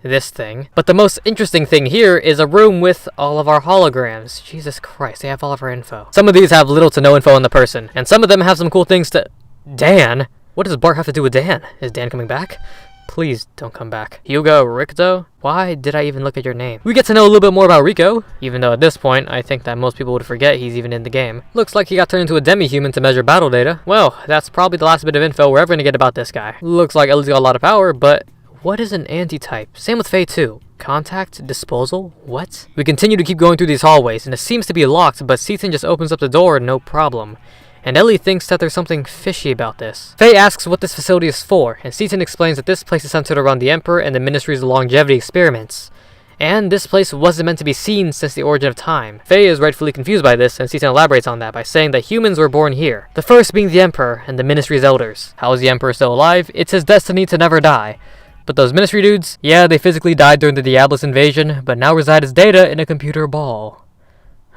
this thing. But the most interesting thing here is a room with all of our holograms. Jesus Christ, they have all of our info. Some of these have little to no info on the person, and some of them have some cool things to... Dan? What does Bart have to do with Dan? Is Dan coming back? Please don't come back. Hugo Rico? Why did I even look at your name? We get to know a little bit more about Rico, even though at this point, I think that most people would forget he's even in the game. Looks like he got turned into a demi-human to measure battle data. Well, that's probably the last bit of info we're ever going to get about this guy. Looks like Elly's got a lot of power, but what is an anti-type? Same with Faye too. Contact? Disposal? What? We continue to keep going through these hallways, and it seems to be locked, but Seaton just opens up the door, no problem. And Elly thinks that there's something fishy about this. Faye asks what this facility is for, and Seaton explains that this place is centered around the Emperor and the Ministry's longevity experiments. And this place wasn't meant to be seen since the origin of time. Faye is rightfully confused by this, and Seaton elaborates on that by saying that humans were born here. The first being the Emperor and the Ministry's elders. How is the Emperor still alive? It's his destiny to never die. But those Ministry dudes, yeah, they physically died during the Diablos invasion, but now reside as data in a computer ball.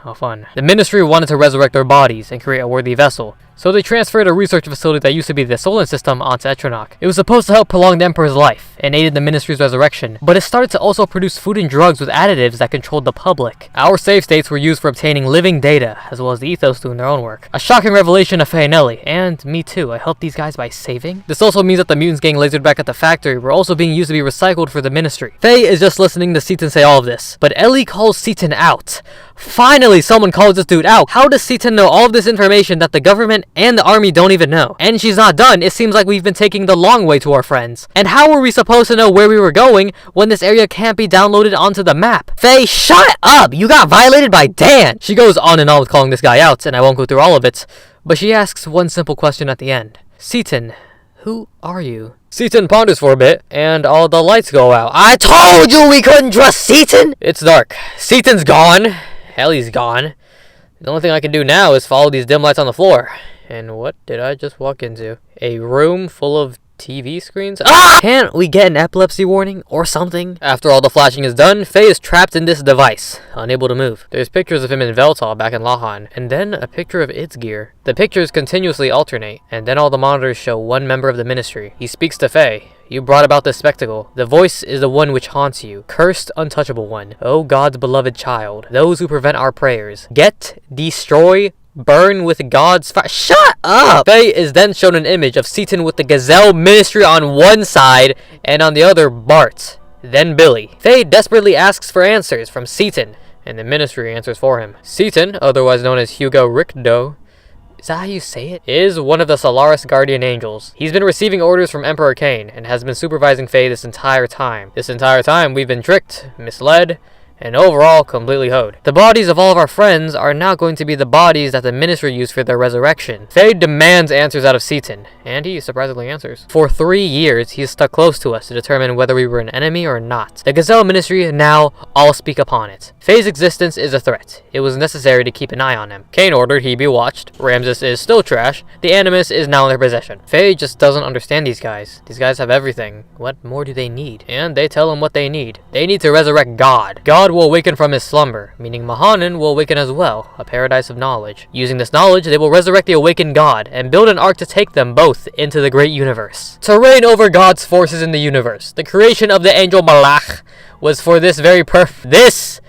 How fun. The Ministry wanted to resurrect their bodies and create a worthy vessel, so they transferred a research facility that used to be the Solar System onto Etronach. It was supposed to help prolong the Emperor's life, and aided the Ministry's resurrection, but it started to also produce food and drugs with additives that controlled the public. Our save states were used for obtaining living data, as well as the ethos doing their own work. A shocking revelation of Faye and Elly, and me too. I helped these guys by saving. This also means that the mutants getting lasered back at the factory were also being used to be recycled for the Ministry. Faye is just listening to Seaton say all of this, but Elly calls Seaton out. Finally, someone calls this dude out. How does Seaton know all of this information that the government and the army don't even know? And she's not done. It seems like we've been taking the long way to our friends. And how were we supposed to know where we were going when this area can't be downloaded onto the map? Faye, shut up! You got violated by Dan! She goes on and on with calling this guy out, and I won't go through all of it, but she asks one simple question at the end. Seaton, who are you? Seaton ponders for a bit, and all the lights go out. I told you we couldn't trust Seaton! It's dark. Seaton's gone. Elly's gone. The only thing I can do now is follow these dim lights on the floor. And what did I just walk into? A room full of TV screens? Ah! Can't we get an epilepsy warning or something? After all the flashing is done, Faye is trapped in this device, unable to move. There's pictures of him in Veltal back in Lahan, and then a picture of its gear. The pictures continuously alternate, and then all the monitors show one member of the Ministry. He speaks to Faye. You brought about this spectacle. The voice is the one which haunts you. Cursed, untouchable one. O God's beloved child. Those who prevent our prayers. Get, destroy, burn with God's fire. Shut up! Faye is then shown an image of Seaton with the Gazelle Ministry on one side, and on the other, Bart. Then Billy. Faye desperately asks for answers from Seaton, and the Ministry answers for him. Seaton, otherwise known as Hugo Rico, is that how you say it? Is one of the Solaris guardian angels. He's been receiving orders from Emperor Cain, and has been supervising Faye this entire time. This entire time, we've been tricked, misled, and overall completely hoed. The bodies of all of our friends are now going to be the bodies that the Ministry used for their resurrection. Faye demands answers out of Seaton, and he surprisingly answers. For 3 years, he is stuck close to us to determine whether we were an enemy or not. The Gazelle Ministry now all speak upon it. Faye's existence is a threat. It was necessary to keep an eye on him. Cain ordered he be watched. Ramses is still trash. The Animus is now in their possession. Faye just doesn't understand these guys. These guys have everything. What more do they need? And they tell him what they need. They need to resurrect God. God will awaken from his slumber, meaning Mahanan will awaken as well, a paradise of knowledge. Using this knowledge, they will resurrect the awakened God, and build an ark to take them both into the great universe. To reign over God's forces in the universe. The creation of the angel Malach was for this very This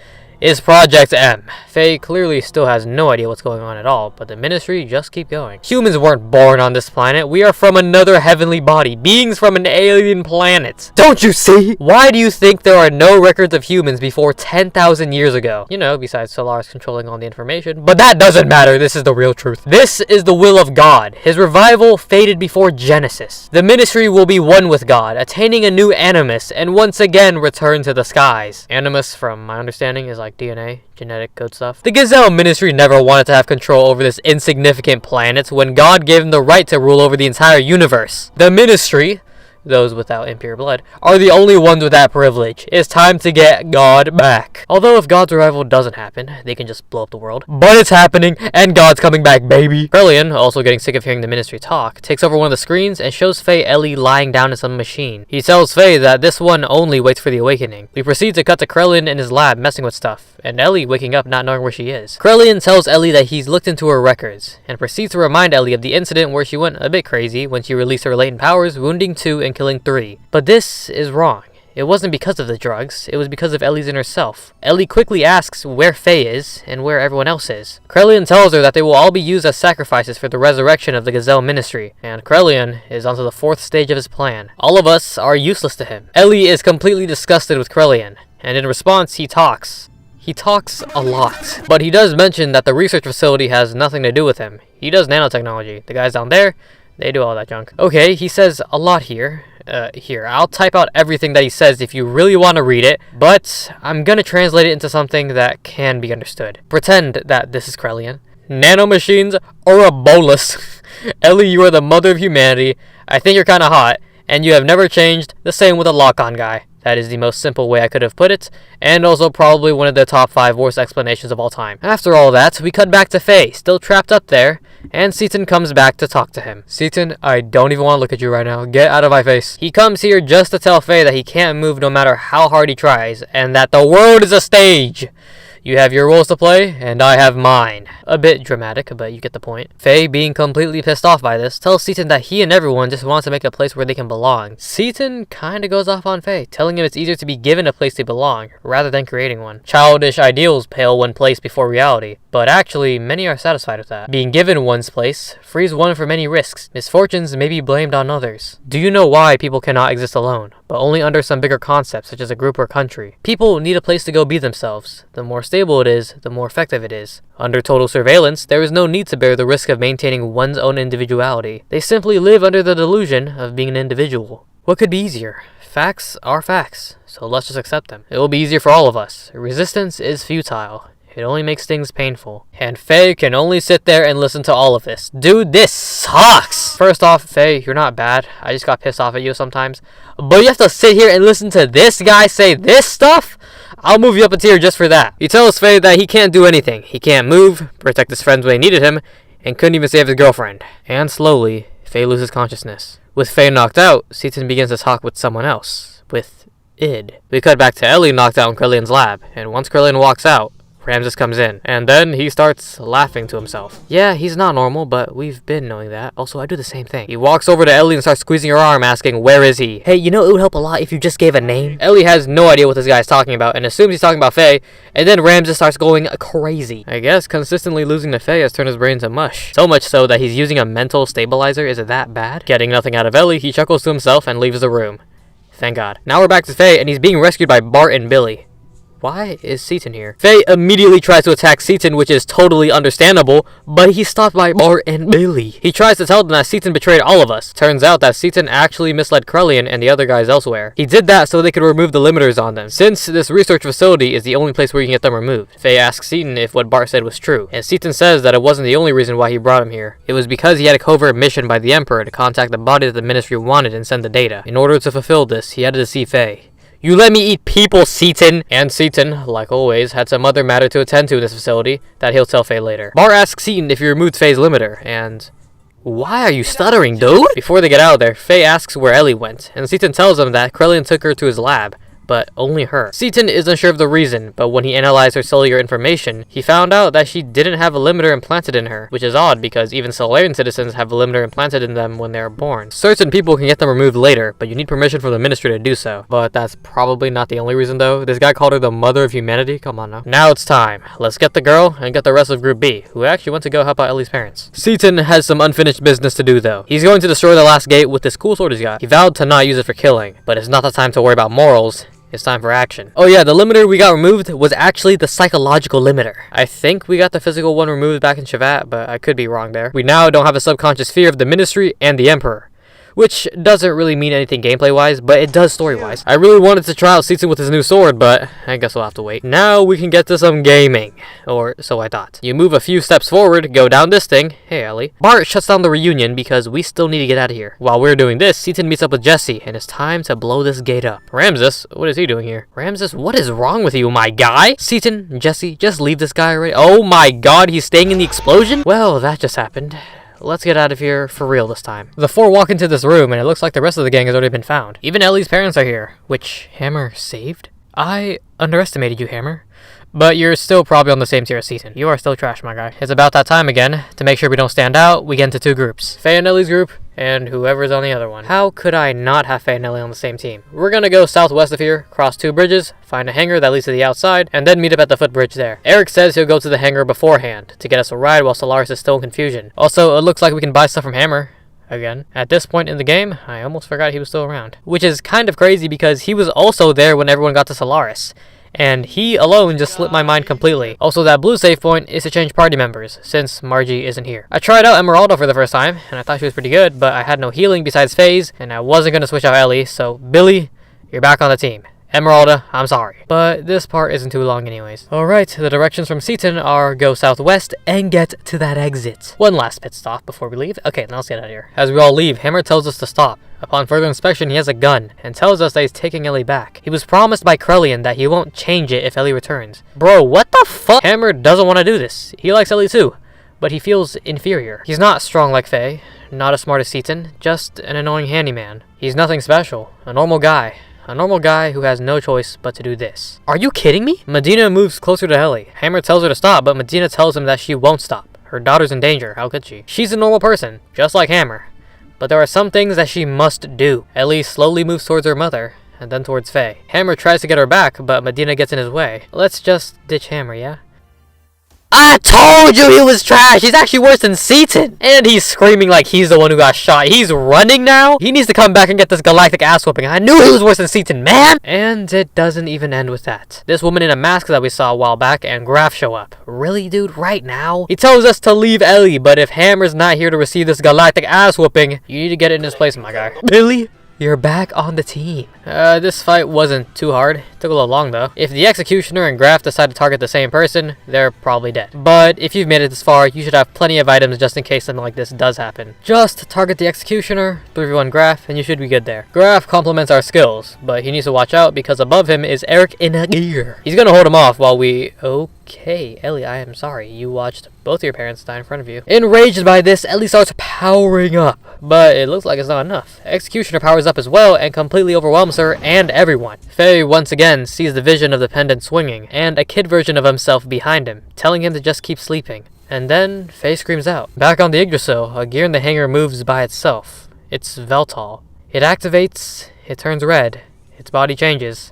is Project M. Faye clearly still has no idea what's going on at all, but the Ministry just keep going. Humans weren't born on this planet. We are from another heavenly body, beings from an alien planet. Don't you see? Why do you think there are no records of humans before 10,000 years ago? You know, besides Solaris controlling all the information. But that doesn't matter. This is the real truth. This is the will of God. His revival faded before Genesis. The Ministry will be one with God, attaining a new animus, and once again return to the skies. Animus, from my understanding, is like DNA, genetic code stuff. The Gazelle Ministry never wanted to have control over this insignificant planet when God gave them the right to rule over the entire universe. The Ministry, those without impure blood, are the only ones with that privilege. It's time to get God back. Although if God's arrival doesn't happen, they can just blow up the world. But it's happening, and God's coming back, baby. Krillin, also getting sick of hearing the Ministry talk, takes over one of the screens and shows Faye Elly lying down in some machine. He tells Faye that this one only waits for the awakening. We proceed to cut to Krillin in his lab messing with stuff, and Elly waking up not knowing where she is. Krillin tells Elly that he's looked into her records, and proceeds to remind Elly of the incident where she went a bit crazy when she released her latent powers, wounding 2 and killing 3. But this is wrong. It wasn't because of the drugs, it was because of Elly's inner self. Elly quickly asks where Faye is, and where everyone else is. Krillin tells her that they will all be used as sacrifices for the resurrection of the Gazelle Ministry, and Krillin is onto the 4th stage of his plan. All of us are useless to him. Elly is completely disgusted with Krillin, and in response he talks. He talks a lot, but he does mention that the research facility has nothing to do with him. He does nanotechnology. The guys down there, they do all that junk. Okay, he says a lot here. Here, I'll type out everything that he says if you really want to read it, but I'm gonna translate it into something that can be understood. Pretend that this is Krillin. Nanomachines are a bolus. Elly, you are the mother of humanity. I think you're kinda hot, and you have never changed. The same with the lock-on guy. That is the most simple way I could have put it, and also probably one of the top 5 worst explanations of all time. After all that, we cut back to Faye, still trapped up there, and Seaton comes back to talk to him. Seaton, I don't even want to look at you right now. Get out of my face. He comes here just to tell Faye that he can't move no matter how hard he tries, and that the world is a stage. You have your roles to play, and I have mine. A bit dramatic, but you get the point. Faye, being completely pissed off by this, tells Seaton that he and everyone just wants to make a place where they can belong. Seaton kinda goes off on Faye, telling him it's easier to be given a place to belong, rather than creating one. Childish ideals pale when placed before reality, but actually, many are satisfied with that. Being given one's place frees one from many risks. Misfortunes may be blamed on others. Do you know why people cannot exist alone, but only under some bigger concepts such as a group or country? People need a place to go be themselves. The more stable it is, the more effective it is. Under total surveillance, there is no need to bear the risk of maintaining one's own individuality. They simply live under the delusion of being an individual. What could be easier? Facts are facts, so let's just accept them. It will be easier for all of us. Resistance is futile. It only makes things painful. And Faye can only sit there and listen to all of this. Dude, this sucks! First off, Faye, you're not bad. I just got pissed off at you sometimes. But you have to sit here and listen to this guy say this stuff? I'll move you up a tier just for that. He tells Faye that he can't do anything. He can't move, protect his friends when they needed him, and couldn't even save his girlfriend. And slowly, Faye loses consciousness. With Faye knocked out, Seaton begins to talk with someone else. With Id. We cut back to Elly knocked out in Krillin's lab, and once Krillin walks out, Ramses comes in, and then he starts laughing to himself. Yeah, he's not normal, but we've been knowing that. Also, I do the same thing. He walks over to Elly and starts squeezing her arm, asking, where is he? Hey, you know it would help a lot if you just gave a name? Elly has no idea what this guy is talking about, and assumes he's talking about Faye, and then Ramses starts going crazy. I guess consistently losing to Faye has turned his brain to mush. So much so that he's using a mental stabilizer. Is it that bad? Getting nothing out of Elly, he chuckles to himself and leaves the room. Thank God. Now we're back to Faye, and he's being rescued by Bart and Billy. Why is Seaton here? Faye immediately tries to attack Seaton, which is totally understandable, but he's stopped by Bart and Billy. He tries to tell them that Seaton betrayed all of us. Turns out that Seaton actually misled Krillin and the other guys elsewhere. He did that so they could remove the limiters on them, since this research facility is the only place where you can get them removed. Faye asks Seaton if what Bart said was true, and Seaton says that it wasn't the only reason why he brought him here. It was because he had a covert mission by the Emperor to contact the body that the Ministry wanted and send the data. In order to fulfill this, he had to see Faye. You let me eat people, Seaton! And Seaton, like always, had some other matter to attend to in this facility that he'll tell Faye later. Bart asks Seaton if he removed Faye's limiter, and... Why are you stuttering, dude? Before they get out of there, Faye asks where Elly went, and Seaton tells him that Krillin took her to his lab, but only her. Seaton is unsure of the reason, but when he analyzed her cellular information, he found out that she didn't have a limiter implanted in her, which is odd because even Solarian citizens have a limiter implanted in them when they are born. Certain people can get them removed later, but you need permission from the ministry to do so. But that's probably not the only reason though. This guy called her the mother of humanity. Come on now. Now it's time. Let's get the girl and get the rest of Group B, who actually went to go help out Elly's parents. Seaton has some unfinished business to do though. He's going to destroy the last gate with this cool sword he's got. He vowed to not use it for killing, but it's not the time to worry about morals. It's time for action. Oh yeah, the limiter we got removed was actually the psychological limiter. I think we got the physical one removed back in Shavat, but I could be wrong there. We now don't have a subconscious fear of the ministry and the emperor, which doesn't really mean anything gameplay-wise, but it does story-wise. I really wanted to try out Seaton with his new sword, but I guess we'll have to wait. Now we can get to some gaming, or so I thought. You move a few steps forward, go down this thing. Hey, Elly. Bart shuts down the reunion because we still need to get out of here. While we're doing this, Seaton meets up with Jesse, and it's time to blow this gate up. Ramses, what is he doing here? Ramses, what is wrong with you, my guy? Seaton, Jesse, just leave this guy already. Oh my god, he's staying in the explosion? Well, that just happened. Let's get out of here for real this time. The four walk into this room, and it looks like the rest of the gang has already been found. Even Elly's parents are here, which Hammer saved? I underestimated you, Hammer. But you're still probably on the same tier as Seaton. You are still trash, my guy. It's about that time again. To make sure we don't stand out, we get into two groups. Faye and Elly's group, and whoever's on the other one. How could I not have Faye and Elly on the same team? We're gonna go southwest of here, cross two bridges, find a hangar that leads to the outside, and then meet up at the footbridge there. Eric says he'll go to the hangar beforehand to get us a ride while Solaris is still in confusion. Also, it looks like we can buy stuff from Hammer. Again. At this point in the game, I almost forgot he was still around. Which is kind of crazy because he was also there when everyone got to Solaris. And he alone just slipped my mind completely. Also, that blue save point is to change party members, since Margie isn't here. I tried out Emeralda for the first time, and I thought she was pretty good, but I had no healing besides phase, and I wasn't going to switch out Elly, so Billy, you're back on the team. Emeralda, I'm sorry. But this part isn't too long anyways. Alright, the directions from Seaton are go southwest and get to that exit. One last pit stop before we leave. Okay, now let's get out of here. As we all leave, Hammer tells us to stop. Upon further inspection, he has a gun, and tells us that he's taking Elly back. He was promised by Krellian that he won't change it if Elly returns. Bro, what the fuck? Hammer doesn't want to do this. He likes Elly too, but he feels inferior. He's not strong like Faye, not as smart as Seaton, just an annoying handyman. He's nothing special, a normal guy. A normal guy who has no choice but to do this. Are you kidding me? Medina moves closer to Elly. Hammer tells her to stop, but Medina tells him that she won't stop. Her daughter's in danger, how could she? She's a normal person, just like Hammer. But there are some things that she must do. Elly slowly moves towards her mother, and then towards Faye. Hammer tries to get her back, but Medina gets in his way. Let's just ditch Hammer, yeah? I told you he was trash! He's actually worse than Seaton! And he's screaming like he's the one who got shot. He's running now? He needs to come back and get this galactic ass whooping. I knew he was worse than Seaton, man! And it doesn't even end with that. This woman in a mask that we saw a while back and Grahf show up. Really, dude? Right now? He tells us to leave Elly, but if Hammer's not here to receive this galactic ass whooping, you need to get it in his place, my guy. Billy? You're back on the team. This fight wasn't too hard. It took a little long though. If the Executioner and Grahf decide to target the same person, they're probably dead. But if you've made it this far, you should have plenty of items just in case something like this does happen. Just target the Executioner, 3v1 Grahf, and you should be good there. Grahf complements our skills, but he needs to watch out because above him is Eric in a gear. He's gonna hold him off while we... Okay, Elly, I am sorry. You watched both your parents die in front of you. Enraged by this, Elly starts powering up. But it looks like it's not enough. Executioner powers up as well and completely overwhelms her and everyone. Faye once again sees the vision of the pendant swinging and a kid version of himself behind him, telling him to just keep sleeping. And then Faye screams out. Back on the Yggdrasil, a gear in the hangar moves by itself. It's Veltal. It activates, it turns red, its body changes,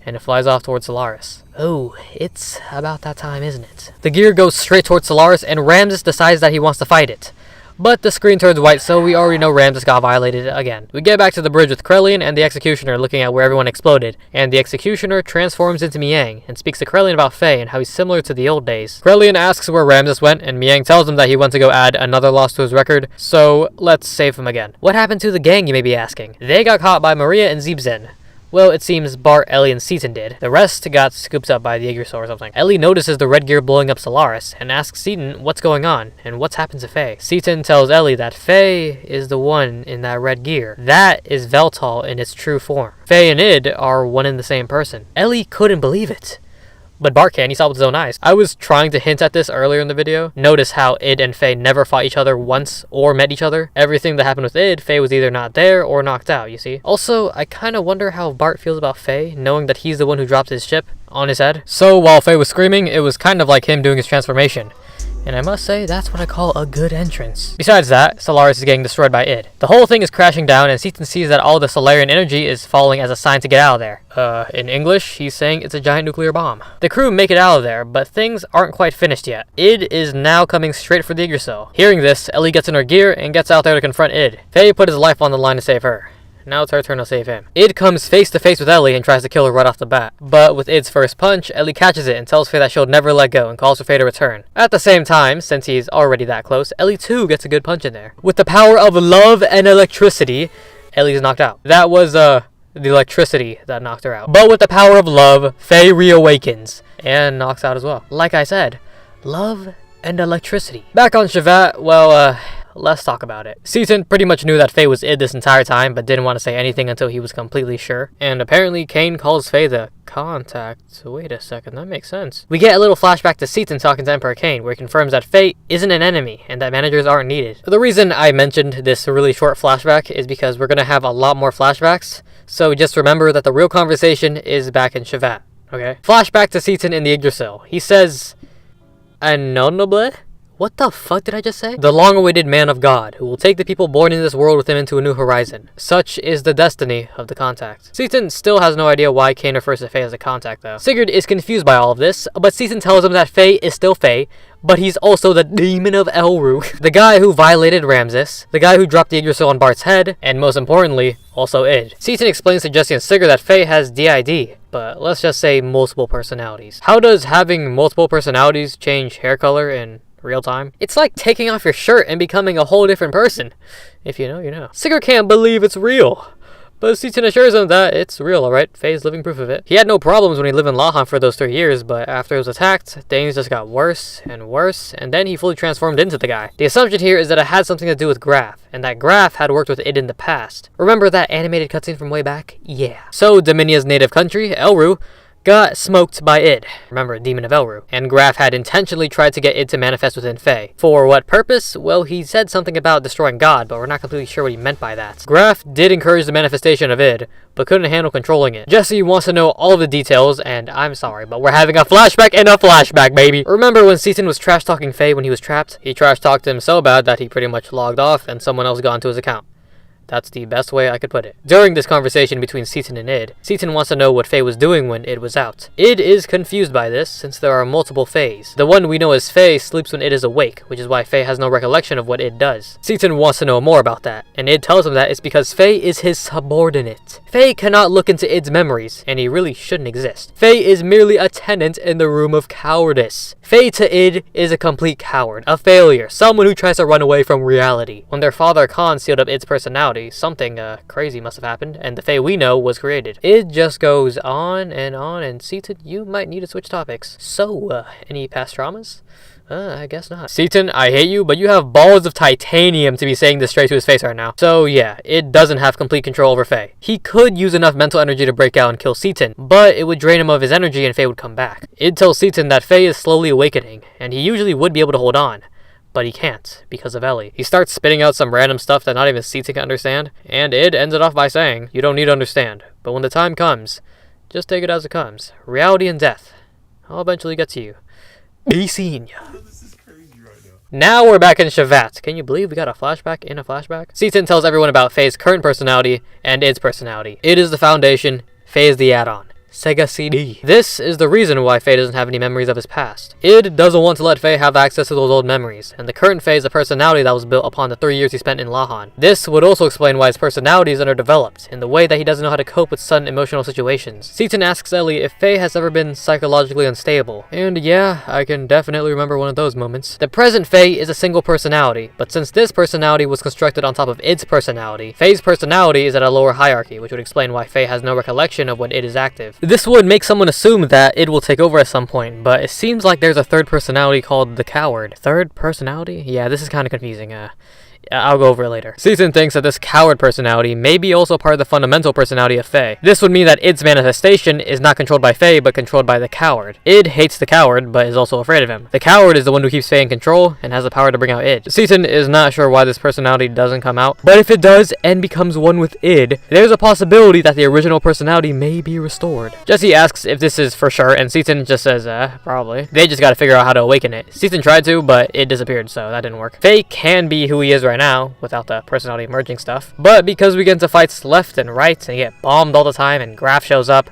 and it flies off towards Solaris. Oh, it's about that time, isn't it? The gear goes straight towards Solaris and Ramses decides that he wants to fight it. But the screen turns white, so we already know Ramses got violated again. We get back to the bridge with Krellian and the Executioner looking at where everyone exploded, and the Executioner transforms into Miang and speaks to Krellian about Faye and how he's similar to the old days. Krellian asks where Ramses went, and Miang tells him that he wants to go add another loss to his record, so let's save him again. What happened to the gang, you may be asking? They got caught by Maria and Zebzen. Well, it seems Bart, Elly, and Seaton did. The rest got scooped up by the Yggdrasil or something. Elly notices the red gear blowing up Solaris and asks Seaton what's going on and what's happened to Faye. Seaton tells Elly that Faye is the one in that red gear. That is Veltal in its true form. Faye and Id are one and the same person. Elly couldn't believe it. But Bart can, he saw with his own eyes. I was trying to hint at this earlier in the video. Notice how Id and Faye never fought each other once or met each other. Everything that happened with Id, Faye was either not there or knocked out, you see? Also, I kind of wonder how Bart feels about Faye, knowing that he's the one who dropped his chip on his head. So while Faye was screaming, it was kind of like him doing his transformation. And I must say, that's what I call a good entrance. Besides that, Solaris is getting destroyed by Id. The whole thing is crashing down, and Seaton sees that all the Solarian energy is falling as a sign to get out of there. In English, he's saying it's a giant nuclear bomb. The crew make it out of there, but things aren't quite finished yet. Id is now coming straight for the Yggdrasil. Hearing this, Elly gets in her gear and gets out there to confront Id. Faye put his life on the line to save her. Now it's her turn to save him. Id comes face to face with Elly and tries to kill her right off the bat. But with Id's first punch, Elly catches it and tells Faye that she'll never let go and calls for Faye to return. At the same time, since he's already that close, Elly too gets a good punch in there. With the power of love and electricity, Elly's knocked out. That was the electricity that knocked her out. But with the power of love, Faye reawakens and knocks out as well. Like I said, love and electricity. Back on Shevat, well, let's talk about it. Seaton pretty much knew that Faye was Id this entire time, but didn't want to say anything until he was completely sure. And apparently, Kane calls Faye the contact. So wait a second, that makes sense. We get a little flashback to Seaton talking to Emperor Kane, where he confirms that Faye isn't an enemy, and that managers aren't needed. The reason I mentioned this really short flashback is because we're going to have a lot more flashbacks, so just remember that the real conversation is back in Shevat, okay? Flashback to Seaton in the Yggdrasil. He says, "Anonable? What the fuck did I just say? The long-awaited man of God, who will take the people born in this world with him into a new horizon. Such is the destiny of the contact." Seaton still has no idea why Kane refers to Faye as a contact, though. Sigurd is confused by all of this, but Seaton tells him that Faye is still Faye, but he's also the demon of Elru, the guy who violated Ramses, the guy who dropped the Yggdrasil on Bart's head, and most importantly, also Id. Seaton explains to Jesse and Sigurd that Faye has DID, but let's just say multiple personalities. How does having multiple personalities change hair color and real time? It's like taking off your shirt and becoming a whole different person. If you know, you know. Sigurd can't believe it's real, but Seaton assures him that it's real, alright? Faye's living proof of it. He had no problems when he lived in Lahan for those 3 years, but after he was attacked, things just got worse and worse, and then he fully transformed into the guy. The assumption here is that it had something to do with Grahf, and that Grahf had worked with Id in the past. Remember that animated cutscene from way back? Yeah. So, Dominia's native country, Elru, got smoked by Id, remember, demon of Elru, and Grahf had intentionally tried to get Id to manifest within Faye. For what purpose? Well, he said something about destroying God, but we're not completely sure what he meant by that. Grahf did encourage the manifestation of Id, but couldn't handle controlling it. Jesse wants to know all the details, and I'm sorry, but we're having a flashback and a flashback, baby! Remember when Seaton was trash-talking Faye when he was trapped? He trash-talked him so bad that he pretty much logged off and someone else got into his account. That's the best way I could put it. During this conversation between Seaton and Id, Seaton wants to know what Faye was doing when Id was out. Id is confused by this, since there are multiple Fays. The one we know as Faye sleeps when Id is awake, which is why Faye has no recollection of what Id does. Seaton wants to know more about that, and Id tells him that it's because Faye is his subordinate. Faye cannot look into Id's memories, and he really shouldn't exist. Faye is merely a tenant in the room of cowardice. Faye to Id is a complete coward, a failure, someone who tries to run away from reality. When their father Khan sealed up Id's personality, something crazy must have happened, and the Faye we know was created. It just goes on, and Seaton, you might need to switch topics. So, any past traumas? I guess not. Seaton, I hate you, but you have balls of titanium to be saying this straight to his face right now. So yeah, Id doesn't have complete control over Faye. He could use enough mental energy to break out and kill Seaton, but it would drain him of his energy and Faye would come back. Id tells Seaton that Faye is slowly awakening, and he usually would be able to hold on, but he can't because of Elly. He starts spitting out some random stuff that not even Seaton can understand, and Id ends it off by saying, "You don't need to understand, but when the time comes, just take it as it comes. Reality and death, I'll eventually get to you. Be seen ya." Now we're back in Shevat. Can you believe we got a flashback in a flashback? Seaton tells everyone about Faye's current personality and Id's personality. Id is the foundation, Faye is the add-on. Sega CD. This is the reason why Faye doesn't have any memories of his past. Id doesn't want to let Faye have access to those old memories, and the current Faye is a personality that was built upon the 3 years he spent in Lahan. This would also explain why his personality is underdeveloped, in the way that he doesn't know how to cope with sudden emotional situations. Seaton asks Elly if Faye has ever been psychologically unstable, and yeah, I can definitely remember one of those moments. The present Faye is a single personality, but since this personality was constructed on top of Id's personality, Faye's personality is at a lower hierarchy, which would explain why Faye has no recollection of when Id is active. This would make someone assume that Id will take over at some point, but it seems like there's a third personality called the Coward. Third personality? Yeah, this is kind of confusing. I'll go over it later. Season thinks that this coward personality may be also part of the fundamental personality of Faye. This would mean that Id's manifestation is not controlled by Faye, but controlled by the coward. Id hates the coward, but is also afraid of him. The coward is the one who keeps Faye in control and has the power to bring out Id. Season is not sure why this personality doesn't come out, but if it does and becomes one with Id, there's a possibility that the original personality may be restored. Jesse asks if this is for sure, and Season just says, probably. They just gotta figure out how to awaken it. Season tried to, but it disappeared, so that didn't work. Faye can be who he is right now, without the personality merging stuff. But because we get into fights left and right, and get bombed all the time, and Grahf shows up,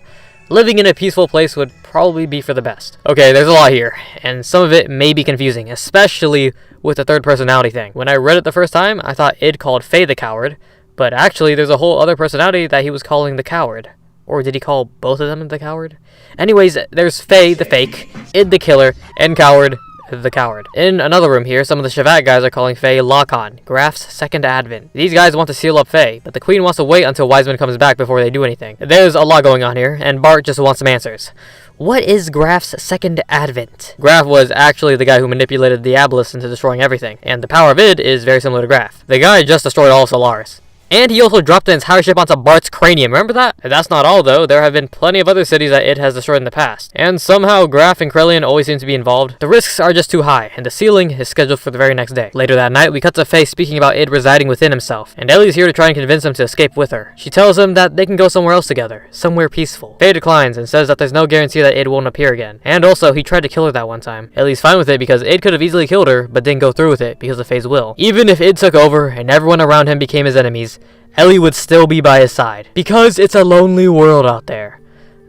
living in a peaceful place would probably be for the best. Okay, there's a lot here, and some of it may be confusing, especially with the third personality thing. When I read it the first time, I thought Id called Faye the coward, but actually there's a whole other personality that he was calling the coward. Or did he call both of them the coward? Anyways, there's Faye the fake, Id the killer, and Coward the coward. In another room here, some of the Shavat guys are calling Faye Lahan, Grahf's second advent. These guys want to seal up Faye, but the queen wants to wait until Wiseman comes back before they do anything. There's a lot going on here, and Bart just wants some answers. What is Grahf's second advent? Grahf was actually the guy who manipulated the Diabolus into destroying everything, and the power of Id is very similar to Grahf. The guy just destroyed all of Solaris. And he also dropped the entire ship onto Bart's cranium, remember that? That's not all though, there have been plenty of other cities that Id has destroyed in the past. And somehow Grahf and Krelian always seem to be involved. The risks are just too high, and the sealing is scheduled for the very next day. Later that night, we cut to Faye speaking about Id residing within himself, and Elly's here to try and convince him to escape with her. She tells him that they can go somewhere else together, somewhere peaceful. Faye declines and says that there's no guarantee that Id won't appear again. And also, he tried to kill her that one time. Elly's fine with it because Id could have easily killed her, but didn't go through with it because of Faye's will. Even if Id took over and everyone around him became his enemies, Elly would still be by his side, because it's a lonely world out there.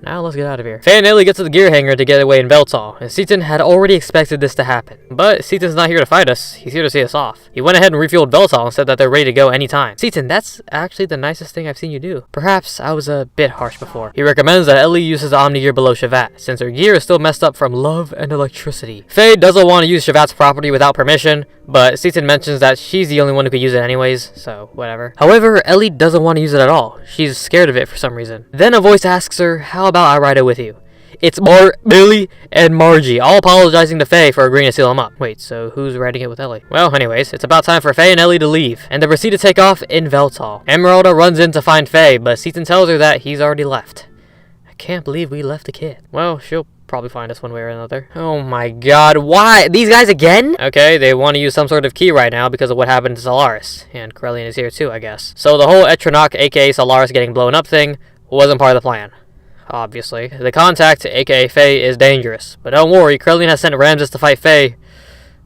Now let's get out of here. Faye and Elly get to the gear hangar to get away in Veltal, and Seaton had already expected this to happen. But Seaton's not here to fight us, he's here to see us off. He went ahead and refueled Veltal and said that they're ready to go anytime. Seaton, that's actually the nicest thing I've seen you do. Perhaps I was a bit harsh before. He recommends that Elly uses the Omni gear below Shavat, since her gear is still messed up from love and electricity. Faye doesn't want to use Shavat's property without permission, but Seaton mentions that she's the only one who could use it anyways, so whatever. However, Elly doesn't want to use it at all. She's scared of it for some reason. Then a voice asks her, how about I ride it with you? It's Bart, Billy, and Margie, all apologizing to Faye for agreeing to seal him up. Wait, so who's riding it with Elly? Well, anyways, it's about time for Faye and Elly to leave, and they proceed to take off in Veltal. Emeralda runs in to find Faye, but Seaton tells her that he's already left. I can't believe we left the kid. Well, she'll probably find us one way or another. Oh my god, why? These guys again? Okay, they want to use some sort of key right now because of what happened to Solaris. And Krelian is here too, I guess. So the whole Etronach, aka Solaris getting blown up thing, wasn't part of the plan. Obviously. The contact, aka Faye, is dangerous. But don't worry, Krelian has sent Ramses to fight Faye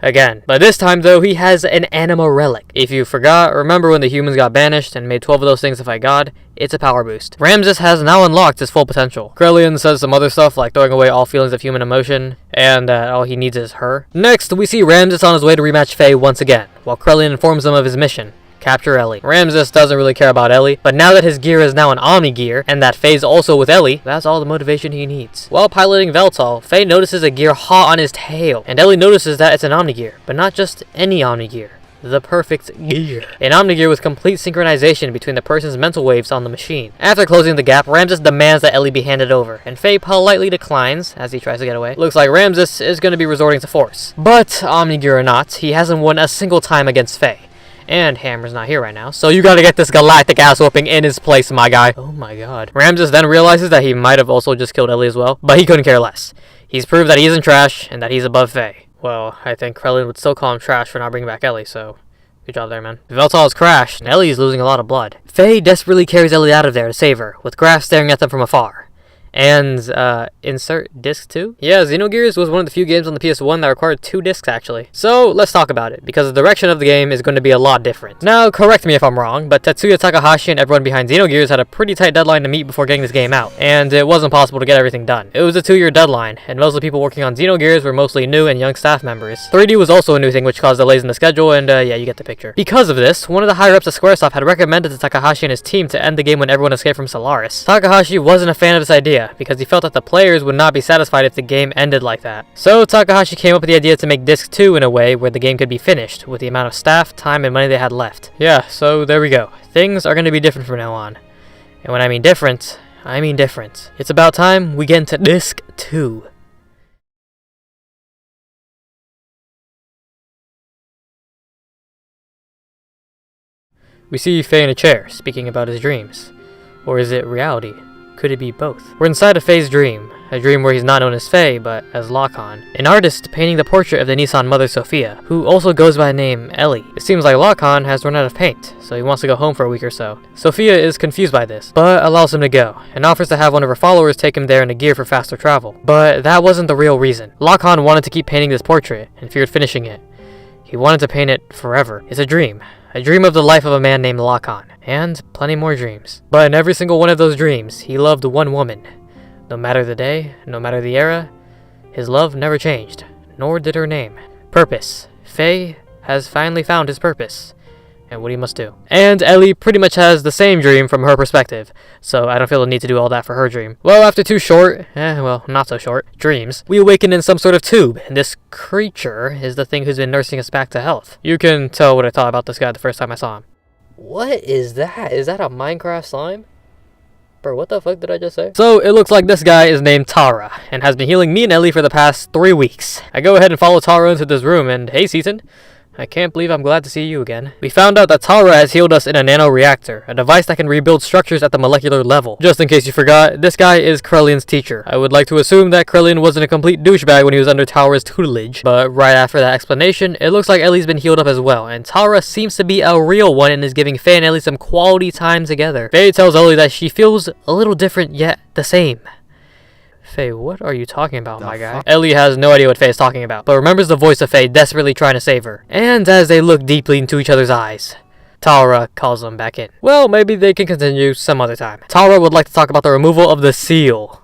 again. But this time, though, he has an anima relic. If you forgot, remember when the humans got banished and made 12 of those things to fight God? It's a power boost. Ramses has now unlocked his full potential. Krelian says some other stuff like throwing away all feelings of human emotion, and all he needs is her. Next, we see Ramses on his way to rematch Faye once again, while Krelian informs him of his mission. Capture Elly. Ramses doesn't really care about Elly, but now that his gear is now an Omni gear, and that Faye's also with Elly, that's all the motivation he needs. While piloting Veltal, Faye notices a gear hot on his tail, and Elly notices that it's an Omni gear, but not just any Omni gear. The perfect gear. An Omni gear with complete synchronization between the person's mental waves on the machine. After closing the gap, Ramses demands that Elly be handed over, and Faye politely declines as he tries to get away. Looks like Ramses is going to be resorting to force. But, Omni gear or not, he hasn't won a single time against Faye. And Hammer's not here right now, so you gotta get this galactic ass whooping in his place, my guy. Oh my god. Ramses then realizes that he might have also just killed Elly as well, but he couldn't care less. He's proved that he isn't trash, and that he's above Faye. Well, I think Krelian would still call him trash for not bringing back Elly, so good job there, man. Veltal has crashed, and Elly is losing a lot of blood. Faye desperately carries Elly out of there to save her, with Grahf staring at them from afar. And, insert disc 2? Yeah, Xenogears was one of the few games on the PS1 that required 2 discs, actually. So, let's talk about it, because the direction of the game is going to be a lot different. Now, correct me if I'm wrong, but Tetsuya Takahashi and everyone behind Xenogears had a pretty tight deadline to meet before getting this game out, and it wasn't possible to get everything done. It was a 2-year deadline, and most of the people working on Xenogears were mostly new and young staff members. 3D was also a new thing which caused delays in the schedule, and yeah, you get the picture. Because of this, one of the higher-ups at Squaresoft had recommended to Takahashi and his team to end the game when everyone escaped from Solaris. Takahashi wasn't a fan of this idea, because he felt that the players would not be satisfied if the game ended like that. So Takahashi came up with the idea to make Disc 2 in a way where the game could be finished, with the amount of staff, time, and money they had left. Yeah, so there we go. Things are going to be different from now on. And when I mean different, I mean different. It's about time we get into Disc 2. We see Faye in a chair, speaking about his dreams. Or is it reality? Could it be both? We're inside of Faye's dream, a dream where he's not known as Faye, but as Lahan, an artist painting the portrait of the Nisan mother Sophia, who also goes by the name Elly. It seems like Lahan has run out of paint, so he wants to go home for a week or so. Sophia is confused by this, but allows him to go, and offers to have one of her followers take him there in a gear for faster travel. But that wasn't the real reason. Lahan wanted to keep painting this portrait, and feared finishing it. He wanted to paint it forever. It's a dream of the life of a man named Lahan, and plenty more dreams. But in every single one of those dreams, he loved one woman. No matter the day, no matter the era, his love never changed, nor did her name. Purpose. Faye has finally found his purpose, and what he must do. And Elly pretty much has the same dream from her perspective, so I don't feel the need to do all that for her dream. Well, after two short, well, not so short, dreams, we awaken in some sort of tube, and this creature is the thing who's been nursing us back to health. You can tell what I thought about this guy the first time I saw him. What is that? Is that a Minecraft slime? Bro, what the fuck did I just say? So, it looks like this guy is named Tara, and has been healing me and Elly for the past 3 weeks. I go ahead and follow Tara into this room, and hey Seaton, I can't believe I'm glad to see you again. We found out that Tara has healed us in a nanoreactor, a device that can rebuild structures at the molecular level. Just in case you forgot, this guy is Krellian's teacher. I would like to assume that Krellian wasn't a complete douchebag when he was under Tara's tutelage, but right after that explanation, it looks like Elly's been healed up as well, and Tara seems to be a real one and is giving Faye and Elly some quality time together. Faye tells Elly that she feels a little different yet the same. Faye, what are you talking about, my guy? Elly has no idea what Faye is talking about, but remembers the voice of Faye desperately trying to save her. And as they look deeply into each other's eyes, Tara calls them back in. Well, maybe they can continue some other time. Tara would like to talk about the removal of the seal.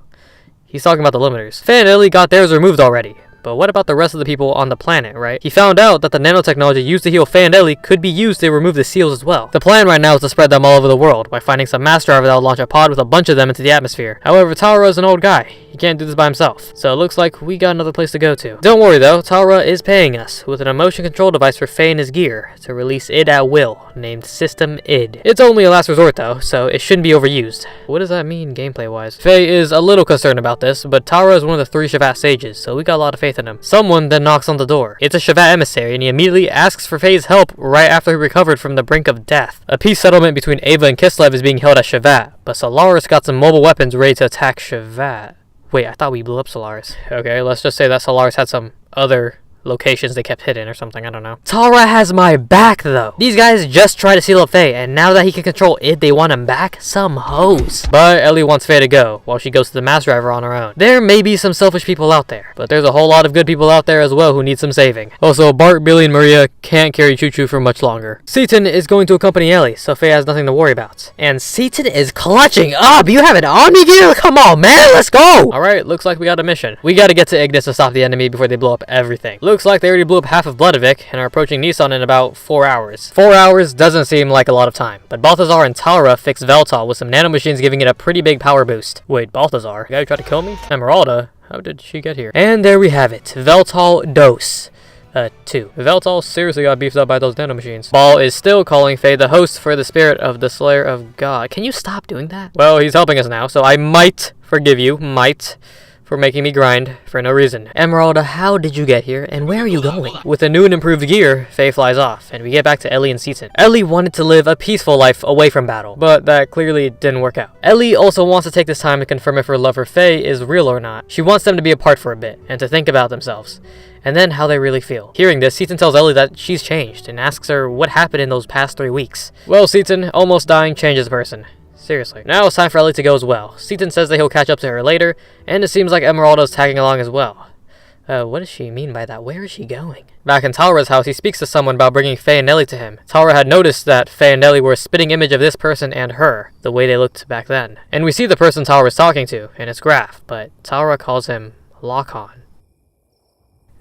He's talking about the limiters. Faye and Elly got theirs removed already. But what about the rest of the people on the planet, right? He found out that the nanotechnology used to heal Faye and Elly could be used to remove the seals as well. The plan right now is to spread them all over the world by finding some mass driver that will launch a pod with a bunch of them into the atmosphere. However, Tara is an old guy. He can't do this by himself. So it looks like we got another place to go to. Don't worry though, Tara is paying us with an emotion control device for Faye and his gear to release id at will, named System id. It's only a last resort though, so it shouldn't be overused. What does that mean gameplay wise? Faye is a little concerned about this, but Tara is one of the 3 Shavat sages, so we got a lot of faith in him. Someone then knocks on the door. It's a Shavat emissary, and he immediately asks for Faye's help right after he recovered from the brink of death. A peace settlement between Ava and Kislev is being held at Shavat, but Solaris got some mobile weapons ready to attack Shavat. Wait, I thought we blew up Solaris. Okay, let's just say that Solaris had some other locations they kept hidden or something, I don't know. Tara has my back though. These guys just tried to seal up Faye, and now that he can control id, they want him back? Some hoes. But Elly wants Faye to go, while she goes to the mass driver on her own. There may be some selfish people out there, but there's a whole lot of good people out there as well who need some saving. Also, Bart, Billy, and Maria can't carry Choo Choo for much longer. Seaton is going to accompany Elly, so Faye has nothing to worry about. And Seaton is clutching up! You have an army gear? Come on, man, let's go! Alright, looks like we got a mission. We gotta get to Ignis to stop the enemy before they blow up everything. Looks like they already blew up half of Bledavik and are approaching Nisan in about 4 hours. 4 hours doesn't seem like a lot of time, but Balthazar and Tara fixed Veltal with some nanomachines giving it a pretty big power boost. Wait, Balthazar? The guy who tried to kill me? Emeralda? How did she get here? And there we have it. Veltal Deus. 2. Veltal seriously got beefed up by those nanomachines. Ball is still calling Faye the host for the spirit of the Slayer of God. Can you stop doing that? Well, he's helping us now, so I might forgive you. For making me grind for no reason. Emeralda, how did you get here, and where are you going? With a new and improved gear, Faye flies off, and we get back to Elly and Seaton. Elly wanted to live a peaceful life away from battle, but that clearly didn't work out. Elly also wants to take this time to confirm if her love for Faye is real or not. She wants them to be apart for a bit, and to think about themselves, and then how they really feel. Hearing this, Seaton tells Elly that she's changed, and asks her what happened in those past 3 weeks. Well, Seaton, almost dying changes a person. Seriously. Now it's time for Elly to go as well. Seaton says that he'll catch up to her later, and it seems like Emeralda's tagging along as well. What does she mean by that? Where is she going? Back in Tara's house, he speaks to someone about bringing Faye and Elly to him. Tara had noticed that Faye and Elly were a spitting image of this person and her, the way they looked back then. And we see the person Tara was talking to, and it's Grahf, but Tara calls him Lahan.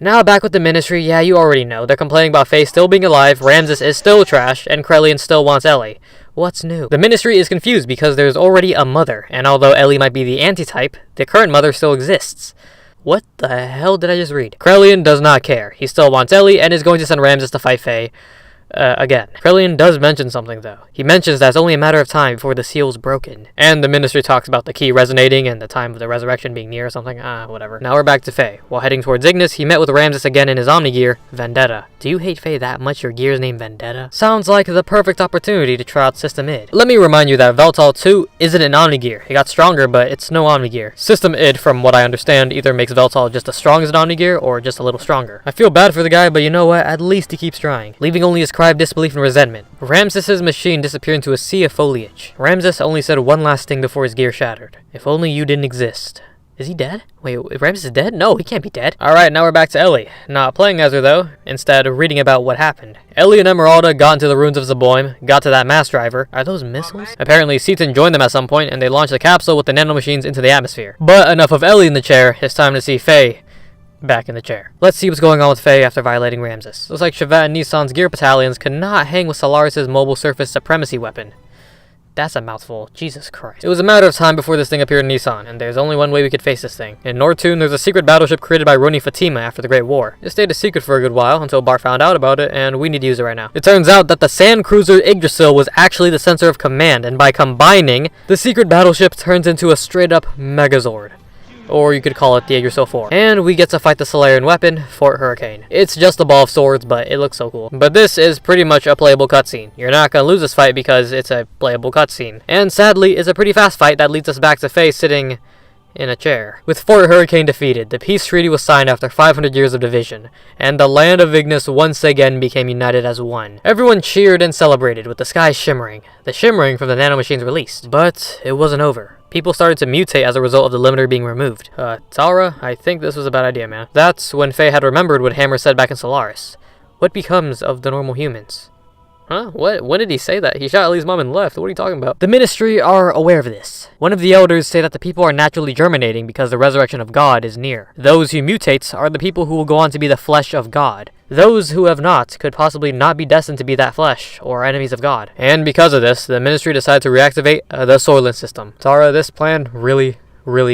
Now back with the ministry, yeah, you already know. They're complaining about Faye still being alive, Ramses is still trash, and Krellian still wants Elly. What's new? The ministry is confused because there's already a mother, and although Elly might be the antitype, the current mother still exists. What the hell did I just read? Krellian does not care. He still wants Elly and is going to send Ramses to fight Faye. again. Krillin does mention something though. He mentions that it's only a matter of time before the seal's broken. And the ministry talks about the key resonating and the time of the resurrection being near or something. Whatever. Now we're back to Faye. While heading towards Ignis, he met with Ramses again in his Omni gear, Vendetta. Do you hate Faye that much your gear's named Vendetta? Sounds like the perfect opportunity to try out System Id. Let me remind you that Veltal 2 isn't an Omni gear. It got stronger, but it's no Omni gear. System Id, from what I understand, either makes Veltal just as strong as an Omni gear or just a little stronger. I feel bad for the guy, but you know what? At least he keeps trying, leaving only his cry of disbelief and resentment. Ramses' machine disappeared into a sea of foliage. Ramses only said one last thing before his gear shattered. If only you didn't exist. Is he dead? Wait, Ramses is dead? No, he can't be dead. Alright, now we're back to Elly. Not playing as her though, instead reading about what happened. Elly and Emeralda got into the ruins of Zeboim, got to that mass driver. Are those missiles? Apparently, Seaton joined them at some point, and they launched a capsule with the nanomachines into the atmosphere. But enough of Elly in the chair, it's time to see Faye back in the chair. Let's see what's going on with Faye after violating Ramses. Looks like Chevette and Nisan's gear battalions could not hang with Solaris' mobile surface supremacy weapon. That's a mouthful. Jesus Christ. It was a matter of time before this thing appeared in Nisan, and there's only one way we could face this thing. In Nortune, there's a secret battleship created by Roni Fatima after the Great War. It stayed a secret for a good while until Bart found out about it, and we need to use it right now. It turns out that the sand cruiser Yggdrasil was actually the center of command, and by combining, the secret battleship turns into a straight-up Megazord. Or you could call it the Yggdrasil 4. And we get to fight the Solarian weapon, Fort Hurricane. It's just a ball of swords, but it looks so cool. But this is pretty much a playable cutscene. You're not gonna lose this fight because it's a playable cutscene. And sadly, it's a pretty fast fight that leads us back to Faye sitting in a chair. With Fort Hurricane defeated, the peace treaty was signed after 500 years of division, and the land of Ignis once again became united as one. Everyone cheered and celebrated, with the sky shimmering. The shimmering from the nanomachines released. But it wasn't over. People started to mutate as a result of the limiter being removed. Tara, I think this was a bad idea, man. That's when Faye had remembered what Hammer said back in Solaris. What becomes of the normal humans? Huh? What? When did he say that? He shot Ellie's mom and left. What are you talking about? The ministry are aware of this. One of the elders say that the people are naturally germinating because the resurrection of God is near. Those who mutate are the people who will go on to be the flesh of God. Those who have not could possibly not be destined to be that flesh, or enemies of God. And because of this, the ministry decided to reactivate the Soylent system. Tara, this plan really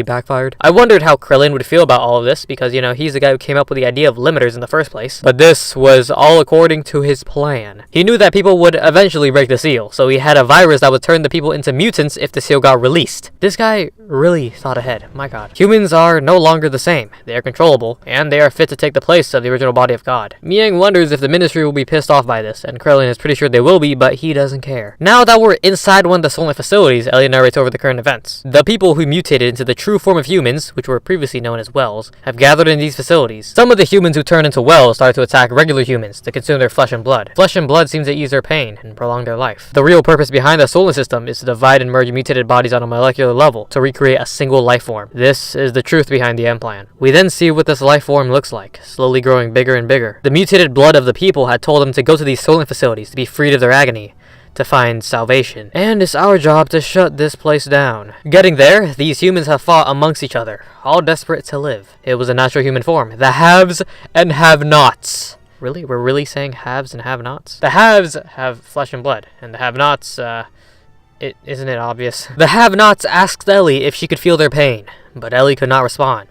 backfired. I wondered how Krillin would feel about all of this, because, you know, he's the guy who came up with the idea of limiters in the first place. But this was all according to his plan. He knew that people would eventually break the seal, so he had a virus that would turn the people into mutants if the seal got released. This guy really thought ahead. My god. Humans are no longer the same. They are controllable, and they are fit to take the place of the original body of God. Miang wonders if the ministry will be pissed off by this, and Krillin is pretty sure they will be, but he doesn't care. Now that we're inside one of the Soylent facilities, Elly narrates over the current events. The people who mutated into the true form of humans, which were previously known as Wells, have gathered in these facilities. Some of the humans who turned into Wells started to attack regular humans to consume their flesh and blood. Flesh and blood seems to ease their pain and prolong their life. The real purpose behind the Soylent system is to divide and merge mutated bodies on a molecular level to recreate a single life form. This is the truth behind the M plan. We then see what this life form looks like, slowly growing bigger and bigger. The mutated blood of the people had told them to go to these Soylent facilities to be freed of their agony, to find salvation. And it's our job to shut this place down. Getting there, these humans have fought amongst each other, all desperate to live. It was a natural human form. The haves and have-nots. Really? We're really saying haves and have-nots? The haves have flesh and blood, and the have-nots, isn't it obvious? The have-nots asked Elly if she could feel their pain, but Elly could not respond.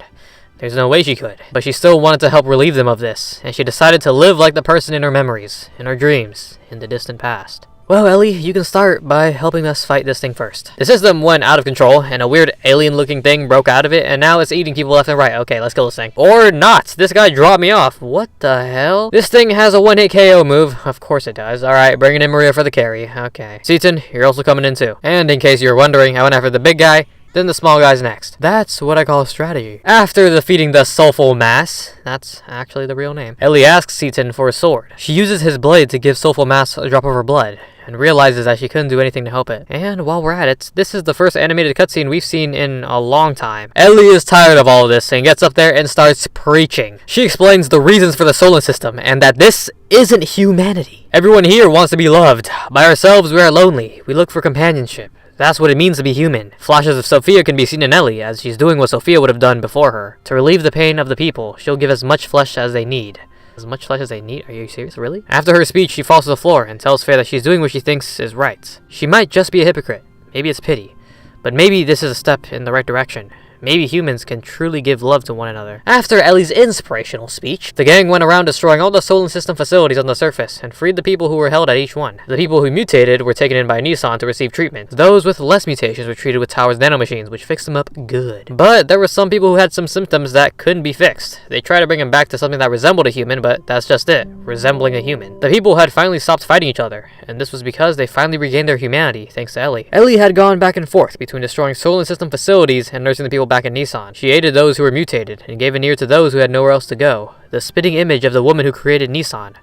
There's no way she could, but she still wanted to help relieve them of this, and she decided to live like the person in her memories, in her dreams, in the distant past. Well, Elly, you can start by helping us fight this thing first. The system went out of control, and a weird alien-looking thing broke out of it, and now it's eating people left and right. Okay, let's kill this thing. Or not! This guy dropped me off. What the hell? This thing has a one-hit KO move. Of course it does. Alright, bringing in Maria for the carry. Okay. Seaton, you're also coming in too. And in case you're wondering, I went after the big guy, then the small guy's next. That's what I call a strategy. After defeating the Soulful Mass, that's actually the real name, Elly asks Seaton for a sword. She uses his blade to give Soulful Mass a drop of her blood, and realizes that she couldn't do anything to help it. And while we're at it, this is the first animated cutscene we've seen in a long time. Elly is tired of all of this and gets up there and starts preaching. She explains the reasons for the Soylent system, and that this isn't humanity. Everyone here wants to be loved. By ourselves, we are lonely. We look for companionship. That's what it means to be human. Flashes of Sophia can be seen in Elly, as she's doing what Sophia would have done before her. To relieve the pain of the people, she'll give as much flesh as they need. As much flesh as they need? Are you serious? Really? After her speech, she falls to the floor and tells Faye that she's doing what she thinks is right. She might just be a hypocrite. Maybe it's pity. But maybe this is a step in the right direction. Maybe humans can truly give love to one another. After Elly's inspirational speech, the gang went around destroying all the solar system facilities on the surface and freed the people who were held at each one. The people who mutated were taken in by Nisan to receive treatment. Those with less mutations were treated with Tower's nanomachines, which fixed them up good. But there were some people who had some symptoms that couldn't be fixed. They tried to bring them back to something that resembled a human, but that's just it, resembling a human. The people had finally stopped fighting each other, and this was because they finally regained their humanity thanks to Elly. Elly had gone back and forth between destroying solar system facilities and nursing the people back in Nisan. She aided those who were mutated and gave an ear to those who had nowhere else to go. The spitting image of the woman who created Nisan,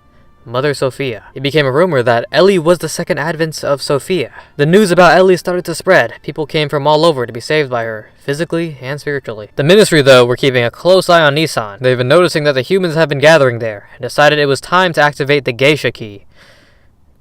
Mother Sophia. It became a rumor that Elly was the second advent of Sophia. The news about Elly started to spread. People came from all over to be saved by her, physically and spiritually. The Ministry, though, were keeping a close eye on Nisan. They've been noticing that the humans have been gathering there, and decided it was time to activate the Geisha Key.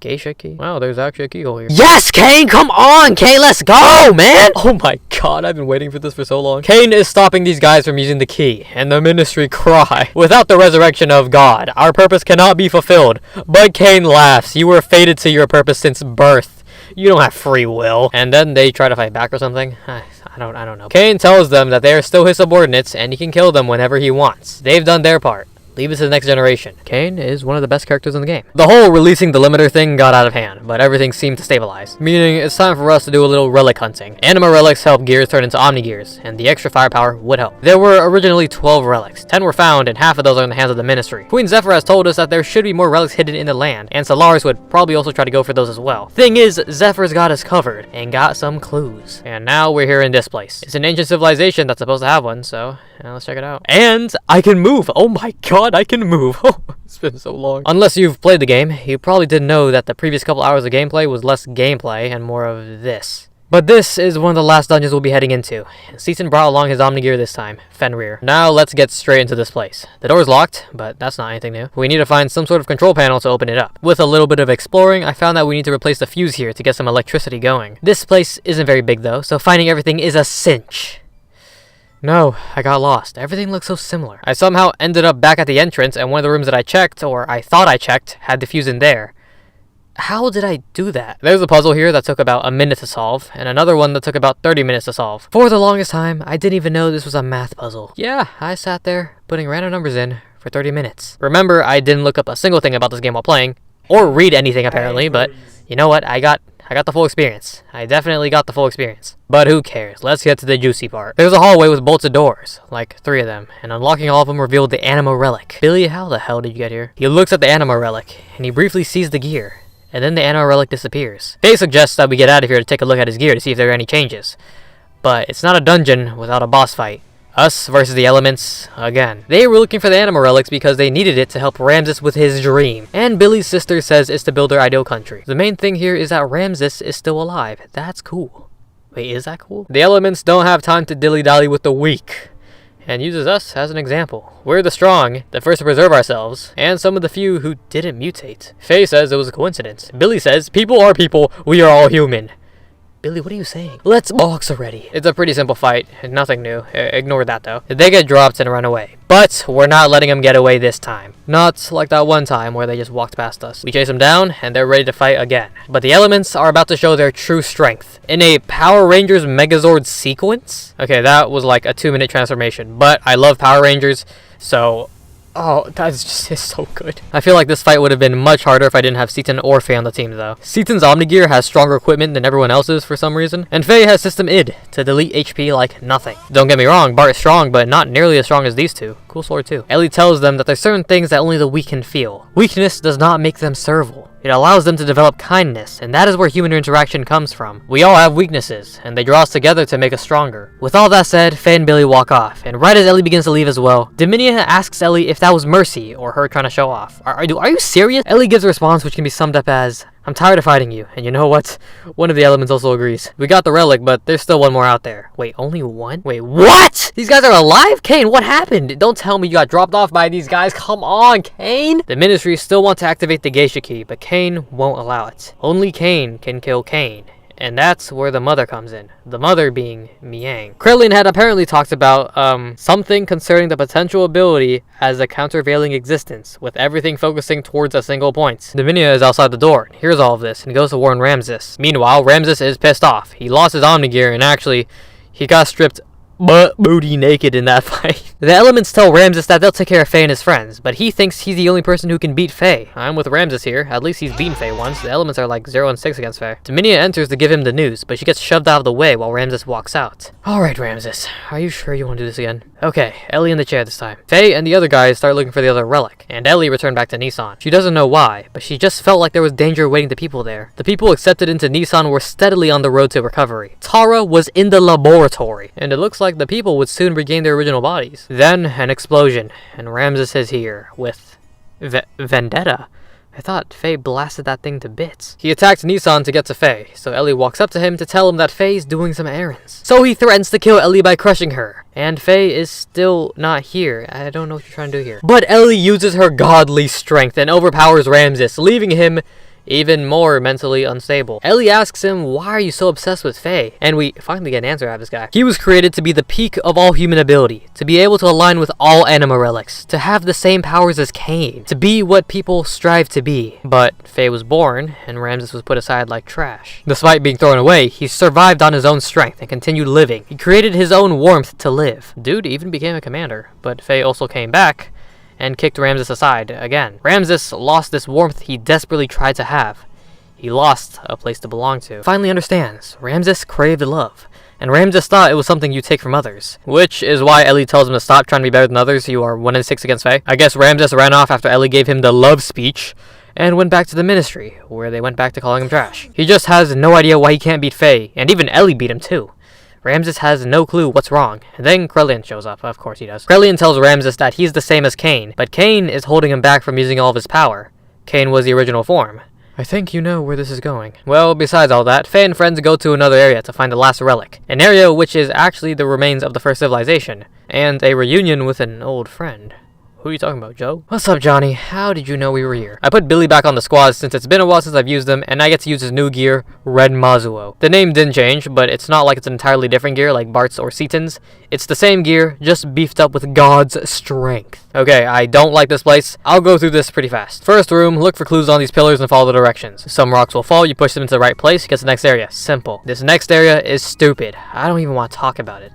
Geisha Key? Wow, there's actually a keyhole here. Yes, Kane! Come on, Kane! Let's go, man! Oh my god, I've been waiting for this for so long. Kane is stopping these guys from using the key, and the Ministry cry. Without the resurrection of God, our purpose cannot be fulfilled. But Kane laughs. You were fated to your purpose since birth. You don't have free will. And then they try to fight back or something. I don't know. Kane tells them that they are still his subordinates, and he can kill them whenever he wants. They've done their part. Leave it to the next generation. Kane is one of the best characters in the game. The whole releasing the limiter thing got out of hand, but everything seemed to stabilize. Meaning, it's time for us to do a little relic hunting. Anima relics help gears turn into Omni-gears, and the extra firepower would help. There were originally 12 relics. 10 were found, and half of those are in the hands of the Ministry. Queen Zephyr has told us that there should be more relics hidden in the land, and Solaris would probably also try to go for those as well. Thing is, Zephyr's got us covered, and got some clues. And now we're here in this place. It's an ancient civilization that's supposed to have one, so let's check it out. And I can move! Oh my god, I can move! It's been so long. Unless you've played the game, you probably didn't know that the previous couple hours of gameplay was less gameplay and more of this. But this is one of the last dungeons we'll be heading into. Season brought along his Omni-gear this time, Fenrir. Now let's get straight into this place. The door's locked, but that's not anything new. We need to find some sort of control panel to open it up. With a little bit of exploring, I found that we need to replace the fuse here to get some electricity going. This place isn't very big though, so finding everything is a cinch. No, I got lost. Everything looks so similar. I somehow ended up back at the entrance, and one of the rooms that I checked, or I thought I checked, had the fuse in there. How did I do that? There's a puzzle here that took about a minute to solve, and another one that took about 30 minutes to solve. For the longest time, I didn't even know this was a math puzzle. Yeah, I sat there, putting random numbers in for 30 minutes. Remember, I didn't look up a single thing about this game while playing, or read anything apparently, but you know what? I got the full experience. I definitely got the full experience. But who cares? Let's get to the juicy part. There's a hallway with bolted doors, like 3 of them, and unlocking all of them revealed the Anima relic. Billy, how the hell did you get here? He looks at the Anima relic, and he briefly sees the gear, and then the Anima relic disappears. Faye suggests that we get out of here to take a look at his gear to see if there are any changes. But it's not a dungeon without a boss fight. Us versus the elements again. They were looking for the Anima relics because they needed it to help Ramses with his dream. And Billy's sister says it's to build their ideal country. The main thing here is that Ramses is still alive. That's cool. Wait, is that cool? The elements don't have time to dilly-dally with the weak, and uses us as an example. We're the strong, the first to preserve ourselves, and some of the few who didn't mutate. Faye says it was a coincidence. Billy says, people are people, we are all human. Billy, what are you saying? Let's box already. It's a pretty simple fight, nothing new. Ignore that though. They get dropped and run away. But we're not letting them get away this time. Not like that one time where they just walked past us. We chase them down and they're ready to fight again. But the elements are about to show their true strength in a Power Rangers Megazord sequence. Okay, that was like a 2-minute transformation, but I love Power Rangers, so oh, that's just it's so good. I feel like this fight would have been much harder if I didn't have Seaton or Faye on the team though. Seaton's Omni-gear has stronger equipment than everyone else's for some reason, and Faye has System ID to delete HP like nothing. Don't get me wrong, Bart is strong, but not nearly as strong as these two. Cool sword too. Elly tells them that there's certain things that only the weak can feel. Weakness does not make them servile. It allows them to develop kindness, and that is where human interaction comes from. We all have weaknesses, and they draw us together to make us stronger. With all that said, Faye and Billy walk off, and right as Elly begins to leave as well, Dominia asks Elly if that was mercy, or her trying to show off. Are you serious? Elly gives a response which can be summed up as, I'm tired of fighting you, and you know what? One of the elements also agrees. We got the relic, but there's still one more out there. Wait, only one? Wait, what? These guys are alive? Kane, what happened? Don't tell me you got dropped off by these guys. Come on, Kane! The Ministry still want to activate the Geisha Key, but Kane won't allow it. Only Kane can kill Kane. And that's where the mother comes in. The mother being Miang. Krillin had apparently talked about, something concerning the potential ability as a countervailing existence, with everything focusing towards a single point. Dominia is outside the door, hears all of this, and goes to warn Ramses. Meanwhile, Ramses is pissed off. He lost his Omni-gear, and actually, he got stripped butt booty naked in that fight. The elements tell Ramses that they'll take care of Faye and his friends, but he thinks he's the only person who can beat Faye. I'm with Ramses here. At least he's beaten Faye once. The elements are like 0 and 6 against Faye. Dominia enters to give him the news, but she gets shoved out of the way while Ramses walks out. Alright, Ramses. Are you sure you want to do this again? Okay, Elly in the chair this time. Faye and the other guys start looking for the other relic, and Elly returned back to Nisan. She doesn't know why, but she just felt like there was danger awaiting the people there. The people accepted into Nisan were steadily on the road to recovery. Tara was in the laboratory, and it looks like the people would soon regain their original bodies. Then, an explosion, and Ramses is here, with vendetta. I thought Faye blasted that thing to bits. He attacked Nisan to get to Faye, so Elly walks up to him to tell him that Faye's doing some errands. So he threatens to kill Elly by crushing her. And Faye is still not here. I don't know what you're trying to do here. But Elly uses her godly strength and overpowers Ramses, leaving him even more mentally unstable. Elly asks him, why are you so obsessed with Faye? And we finally get an answer out of this guy. He was created to be the peak of all human ability, to be able to align with all anima relics, to have the same powers as Cain, to be what people strive to be. But Faye was born, and Ramses was put aside like trash. Despite being thrown away, he survived on his own strength and continued living. He created his own warmth to live. Dude even became a commander, but Faye also came back and kicked Ramses aside again. Ramses lost this warmth he desperately tried to have. He lost a place to belong to. Finally understands, Ramses craved love, and Ramses thought it was something you take from others. Which is why Elly tells him to stop trying to be better than others. You are 1 and 6 against Faye. I guess Ramses ran off after Elly gave him the love speech, and went back to the ministry, where they went back to calling him trash. He just has no idea why he can't beat Faye, and even Elly beat him too. Ramses has no clue what's wrong. And then Krelian shows up. Of course he does. Krelian tells Ramses that he's the same as Cain, but Cain is holding him back from using all of his power. Cain was the original form. I think you know where this is going. Well, besides all that, Faye and friends go to another area to find the last relic. An area which is actually the remains of the first civilization, and a reunion with an old friend. Who are you talking about, Joe? What's up, Johnny? How did you know we were here? I put Billy back on the squad since it's been a while since I've used him, and I get to use his new gear, Red Mazuo. The name didn't change, but it's not like it's an entirely different gear like Bart's or Seaton's. It's the same gear, just beefed up with God's strength. Okay, I don't like this place. I'll go through this pretty fast. First room, look for clues on these pillars and follow the directions. Some rocks will fall, you push them into the right place, you get to the next area. Simple. This next area is stupid. I don't even want to talk about it.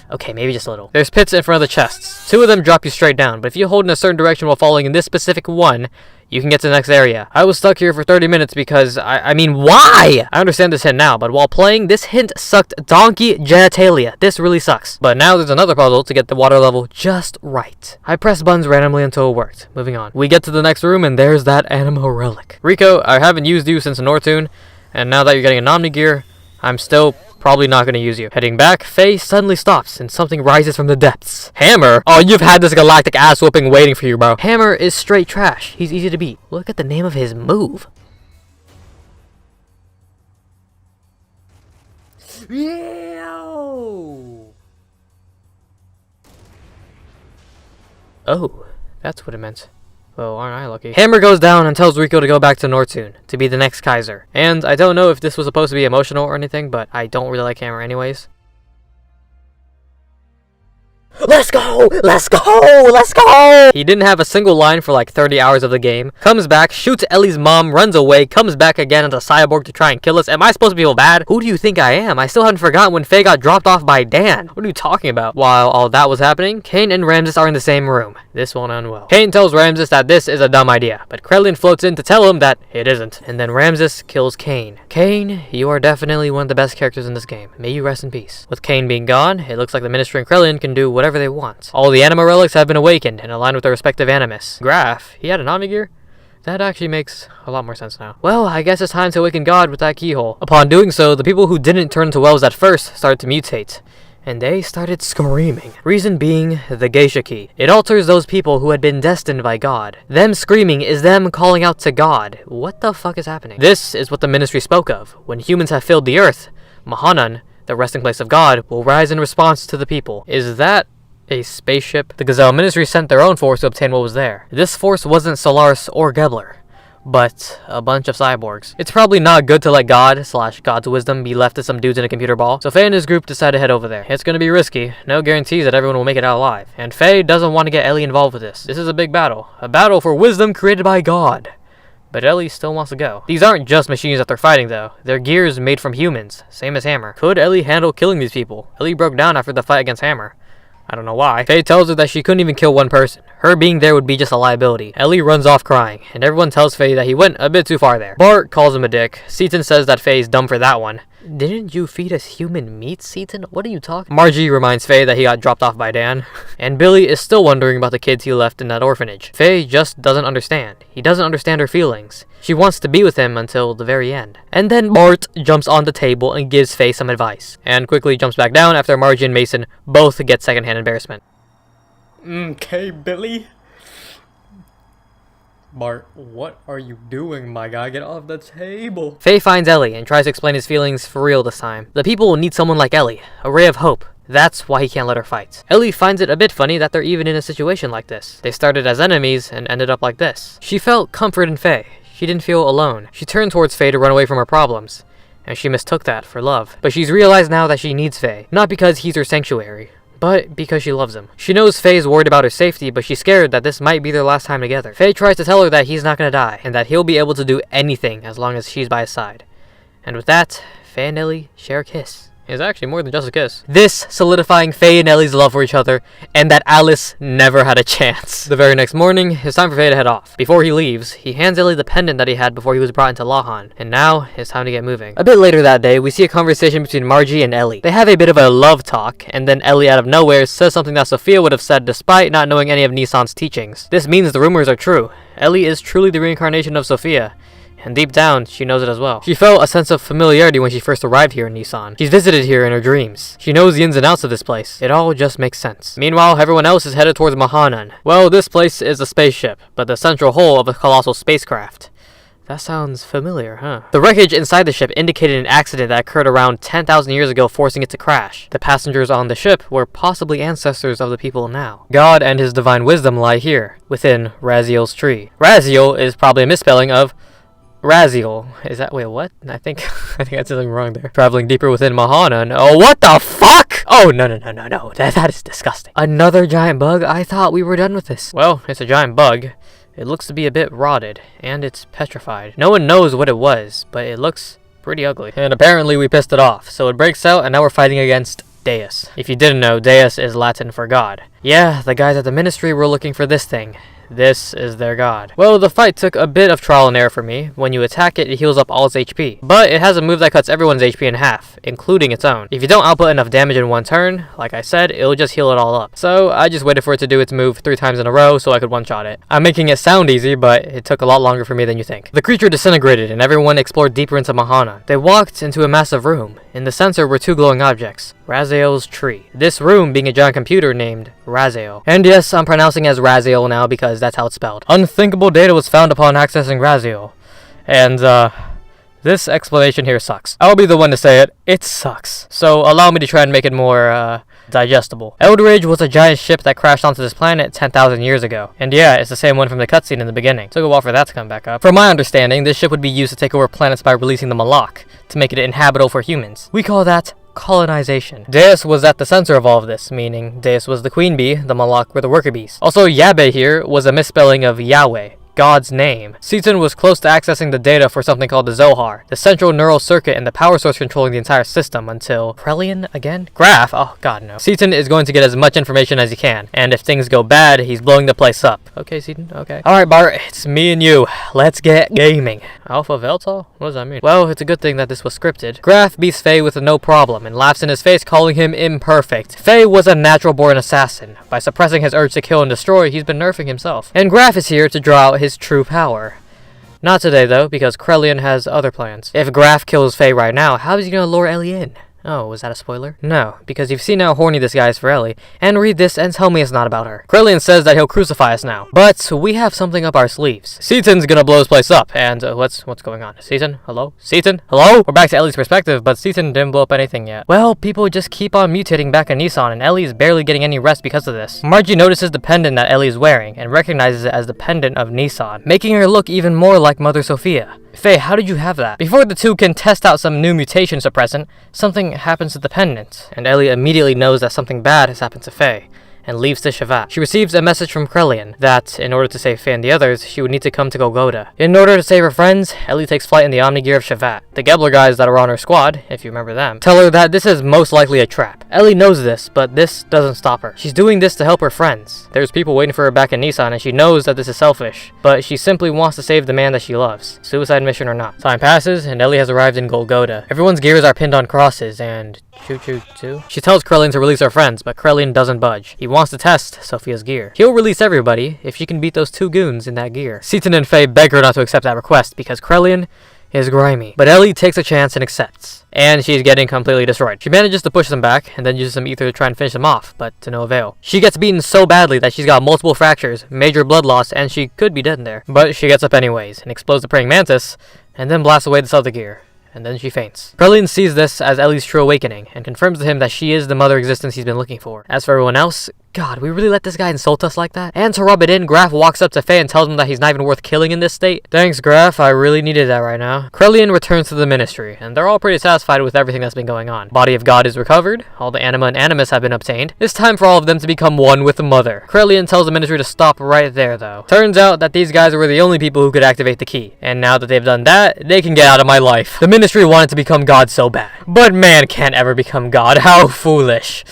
Okay, maybe just a little. There's pits in front of the chests. 2 of them drop you straight down, but if you hold in a certain direction while following in this specific one, you can get to the next area. I was stuck here for 30 minutes because, I mean, why? I understand this hint now, but while playing, this hint sucked donkey genitalia. This really sucks. But now there's another puzzle to get the water level just right. I pressed buttons randomly until it worked. Moving on. We get to the next room, and there's that anima relic. Rico, I haven't used you since Nortune, and now that you're getting an Omni gear, I'm still probably not going to use you. Heading back, Faye suddenly stops and something rises from the depths. Hammer? Oh, you've had this galactic ass whooping waiting for you, bro. Hammer is straight trash. He's easy to beat. Look at the name of his move. Oh, that's what it meant. Well, aren't I lucky? Hammer goes down and tells Rico to go back to Nortune, to be the next Kaiser. And I don't know if this was supposed to be emotional or anything, but I don't really like Hammer anyways. Let's go! Let's go! Let's go! He didn't have a single line for like 30 hours of the game. Comes back, shoots Elly's mom, runs away, comes back again as a cyborg to try and kill us. Am I supposed to feel bad? Who do you think I am? I still haven't forgotten when Faye got dropped off by Dan. What are you talking about? While all that was happening, Cain and Ramses are in the same room. This won't end well. Cain tells Ramses that this is a dumb idea, but Krelian floats in to tell him that it isn't. And then Ramses kills Cain. Cain, you are definitely one of the best characters in this game. May you rest in peace. With Cain being gone, it looks like the Ministry and Krelian can do whatever they want. All the anima relics have been awakened and aligned with their respective animus. Grahf, he had an Omni gear? That actually makes a lot more sense now. Well, I guess it's time to awaken God with that keyhole. Upon doing so, the people who didn't turn to wells at first started to mutate. And they started screaming. Reason being, the geisha key. It alters those people who had been destined by God. Them screaming is them calling out to God. What the fuck is happening? This is what the ministry spoke of. When humans have filled the earth, Mahanan, the resting place of God, will rise in response to the people. Is that a spaceship? The Gazelle Ministry sent their own force to obtain what was there. This force wasn't Solaris or Gebler, but a bunch of cyborgs. It's probably not good to let God/God's wisdom be left to some dudes in a computer ball, so Faye and his group decide to head over there. It's gonna be risky, no guarantees that everyone will make it out alive, and Faye doesn't want to get Elly involved with this. This is a big battle. A battle for wisdom created by God. But Elly still wants to go. These aren't just machines that they're fighting though. They're gears made from humans, same as Hammer. Could Elly handle killing these people? Elly broke down after the fight against Hammer. I don't know why. Faye tells her that she couldn't even kill one person. Her being there would be just a liability. Elly runs off crying, and everyone tells Faye that he went a bit too far there. Bart calls him a dick. Seaton says that Faye's dumb for that one. Didn't you feed us human meat, Seaton? What are you talking? Margie reminds Faye that he got dropped off by Dan. And Billy is still wondering about the kids he left in that orphanage. Faye just doesn't understand. He doesn't understand her feelings. She wants to be with him until the very end. And then Bart jumps on the table and gives Faye some advice. And quickly jumps back down after Margie and Mason both get secondhand embarrassment. Okay, Billy. Bart, what are you doing, my guy? Get off the table. Faye finds Elly and tries to explain his feelings for real this time. The people will need someone like Elly, a ray of hope. That's why he can't let her fight. Elly finds it a bit funny that they're even in a situation like this. They started as enemies and ended up like this. She felt comfort in Faye. She didn't feel alone. She turned towards Faye to run away from her problems, and she mistook that for love. But she's realized now that she needs Faye, not because he's her sanctuary, but because she loves him. She knows Faye's worried about her safety, but she's scared that this might be their last time together. Faye tries to tell her that he's not gonna die, and that he'll be able to do anything as long as she's by his side. And with that, Faye and Elly share a kiss. It's actually more than just a kiss. This solidifying Faye and Elly's love for each other, and that Alice never had a chance. The very next morning, it's time for Faye to head off. Before he leaves, he hands Elly the pendant that he had before he was brought into Lahan, and now it's time to get moving. A bit later that day, we see a conversation between Margie and Elly. They have a bit of a love talk, and then Elly out of nowhere says something that Sophia would have said despite not knowing any of Nisan's teachings. This means the rumors are true. Elly is truly the reincarnation of Sophia. And deep down, she knows it as well. She felt a sense of familiarity when she first arrived here in Nisan. She's visited here in her dreams. She knows the ins and outs of this place. It all just makes sense. Meanwhile, everyone else is headed towards Mahanan. Well, this place is a spaceship, but the central hull of a colossal spacecraft. That sounds familiar, huh? The wreckage inside the ship indicated an accident that occurred around 10,000 years ago, forcing it to crash. The passengers on the ship were possibly ancestors of the people now. God and his divine wisdom lie here, within Raziel's tree. Raziel is probably a misspelling of Raziel. Is that, wait, what? I think I got something wrong there. Traveling deeper within Mahanan. Oh, what the fuck? Oh, no. That is disgusting. Another giant bug? I thought we were done with this. Well, it's a giant bug. It looks to be a bit rotted, and it's petrified. No one knows what it was, but it looks pretty ugly. And apparently we pissed it off, so it breaks out, and now we're fighting against Deus. If you didn't know, Deus is Latin for God. Yeah, the guys at the ministry were looking for this thing. This is their god. Well, the fight took a bit of trial and error for me. When you attack it, it heals up all its HP. But it has a move that cuts everyone's HP in half, including its own. If you don't output enough damage in one turn, like I said, it'll just heal it all up. So I just waited for it to do its move 3 times in a row so I could one-shot it. I'm making it sound easy, but it took a lot longer for me than you think. The creature disintegrated and everyone explored deeper into Mahana. They walked into a massive room. In the center were 2 glowing objects. Raziel's tree. This room being a giant computer named Raziel. And yes, I'm pronouncing as Raziel now because that's how it's spelled. Unthinkable data was found upon accessing Raziel. And, this explanation here sucks. I'll be the one to say it. It sucks. So allow me to try and make it more, digestible. Eldridge was a giant ship that crashed onto this planet 10,000 years ago. And yeah, it's the same one from the cutscene in the beginning. Took a while for that to come back up. From my understanding, this ship would be used to take over planets by releasing the Malak, to make it inhabitable for humans. We call that colonization. Deus was at the center of all of this, meaning Deus was the queen bee, the Malak were the worker bees. Also, Yabe here was a misspelling of Yahweh, God's name. Seaton was close to accessing the data for something called the Zohar, the central neural circuit and the power source controlling the entire system until... Krelian again? Grahf? Oh god no. Seaton is going to get as much information as he can, and if things go bad, he's blowing the place up. Okay, Seaton, okay. Alright Bart, it's me and you. Let's get gaming. Alpha Veltal? What does that mean? Well, it's a good thing that this was scripted. Grahf beats Faye with no problem and laughs in his face, calling him imperfect. Faye was a natural born assassin. By suppressing his urge to kill and destroy, he's been nerfing himself. And Grahf is here to draw out his true power. Not today though, because Krelian has other plans. If Grahf kills Faye right now, how is he gonna lure Elly in? Oh, was that a spoiler? No, because you've seen how horny this guy is for Elly, and read this and tell me it's not about her. Krelian says that he'll crucify us now, but we have something up our sleeves. Seaton's gonna blow his place up, and what's going on? Seaton? Hello? Seaton? Hello? We're back to Elly's perspective, but Seaton didn't blow up anything yet. Well, people just keep on mutating back in Nisan, and Elly is barely getting any rest because of this. Margie notices the pendant that Elly is wearing, and recognizes it as the pendant of Nisan, making her look even more like Mother Sophia. Faye, how did you have that? Before the two can test out some new mutation suppressant, something happens to the pendant, and Elly immediately knows that something bad has happened to Faye, and leaves to Shavat. She receives a message from Krelian that, in order to save Faye and the others, she would need to come to Golgotha. In order to save her friends, Elly takes flight in the Omni-Gear of Shavat. The Gebler guys that are on her squad, if you remember them, tell her that this is most likely a trap. Elly knows this, but this doesn't stop her. She's doing this to help her friends. There's people waiting for her back in Nisan, and she knows that this is selfish, but she simply wants to save the man that she loves, suicide mission or not. Time passes, and Elly has arrived in Golgotha. Everyone's gears are pinned on crosses, and choo-choo-choo. She tells Krelian to release her friends, but Krelian doesn't budge. He wants to test Sophia's gear. He'll release everybody if she can beat those 2 goons in that gear. Seaton and Faye beg her not to accept that request because Krelian is grimy. But Elly takes a chance and accepts. And she's getting completely destroyed. She manages to push them back, and then uses some ether to try and finish them off, but to no avail. She gets beaten so badly that she's got multiple fractures, major blood loss, and she could be dead in there. But she gets up anyways, and explodes the praying mantis, and then blasts away the Celtic gear. And then she faints. Krelian sees this as Ellie's true awakening, and confirms to him that she is the mother existence he's been looking for. As for everyone else, God, we really let this guy insult us like that? And to rub it in, Grahf walks up to Faye and tells him that he's not even worth killing in this state. Thanks, Grahf, I really needed that right now. Krelian returns to the ministry, and they're all pretty satisfied with everything that's been going on. Body of God is recovered, all the anima and animus have been obtained. It's time for all of them to become one with the mother. Krelian tells the ministry to stop right there, though. Turns out that these guys were the only people who could activate the key, and now that they've done that, they can get out of my life. The ministry wanted to become God so bad, but man can't ever become God. How foolish.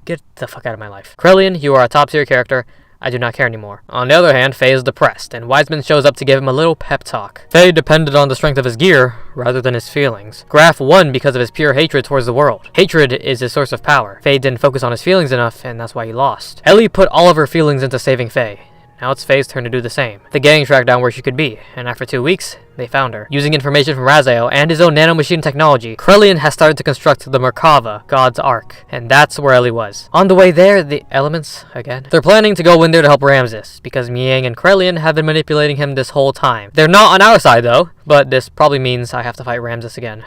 Get the fuck out of my life. Krelian, you are a top tier character. I do not care anymore. On the other hand, Faye is depressed, and Wiseman shows up to give him a little pep talk. Faye depended on the strength of his gear, rather than his feelings. Grahf won because of his pure hatred towards the world. Hatred is his source of power. Faye didn't focus on his feelings enough, and that's why he lost. Elly put all of her feelings into saving Faye. Now it's Faye's turn to do the same. The gang tracked down where she could be, and after 2 weeks, they found her. Using information from Raziel and his own nanomachine technology, Krelian has started to construct the Merkava, God's Ark, and that's where Elly was. On the way there, the elements, again. They're planning to go in there to help Ramses, because Miang and Krelian have been manipulating him this whole time. They're not on our side though, but this probably means I have to fight Ramses again.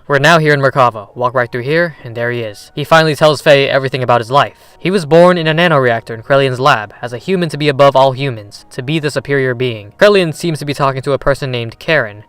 We're now here in Merkava. Walk right through here, and there he is. He finally tells Faye everything about his life. He was born in a nanoreactor in Krelian's lab, as a human to be above all humans, to be the superior being. Krelian seems to be talking to a person named Karen.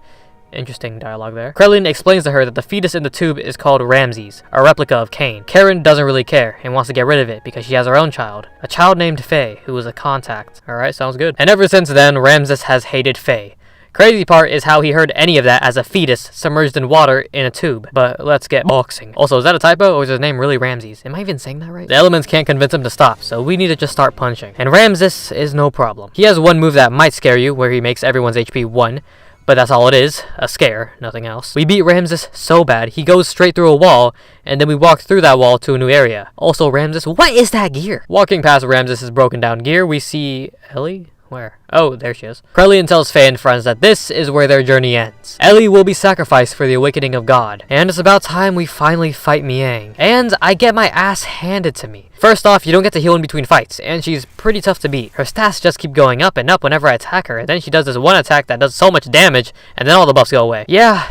Interesting dialogue there. Krelian explains to her that the fetus in the tube is called Ramses, a replica of Cain. Karen doesn't really care, and wants to get rid of it because she has her own child. A child named Faye, who is a contact. Alright, sounds good. And ever since then, Ramses has hated Faye. Crazy part is how he heard any of that as a fetus submerged in water in a tube. But let's get boxing. Also, is that a typo or is his name really Ramses? Am I even saying that right? The elements can't convince him to stop, so we need to just start punching. And Ramses is no problem. He has one move that might scare you, where he makes everyone's HP 1. But that's all it is, a scare, nothing else. We beat Ramses so bad, he goes straight through a wall, and then we walk through that wall to a new area. Also, Ramses, what is that gear? Walking past Ramses' broken down gear, we see Elly? Where? Oh, there she is. Krelian tells Faye and friends that this is where their journey ends. Elly will be sacrificed for the awakening of God. And it's about time we finally fight Miang. And I get my ass handed to me. First off, you don't get to heal in between fights, and she's pretty tough to beat. Her stats just keep going up and up whenever I attack her, and then she does this one attack that does so much damage, and then all the buffs go away. Yeah,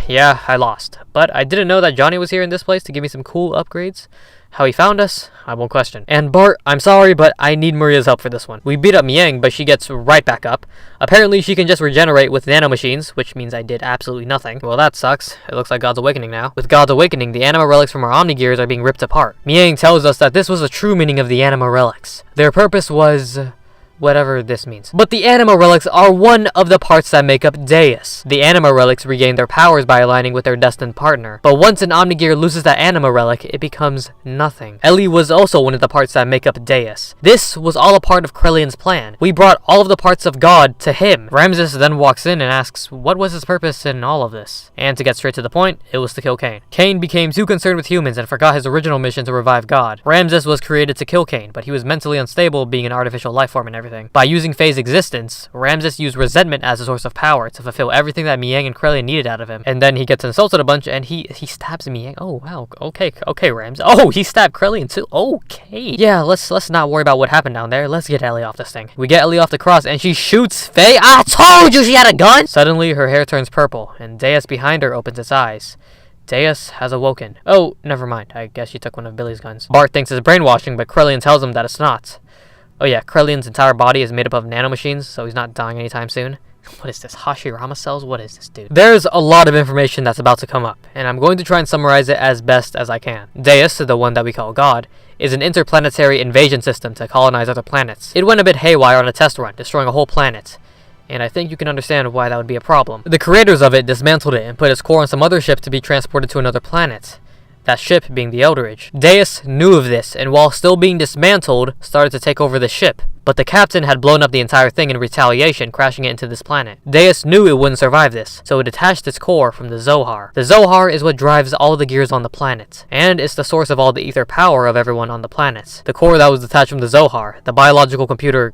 I lost. But I didn't know that Johnny was here in this place to give me some cool upgrades. How he found us, I won't question. And Bart, I'm sorry, but I need Maria's help for this one. We beat up Miang, but she gets right back up. Apparently, she can just regenerate with nanomachines, which means I did absolutely nothing. Well, that sucks. It looks like God's awakening now. With God's awakening, the anima relics from our Omni-Gears are being ripped apart. Miang tells us that this was the true meaning of the anima relics. Their purpose was whatever this means. But the anima relics are one of the parts that make up Deus. The anima relics regain their powers by aligning with their destined partner. But once an Omni-Gear loses that anima relic, it becomes nothing. Elly was also one of the parts that make up Deus. This was all a part of Krelian's plan. We brought all of the parts of God to him. Ramses then walks in and asks what was his purpose in all of this. And to get straight to the point, it was to kill Cain. Cain became too concerned with humans and forgot his original mission to revive God. Ramses was created to kill Cain, but he was mentally unstable, being an artificial life form and everything. By using Faye's existence, Ramses used resentment as a source of power to fulfill everything that Miang and Krelian needed out of him. And then he gets insulted a bunch and he stabs Miang. Oh wow, okay Ramses. Oh, he stabbed Krelian too. Okay. Yeah, let's not worry about what happened down there. Let's get Elly off this thing. We get Elly off the cross and she shoots Faye. I told you she had a gun! Suddenly her hair turns purple and Deus behind her opens its eyes. Deus has awoken. Oh, never mind. I guess she took one of Billy's guns. Bart thinks it's brainwashing, but Krelian tells him that it's not. Oh yeah, Krelian's entire body is made up of nanomachines, so he's not dying anytime soon. What is this? Hashirama cells? What is this, dude? There's a lot of information that's about to come up, and I'm going to try and summarize it as best as I can. Deus, the one that we call God, is an interplanetary invasion system to colonize other planets. It went a bit haywire on a test run, destroying a whole planet. And I think you can understand why that would be a problem. The creators of it dismantled it and put its core on some other ship to be transported to another planet. That ship being the Eldridge. Deus knew of this, and while still being dismantled, started to take over the ship. But the captain had blown up the entire thing in retaliation, crashing it into this planet. Deus knew it wouldn't survive this, so it detached its core from the Zohar. The Zohar is what drives all the gears on the planet, and it's the source of all the ether power of everyone on the planet. The core that was detached from the Zohar, the biological computer...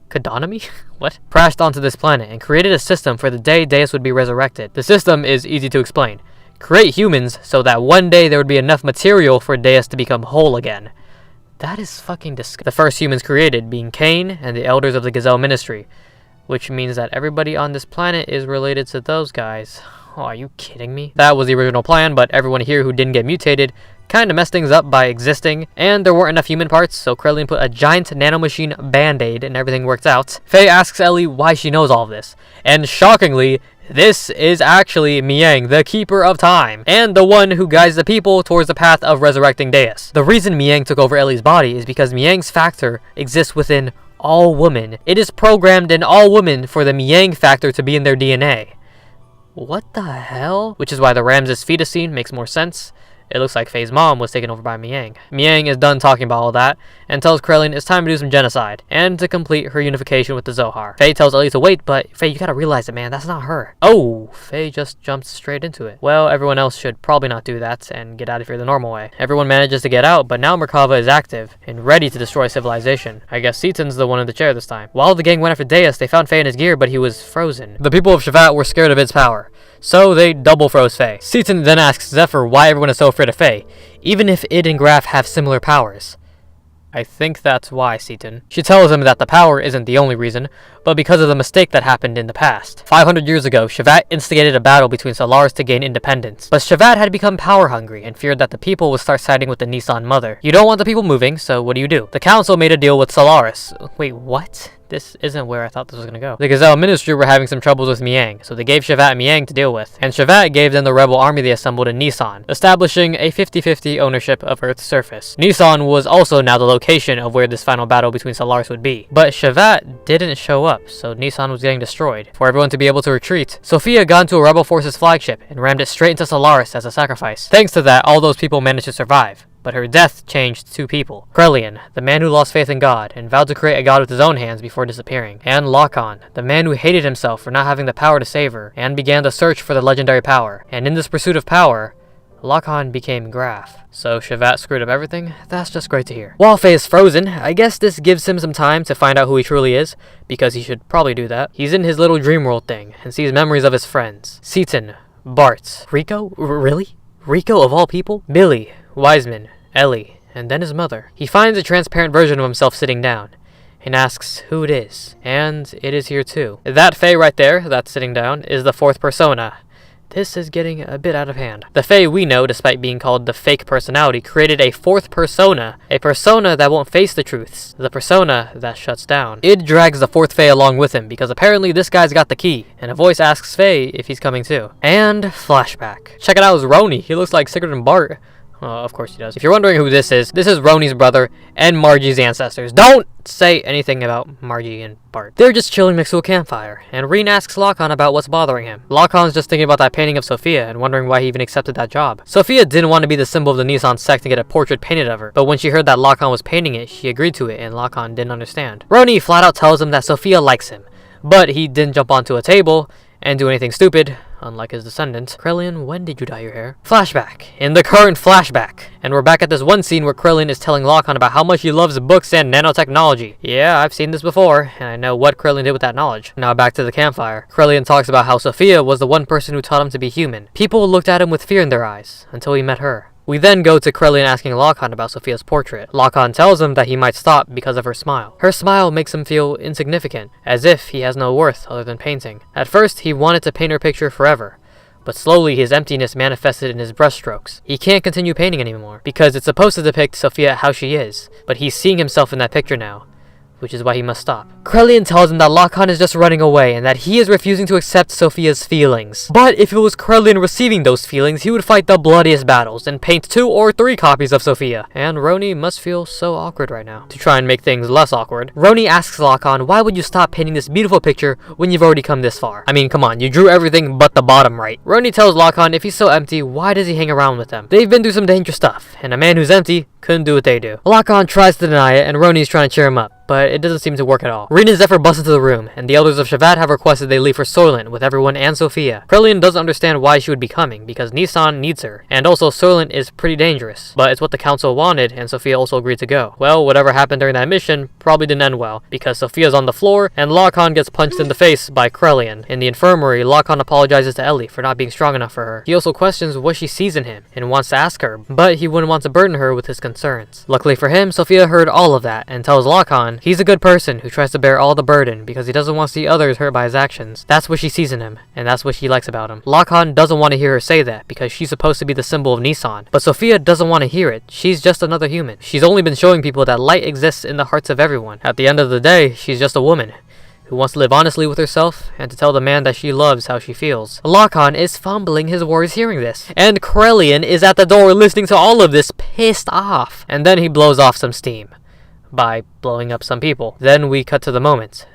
Cadonomy? What? Crashed onto this planet and created a system for the day Deus would be resurrected. The system is easy to explain. Create humans so that one day there would be enough material for Deus to become whole again. That is fucking disgusting. The first humans created being Cain and the elders of the Gazelle Ministry, which means that everybody on this planet is related to those guys. Oh, are you kidding me? That was the original plan, but everyone here who didn't get mutated kind of messed things up by existing, and there weren't enough human parts, so Krillin put a giant nanomachine band-aid and everything worked out. Faye asks Elly why she knows all of this, and shockingly, this is actually Miang, the Keeper of Time, and the one who guides the people towards the path of resurrecting Deus. The reason Miang took over Elly's body is because Miang's factor exists within all women. It is programmed in all women for the Miang factor to be in their DNA. What the hell? Which is why the Ramses fetus scene makes more sense. It looks like Faye's mom was taken over by Miang. Miang is done talking about all that, and tells Krillin it's time to do some genocide, and to complete her unification with the Zohar. Faye tells Elly to wait, but Faye, you gotta realize it, man, that's not her. Oh, Faye just jumped straight into it. Well, everyone else should probably not do that, and get out of here the normal way. Everyone manages to get out, but now Merkava is active, and ready to destroy civilization. I guess Seaton's the one in the chair this time. While the gang went after Deus, they found Faye in his gear, but he was frozen. The people of Shevat were scared of its power, so they double froze Faye. Seaton then asks Zephyr why everyone is so afraid of Faye, even if Id and Grahf have similar powers. I think that's why, Seaton. She tells him that the power isn't the only reason, but because of the mistake that happened in the past. 500 years ago, Shevat instigated a battle between Solaris to gain independence. But Shevat had become power-hungry and feared that the people would start siding with the Nisan mother. You don't want the people moving, so what do? The council made a deal with Solaris. Wait, what? This isn't where I thought this was gonna go. The Gazelle Ministry were having some troubles with Miang, so they gave Shevat Miang to deal with. And Shevat gave them the rebel army they assembled in Nisan, establishing a 50-50 ownership of Earth's surface. Nisan was also now the location of where this final battle between Solaris would be. But Shevat didn't show up, so Nisan was getting destroyed. For everyone to be able to retreat, Sophia got into a rebel force's flagship and rammed it straight into Solaris as a sacrifice. Thanks to that, all those people managed to survive. But her death changed two people. Krelian, the man who lost faith in God and vowed to create a god with his own hands before disappearing. And Lahan, the man who hated himself for not having the power to save her and began the search for the legendary power. And in this pursuit of power, Lahan became Grahf. So Shevat screwed up everything? That's just great to hear. While Faye is frozen, I guess this gives him some time to find out who he truly is, because he should probably do that. He's in his little dream world thing and sees memories of his friends. Seaton, Bart, Rico? Really? Rico of all people? Billy, Wiseman, Elly, and then his mother. He finds a transparent version of himself sitting down, and asks who it is, and it is here too. That Faye right there, that's sitting down, is the fourth persona. This is getting a bit out of hand. The Faye we know, despite being called the fake personality, created a fourth persona. A persona that won't face the truths. The persona that shuts down. Id drags the fourth Faye along with him, because apparently this guy's got the key. And a voice asks Faye if he's coming too. And flashback. Check it out, it's Roni. He looks like Sigurd and Bart. Oh, of course he does. If you're wondering who this is Roni's brother and Margie's ancestors. Don't say anything about Margie and Bart. They're just chilling next to a campfire, and Reen asks Lahan about what's bothering him. Lahan's just thinking about that painting of Sophia and wondering why he even accepted that job. Sophia didn't want to be the symbol of the Nisan sect and get a portrait painted of her, but when she heard that Lahan was painting it, she agreed to it, and Lahan didn't understand. Roni flat out tells him that Sophia likes him, but he didn't jump onto a table and do anything stupid, unlike his descendant. Krelian, when did you dye your hair? Flashback. In the current flashback. And we're back at this one scene where Krelian is telling Lahan about how much he loves books and nanotechnology. Yeah, I've seen this before, and I know what Krelian did with that knowledge. Now back to the campfire. Krelian talks about how Sophia was the one person who taught him to be human. People looked at him with fear in their eyes, until he met her. We then go to Krelian asking Lahan about Sophia's portrait. Lahan tells him that he might stop because of her smile. Her smile makes him feel insignificant, as if he has no worth other than painting. At first, he wanted to paint her picture forever, but slowly his emptiness manifested in his brushstrokes. He can't continue painting anymore, because it's supposed to depict Sophia how she is, but he's seeing himself in that picture now, which is why he must stop. Krelian tells him that Lahan is just running away and that he is refusing to accept Sophia's feelings. But if it was Krelian receiving those feelings, he would fight the bloodiest battles and paint 2 or 3 copies of Sophia. And Roni must feel so awkward right now. To try and make things less awkward, Roni asks Lahan, why would you stop painting this beautiful picture when you've already come this far? I mean, come on, you drew everything but the bottom right. Roni tells Lahan if he's so empty, why does he hang around with them? They've been through some dangerous stuff, and a man who's empty couldn't do what they do. Lahan tries to deny it, and Roni's trying to cheer him up, but it doesn't seem to work at all. Rin and Zephyr bust into the room, and the elders of Shavad have requested they leave for Soylent with everyone and Sophia. Krelian doesn't understand why she would be coming, because Nisan needs her, and also Soylent is pretty dangerous, but it's what the council wanted, and Sophia also agreed to go. Well, whatever happened during that mission probably didn't end well, because Sophia's on the floor, and Lahan gets punched in the face by Krelian. In the infirmary, Lahan apologizes to Elly for not being strong enough for her. He also questions what she sees in him, and wants to ask her, but he wouldn't want to burden her with his concerns. Luckily for him, Sophia heard all of that, and tells Lahan he's a good person who tries to bear all the burden because he doesn't want to see others hurt by his actions. That's what she sees in him, and that's what she likes about him. Lahan doesn't want to hear her say that because she's supposed to be the symbol of Nisan, but Sophia doesn't want to hear it. She's just another human. She's only been showing people that light exists in the hearts of everyone. At the end of the day, she's just a woman who wants to live honestly with herself and to tell the man that she loves how she feels. Lahan is fumbling his words hearing this, and Krelian is at the door listening to all of this, pissed off. And then he blows off some steam by blowing up some people. Then we cut to the moment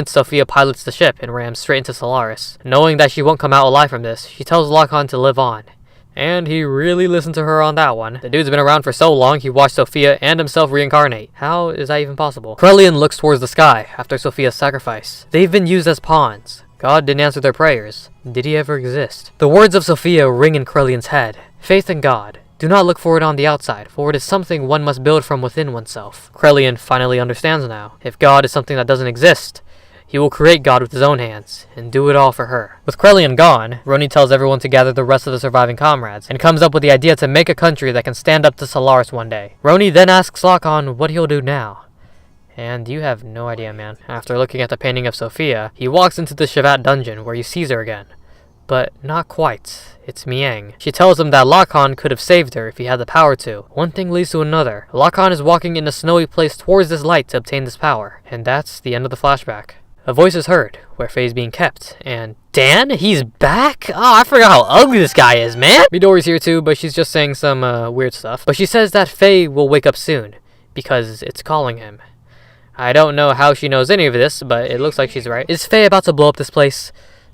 Sophia pilots the ship and rams straight into Solaris. Knowing that she won't come out alive from this, she tells Lahan to live on. And he really listened to her on that one. The dude's been around for so long, he watched Sophia and himself reincarnate. How is that even possible? Krelian looks towards the sky after Sophia's sacrifice. They've been used as pawns. God didn't answer their prayers. Did he ever exist? The words of Sophia ring in Krelian's head. Faith in God. Do not look for it on the outside, for it is something one must build from within oneself. Krelian finally understands now. If God is something that doesn't exist, he will create God with his own hands, and do it all for her. With Krelian gone, Roni tells everyone to gather the rest of the surviving comrades, and comes up with the idea to make a country that can stand up to Solaris one day. Roni then asks Lahan what he'll do now. And you have no idea, man. After looking at the painting of Sophia, he walks into the Shavad dungeon where he sees her again. But not quite. It's Miang. She tells him that Lahan could have saved her if he had the power to. One thing leads to another. Lahan is walking in a snowy place towards this light to obtain this power. And that's the end of the flashback. A voice is heard, where Faye's being kept, and Dan? He's back? Oh, I forgot how ugly this guy is, man! Midori's here too, but she's just saying some weird stuff. But she says that Faye will wake up soon, because it's calling him. I don't know how she knows any of this, but it looks like she's right. Is Faye about to blow up this place?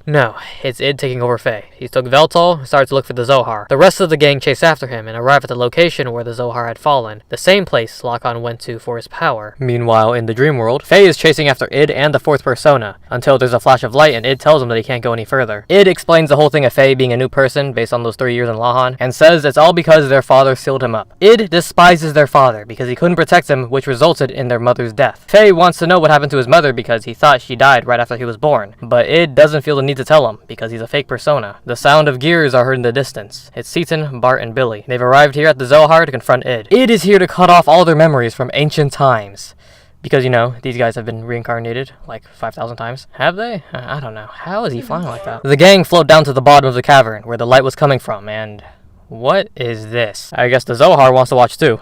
No, it's Id taking over Faye. He took Veltal and started to look for the Zohar. The rest of the gang chase after him and arrive at the location where the Zohar had fallen, the same place Lahan went to for his power. Meanwhile, in the dream world, Faye is chasing after Id and the fourth persona, until there's a flash of light and Id tells him that he can't go any further. Id explains the whole thing of Faye being a new person based on those 3 years in Lahan, and says it's all because their father sealed him up. Id despises their father because he couldn't protect him, which resulted in their mother's death. Faye wants to know what happened to his mother because he thought she died right after he was born, but Id doesn't feel the need to tell him because he's a fake persona. The sound of gears are heard in the distance. It's Seaton, Bart, and Billy. They've arrived here at the Zohar to confront Id. Id is here to cut off all their memories from ancient times. Because, you know, these guys have been reincarnated like 5,000 times. Have they? I don't know. How is he flying like that? The gang float down to the bottom of the cavern where the light was coming from, and what is this? I guess the Zohar wants to watch too.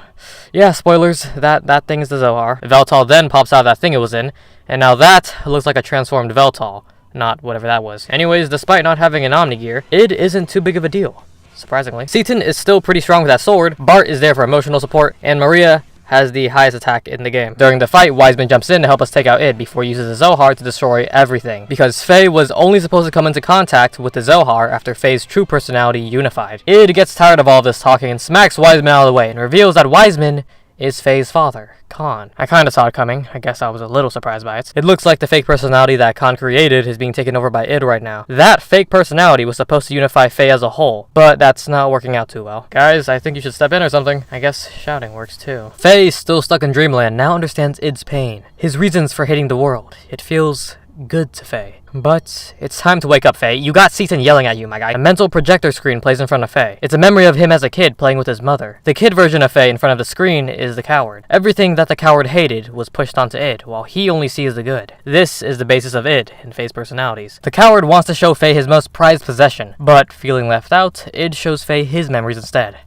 Yeah, spoilers. That thing is the Zohar. Veltal then pops out of that thing it was in, and now that looks like a transformed Veltal. Not whatever that was. Anyways, despite not having an Omni gear, Id isn't too big of a deal, surprisingly. Seaton is still pretty strong with that sword, Bart is there for emotional support, and Maria has the highest attack in the game. During the fight, Wiseman jumps in to help us take out Id before he uses the Zohar to destroy everything, because Faye was only supposed to come into contact with the Zohar after Faye's true personality unified. Id gets tired of all this talking and smacks Wiseman out of the way and reveals that Wiseman is Faye's father, Khan. I kinda saw it coming. I guess I was a little surprised by it. It looks like the fake personality that Khan created is being taken over by Id right now. That fake personality was supposed to unify Faye as a whole, but that's not working out too well. Guys, I think you should step in or something. I guess shouting works too. Faye, still stuck in Dreamland, now understands Id's pain, his reasons for hating the world. It feels good to Faye. But it's time to wake up, Faye. You got Seaton yelling at you, my guy. A mental projector screen plays in front of Faye. It's a memory of him as a kid playing with his mother. The kid version of Faye in front of the screen is the coward. Everything that the coward hated was pushed onto Id, while he only sees the good. This is the basis of Id and Faye's personalities. The coward wants to show Faye his most prized possession, but feeling left out, Id shows Faye his memories instead.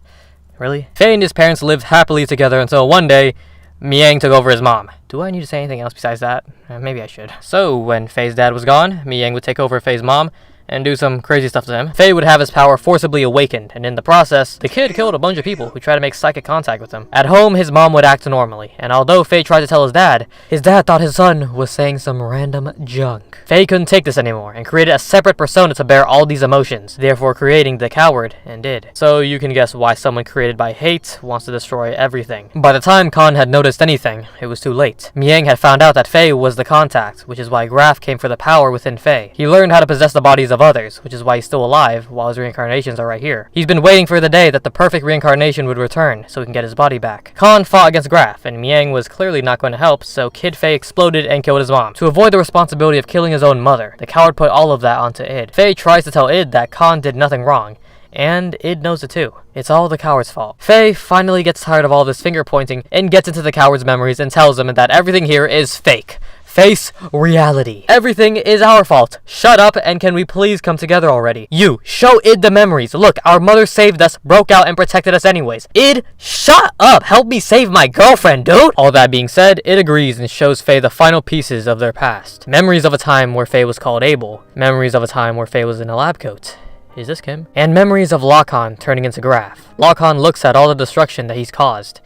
Really? Faye and his parents lived happily together until one day, Miang took over his mom. Do I need to say anything else besides that? Maybe I should. So, when Faye's dad was gone, Miang would take over Faye's mom and do some crazy stuff to him. Faye would have his power forcibly awakened, and in the process, the kid killed a bunch of people who tried to make psychic contact with him. At home, his mom would act normally, and although Faye tried to tell his dad thought his son was saying some random junk. Faye couldn't take this anymore, and created a separate persona to bear all these emotions, therefore creating the coward, and did. So you can guess why someone created by hate wants to destroy everything. By the time Khan had noticed anything, it was too late. Miang had found out that Faye was the contact, which is why Grahf came for the power within Faye. He learned how to possess the bodies of others, which is why he's still alive, while his reincarnations are right here. He's been waiting for the day that the perfect reincarnation would return, so he can get his body back. Khan fought against Grahf, and Miang was clearly not going to help, so Kid Faye exploded and killed his mom. To avoid the responsibility of killing his own mother, the coward put all of that onto Id. Faye tries to tell Id that Khan did nothing wrong, and Id knows it too. It's all the coward's fault. Faye finally gets tired of all this finger pointing and gets into the coward's memories and tells him that everything here is fake. Face reality. Everything is our fault. Shut up, and can we please come together already? You, show Id the memories. Look, our mother saved us, broke out, and protected us anyways. Id, shut up. Help me save my girlfriend, dude. All that being said, Id agrees and shows Faye the final pieces of their past. Memories of a time where Faye was called Abel. Memories of a time where Faye was in a lab coat. Is this Kim? And memories of Lahan turning into Grahf. Lahan looks at all the destruction that he's caused.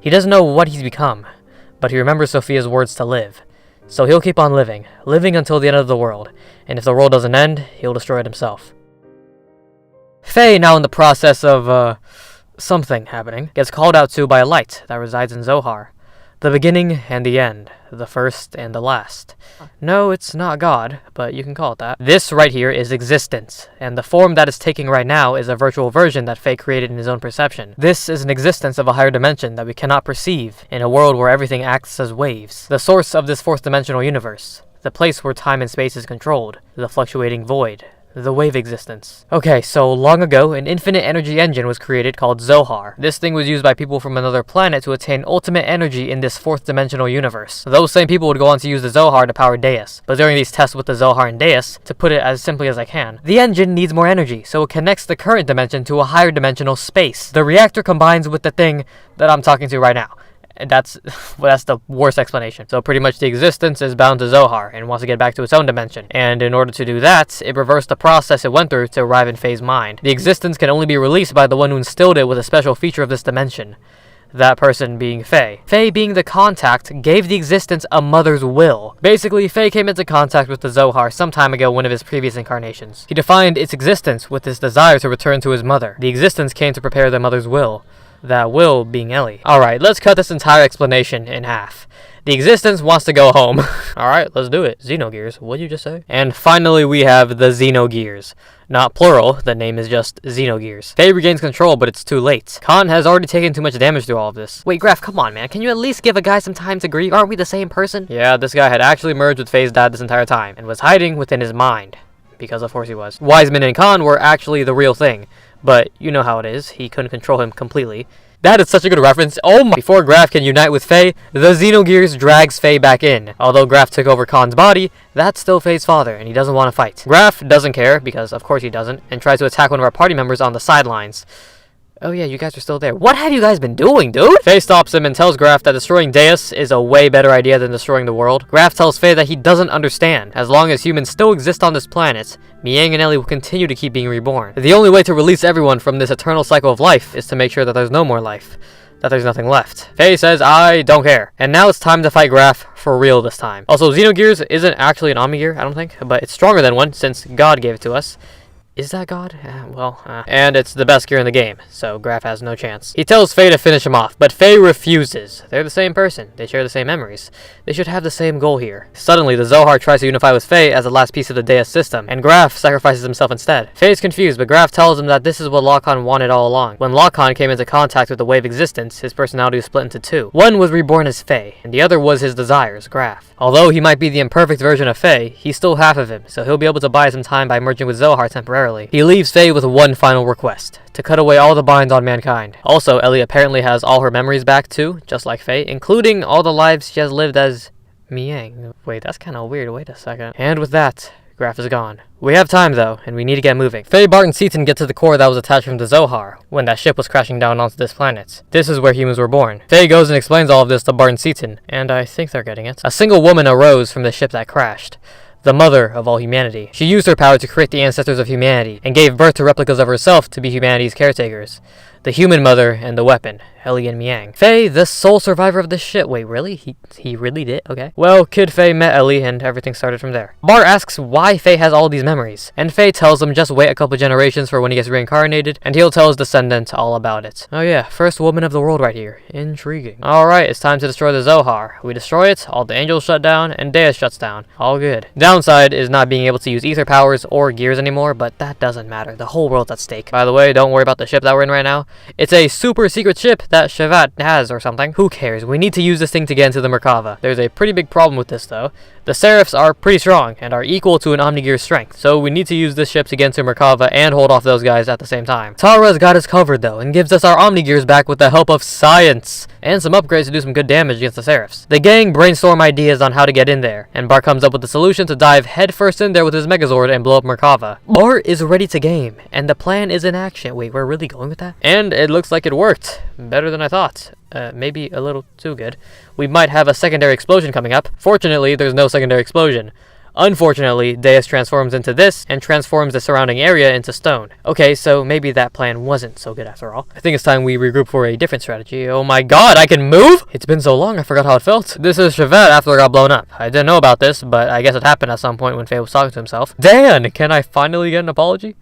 He doesn't know what he's become, but he remembers Sophia's words to live. So he'll keep on living until the end of the world, and if the world doesn't end, he'll destroy it himself. Faye, now in the process of, something happening, gets called out to by a light that resides in Zohar. The beginning and the end, the first and the last. No, it's not God, but you can call it that. This right here is existence, and the form that it's taking right now is a virtual version that Faye created in his own perception. This is an existence of a higher dimension that we cannot perceive, in a world where everything acts as waves. The source of this fourth dimensional universe, the place where time and space is controlled, the fluctuating void. The wave existence. Okay, so long ago, an infinite energy engine was created called Zohar. This thing was used by people from another planet to attain ultimate energy in this fourth dimensional universe. Those same people would go on to use the Zohar to power Deus. But during these tests with the Zohar and Deus, to put it as simply as I can, the engine needs more energy, so it connects the current dimension to a higher dimensional space. The reactor combines with the thing that I'm talking to right now. And that's the worst explanation. So pretty much the existence is bound to Zohar and wants to get back to its own dimension. And in order to do that, it reversed the process it went through to arrive in Faye's mind. The existence can only be released by the one who instilled it with a special feature of this dimension. That person being Faye. Faye, being the contact, gave the existence a mother's will. Basically, Faye came into contact with the Zohar some time ago, one of his previous incarnations. He defined its existence with his desire to return to his mother. The existence came to prepare the mother's will. That will being Elly. Alright, let's cut this entire explanation in half. The existence wants to go home. Alright, let's do it. Xenogears, what'd you just say? And finally we have the Xenogears. Not plural, the name is just Xenogears. Faye regains control, but it's too late. Khan has already taken too much damage through all of this. Wait, Grahf, come on, man. Can you at least give a guy some time to grieve? Aren't we the same person? Yeah, this guy had actually merged with Faye's dad this entire time, and was hiding within his mind. Because of course he was. Wiseman and Khan were actually the real thing. But you know how it is, he couldn't control him completely. That is such a good reference. Oh my! Before Grahf can unite with Faye, the Xenogears drags Faye back in. Although Grahf took over Khan's body, that's still Faye's father, and he doesn't want to fight. Grahf doesn't care, because of course he doesn't, and tries to attack one of our party members on the sidelines. Oh yeah, you guys are still there. What have you guys been doing, dude? Faye stops him and tells Grahf that destroying Deus is a way better idea than destroying the world. Grahf tells Faye that he doesn't understand. As long as humans still exist on this planet, Miang and Elly will continue to keep being reborn. The only way to release everyone from this eternal cycle of life is to make sure that there's no more life. That there's nothing left. Faye says, I don't care. And now it's time to fight Grahf for real this time. Also, Xenogears isn't actually an Omnigear, I don't think, but it's stronger than one since God gave it to us. Is that God? And it's the best gear in the game, so Grahf has no chance. He tells Faye to finish him off, but Faye refuses. They're the same person. They share the same memories. They should have the same goal here. Suddenly, the Zohar tries to unify with Faye as the last piece of the Deus system, and Grahf sacrifices himself instead. Faye is confused, but Grahf tells him that this is what Lahan wanted all along. When Lahan came into contact with the wave existence, his personality was split into two. One was reborn as Faye, and the other was his desires, Grahf. Although he might be the imperfect version of Faye, he's still half of him, so he'll be able to buy some time by merging with Zohar temporarily. He leaves Faye with one final request, to cut away all the binds on mankind. Also, Elly apparently has all her memories back too, just like Faye, including all the lives she has lived as Miang. Wait, that's kind of weird. Wait a second. And with that, Grahf is gone. We have time though, and we need to get moving. Faye, Bart, and Seaton get to the core that was attached from the Zohar when that ship was crashing down onto this planet. This is where humans were born. Faye goes and explains all of this to Bart and Seaton, and I think they're getting it. A single woman arose from the ship that crashed. The mother of all humanity. She used her power to create the ancestors of humanity, and gave birth to replicas of herself to be humanity's caretakers. The human mother and the weapon, Elly and Miang. Faye, the sole survivor of this shit. Wait, really? He really did? Okay. Well, Kid Faye met Elly, and everything started from there. Bart asks why Faye has all these memories, and Faye tells him just wait a couple generations for when he gets reincarnated, and he'll tell his descendant all about it. Oh yeah, first woman of the world right here. Intriguing. Alright, it's time to destroy the Zohar. We destroy it, all the angels shut down, and Deus shuts down. All good. Downside is not being able to use ether powers or gears anymore, but that doesn't matter. The whole world's at stake. By the way, don't worry about the ship that we're in right now. It's a super secret ship that Shevat has or something. Who cares? We need to use this thing to get into the Merkava. There's a pretty big problem with this though. The Seraphs are pretty strong and are equal to an Omnigear's strength, so we need to use this ship to get into Merkava and hold off those guys at the same time. Tara's got us covered though and gives us our Omnigears back with the help of science and some upgrades to do some good damage against the Seraphs. The gang brainstorm ideas on how to get in there, and Bart comes up with the solution to dive headfirst in there with his Megazord and blow up Merkava. Bart is ready to game, and the plan is in action. Wait, we're really going with that? And it looks like it worked. Better than I thought. Maybe a little too good. We might have a secondary explosion coming up. Fortunately, there's no secondary explosion. Unfortunately, Deus transforms into this and transforms the surrounding area into stone. Okay, so maybe that plan wasn't so good after all. I think it's time we regroup for a different strategy. Oh my god, I can move? It's been so long, I forgot how it felt. This is Shevat after it got blown up. I didn't know about this, but I guess it happened at some point when Faye was talking to himself. Dan, can I finally get an apology?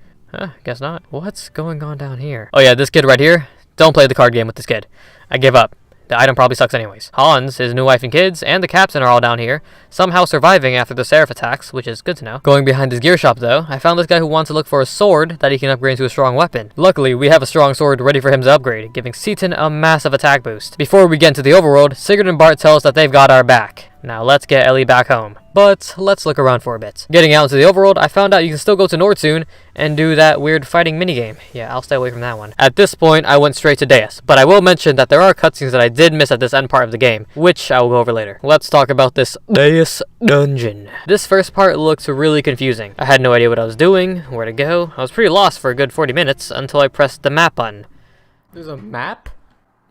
Guess not. What's going on down here? Oh yeah, this kid right here. Don't play the card game with this kid. I give up. The item probably sucks anyways. Hans, his new wife and kids, and the captain are all down here, somehow surviving after the Seraph attacks, which is good to know. Going behind his gear shop though, I found this guy who wants to look for a sword that he can upgrade to a strong weapon. Luckily, we have a strong sword ready for him to upgrade, giving Seaton a massive attack boost. Before we get into the overworld, Sigurd and Bart tell us that they've got our back. Now let's get Elly back home. But let's look around for a bit. Getting out into the overworld, I found out you can still go to Nordsoon and do that weird fighting minigame. Yeah, I'll stay away from that one. At this point, I went straight to Deus, but I will mention that there are cutscenes that I did miss at this end part of the game, which I will go over later. Let's talk about this Deus dungeon. This first part looks really confusing. I had no idea what I was doing, where to go. I was pretty lost for a good 40 minutes until I pressed the map button. There's a map?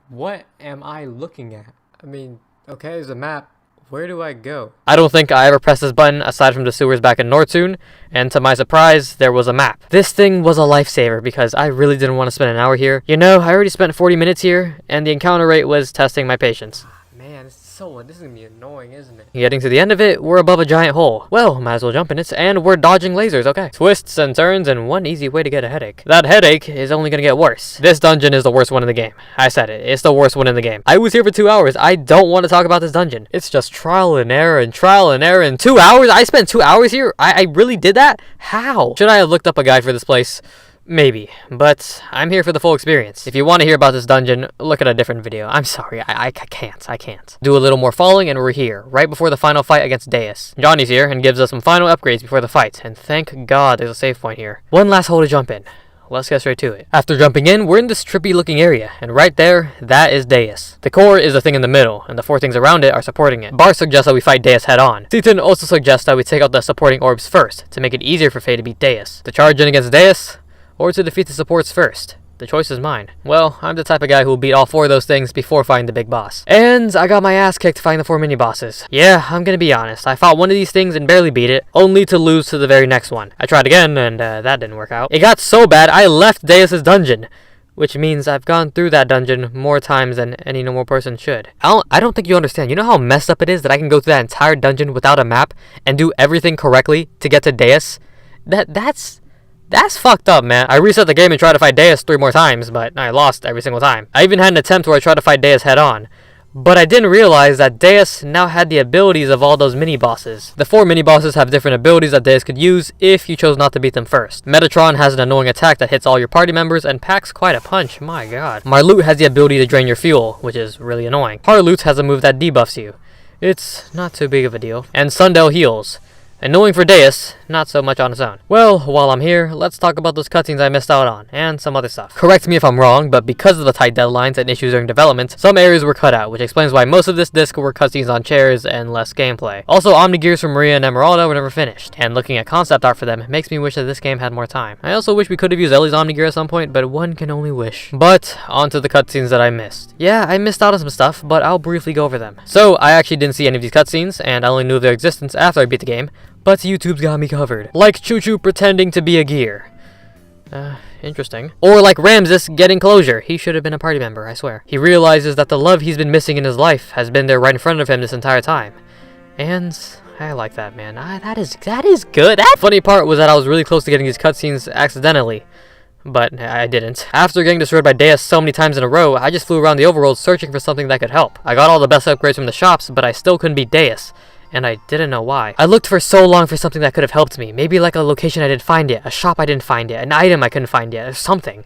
What am I looking at? I mean, okay, there's a map. Where do I go? I don't think I ever pressed this button aside from the sewers back in Nordsoon, and to my surprise, there was a map. This thing was a lifesaver because I really didn't want to spend an hour here. You know, I already spent 40 minutes here, and the encounter rate was testing my patience. Man, this is gonna be annoying, isn't it? Getting to the end of it, we're above a giant hole. Well, might as well jump in it, and we're dodging lasers, okay. Twists and turns, and one easy way to get a headache. That headache is only gonna get worse. This dungeon is the worst one in the game. I said it, it's the worst one in the game. I was here for 2 hours, I don't want to talk about this dungeon. It's just trial and error and trial and error in 2 hours? I spent 2 hours here? I really did that? How? Should I have looked up a guide for this place? Maybe, but I'm here for the full experience. If you want to hear about this dungeon, look at a different video. I'm sorry, I can't. Do a little more falling and we're here, right before the final fight against Deus. Johnny's here and gives us some final upgrades before the fight, and thank God there's a save point here. One last hole to jump in. Let's get straight to it. After jumping in, we're in this trippy looking area, and right there, that is Deus. The core is the thing in the middle, and the 4 things around it are supporting it. Bart suggests that we fight Deus head on. Seaton also suggests that we take out the supporting orbs first, to make it easier for Faye to beat Deus. To charge in against Deus, or to defeat the supports first. The choice is mine. Well, I'm the type of guy who will beat all 4 of those things before fighting the big boss. And I got my ass kicked fighting the 4 mini-bosses. Yeah, I'm gonna be honest. I fought one of these things and barely beat it, only to lose to the very next one. I tried again, and that didn't work out. It got so bad, I left Deus's dungeon. Which means I've gone through that dungeon more times than any normal person should. I don't think you understand. You know how messed up it is that I can go through that entire dungeon without a map and do everything correctly to get to Deus? That's fucked up, man. I reset the game and tried to fight Deus 3 more times, but I lost every single time. I even had an attempt where I tried to fight Deus head on. But I didn't realize that Deus now had the abilities of all those mini-bosses. The 4 mini-bosses have different abilities that Deus could use if you chose not to beat them first. Metatron has an annoying attack that hits all your party members and packs quite a punch, my god. Marlut has the ability to drain your fuel, which is really annoying. Harlut has a move that debuffs you. It's not too big of a deal. And Sundel heals. Annoying for Deus, not so much on its own. Well, while I'm here, let's talk about those cutscenes I missed out on, and some other stuff. Correct me if I'm wrong, but because of the tight deadlines and issues during development, some areas were cut out, which explains why most of this disc were cutscenes on chairs and less gameplay. Also, Xenogears from Maria and Emeralda were never finished, and looking at concept art for them makes me wish that this game had more time. I also wish we could have used Ellie's Xenogear at some point, but one can only wish. But, on to the cutscenes that I missed. Yeah, I missed out on some stuff, but I'll briefly go over them. So, I actually didn't see any of these cutscenes, and I only knew of their existence after I beat the game, but YouTube's got me covered. Like Choo Choo pretending to be a gear. Interesting. Or like Ramses getting closure. He should have been a party member, I swear. He realizes that the love he's been missing in his life has been there right in front of him this entire time. And I like that, man. That is good. That funny part was that I was really close to getting these cutscenes accidentally. But I didn't. After getting destroyed by Deus so many times in a row, I just flew around the overworld searching for something that could help. I got all the best upgrades from the shops, but I still couldn't beat Deus. And I didn't know why. I looked for so long for something that could have helped me. Maybe like a location I didn't find yet, a shop I didn't find yet, an item I couldn't find yet, or something.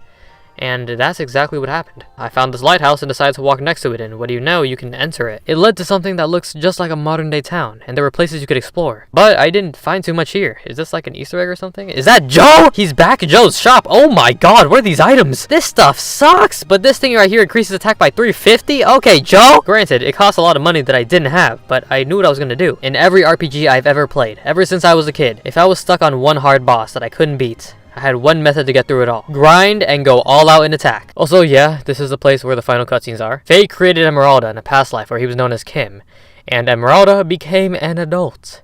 And that's exactly what happened. I found this lighthouse and decided to walk next to it, and what do you know, you can enter it. It led to something that looks just like a modern day town, and there were places you could explore. But I didn't find too much here. Is this like an Easter egg or something? Is that Joe? He's back at Joe's shop. Oh my god, what are these items? This stuff sucks, but this thing right here increases attack by 350? Okay, Joe! Granted, it costs a lot of money that I didn't have, but I knew what I was gonna do. In every RPG I've ever played, ever since I was a kid, if I was stuck on one hard boss that I couldn't beat, I had one method to get through it all. Grind and go all out in attack. Also, yeah, this is the place where the final cutscenes are. Faye created Emeralda in a past life where he was known as Kim, and Emeralda became an adult.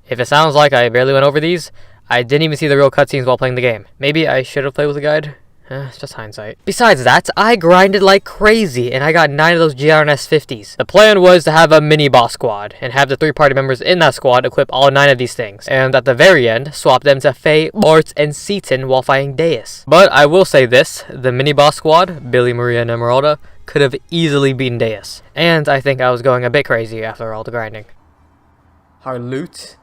If it sounds like I barely went over these, I didn't even see the real cutscenes while playing the game. Maybe I should have played with a guide. It's just hindsight. Besides that, I grinded like crazy, and I got 9 of those GRNS 50s. The plan was to have a mini-boss squad, and have the 3 party members in that squad equip all 9 of these things, and at the very end, swap them to Faye, Bart, and Seaton while fighting Deus. But I will say this, the mini-boss squad, Billy, Maria, and Emeralda, could have easily beaten Deus. And I think I was going a bit crazy after all the grinding. Our loot?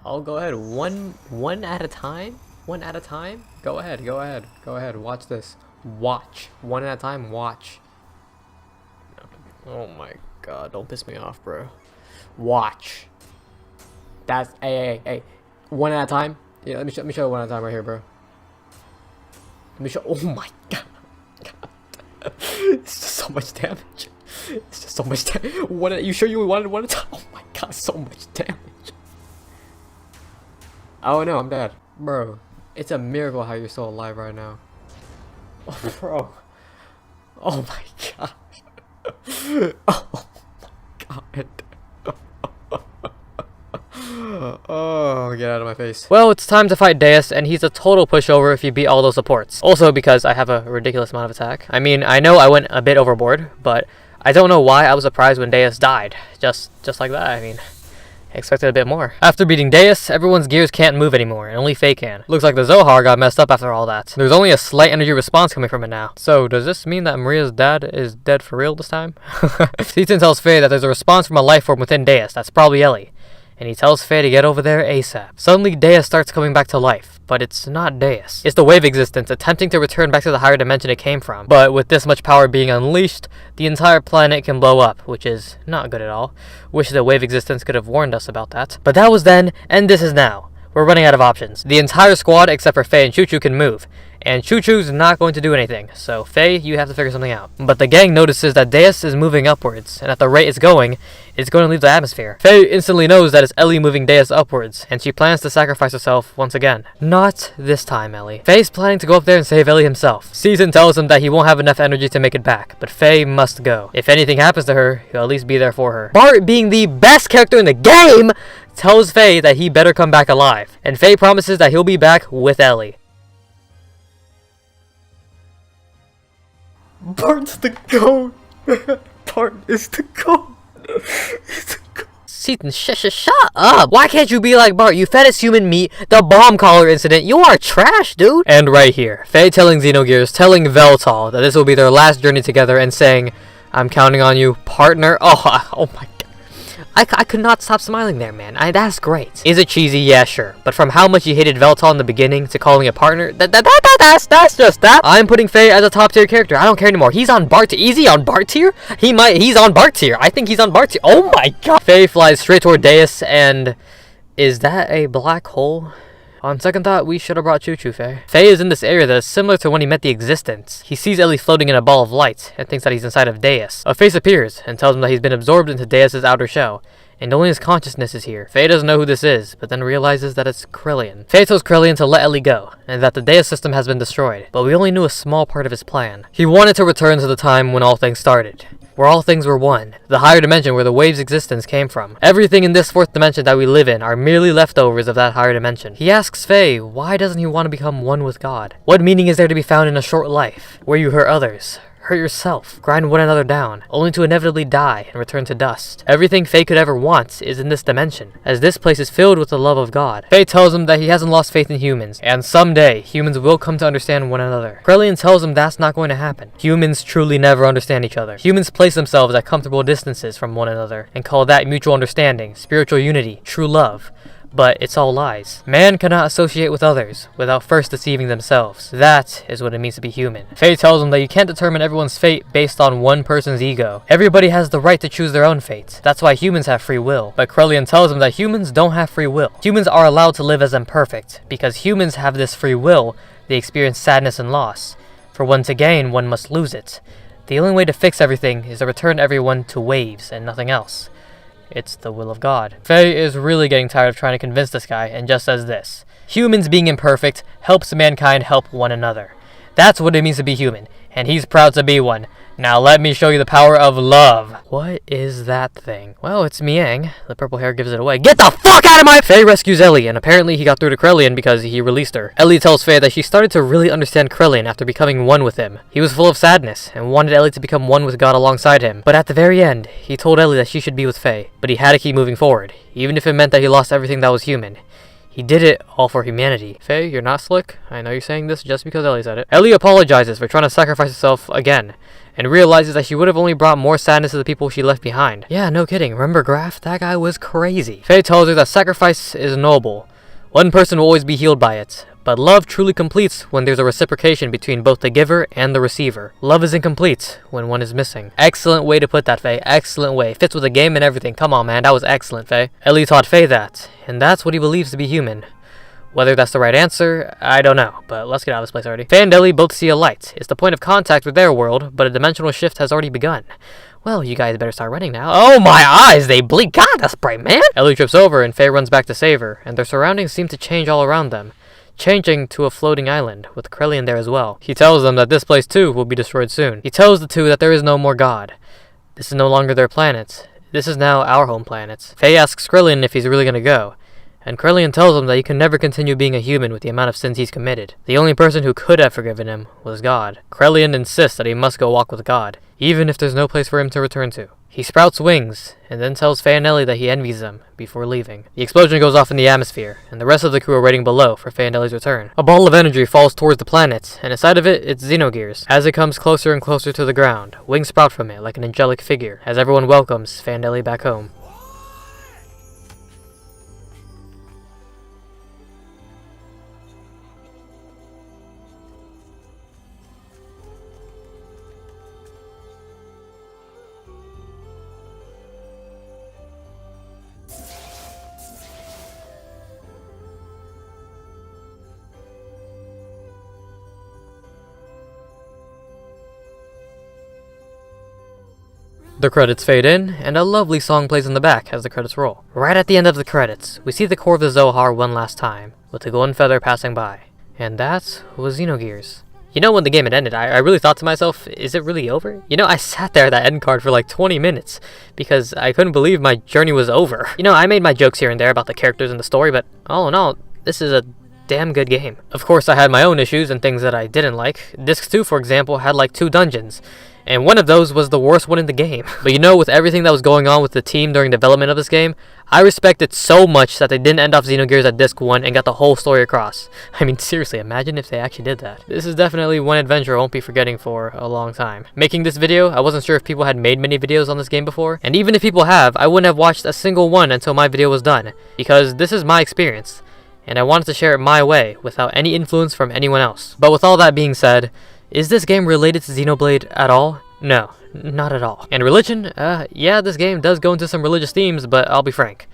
I'll go ahead, one at a time? One at a time? Go ahead. Watch this. Watch. One at a time, watch. Oh my god, don't piss me off, bro. Watch. That's, hey. One at a time? Yeah, let me show you one at a time right here, bro. Let me show, oh my god. It's just so much damage. It's just so much damage. You sure you wanted one at a time? Oh my god, so much damage. Oh no, I'm dead. Bro. It's a miracle how you're still alive right now. Oh, bro. Oh my god. Oh my god. Oh, get out of my face. Well, it's time to fight Deus, and he's a total pushover if you beat all those supports. Also, because I have a ridiculous amount of attack. I mean, I know I went a bit overboard, but I don't know why I was surprised when Deus died. Just like that, I mean. Expected a bit more. After beating Deus, everyone's gears can't move anymore, and only Faye can. Looks like the Zohar got messed up after all that. There's only a slight energy response coming from it now. So, does this mean that Maria's dad is dead for real this time? Seaton tells Faye that there's a response from a life form within Deus, that's probably Elly. And he tells Faye to get over there ASAP. Suddenly, Deus starts coming back to life, but it's not Deus. It's the wave existence attempting to return back to the higher dimension it came from. But with this much power being unleashed, the entire planet can blow up, which is not good at all. Wish the wave existence could have warned us about that. But that was then, and this is now. We're running out of options. The entire squad, except for Faye and Choo Choo, can move. And Choo Choo's not going to do anything, so Faye, you have to figure something out. But the gang notices that Deus is moving upwards, and at the rate it's going to leave the atmosphere. Faye instantly knows that it's Elly moving Deus upwards, and she plans to sacrifice herself once again. Not this time, Elly. Faye's planning to go up there and save Elly himself. Season tells him that he won't have enough energy to make it back, but Faye must go. If anything happens to her, he'll at least be there for her. Bart, being the best character in the game, tells Faye that he better come back alive, and Faye promises that he'll be back with Elly. Bart's the GOAT! Bart is the GOAT! Seaton, shut up! Why can't you be like Bart? You fed us human meat, the bomb collar incident, you are trash, dude! And right here, Faye telling Xenogears, telling Veltal that this will be their last journey together and saying, I'm counting on you, partner. Oh my god. I could not stop smiling there, man. That's great. Is it cheesy? Yeah, sure. But from how much you hated Veltal in the beginning to calling it partner, that's just that. I'm putting Faye as a top tier character. I don't care anymore. He's on Bart. Is he on Bart tier? He's on Bart tier. I think he's on Bart tier. Oh my god. Faye flies straight toward Deus and Is that a black hole? On second thought, we should have brought Choo Choo, Faye. Faye is in this area that is similar to when he met the Existence. He sees Elly floating in a ball of light and thinks that he's inside of Deus. A face appears and tells him that he's been absorbed into Deus's outer shell, and only his consciousness is here. Faye doesn't know who this is, but then realizes that it's Krillian. Faye tells Krillian to let Elly go, and that the Deus system has been destroyed, but we only knew a small part of his plan. He wanted to return to the time when all things started, where all things were one, the higher dimension where the wave's existence came from. Everything in this fourth dimension that we live in are merely leftovers of that higher dimension. He asks Faye, why doesn't he want to become one with God? What meaning is there to be found in a short life, where you hurt others, hurt yourself, grind one another down, only to inevitably die and return to dust? Everything Faye could ever want is in this dimension, as this place is filled with the love of God. Faye tells him that he hasn't lost faith in humans, and someday, humans will come to understand one another. Krillian tells him that's not going to happen. Humans truly never understand each other. Humans place themselves at comfortable distances from one another, and call that mutual understanding, spiritual unity, true love. But it's all lies. Man cannot associate with others without first deceiving themselves. That is what it means to be human. Faye tells him that you can't determine everyone's fate based on one person's ego. Everybody has the right to choose their own fate. That's why humans have free will. But Krillian tells him that humans don't have free will. Humans are allowed to live as imperfect. Because humans have this free will, they experience sadness and loss. For one to gain, one must lose it. The only way to fix everything is to return everyone to waves and nothing else. It's the will of God. Faye is really getting tired of trying to convince this guy and just says this: humans being imperfect helps mankind help one another. That's what it means to be human, and he's proud to be one. Now let me show you the power of love. What is that thing? Well, it's Miang. The purple hair gives it away. Get the fuck out of my— Faye rescues Elly, and apparently he got through to Krillian because he released her. Elly tells Faye that she started to really understand Krillian after becoming one with him. He was full of sadness, and wanted Elly to become one with God alongside him. But at the very end, he told Elly that she should be with Faye. But he had to keep moving forward, even if it meant that he lost everything that was human. He did it all for humanity. Faye, you're not slick. I know you're saying this just because Elly said it. Elly apologizes for trying to sacrifice herself again, and realizes that she would have only brought more sadness to the people she left behind. Yeah, no kidding. Remember Grahf? That guy was crazy. Faye tells her that sacrifice is noble. One person will always be healed by it. But love truly completes when there's a reciprocation between both the giver and the receiver. Love is incomplete when one is missing. Excellent way to put that, Faye. Excellent way. Fits with the game and everything. Come on, man. That was excellent, Faye. Elly taught Faye that, and that's what he believes to be human. Whether that's the right answer, I don't know, but let's get out of this place already. Faye and Elly both see a light. It's the point of contact with their world, but a dimensional shift has already begun. Well, you guys better start running now. Oh, my eyes, they blink. God, that's bright, man. Elly trips over, and Faye runs back to save her, and their surroundings seem to change all around them, changing to a floating island, with Krillian there as well. He tells them that this place too will be destroyed soon. He tells the two that there is no more God. This is no longer their planet. This is now our home planet. Faye asks Krillian if he's really gonna go, and Krillian tells him that he can never continue being a human with the amount of sins he's committed. The only person who could have forgiven him was God. Krillian insists that he must go walk with God, even if there's no place for him to return to. He sprouts wings, and then tells Faye and Elly that he envies them before leaving. The explosion goes off in the atmosphere, and the rest of the crew are waiting below for Faye and Elly's return. A ball of energy falls towards the planet, and inside of it, it's Xenogears. As it comes closer and closer to the ground, wings sprout from it like an angelic figure, as everyone welcomes Faye and Elly back home. The credits fade in, and a lovely song plays in the back as the credits roll. Right at the end of the credits, we see the core of the Zohar one last time, with the golden feather passing by. And that was Xenogears. You know, when the game had ended, I really thought to myself, is it really over? You know, I sat there at that end card for like 20 minutes, because I couldn't believe my journey was over. You know, I made my jokes here and there about the characters and the story, but all in all, this is a damn good game. Of course, I had my own issues and things that I didn't like. Disc 2, for example, had like 2 dungeons, and one of those was the worst one in the game. But you know, with everything that was going on with the team during development of this game, I respect it so much that they didn't end off Xenogears at Disc 1 and got the whole story across. I mean, seriously, imagine if they actually did that. This is definitely one adventure I won't be forgetting for a long time. Making this video, I wasn't sure if people had made many videos on this game before, and even if people have, I wouldn't have watched a single one until my video was done, because this is my experience, and I wanted to share it my way, without any influence from anyone else. But with all that being said, is this game related to Xenoblade at all? No, not at all. And religion? Yeah, this game does go into some religious themes, but I'll be frank.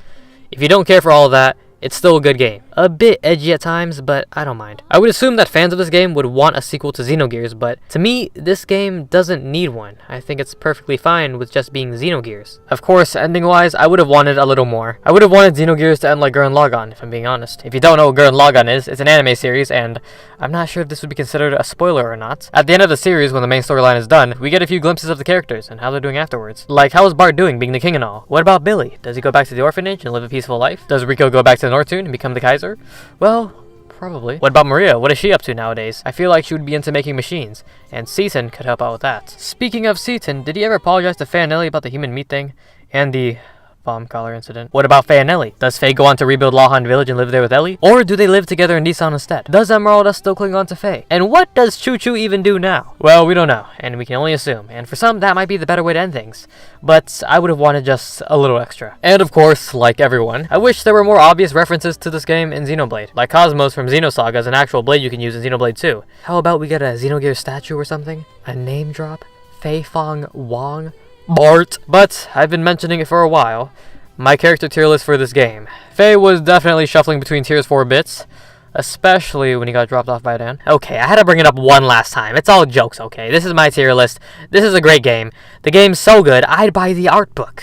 If you don't care for all of that, It's still a good game. A bit edgy at times, but I don't mind. I would assume that fans of this game would want a sequel to Xenogears, but to me, this game doesn't need one. I think it's perfectly fine with just being Xenogears. Of course, ending-wise, I would have wanted a little more. I would have wanted Xenogears to end like Gurren Lagann, if I'm being honest. If you don't know what Gurren Lagann is, it's an anime series, and I'm not sure if this would be considered a spoiler or not. At the end of the series, when the main storyline is done, we get a few glimpses of the characters and how they're doing afterwards. Like, how is Bart doing being the king and all? What about Billy? Does he go back to the orphanage and live a peaceful life? Does Rico go back to the Nortune and become the Kaiser? Well, probably. What about Maria? What is she up to nowadays? I feel like she would be into making machines, and Seaton could help out with that. Speaking of Seaton, did he ever apologize to Faye and Elly about the human meat thing? And the bomb collar incident? What about Faye and Elly? Does Faye go on to rebuild Lahan village and live there with Elly? Or do they live together in Nisan instead? Does Emeralda still cling on to Faye? And what does Choo Choo even do now? Well, we don't know, and we can only assume, and for some that might be the better way to end things. But I would have wanted just a little extra. And of course, like everyone, I wish there were more obvious references to this game in Xenoblade. Like Cosmos from Xenosaga is an actual blade you can use in Xenoblade 2. How about we get a Xenogears statue or something? A name drop? Fei Fong Wong? Bart? But I've been mentioning it for a while. My character tier list for this game. Faye was definitely shuffling between tiers for bits, especially when he got dropped off by Dan. Okay, I had to bring it up one last time. It's all jokes, okay? This is my tier list. This is a great game. The game's so good, I'd buy the art book.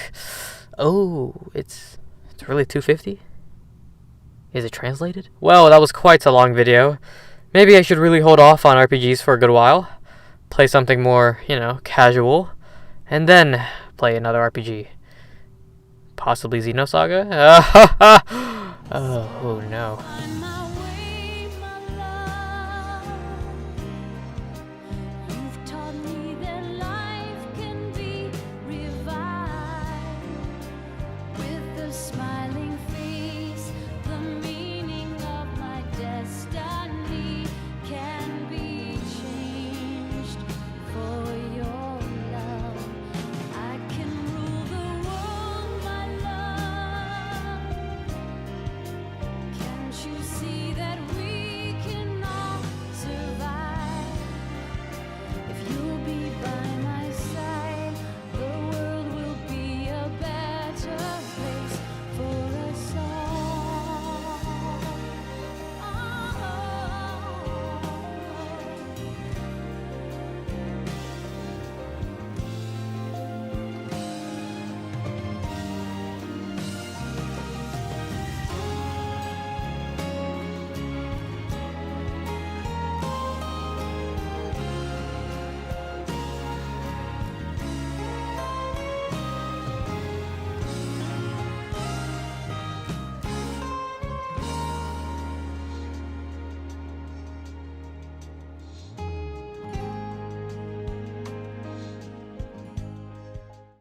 Oh, it's really $250? Is it translated? Well, that was quite a long video. Maybe I should really hold off on RPGs for a good while. Play something more, casual. And then play another RPG. Possibly Xenosaga? Oh no.